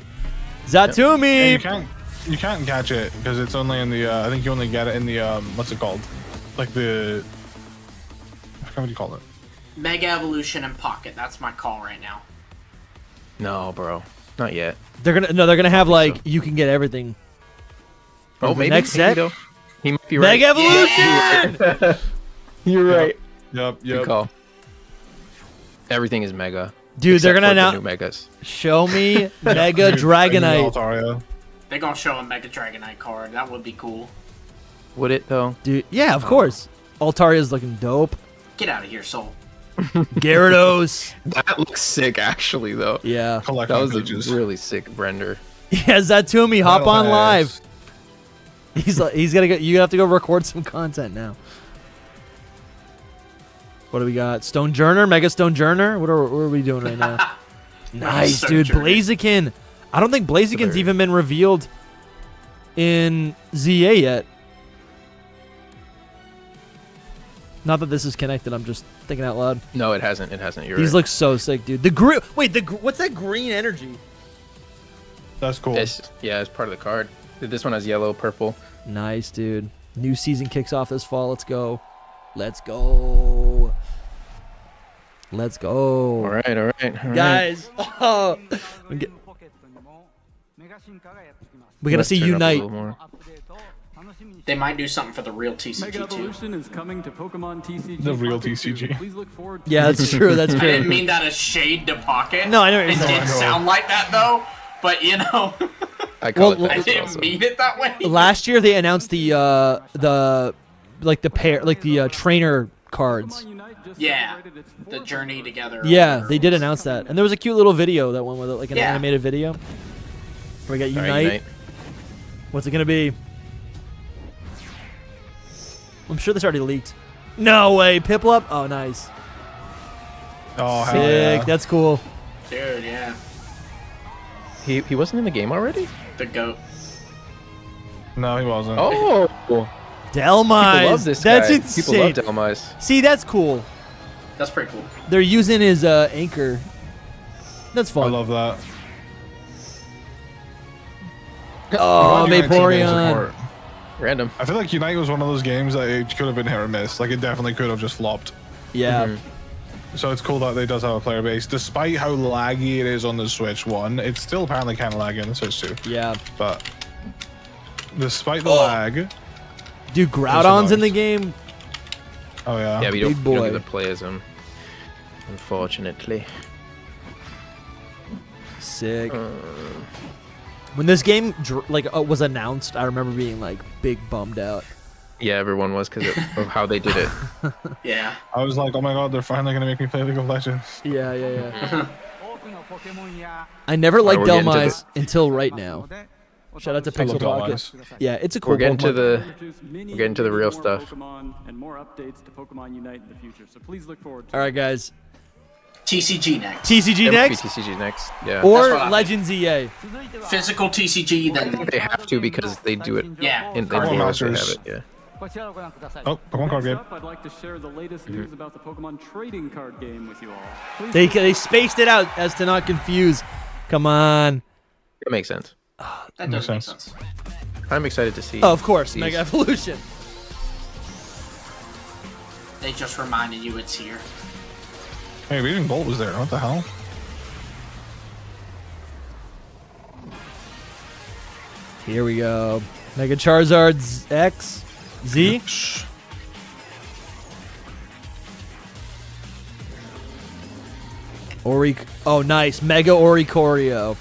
Xatumi. You can't catch it because it's only in the. I think you only get it in the. What's it called? Like the. What do you call it? Mega Evolution and Pocket. That's my call right now. No, bro, not yet. They're gonna have like you can get everything. Oh, The maybe next set? though. He might be right. Mega Evolution. You're right. Yep. Good call. Everything is mega. Dude, they're except gonna for the now new megas. show me Mega Dude, Dragonite. Altaria. They're gonna show a Mega Dragonite card. That would be cool. Would it though? Dude, yeah, of course. Altaria's looking dope. Get out of here, Soul. Gyarados. That looks sick, actually, though. Yeah. Collect That was pages. a really sick render. Yeah, Xatumi, hop Battle on Pass. live. He's gonna go. You have to go record some content now. What do we got? Stone Journer, Mega Stone Journer. What are we doing right now? Nice, Stone dude. Journer. Blaziken. I don't think Blaziken's very- even been revealed in ZA yet. Not that this is connected. I'm just thinking out loud. No, it hasn't. It hasn't. You're These right. look so sick, dude. The green. Wait, what's that green energy? That's cool. Yeah, it's part of the card. This one has yellow, purple. Nice, dude. New season kicks off this fall. Let's go. Let's go. Let's go. All right, all right, all right. Guys. Oh, we gotta Let's see turn it up a Unite. little more. They might do something for the real Mega TCG too. Evolution is coming to Pokemon TCG. The real Pocket TCG. soon. Please look forward to Yeah, that's true. That's I didn't true. mean that as shade to Pocket. No, I know what It you're did saying. sound like that though, but you know, I call it Well, I that didn't also. mean it that way. Last year they announced the trainer cards. Pokemon Unite just Yeah, celebrated its the fourth journey anniversary. together. Yeah, they did announce that, and there was a cute little video that went with it, like an Yeah. animated video. We got All Unite. right, Unite. What's it gonna be? I'm sure this already leaked. No way, Piplup. Oh, nice. Oh, hell Sick. yeah. That's cool. Dude, yeah, He wasn't in the game already? the goat. No, he wasn't. Oh, people Delmise. love this That's guy. insane. People love Delmise. See, that's cool. That's pretty cool. They're using his anchor. That's fun. I love that. Oh, Unite's a great Vaporeon. support. Random. I feel like Unite was one of those games that it could have been hit or miss. Like, it definitely could have just flopped. Yeah. So it's cool that it does have a player base. Despite how laggy it is on the Switch 1, it's still apparently kind of laggy on the Switch 2. Yeah. But despite the lag... Dude, Groudon's in the game. Oh, yeah. Yeah, we Big don't boy. get to play as him, unfortunately. Sick. When this game was announced, I remember being like big bummed out. Yeah, everyone was because of how they did it. Yeah. I was like, oh my god, they're finally going to make me play League of Legends. Yeah. I never liked we're getting to Delmise until right now. Shout out to I love PixelPocket. Delmise. Yeah, it's a cool We're getting to Pokemon. we're getting to the real stuff. Pokemon and more updates to Pokemon Unite in the future. So please look forward to All right, guys. TCG next. TCG There must be next? TCG next. Yeah. Or That's what I Legends EA? Physical TCG, then They have to because they do it. yeah. In Pokemon they also Masters. have it. Yeah. Oh, Pokemon card Next game. up, I'd like to share the latest news about the Pokemon trading card game with you all. Please They spaced it out as to not confuse. Come on. It makes sense. That does make Makes sense. I'm excited to see. Oh, of course, these. Mega Evolution. They just reminded you it's here. Hey, Raging Bolt was there. What the hell? Here we go. Mega Charizard X. Z. Oh, nice. Mega Oricorio.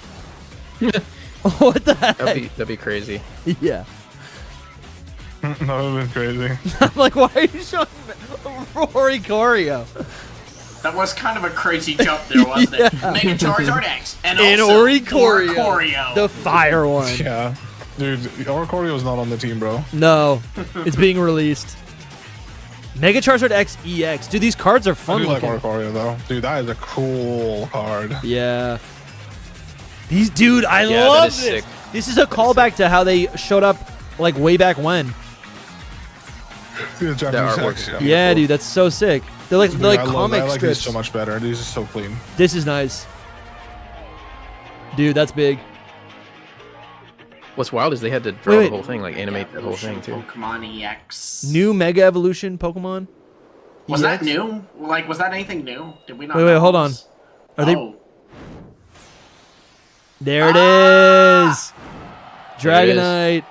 What the heck? That'd be crazy. Yeah. That would have been crazy. I'm like, why are you showing Oricorio? That was kind of a crazy jump there, wasn't it? Mega Charizard X and And also Oricorio. Oricorio. The fire one. Yeah. Dude, Oricorio's not on the team, bro. No. It's being released. Mega Charizard X EX. Dude, these cards are I fun do like looking. Oricorio, though. Dude, that is a cool card. Yeah. Dude, I Yeah, love that is this. sick. This is a callback to how they showed up like way back when. The Japanese artwork's X, beautiful. Yeah, dude, that's so sick. They're like Dude, they're like I comic like strips. these so much better. These are so clean. This is nice. Dude, that's big. What's wild is they had to draw Wait. the whole thing, like animate the whole thing too. Pokemon EX. New Mega Evolution Pokemon. Was that EX? new? Like, was that anything new? Did we not? Wait, know hold this? on. Are they? Oh. There it is. Dragonite.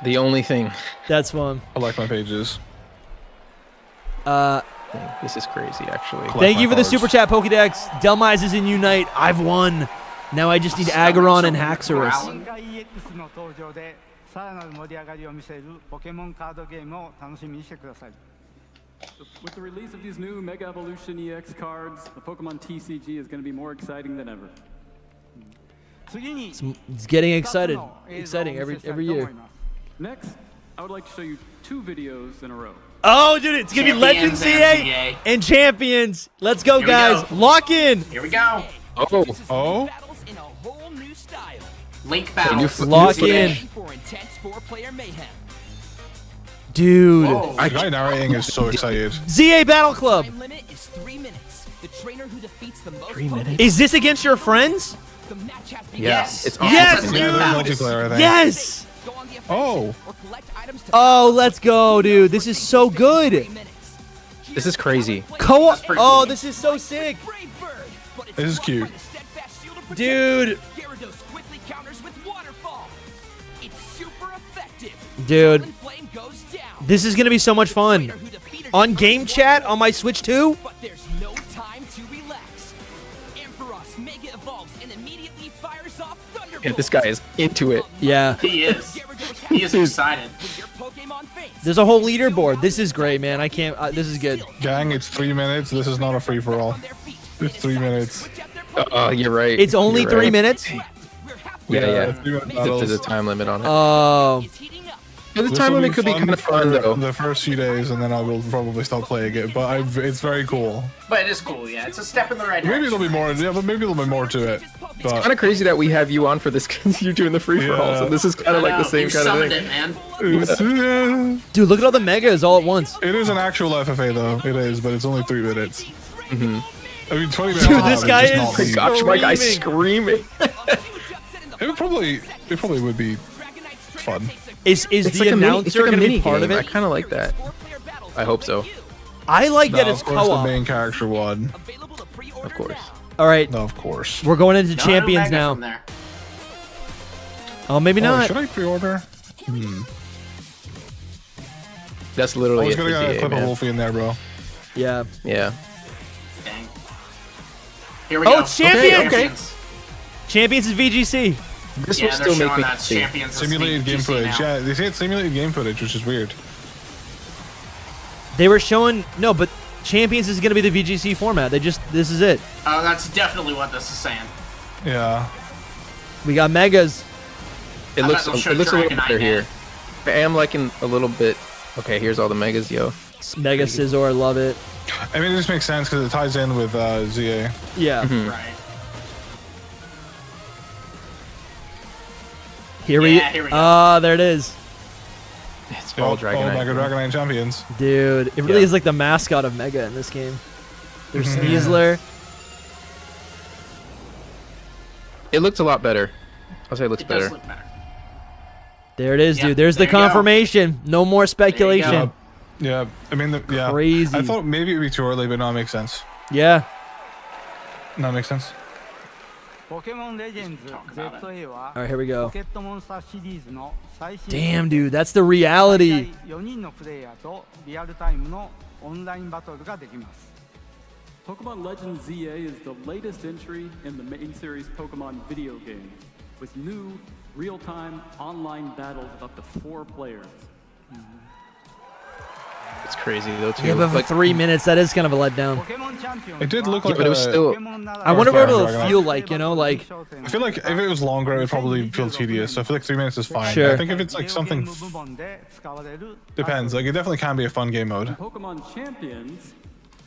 The only thing. That's fun. I like my pages. This is crazy, actually. Thank my you for the cards. super chat, Pokédex. Delmise is in Unite. I've won. Now I just need Aggron and Haxorus. Growling. EX の登場でさらなる盛り上がりを見せるポケモンカードゲームを楽しみにしてください。 With the release of these new Mega Evolution EX cards, the Pokemon TCG is going to be more exciting than ever. 次に It's getting excited. Exciting every year. Next, I would like to show you 2 videos in a row. Oh, dude, it's gonna be Legends Champions and CA CA. and Champions. Let's go, Here we guys. go. Lock in. Here we go. Oh? Link battles. Lock in. Dude. Whoa. The guy narrating is so excited. ZA Battle Club. limit is 3 minutes. The trainer who defeats the most 3 minutes? Is this against your friends? the match has Yeah, Yes. it's Yes, awesome. Yeah, dude. there's multiplayer, I think. Yes. Go on the offensive Oh. or collect items to Oh, let's go, dude. This is so good. 3 minutes. This is crazy. Co-op. pretty Oh, cool. this is so sick. Brave bird, but it's This is blocked cute. by the steadfast shield of protection. Dude. Gyarados quickly counters with waterfall. It's super effective. Dude. Golden Flame goes down. This is going to be so much fun. Trainer who defeated On the game first chat one, on my Switch 2? but there's no time to relax. Ampharos Mega evolves and immediately fires off Thunderbolt. Yeah, this guy is into it. Yeah. He is. He is excited. When your Pokemon faints, There's a whole leaderboard. This is great, man. I can't. This is good. Gang, it's 3 minutes. This is not a free for all. It's 3 minutes. You're right. It's only You're 3 right. minutes? Yeah, yeah. 3 minute There's battles. a time limit on it. Oh. is heating up. The This time will limit could be fun kind of fun for though. the first few days, and then I will probably stop playing it. But it's very cool. But it is cool, yeah. It's a step in the right Maybe direction. there'll be more. Yeah, but maybe there'll be more to it. It's But kind of crazy that we have you on for this because you're doing the free for all. So this is kind of like the same you kind of summoned thing. it, man. Dude, look at all the megas all at once. It is an actual FFA though. It is, but it's only 3 minutes. Mm-hmm. I mean, 20 minutes. Dude, this guy not is me. Gosh, my guy's screaming. It probably would be fun. Is It's the like a mini, announcer it's like a going to mini be part game. of I it? kind of like that. I hope so. I like that No, it's of course, co-op. the main character won. Of course. All right, No, of course. we're going into No champions Mega now. from there. Oh, maybe Oh, not. should I pre-order? That's I literally was it gonna for get a ZA, clip of man. Wolfie in there, bro. Yeah. Yeah. Dang. Here we Oh, go. it's champions! Okay. Champions is VGC. This Yeah, will they're still make showing me that see. champions is Simulated game VGC footage. now. Yeah, they say it's simulated game footage, which is weird. They were showing no, but champions is going to be the VGC format. This is it. Oh, that's definitely what this is saying. Yeah. We got megas. It I looks bet they'll a show little Dragonite better now. here. I am liking a little bit. Okay, here's all the megas, yo. Mega Scizor, I love it. I mean, it just makes sense because it ties in with ZA. Yeah. Right. Here Yeah, here we go. Ah, there it is. It's all Dragonite. Mega Dragonite champions. Dude, it really Yeah. is like the mascot of Mega in this game. There's Sneasler. It looks a lot better. I'll say it looks It better. does look better. There it is, Yep, dude. There's the there you go. confirmation. No more speculation. go. Yeah. I mean, yeah. Crazy. I thought maybe it'd be too early, but no, it makes sense. Yeah. No, it makes sense. ポケモンレジェンズ ZA は All right, here we go. ポケットモンスターシリーズの最新 Damn, dude. That's the reality. 4人のプレイヤーとリアルタイムのオンラインバトルができます Pokemon Legends ZA is the latest entry in the main series Pokemon video game, with new real-time online battles of up to 4 players. It's crazy though too. Yeah, but for Like, 3 minutes, that is kind of a letdown. ポケモンチャンピオン It did look yeah, like but it was still. I wonder what it'll Dragonite. feel like, you know, like I feel like if it was longer, it would probably feel tedious. So I feel like 3 minutes is fine. Sure. I think if it's like something depends. Like it definitely can be a fun game mode. Pokemon Champions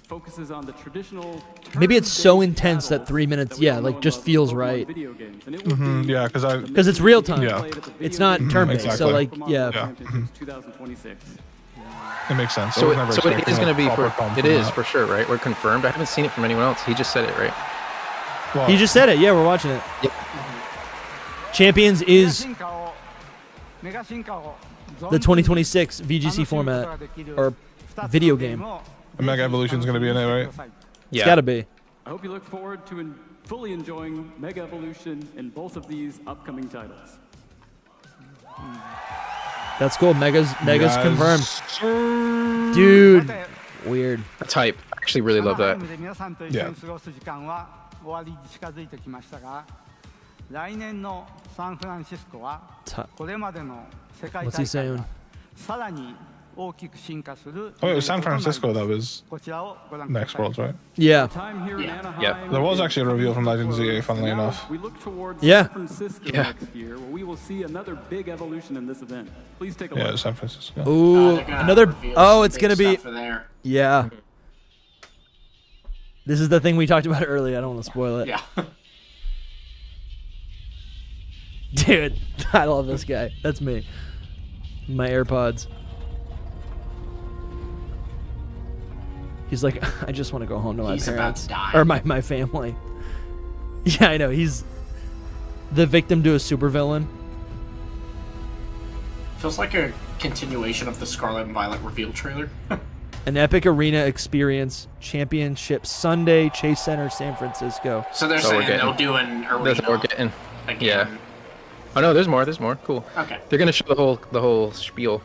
focuses on the traditional. maybe it's so turn-based intense that battle 3 minutes, that we yeah, all like know just and love feels in Pokemon right. video games. And it would be Yeah, because Because it's real time. Yeah. It's not turn-based, so Exactly. like, Pokemon yeah. Championships 2026. it makes sense. I So, was never so it expecting is going to be proper for. pump It from is that. for sure, right? We're confirmed. I haven't seen it from anyone else. He just said it, right? Well, He just said it. Yeah, we're watching it. Yep. Champions is 進化をメガ進化を the 2026 VGC format or video game. Mega Evolution's gonna be in it, right? It's Yeah. got to be. I hope you look forward to fully enjoying Mega Evolution in both of these upcoming titles. That's cool. Megas Yes, confirmed. sir. Dude, weird. That's hype. I actually really love that. で皆さんと一緒に過ごす時間は終わりに近づいてきましたが来年のサンフランシスコは Ta- これまでの世界 What's 大 he 会 saying? がさらに大きく進化する Oh, it was San Francisco that was こちらをご覧くだ next さい Worlds, right? Yeah. Time here in Anaheim. Yeah. There was actually a reveal from Legends ZA, funnily Now enough. we look towards Yeah. San Francisco Yeah. next year, where we will see another big evolution in this event. Please take a Yeah, look. it was San Francisco. Ooh, They're gonna another. reveal Oh, some it's big gonna be. stuff for there. Yeah. This is the thing we talked about earlier. I don't want to spoil it. Yeah. Dude, I love this guy. That's me. My AirPods. He's like, I just want to go home to my He's about parents. to die. Or my family. Yeah, I know. He's the victim to a supervillain. Feels like a continuation of the Scarlet and Violet reveal trailer. An epic arena experience. Championship Sunday, Chase Center, San Francisco. So they're That's what we're saying they'll getting. do an arena That's what we're getting. again. Yeah. Oh no, there's more. There's more. Cool. Okay. They're gonna show the whole spiel.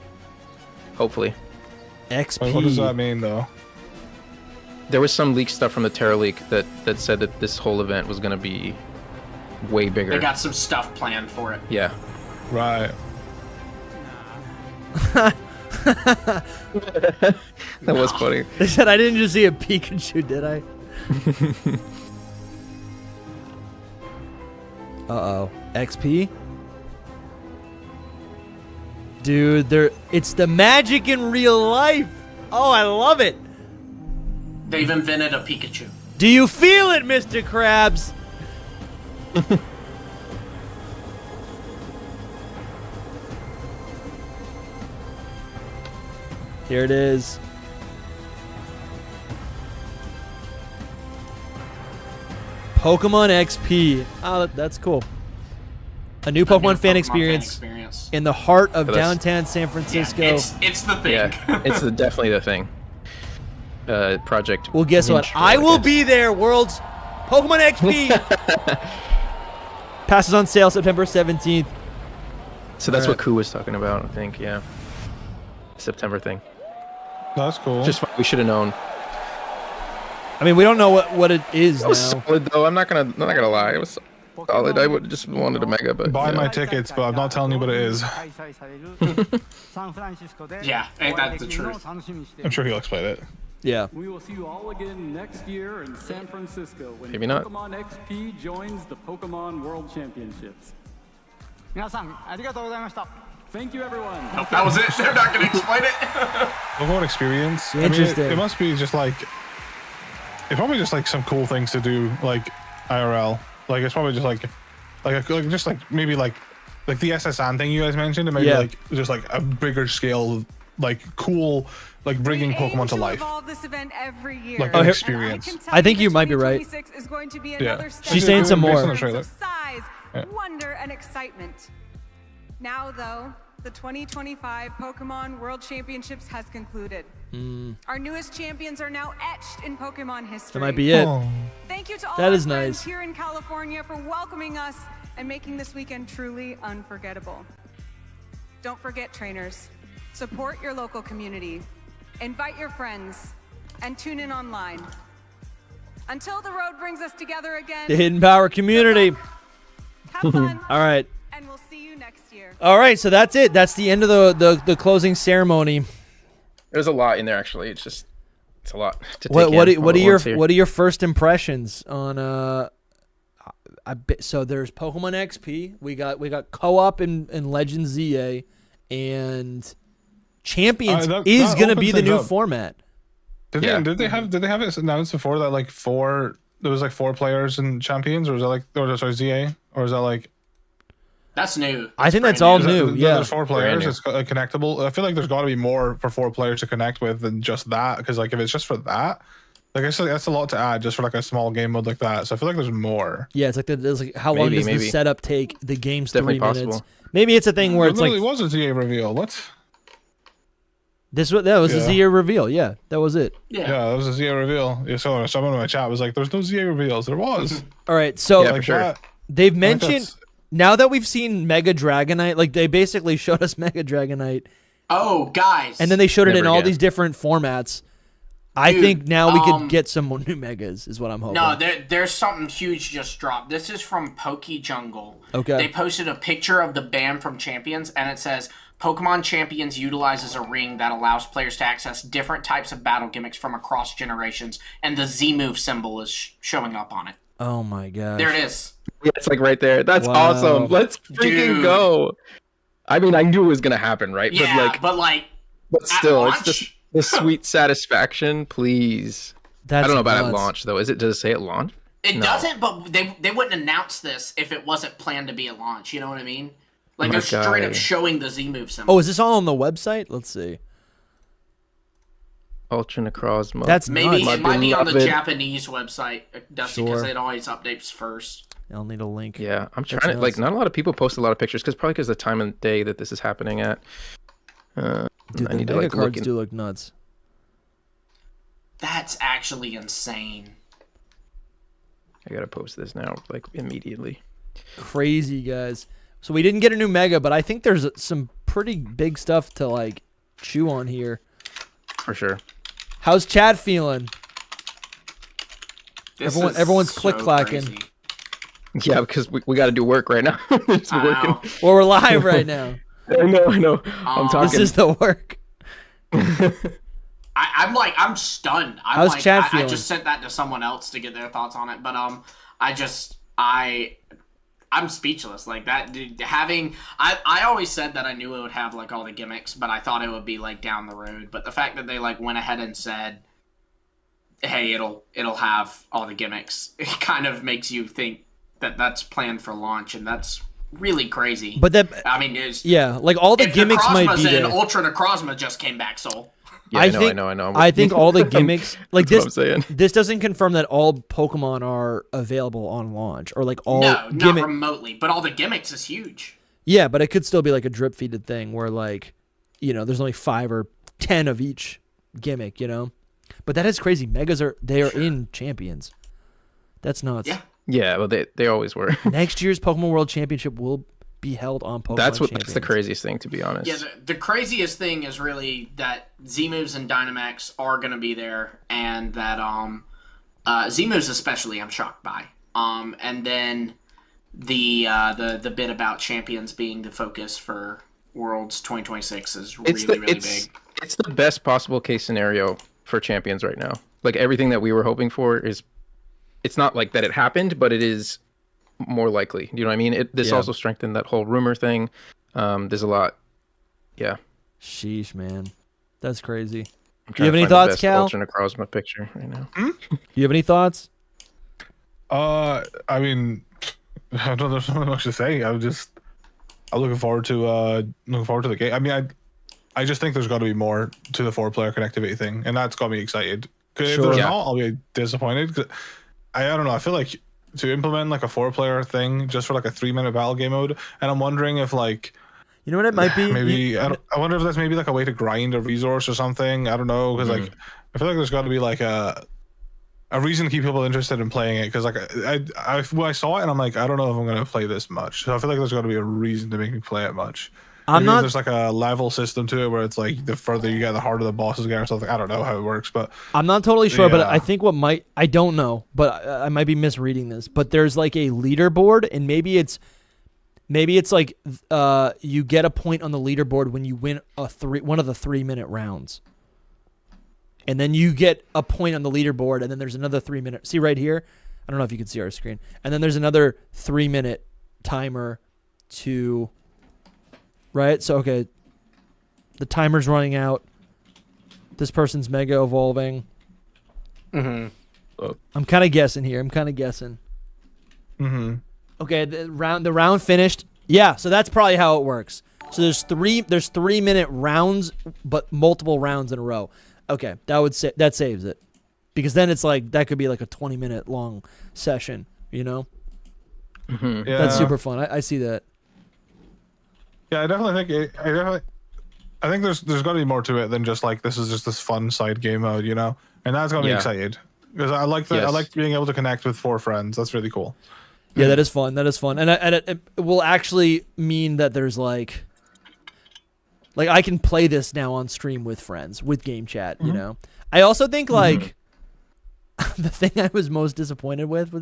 Hopefully. XP. Wait, what does that mean, though? There was some leaked stuff from the Terra leak that said that this whole event was gonna be way bigger. They got some stuff planned for it. Yeah. Right. That was funny. They said I didn't just see a Pikachu, did I? Uh-oh. XP? Dude, it's the magic in real life. Oh, I love it. They've invented a Pikachu. Do you feel it, Mr. Krabs? Here it is. Pokemon XP. Oh, that's cool. A new Pokemon fan experience in the heart of downtown San Francisco. Yeah, it's the thing. Yeah, it's definitely the thing. Project. Well, guess what? I will be there. World's Pokemon XP. Passes on sale September 17th. So that's what Koo was talking about, I think. Yeah. September thing. That's cool. Just we should have known. I mean, we don't know what it is It was now. solid though. I'm not gonna lie. It was solid. I would just wanted a mega, but buy my tickets, but I'm not telling you what it is. Yeah, ain't that the truth? I'm sure he'll explain it. Yeah. We will see you all again next year in San Francisco when Maybe not. Pokemon XP joins the Pokemon World Championships. Thank you, everyone. Nope, that was it. They're not going to explain it. Pokemon experience. Interesting. I mean, it must be just like, it's probably just like some cool things to do, like IRL. Like it's probably just maybe like the SSN thing you guys mentioned, and maybe like just like a bigger scale, like cool, like bringing Pokemon to life. This event every year. Like an experience. I think you might be right. Is going to be Yeah. another She's saying some more. Size, wonder, and excitement. Now, though, the 2025 Pokemon World Championships has concluded. Our newest champions are now etched in Pokemon history. That might be it. Thank you to all That our is friends nice. here in California for welcoming us and making this weekend truly unforgettable. Don't forget, trainers, support your local community, invite your friends, and tune in online. Until the road brings us together again, The Hidden Power community. have fun, All right. and we'll see you next year. All right, so that's it. That's the end of the closing ceremony. There's a lot in there actually. It's a lot to take What in all at once are your first impressions on so there's Pokemon XP. We got co-op in Legends ZA, and Champions is gonna be the new format. Did they have it announced before that like there was like 4 players in Champions, or is that like ZA, or is that like? That's new. I think that's all new. Yeah, there's 4 players. It's connectable. I feel like there's got to be more for 4 players to connect with than just that. Because like if it's just for that, like I said, that's a lot to add just for like a small game mode like that. So I feel like there's more. Yeah, it's like how long does the setup take? The game's Definitely 3 minutes. possible. Maybe it's a thing where it's like It was a ZA reveal. What? That was a ZA reveal. Yeah, that was it. Yeah, that was a ZA reveal. Yeah, so someone in my chat was like, "There's no ZA reveals." There was. All right, so Yeah, for sure. they've mentioned now that we've seen Mega Dragonite, like they basically showed us Mega Dragonite. Oh, guys. And then they showed it in Never again. these different formats. I Dude, think now we could get some more new Megas, is what I'm hoping. No, there's something huge just dropped. This is from PokeJungle. Okay. They posted a picture of the band from Champions, and it says, Pokemon Champions utilizes a ring that allows players to access different types of battle gimmicks from across generations, and the Z-move symbol is showing up on it. Oh my gosh. There it is. Yeah, it's like right there. That's Wow. awesome. Let's freaking Dude. go. I mean, I knew it was gonna happen, right? Yeah, But still, launch? it's just the sweet satisfaction, please. That's I don't know about nuts. at launch though. Does it say at launch? It No. doesn't, but they wouldn't announce this if it wasn't planned to be a launch. You know what I mean? Like, Oh they're my straight God. up showing the Z-move symbol. Oh, is this all on the website? Let's see. Ultra Necrozma. That's Maybe nuts. it might be on the beloved. Japanese website, Dusty, because Sure. it always updates first. I'll need a link. Yeah, I'm That's trying to like. nuts. Not a lot of people post a lot of pictures because the time of day that this is happening at. Dude, I the need to Mega like look cards in. do look nuts. That's actually insane. I gotta post this now, like immediately. Crazy, guys. So we didn't get a new Mega, but I think there's some pretty big stuff to like chew on here. For sure. How's Chad feeling? This Everyone's is so click-clacking. crazy. Yeah, because we got to do work right now. It's I working. know. Well, we're live right now. I know. I'm talking. This is the work. I'm stunned. How's Chad I feeling? just sent that to someone else to get their thoughts on it, but I'm speechless. Like that, dude, I always said that I knew it would have like all the gimmicks, but I thought it would be like down the road. But the fact that they like went ahead and said, "Hey, it'll have all the gimmicks," it kind of makes you think that that's planned for launch, and that's really crazy. But that, I mean, like all the gimmicks might be there. Ultra Necrozma just came back, Soul. Yeah, I know. I think all the gimmicks, like That's what I'm saying. this doesn't confirm that all Pokemon are available on launch, or like all not remotely, but all the gimmicks is huge. Yeah, but it could still be like a drip feeded thing where like, there's only 5 or 10 of each gimmick, But that is crazy. Megas are in Champions. That's nuts. Yeah, well they always were. Next year's Pokemon World Championship will be held on Pokemon That's Champions. the craziest thing, to be honest. Yeah, the craziest thing is really that Z-Moves and Dynamax are going to be there, and that Z-Moves especially I'm shocked by. And then the bit about Champions being the focus for Worlds 2026 is really big. It's the best possible case scenario for Champions right now. Like everything that we were hoping for it's not like that it happened, but it is more likely. You know what I mean? This also strengthened that whole rumor thing. There's a lot. Yeah. Sheesh, man. That's crazy. Do you have any thoughts, Cal? Ultra Necrozma picture right now. You have any thoughts? I mean, I don't know, there's not much to say. I'm looking forward to the game. I mean, I just think there's got to be more to the 4-player connectivity thing, and that's got me excited. Because if there's not, I'll be disappointed. 'Cause I don't know. I feel like to implement like a 4-player thing just for like a 3-minute battle game mode, and I'm wondering if like, you know what it might be? Maybe I wonder if that's maybe like a way to grind a resource or something. I don't know, because like I feel like there's got to be like a reason to keep people interested in playing it. Because like I saw it and I'm like, I don't know if I'm gonna play this much. So I feel like there's got to be a reason to make me play it much. There's like a level system to it where it's like the further you get, the harder the bosses get or something. I don't know how it works, but I'm not totally sure. But I think I don't know, but I might be misreading this. But there's like a leaderboard, and maybe it's like you get a point on the leaderboard when you win one of the 3-minute rounds, and then you get a point on the leaderboard, and then there's another 3-minute. See right here, I don't know if you can see our screen, and then there's another 3-minute timer to. Right? So, okay. The timer's running out. This person's mega evolving. Mm-hmm. I'm kind of guessing here. Mm-hmm. Okay, the round finished. Yeah, so that's probably how it works. So there's 3-minute rounds, but multiple rounds in a row. Okay, that saves it. Because then it's like, that could be like a 20-minute long session, Mm-hmm. Yeah. That's super fun. I see that. Yeah, I definitely think there's got to be more to it than just like this is just this fun side game mode, and that's got me excited because I like that. I like being able to connect with 4 friends. That's really cool. Yeah, that is fun. And it will actually mean that there's like I can play this now on stream with friends with game chat. I also think like the thing I was most disappointed with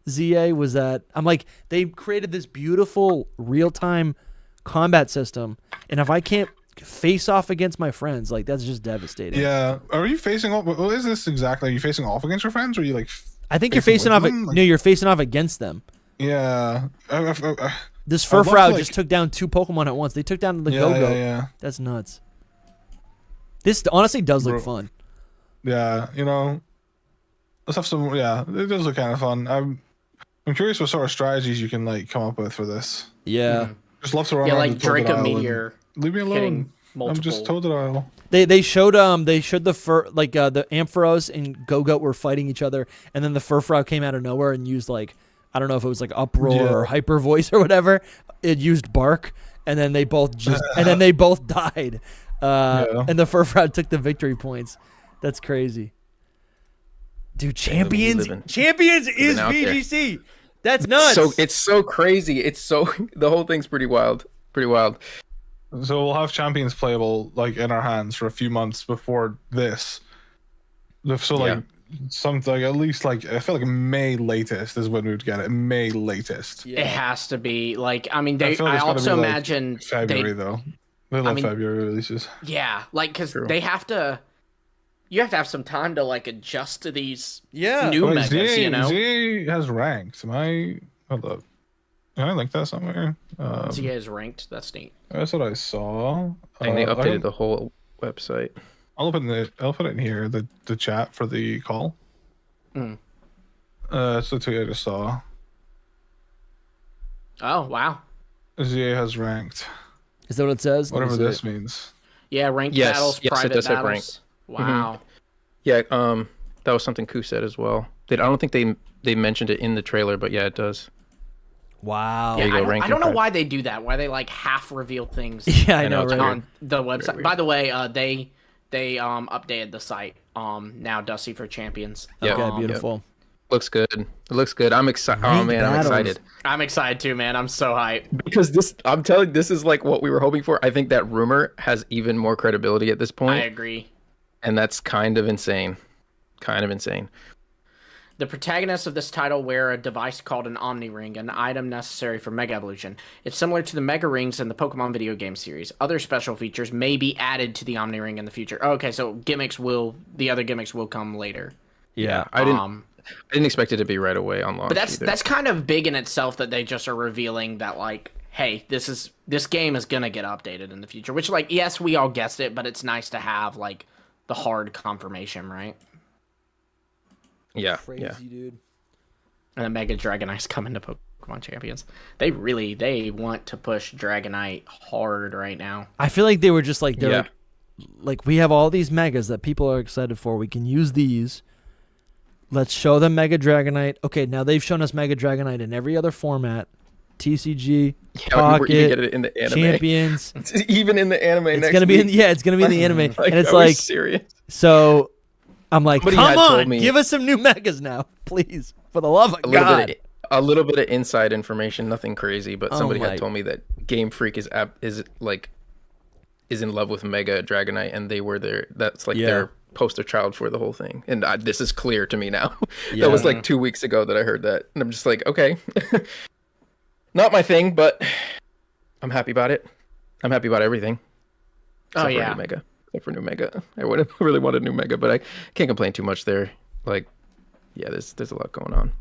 ZA was that I'm like, they created this beautiful real-time combat system, and if I can't face off against my friends, like that's just devastating. Yeah. Are you facing off? What is this exactly? Are you facing off against your friends, or are you like? I think you're facing off. No, you're facing off against them. Yeah. This Furfrou just took down 2 Pokemon at once. They took down the Gogoat. Yeah. That's nuts. This honestly does look fun. Yeah, let's have some. Yeah, it does look kind of fun. I'm curious what sort of strategies you can like come up with for this. Yeah, just love to run around like Draco Meteor. Leave me alone. I'm just Totodile. They showed the Ampharos and Gogoat were fighting each other, and then the Furfrou came out of nowhere and used like, I don't know if it was like Uproar or Hyper Voice or whatever. It used Bark, and then they both died. And the Furfrou took the victory points. That's crazy. Dude, Champions is VGC. That's nuts. So it's so crazy. The whole thing's pretty wild. So we'll have Champions playable like in our hands for a few months before this. So like something at least like I feel like May latest is when we'd get it. May latest. Yeah. It has to be like I mean I also imagine February though. They love February releases. Yeah, like because they have to. You have to have some time to like adjust to these new megas, ZA has ranked. Am I Hold up. Can I link that somewhere? ZA is ranked. That's neat. That's what I saw. And they updated the whole website. I'll put it in here, the chat for the call. Mm. That's the tweet I just saw. Oh, wow. ZA has ranked. Is that what it says? Whatever this means. Yeah, ranked battles, private it does battles. have ranked. Wow. Yeah, that was something Koo said as well. I don't think they mentioned it in the trailer, but yeah, it does. Wow. Yeah, I don't know why they do that. Why they like half reveal things. Yeah, I know, right? On the website. By the way, they updated the site. Now Dusty for Champions. Yeah. Okay, beautiful. Looks good. It looks good. I'm excited. Oh man, I'm excited. I'm excited too, man. I'm so hyped. Because I'm telling you, this is like what we were hoping for. I think that rumor has even more credibility at this point. I agree. And that's kind of insane. Kind of insane. The protagonists of this title wear a device called an Omni Ring, an item necessary for Mega Evolution. It's similar to the Mega Rings in the Pokemon video game series. Other special features may be added to the Omni Ring in the future. Oh, okay, so the other gimmicks will come later. Yeah, I didn't expect it to be right away on launch. But that's kind of big in itself that they just are revealing that, like, hey, this game is gonna get updated in the future. Which, like, yes, we all guessed it, but it's nice to have like the hard confirmation, right? Yeah, Crazy, dude. And then Mega Dragonite's coming to Pokemon Champions. They want to push Dragonite hard right now. I feel like they were just like, like, we have all these megas that people are excited for. We can use these. Let's show them Mega Dragonite. Okay, now they've shown us Mega Dragonite in every other format. TCG, Pocket, get it in the anime. Champions. Even in the anime it's gonna be in the anime. And it's like, serious. So I'm like, Somebody come had told on, me- give us some new megas now, please, for the love of God. A little bit of inside information, nothing crazy, but somebody my- had told me that Game Freak is in love with Mega Dragonite, and they were that's like their poster child for the whole thing. And this is clear to me now. That was like 2 weeks ago that I heard that, and I'm just like, okay, not my thing, but I'm happy about it. I'm happy about everything. Oh Except for new Mega. Except for new Mega. I would have really wanted new Mega, but I can't complain too much there. Like, yeah, there's a lot going on.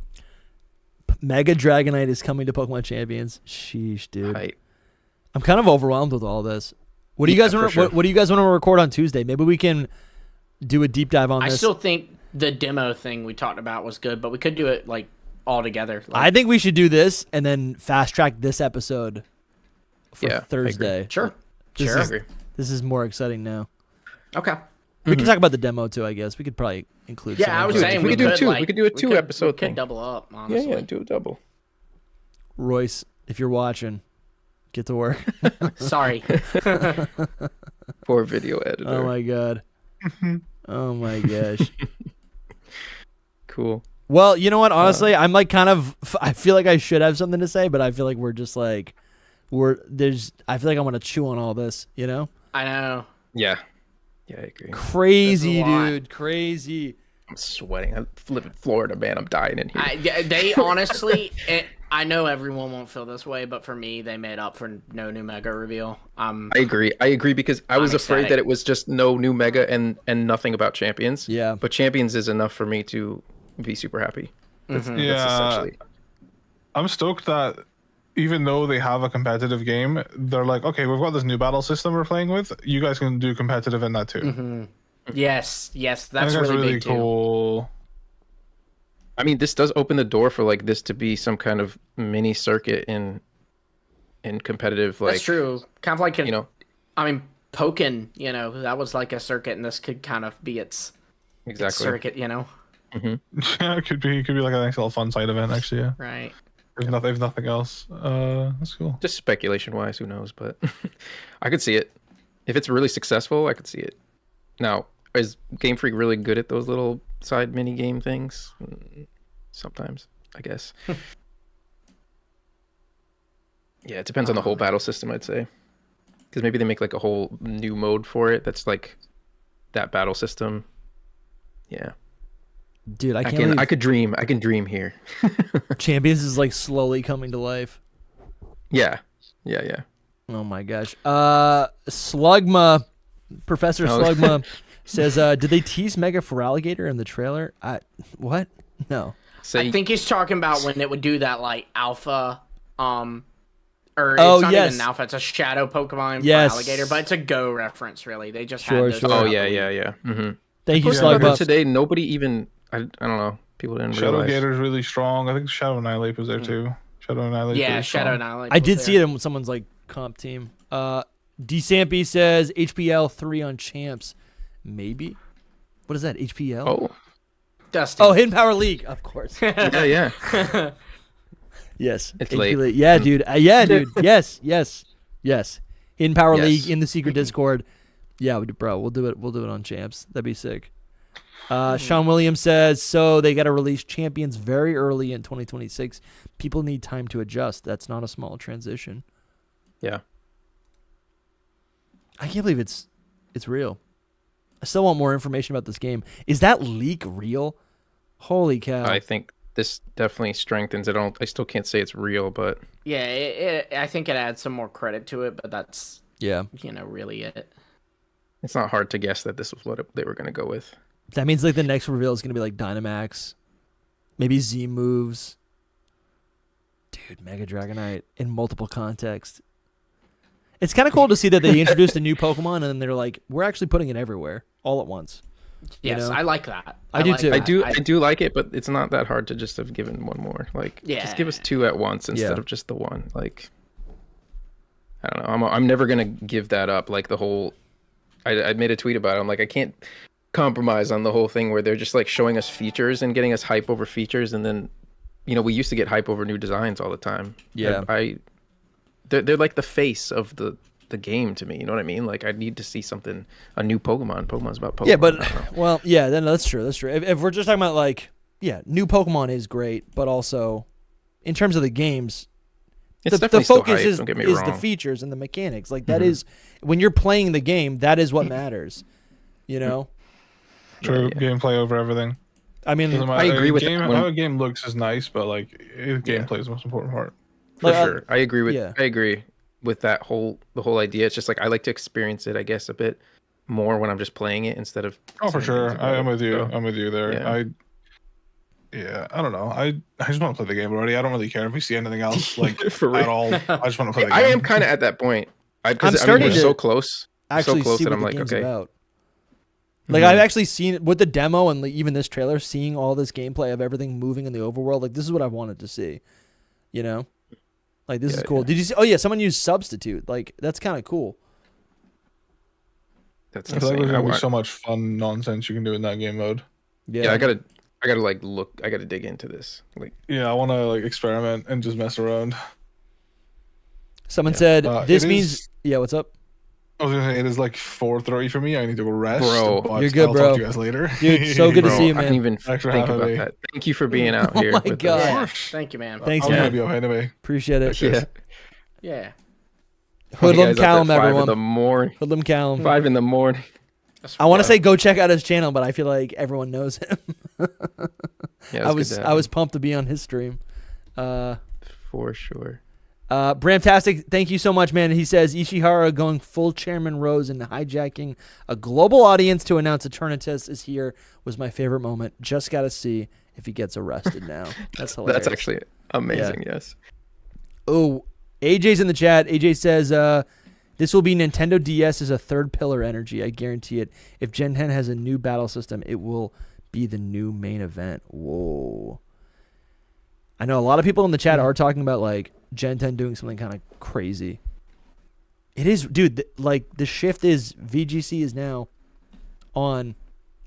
Mega Dragonite is coming to Pokemon Champions. Sheesh, dude. Right. I'm kind of overwhelmed with all this. What do you guys want? sure. What do you guys want to record on Tuesday? Maybe we can do a deep dive on this. I still think the demo thing we talked about was good, but we could do it like all together. I think we should do this and then fast track this episode for Thursday. Sure. This is more exciting now. Okay. We can talk about the demo too, I guess. We could probably include. Yeah, I was saying we could do two. like, we could do a two episode we thing. could double up, honestly. Yeah, do a double. Royce, if you're watching, get to work. Sorry. Poor video editor. Oh my god. Oh my gosh. Cool. Well, you know what? Honestly, I'm like I feel like I should have something to say, but I feel like we're just like I feel like I want to chew on all this, you know? I know. Yeah. Yeah, I agree. Crazy, dude. Crazy. I'm sweating. I live in Florida, man. I'm dying in here. They honestly, I know everyone won't feel this way, but for me, they made up for no new Mega reveal. I agree because I was afraid that it was just no new Mega and nothing about Champions. Yeah. But Champions is enough for me to be super happy. That's essentially. I'm stoked that even though they have a competitive game, they're like, okay, we've got this new battle system we're playing with. You guys can do competitive in that too. Mm-hmm. Yes, that's really big cool. Too. I mean, this does open the door for like this to be some kind of mini circuit in competitive. Like, that's true. Kind of like I mean, Pokken. That was like a circuit, and this could kind of be its circuit. Mm-hmm. Yeah, it could be like a nice little fun side event actually. Yeah. Right. If nothing else, that's cool. Just speculation wise, who knows? But I could see it. If it's really successful, I could see it. Now, is Game Freak really good at those little side mini game things? Sometimes, I guess. Yeah, it depends on the whole battle system, I'd say. Because maybe they make like a whole new mode for it that's like that battle system. Yeah. Dude, I could dream. I can dream here. Champions is like slowly coming to life. Yeah. Oh my gosh. Slugma, Professor Slugma says, did they tease Mega for Alligator in the trailer? What? No. Say, I think he's talking about when it would do that like alpha, or Oh, it's not yes. even an alpha. It's a shadow Pokemon Yes. for alligator, but it's a Go reference really. They just Sure, had those. sure. Oh throughout yeah, the yeah, league. yeah. Mm-hmm. Thank you, Posted about Slugbuff. that today. Nobody even. I don't know. People didn't realize. Shadowgator's really strong. I think Shadow Annihilate was there too. Shadow Annihilate. Yeah, Shadow Annihilate. I did see it in someone's like comp team. D Sampy says HPL 3 on champs. Maybe. What is that? HPL? Oh. Dusty. Oh, Hidden Power League, of course. Yeah. Yes. It's HP late. League. Yeah, dude. Yeah, dude. Yes. Hidden Power Yes. League in the secret Discord. Yeah, bro. We'll do it. We'll do it on champs. That'd be sick. Sean Williams says, so they got to release champions very early in 2026. People need time to adjust. That's not a small transition. Yeah. I can't believe it's real. I still want more information about this game. Is that leak real? Holy cow. I think this definitely strengthens it. I still can't say it's real, but Yeah, I think it adds some more credit to it, but that's really it. it's not hard to guess that this was what they were going to go with. That means like the next reveal is going to be like Dynamax. Maybe Z moves. Dude, Mega Dragonite in multiple contexts. It's kind of cool to see that they introduced a new Pokemon and then they're like, we're actually putting it everywhere all at once. Yes, You know? I like that. I do like too. that. I do like it, but it's not that hard to just have given one more. Like, just give us 2 at once instead of just the one. Like, I don't know. I'm never gonna give that up. Like the whole, I made a tweet about it. I'm like, I can't compromise on the whole thing where they're just like showing us features and getting us hype over features, and then, we used to get hype over new designs all the time. Yeah. They're like the face of the game to me. You know what I mean? Like I need to see something, a new Pokemon. Pokemon's about Pokemon. Yeah, but then that's true. That's true. If we're just talking about like, new Pokemon is great, but also in terms of the games, it's the definitely still focus hype, is don't get me the wrong. features and the mechanics. Like that is when you're playing the game, that is what matters. You know? True. Gameplay over everything. I mean, I agree with game, that one. how a game looks is nice, but like gameplay is the most important part. For sure. I agree with that whole idea. It's just like I like to experience it, I guess, a bit more when I'm just playing it instead of. Oh, for sure. I'm with you. So, I'm with you there. yeah. I don't know. I just want to play the game already. I don't really care if we see anything else like For at real. all. I just want to play the game. I am kind of at that point. I'm We're starting to so close. actually so close see that what I'm the like, game's okay. about. Like I've actually seen it with the demo and like, even this trailer, seeing all this gameplay of everything moving in the overworld. Like this is what I wanted to see, Like this is cool. Yeah. Did you see? Oh yeah, someone used Substitute. Like that's kind of cool. That's I feel like insane. there's gonna be so much fun nonsense you can do in that game mode. Yeah, I gotta like look. I gotta dig into this. Like, Yeah, I want to like experiment and just mess around. Someone said this it means. is- Yeah, what's up? I was gonna say it is like 4:30 for me. I need to go rest. Bro, but you're good, I'll bro. Talk to you guys later. Dude, so good to bro, see you, I man. didn't even Thanks for think having about me. that. Thank you for being out here. Oh my with God. us. Yeah, thank you, man. Thanks, I was man. gonna be okay anyway. Appreciate it. Yeah. Yeah. HoodlumCallum, everyone. 5 in the everyone. morning. HoodlumCallum. 5 in the morning. I want to say go check out his channel, but I feel like everyone knows him. Yeah, I was pumped to be on his stream. For sure. Bramtastic, thank you so much, man. He says Ishihara going full Chairman Rose and hijacking a global audience to announce Eternatus is here was my favorite moment. Just got to see if he gets arrested now. That's hilarious. That's actually amazing. Yes. Oh, AJ's in the chat. AJ says this will be Nintendo DS as a third pillar energy. I guarantee it. If Gen 10 has a new battle system, it will be the new main event. Whoa. I know a lot of people in the chat are talking about like Gen 10 doing something kind of crazy. It is, dude, like the shift is VGC is now on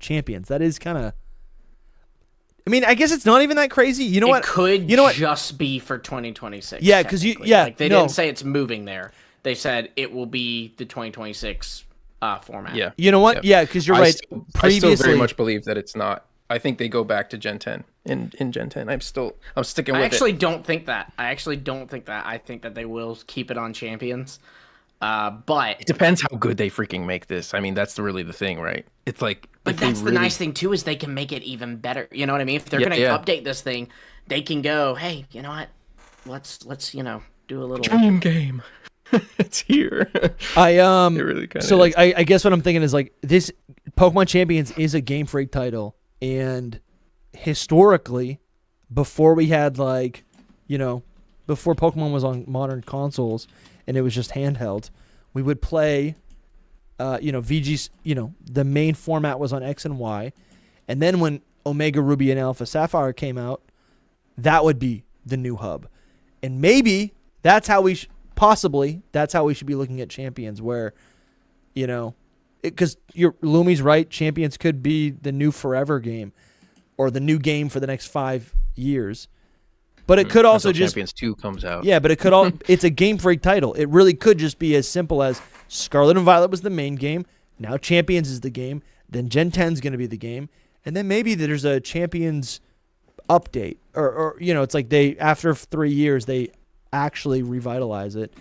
Champions. That is kind of, I mean, I guess it's not even that crazy. You know what? It could you know what? just be for 2026. Yeah, 'cause technically. Like, they didn't say it's moving there. They said it will be the 2026 format. Yeah. You know what? Yeah, because you're right. I still very much believe that it's not. I think they go back to Gen 10 in Gen 10. I'm sticking with it. I actually don't think that. I think that they will keep it on Champions. But it depends how good they freaking make this. I mean, that's really the thing, right? It's like, but that's the nice thing too, is they can make it even better. You know what I mean? If they're gonna update this thing, they can go, hey, you know what? Let's do a little dream game. It's here. I It really kinda so like is. I guess what I'm thinking is like this Pokemon Champions is a Game Freak title, and historically, before we had like, before Pokemon was on modern consoles and it was just handheld, we would play, VG's, the main format was on X and Y. And then when Omega Ruby and Alpha Sapphire came out, that would be the new hub. And maybe that's how we that's how we should be looking at Champions, where, because Lumi's right, Champions could be the new forever game or the new game for the next 5 years. But it could also Until just Champions 2 comes out. Yeah, but it could it's a Game Freak title. It really could just be as simple as Scarlet and Violet was the main game. Now Champions is the game. Then Gen 10 is going to be the game. And then maybe there's a Champions update, or it's like they, after 3 years, they actually revitalize it.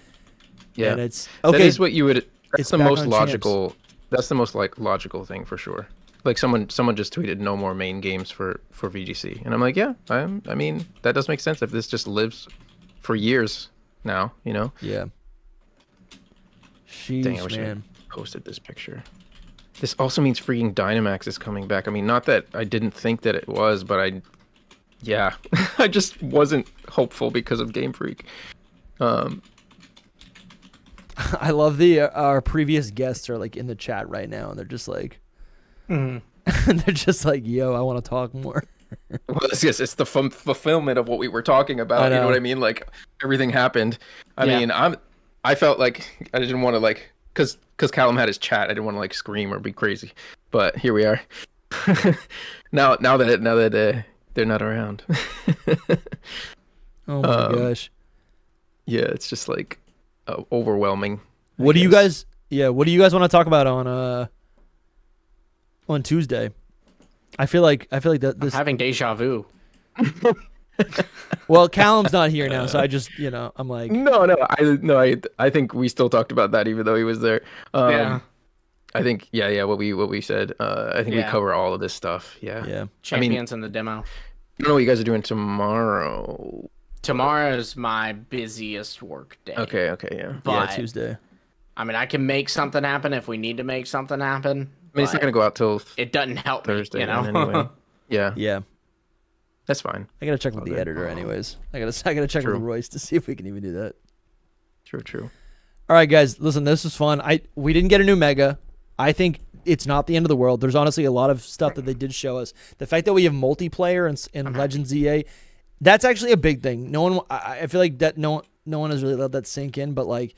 Yeah, and it's okay. That is what you would. That's it's the back most on logical. That's the most logical thing for sure. Like someone just tweeted no more main games for VGC, and I'm like, yeah, I mean that does make sense if this just lives for years now, Yeah. Sheesh, Dang, I wish man. I posted this picture. This also means freaking Dynamax is coming back. I mean, not that I didn't think that it was, but I just wasn't hopeful because of Game Freak. I love our previous guests are like in the chat right now, and they're just like, they're just like, yo, I want to talk more. Well, it's the fulfillment of what we were talking about. You know what I mean? Like everything happened. I mean, I felt like I didn't want to like, because Callum had his chat, I didn't want to like scream or be crazy, but here we are. now that they're not around. Oh my gosh. Yeah, it's just like overwhelming. What do you guys want to talk about on Tuesday? I feel like that this I'm having deja vu. Well, Callum's not here now, so I just, I'm like, I think we still talked about that even though he was there. Yeah. I think what we said. I think we cover all of this stuff. Yeah. Champions in the demo. I don't know what you guys are doing tomorrow. Tomorrow's my busiest work day. Okay, yeah. But, Tuesday. I mean, I can make something happen if we need to make something happen. I mean, it's not gonna go out till it doesn't help Thursday, me, anyway. Yeah. That's fine. I gotta check with the editor, anyways. I gotta check with Royce to see if we can even do that. True. All right, guys, listen, this was fun. We didn't get a new Mega. I think it's not the end of the world. There's honestly a lot of stuff that they did show us. The fact that we have multiplayer in Legends EA, that's actually a big thing. I feel like that no one has really let that sink in. But like,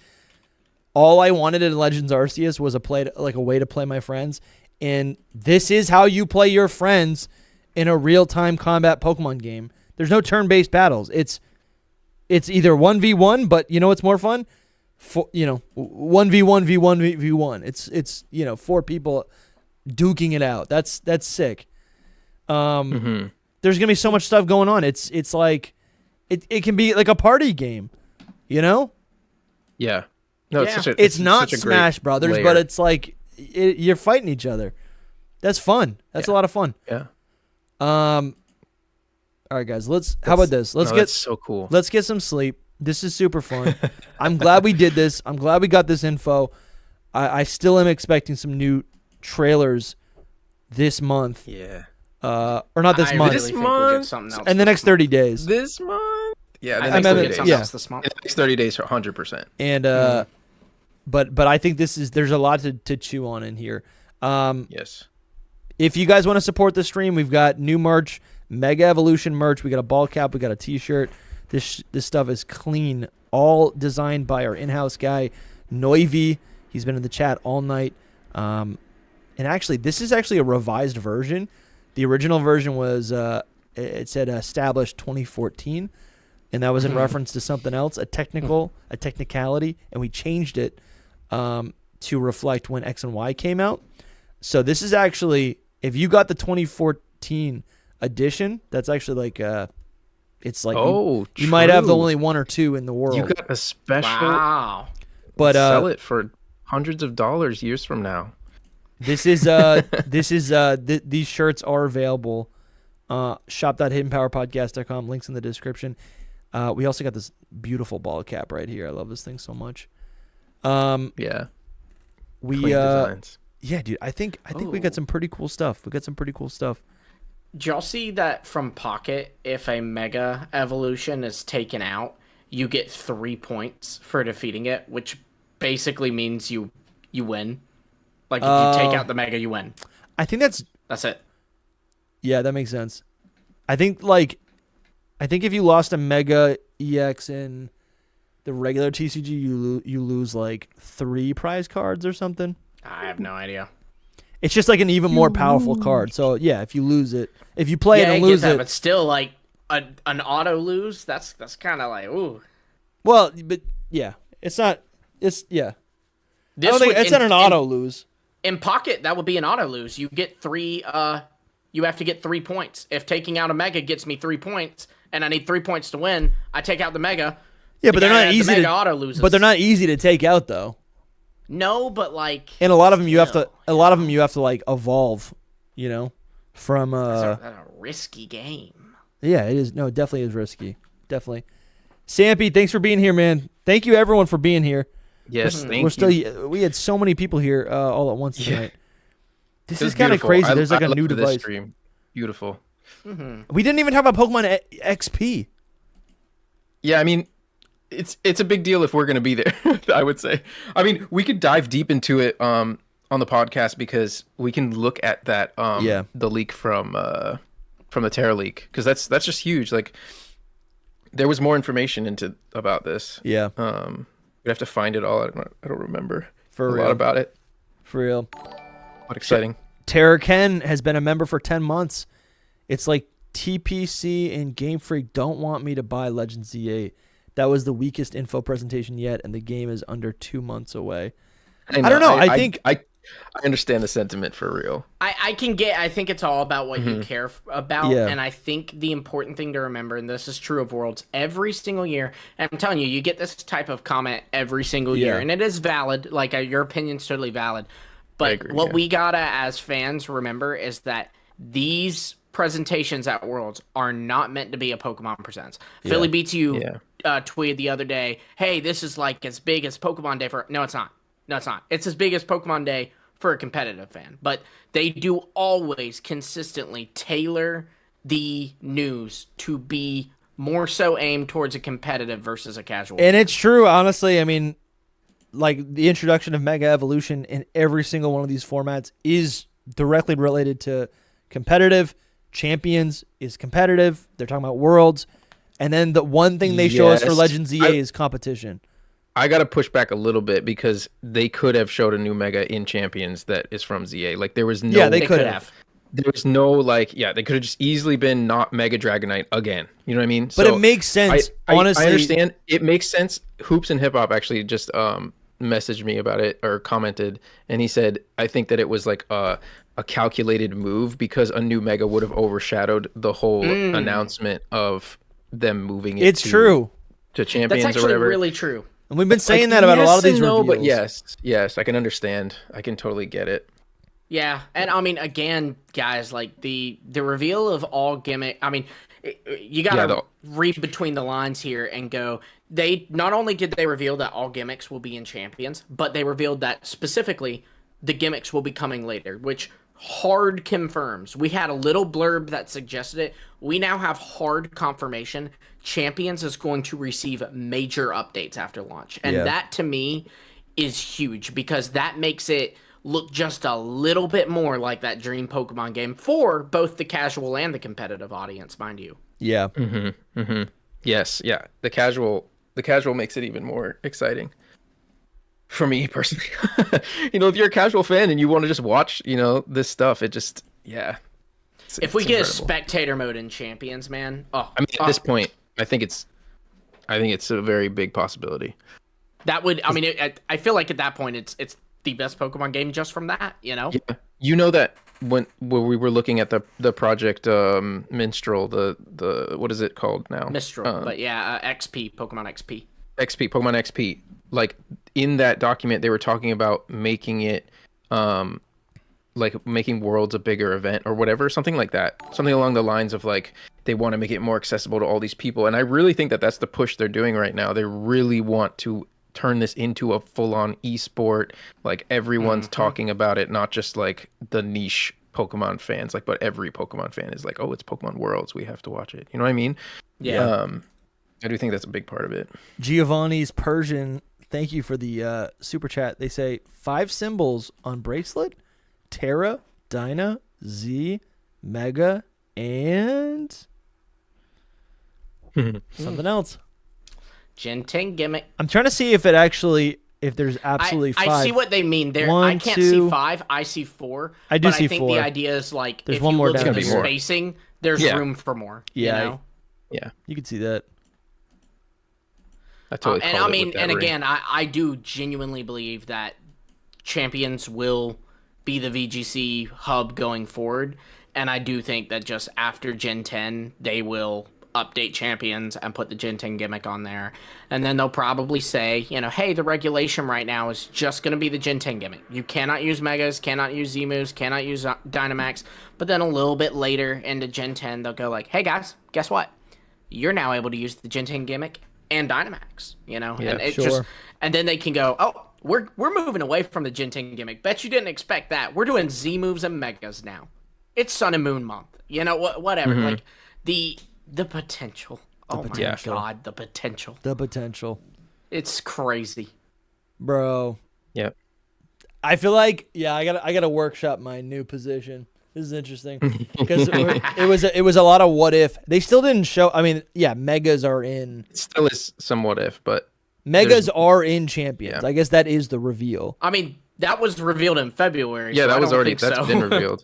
all I wanted in Legends Arceus was a way to play my friends, and this is how you play your friends in a real-time combat Pokemon game. There's no turn-based battles. It's either 1v1, but you know what's more fun? 1v1 v1. It's 4 people duking it out. That's sick. There's gonna be so much stuff going on. It's like it can be like a party game, Yeah. No, it's not Smash Brothers, but it's like you're fighting each other. That's fun. That's a lot of fun. Yeah. All right, guys. How about this? That's so cool. Let's get some sleep. This is super fun. I'm glad we did this. I'm glad we got this info. I still am expecting some new trailers this month. Yeah. Or not this month. This month. In the next 30 days. This month. Yeah. The next 30 days. This month. In the next 30 days, 100%. And but I think there's a lot to chew on in here. Yes. If you guys want to support the stream, we've got new merch, Mega Evolution merch. We got a ball cap. We got a T-shirt. This stuff is clean, all designed by our in-house guy, Noivi. He's been in the chat all night. And actually, this is actually a revised version. The original version was it said established 2014, and that was in reference to something else, a technicality, and we changed it to reflect when X and Y came out. So this is actually, if you got the 2014 edition, that's actually like it's like you might have the only one or two in the world. You got a special. Wow. But sell it for hundreds of dollars years from now. This is these shirts are available. Shop.hiddenpowerpodcast.com. Links in the description. We also got this beautiful ball cap right here. I love this thing so much. Yeah. We designs. Yeah, dude. I think we got some pretty cool stuff. Did y'all see that from Pocket? If a Mega Evolution is taken out, you get 3 points for defeating it, which basically means you win. Like if you take out the Mega, you win. I think that's it. Yeah, that makes sense. I think if you lost a Mega EX in the regular TCG, you lose like 3 prize cards or something. I have no idea. It's just like an even more powerful card. So yeah, if you lose it, if you play it and lose it, but still like an auto lose. That's kind of like ooh. Well, but yeah, it's not. It's yeah. This I don't think it's not an auto lose. In Pocket, that would be an auto lose. You get 3. You have to get 3 points. If taking out a Mega gets me 3 points, and I need 3 points to win, I take out the Mega. Yeah, but they're not easy to auto loses. But they're not easy to take out though. No, but like, and a lot of them you have to like evolve, you know, from that's a risky game. Yeah, it is. No, it definitely is risky. Definitely. Sampy, thanks for being here, man. Thank you everyone for being here. Yes, We had so many people here all at once tonight. This is kind of crazy. There's like a new device. Stream. Beautiful. We didn't even have a Pokemon XP. Yeah, I mean, it's a big deal if we're going to be there, I would say. I mean, we could dive deep into it on the podcast because we can look at that the leak from the Terra leak because that's just huge. Like there was more information about this. Yeah. We have to find it all. I don't remember a real. lot about it. For real. What exciting. Terra Ken has been a member for 10 months. It's like TPC and Game Freak don't want me to buy Legends Z8. That was the weakest info presentation yet, and the game is under 2 months away. I don't know. I think I understand the sentiment for real. I think it's all about what you care about. Yeah. And I think the important thing to remember, and this is true of Worlds every single year, and I'm telling you, you get this type of comment every single year, and it is valid. Like your opinion's totally valid. But what we gotta, as fans, remember is that these presentations at Worlds are not meant to be a Pokemon Presents. Yeah. Philly Beats You tweeted the other day, hey, this is like as big as Pokemon Day for... No, it's not. No, it's not. It's as big as Pokemon Day for a competitive fan. But they do always consistently tailor the news to be more so aimed towards a competitive versus a casual. And it's true, honestly. I mean, like the introduction of Mega Evolution in every single one of these formats is directly related to competitive. Champions is competitive. They're talking about Worlds. And then the one thing they show us for Legends ZA is competition. I got to push back a little bit because they could have showed a new Mega in Champions that is from ZA. Like there was no... Yeah, they could have. There was no like... Yeah, they could have just easily been not Mega Dragonite again. You know what I mean? But it makes sense, honestly. I understand. It makes sense. Hoops and Hip Hop actually just messaged me about it or commented, and he said, I think that it was like a calculated move because a new Mega would have overshadowed the whole announcement of them moving it true. To Champions That's actually or whatever. really true. And we've been saying that about a lot of these reveals. But yes, I can understand. I can totally get it. Yeah, and I mean, again, guys, like the reveal of all gimmick. I mean, you gotta read between the lines here and go. They not only did they reveal that all gimmicks will be in Champions, but they revealed that specifically the gimmicks will be coming later, which hard confirms. We had a little blurb that suggested it. We now have hard confirmation. Champions is going to receive major updates after launch, and that to me is huge because that makes it look just a little bit more like that dream Pokemon game for both the casual and the competitive audience, mind you. Yeah. Yes, yeah. The casual makes it even more exciting. For me personally, if you're a casual fan and you want to just watch, this stuff, it just, if we get a spectator mode in Champions, man. Oh, I mean, at this point, I think it's a very big possibility. That would, I mean, I feel like at that point, it's the best Pokemon game just from that, Yeah. You know that when we were looking at the project Minstrel, the what is it called now? Minstrel, but XP, Pokemon XP. Pokemon XP. Like in that document, they were talking about making it, like making Worlds a bigger event or whatever, something like that. Something along the lines of like they want to make it more accessible to all these people. And I really think that that's the push they're doing right now. They really want to turn this into a full-on esport. Like everyone's talking about it, not just like the niche Pokemon fans, like, but every Pokemon fan is like, oh, it's Pokemon Worlds, we have to watch it. You know what I mean? Yeah. I do think that's a big part of it. Giovanni's Persian, thank you for the super chat. They say 5 symbols on bracelet: Terra, Dyna, Z, Mega, and something else. Gen 10 gimmick. I'm trying to see if there's absolutely 5. I see what they mean there. 1, I can't 2, see 5. I see 4. I do but see I think 4. the idea is like There's if one you more look down at the here. spacing, there's room for more. Yeah. You know? Yeah. You can see that. I totally and I mean, and again, I do genuinely believe that Champions will be the VGC hub going forward, and I do think that just after Gen 10, they will update Champions and put the Gen 10 gimmick on there, and then they'll probably say, you know, hey, the regulation right now is just going to be the Gen 10 gimmick. You cannot use Megas, cannot use Z-moves, cannot use Dynamax, but then a little bit later into Gen 10, they'll go like, hey guys, guess what? You're now able to use the Gen 10 gimmick and Dynamax, you know? Yeah, and it sure. and then they can go, oh, we're moving away from the Gen 10 gimmick. Bet you didn't expect that. We're doing Z moves and Megas now. It's Sun and Moon month. You know, whatever. Mm-hmm. Like the potential. Oh my god, the potential. The potential. It's crazy. Bro. Yep. I feel like I gotta workshop my new position. This is interesting because it was a lot of what if. They still didn't show. I mean, yeah, Megas are in. It still is somewhat if, but Megas are in Champions. Yeah. I guess that is the reveal. I mean, that was revealed in February. Yeah, so that I was don't already think that's so. been revealed.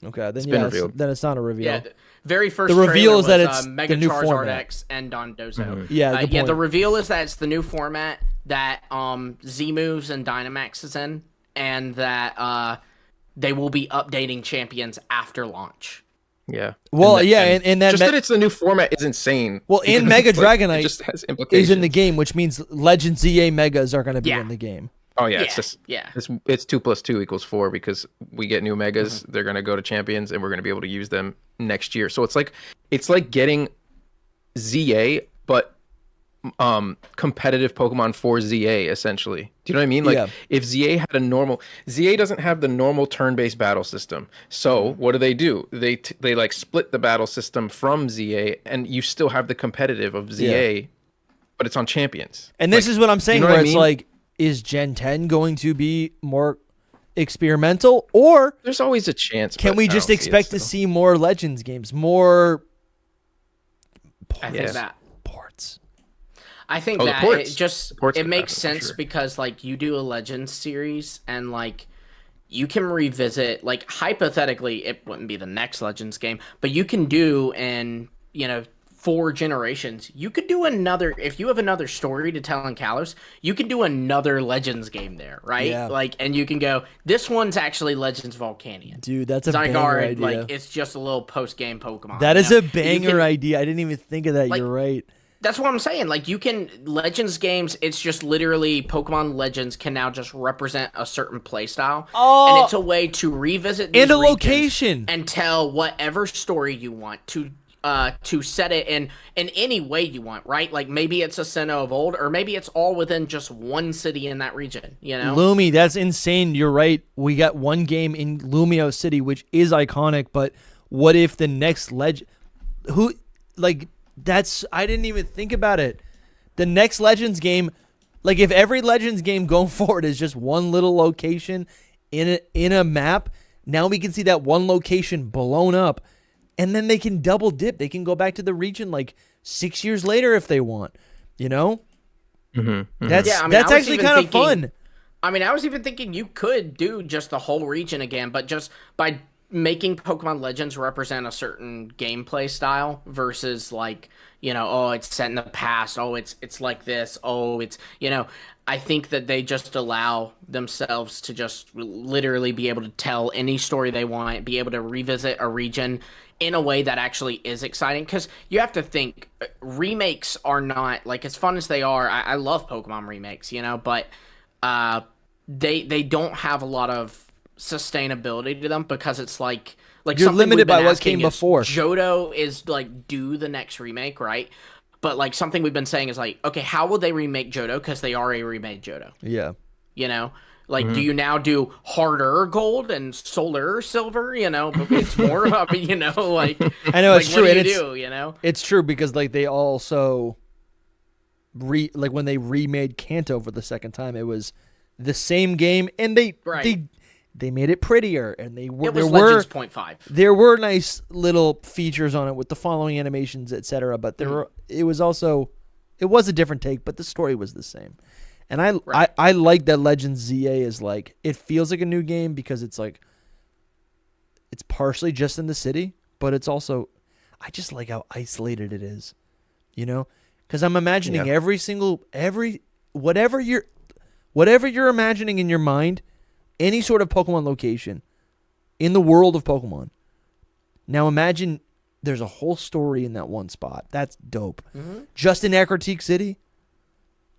Okay, then been revealed. Then it's not a reveal. Yeah, the very first The reveal trailer is that was, it's Mega the new Charizard format. X and Dondozo. Mm-hmm. Yeah, good yeah. The point. reveal is that it's the new format that Z moves and Dynamax is in, and that they will be updating Champions after launch. Yeah. Well, and that just that it's the new format is insane. Well, in because Mega it's like, Dragonite it just has implications. is in the game, which means Legend ZA Megas are going to be in the game. Oh yeah, it's just it's 2 + 2 = 4 because we get new Megas. They're gonna go to Champions, and we're gonna be able to use them next year. So it's like getting ZA, but competitive Pokemon for ZA essentially. Do you know what I mean? Like if ZA had a normal, ZA doesn't have the normal turn-based battle system. So what do? They like split the battle system from ZA, and you still have the competitive of ZA, but it's on Champions. And this is what I'm saying, you know where what I it's mean? like, is Gen 10 going to be more experimental, or there's always a chance? Can we just expect to see more Legends games, more? I think that ports. I think that it makes sense because like you do a Legends series and like you can revisit, like hypothetically it wouldn't be the next Legends game, but you can do in 4 generations. You could do another, if you have another story to tell in Kalos, you could do another Legends game there, right? Yeah. Like, and you can go, this one's actually Legends Volcanion. Dude, that's a Zygarde, banger idea. like it's just a little post-game Pokemon. That is a banger idea. I didn't even think of that. Like, You're right. That's what I'm saying. Like, you can, Legends games, it's just literally Pokemon Legends can now just represent a certain playstyle. Oh! And it's a way to revisit these And a regions location. and tell whatever story you want to set it in any way you want, right? Like, maybe it's a Sinnoh of old, or maybe it's all within just one city in that region, you know? Lumi, that's insane. You're right. We got one game in Lumio City, which is iconic, but what if the next I didn't even think about it. The next Legends game, like if every Legends game going forward is just one little location in a map, now we can see that one location blown up, and then they can double dip. They can go back to the region like 6 years later if they want, you know? Mm-hmm. That's actually kind of fun. I mean, I was even thinking you could do just the whole region again, but just by making Pokemon Legends represent a certain gameplay style versus like, oh, it's set in the past. Oh, it's like this. Oh, it's, I think that they just allow themselves to just literally be able to tell any story they want, be able to revisit a region in a way that actually is exciting. Because you have to think, remakes are not, like, as fun as they are, I love Pokemon remakes, but they don't have a lot of sustainability to them because it's like you're limited by what came before. Johto is like, do the next remake, right? But like something we've been saying is like, okay, how will they remake Johto? Because they already remade Johto. Yeah. Like, do you now do harder gold and solar silver? You know, but it's more about, you know, like, I know, it's like, true. What do and you it's, do, you know? It's true because like they also like when they remade Kanto for the second time, it was the same game, and they made it prettier, and they were It was Legends 0.5. There were nice little features on it with the following animations, etc. But there were it was a different take, but the story was the same. And I like that Legends ZA is like, it feels like a new game because it's like, it's partially just in the city, but it's also, I just like how isolated it is, you know? Because I'm imagining whatever you're imagining in your mind, any sort of Pokemon location in the world of Pokemon. Now imagine there's a whole story in that one spot. That's dope. Just in Ecruteak City.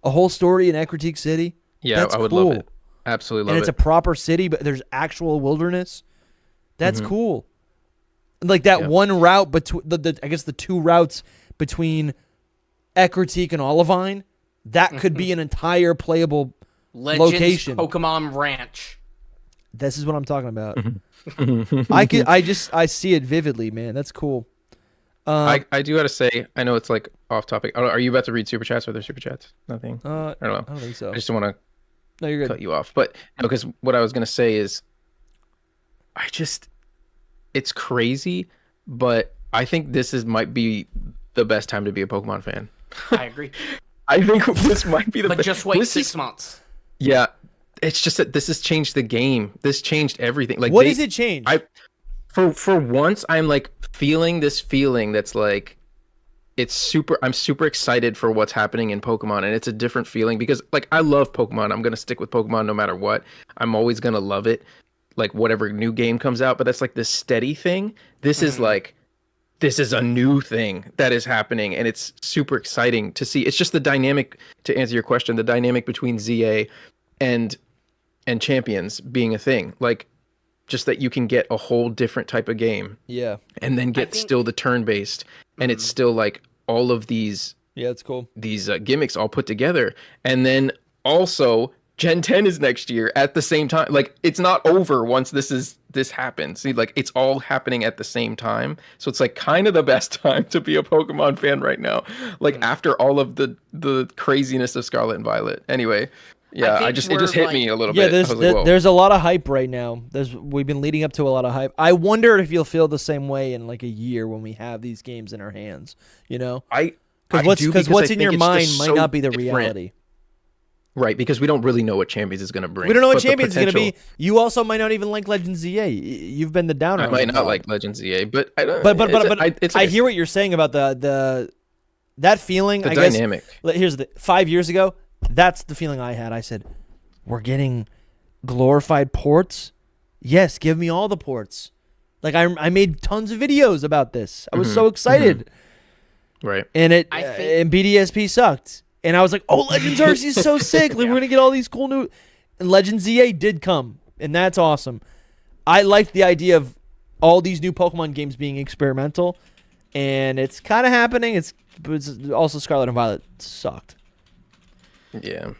A whole story in Ecruteak City. Yeah, that's I would cool. love it. Absolutely love it. And it's a proper city, but there's actual wilderness. That's cool. Like that one route between I guess the two routes between Ecruteak and Olivine, that could be an entire playable Legends location. Pokemon Ranch. This is what I'm talking about. I see it vividly, man. That's cool. I do gotta say, I know it's like off topic. Are you about to read super chats? Are there super chats? Nothing. I don't know. I don't think so. I just don't want No, you're to good. cut you off, but because what I was gonna say is, it's crazy, but I think might be the best time to be a Pokemon fan. I agree. I think this might be the But best. just wait 6 months. Yeah, it's just that this has changed the game. This changed everything. Like, what does it change? For once, I'm like feeling this feeling that's like, I'm super excited for what's happening in Pokemon, and it's a different feeling because like I love Pokemon. I'm gonna stick with Pokemon no matter what. I'm always gonna love it, like whatever new game comes out. But that's like this steady thing. This is like, this is a new thing that is happening, and it's super exciting to see. It's just the dynamic, to answer your question, the dynamic between ZA and Champions being a thing. Like, just that you can get a whole different type of game. Yeah. And then get still the turn-based, and it's still like all of these. Yeah, it's cool. These gimmicks all put together, and then also Gen 10 is next year at the same time. Like, it's not over once this happens. See, like, it's all happening at the same time. So it's like kind of the best time to be a Pokemon fan right now. Like after all of the craziness of Scarlet and Violet. Anyway, yeah, it just hit me a little bit. There's a lot of hype right now. We've been leading up to a lot of hype. I wonder if you'll feel the same way in like a year when we have these games in our hands. You know, because what's in your mind might not be the reality. Right, because we don't really know what Champions is going to bring. We don't know what Champions is going to be. You also might not even like Legends ZA. You've been the downer. I might not like Legends ZA, but I don't. But I hear what you're saying about that feeling. The I dynamic. Guess, here's 5 years ago. That's the feeling I had. I said, "We're getting glorified ports. Yes, give me all the ports." Like I made tons of videos about this. I was so excited. Right. And and BDSP sucked. And I was like, "Oh, Legends Arceus is so sick! Like, we're gonna get all these cool new." And Legends ZA did come, and that's awesome. I liked the idea of all these new Pokemon games being experimental, and it's kind of happening. It's also Scarlet and Violet sucked. Yeah,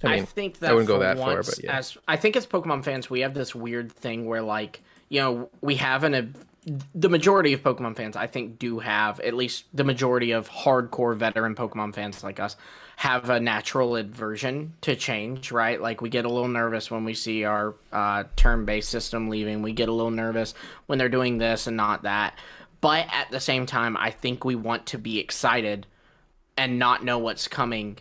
I think that I wouldn't go that once, far, but yeah. I think as Pokemon fans, we have this weird thing where, like, you know, we have the majority of Pokemon fans, I think, do have, at least the majority of hardcore veteran Pokemon fans like us, have a natural aversion to change, right? Like, we get a little nervous when we see our turn-based system leaving. We get a little nervous when they're doing this and not that. But at the same time, I think we want to be excited and not know what's coming.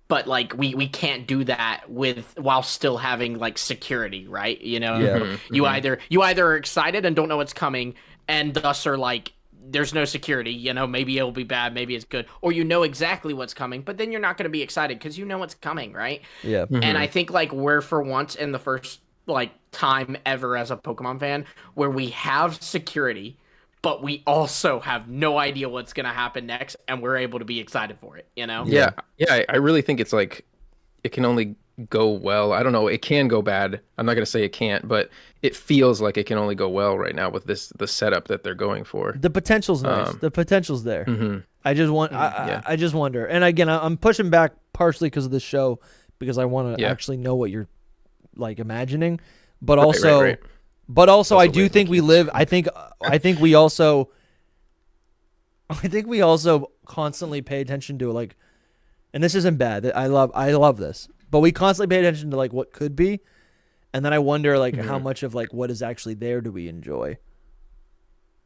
But like we can't do that while still having like security, right? You know, you either are excited and don't know what's coming, and thus are like, there's no security. You know, maybe it'll be bad, maybe it's good, or you know exactly what's coming, but then you're not going to be excited because you know what's coming, right? Yeah. And I think like we're for once in the first like time ever as a Pokemon fan where we have security, but we also have no idea what's going to happen next, and we're able to be excited for it, you know? Yeah, I really think it's like, it can only go well. I don't know, it can go bad. I'm not going to say it can't, but it feels like it can only go well right now with the setup that they're going for. The potential's nice. The potential's there. I just want, I just wonder. And again, I'm pushing back partially because of the show, because I want to actually know what you're like imagining. But Right, also, right. but also, I Also do wait, think we live. I think we also constantly pay attention to like, and this isn't bad. I love this, but we constantly pay attention to like what could be, and then I wonder like how much of like what is actually there do we enjoy.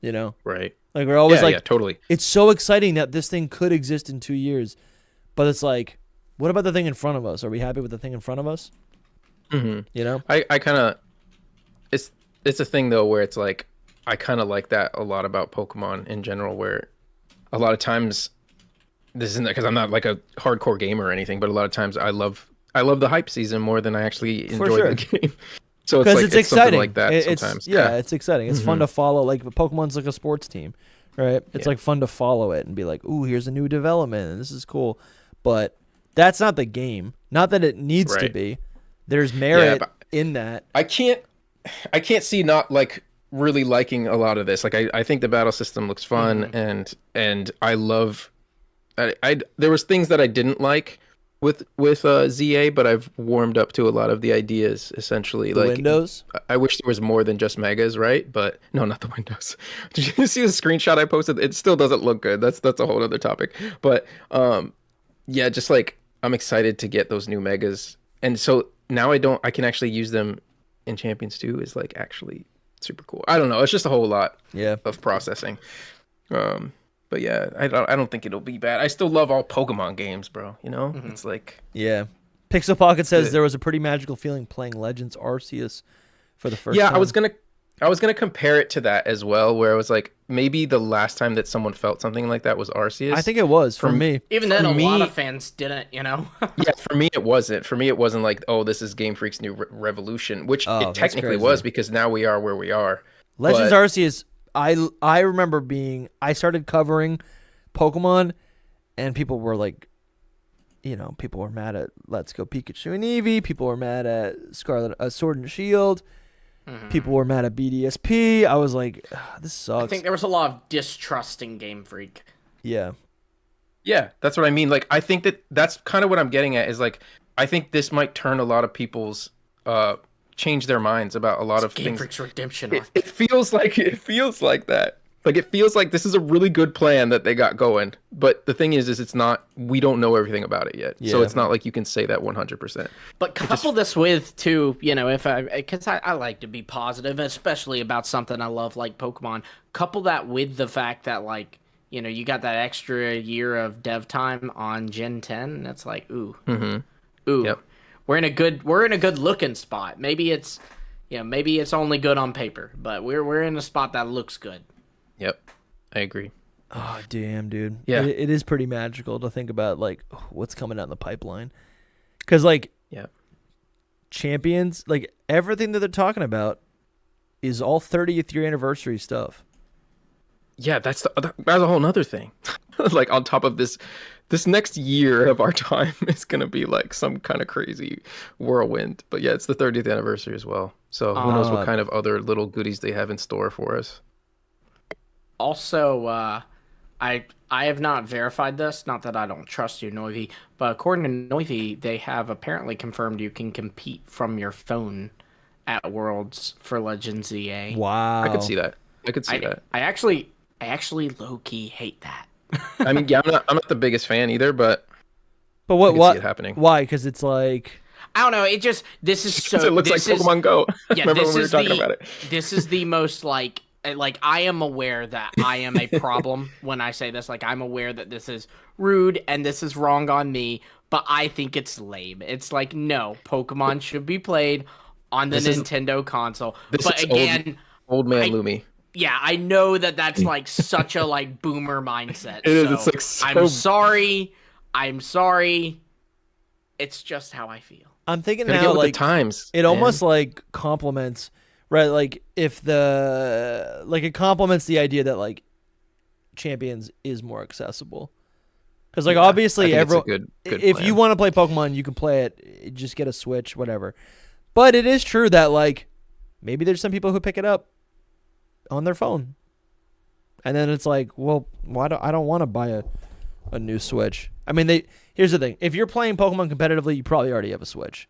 You know, Right. like we're always like, yeah, totally. It's so exciting that this thing could exist in 2 years, but it's like, what about the thing in front of us? Are we happy with the thing in front of us? Mm-hmm. You know, I kind of, it's a thing though where it's like I kind of like that a lot about Pokemon in general, where a lot of times this isn't because I'm not like a hardcore gamer or anything, but a lot of times I love the hype season more than I actually enjoy the game. So it's like it's exciting like that sometimes. It's exciting. It's fun to follow. Like Pokemon's like a sports team, right? It's like fun to follow it and be like, ooh, here's a new development and this is cool. But that's not the game. Not that it needs to be. There's merit in that. I can't see not like really liking a lot of this. Like I think the battle system looks fun and I love. I there was things that I didn't like with ZA, but I've warmed up to a lot of the ideas. Essentially, the like windows. I wish there was more than just megas, right? But no, not the windows. Did you see the screenshot I posted? It still doesn't look good. That's a whole other topic. But yeah, just like I'm excited to get those new megas, and so now I can actually use them in Champions 2 is like actually super cool. I don't know. It's just a whole lot of processing. But yeah, I don't think it'll be bad. I still love all Pokemon games, bro. You know, it's like Pixel Pocket says there was a pretty magical feeling playing Legends Arceus for the first time. I was gonna compare it to that as well, where I was like, maybe the last time that someone felt something like that was Arceus. I think it was for me. Even then, a lot of fans didn't. You know. Yeah, for me it wasn't. For me it wasn't like, oh, this is Game Freak's new revolution, which it technically was because now we are where we are. Legends Arceus. I remember I started covering Pokemon, and people were like, people were mad at Let's Go Pikachu and Eevee. People were mad at Sword and Shield. People were mad at BDSP. I was like, this sucks. I think there was a lot of distrust in Game Freak. Yeah. Yeah, that's what I mean. Like, I think that's kind of what I'm getting at is like, I think this might turn a lot of people's change their minds about a lot of Game things. Freak's redemption arc. It feels like that. Like it feels like this is a really good plan that they got going. But the thing is it's not. We don't know everything about it yet, so it's not like you can say that 100%. But couple this with too, because I like to be positive, especially about something I love like Pokemon. Couple that with the fact that like you got that extra year of dev time on Gen 10. And it's like ooh. Yep. We're in a good looking spot. Maybe it's only good on paper, but we're in a spot that looks good. Yep, I agree. Oh damn, dude. Yeah, it is pretty magical to think about like what's coming down the pipeline, because like Champions, like everything that they're talking about is all 30th year anniversary stuff. Yeah, that's a whole nother thing. Like on top of this next year of our time is gonna be like some kind of crazy whirlwind. But yeah, it's the 30th anniversary as well. So who knows what kind of other little goodies they have in store for us. Also, I have not verified this. Not that I don't trust you, Noivy, but according to Noivy, they have apparently confirmed you can compete from your phone at Worlds for Legends ZA. Wow, I could see that. I actually low key hate that. I mean, yeah, I'm not the biggest fan either, but what I can see it happening. Why? Because it's like I don't know. It looks like Pokemon Go. Yeah, Remember when we were talking about it? This is the most like I am aware that I am a problem when I say this. Like I'm aware that this is rude and this is wrong on me, but I think it's lame. It's like no, Pokemon should be played on the Nintendo console. But again, old man Lumi. Yeah, I know that's like such a like boomer mindset. It is. It's like so... I'm sorry. It's just how I feel. I'm thinking now, like the times. It almost like complements, right? Like if it complements the idea that like Champions is more accessible. Because like obviously everyone, if you want to play Pokemon, you can play it. Just get a Switch, whatever. But it is true that like maybe there's some people who pick it up on their phone, and then it's like, well, I don't want to buy a new Switch. I mean, here's the thing. If you're playing Pokemon competitively, you probably already have a Switch.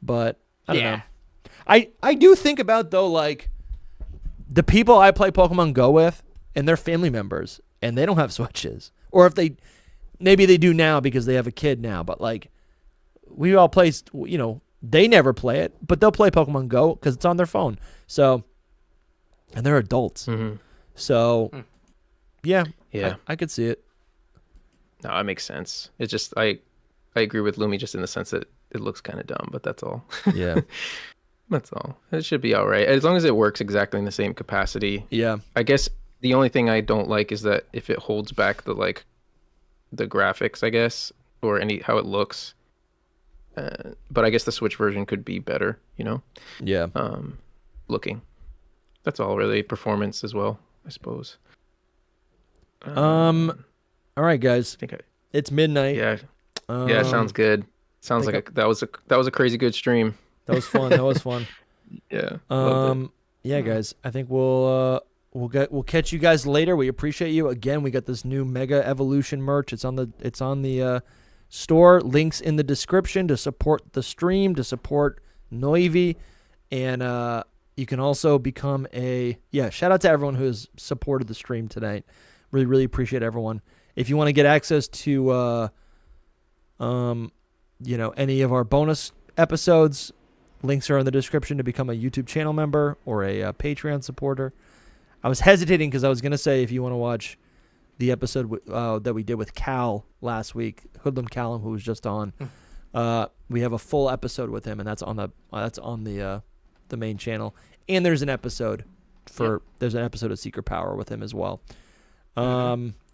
But I don't know. I do think about, though, like, the people I play Pokemon Go with and their family members, and they don't have Switches. Or if maybe they do now because they have a kid now, but, like, we all play, you know, they never play it, but they'll play Pokemon Go because it's on their phone. So, and they're adults. So, yeah, I could see it. No, that makes sense. It's just, I agree with Lumi just in the sense that it looks kind of dumb, but that's all. Yeah. That's all. It should be all right. As long as it works exactly in the same capacity. Yeah. I guess the only thing I don't like is that if it holds back the graphics, I guess, or how it looks. But I guess the Switch version could be better, you know? Yeah. Looking. That's all really. Performance as well, I suppose. All right, guys. It's midnight. Yeah. Yeah, sounds good. Sounds like that was a crazy good stream. That was fun. That was fun. Yeah. Yeah, guys. I think we'll catch you guys later. We appreciate you. Again, we got this new Mega Evolution merch. It's on the store. Links in the description to support the stream, to support Noivi, and you can also become shout out to everyone who has supported the stream tonight. Really, really appreciate everyone. If you want to get access to any of our bonus episodes, links are in the description to become a YouTube channel member or a Patreon supporter. I was hesitating because I was going to say if you want to watch the episode that we did with Cal last week, HoodlumCallum, who was just on, we have a full episode with him, and that's on the main channel. And there's an episode of Secret Power with him as well.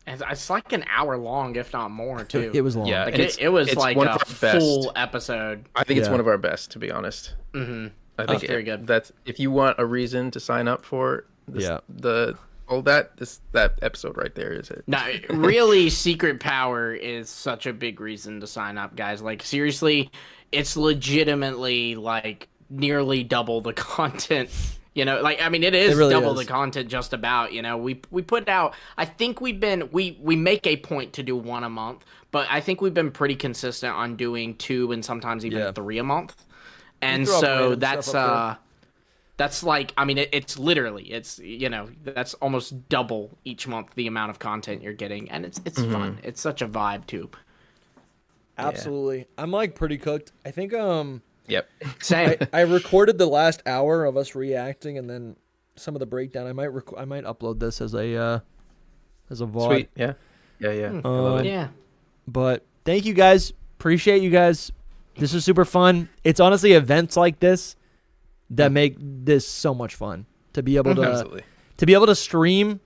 It's like an hour long, if not more, too. It was long. Yeah, it was like one a of our full best. episode. I think it's one of our best, to be honest. Mm-hmm. I think very good. That's if you want a reason to sign up for that episode right there is it. No, really, Secret Power is such a big reason to sign up, guys. Like, seriously, it's legitimately like nearly double the content. You know, like, I mean, it is really double the content just about, you know. We put out, I think we make a point to do one a month, but I think we've been pretty consistent on doing 2 and sometimes even 3 a month. And so that's like, I mean, it's literally, you know, that's almost double each month the amount of content you're getting. And it's fun. It's such a vibe too. Absolutely. Yeah. I'm like pretty cooked. I think, Yep. Same. I recorded the last hour of us reacting, and then some of the breakdown. I might upload this as a VOD. Sweet. Yeah. I love it. Yeah. But thank you guys. Appreciate you guys. This is super fun. It's honestly events like this that make this so much fun to be able to stream,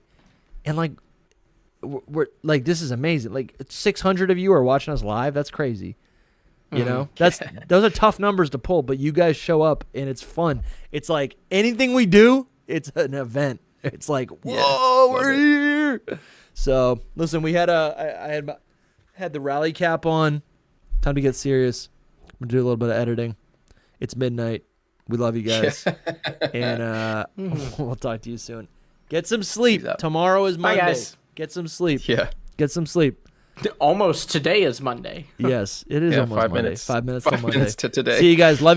and like we're like, this is amazing. Like 600 of you are watching us live. That's crazy. You know, those are tough numbers to pull, but you guys show up and it's fun. It's like anything we do, it's an event. It's like, whoa, we're here. So listen, we had I had the rally cap on. Time to get serious. I'm gonna do a little bit of editing. It's midnight. We love you guys, and we'll talk to you soon. Get some sleep. Tomorrow is Monday. Bye, guys. Get some sleep. Yeah. Get some sleep. Almost today is Monday. Yes, it is almost 5 Monday. minutes. 5 minutes 5 till Monday. minutes to today. See you guys. Love you.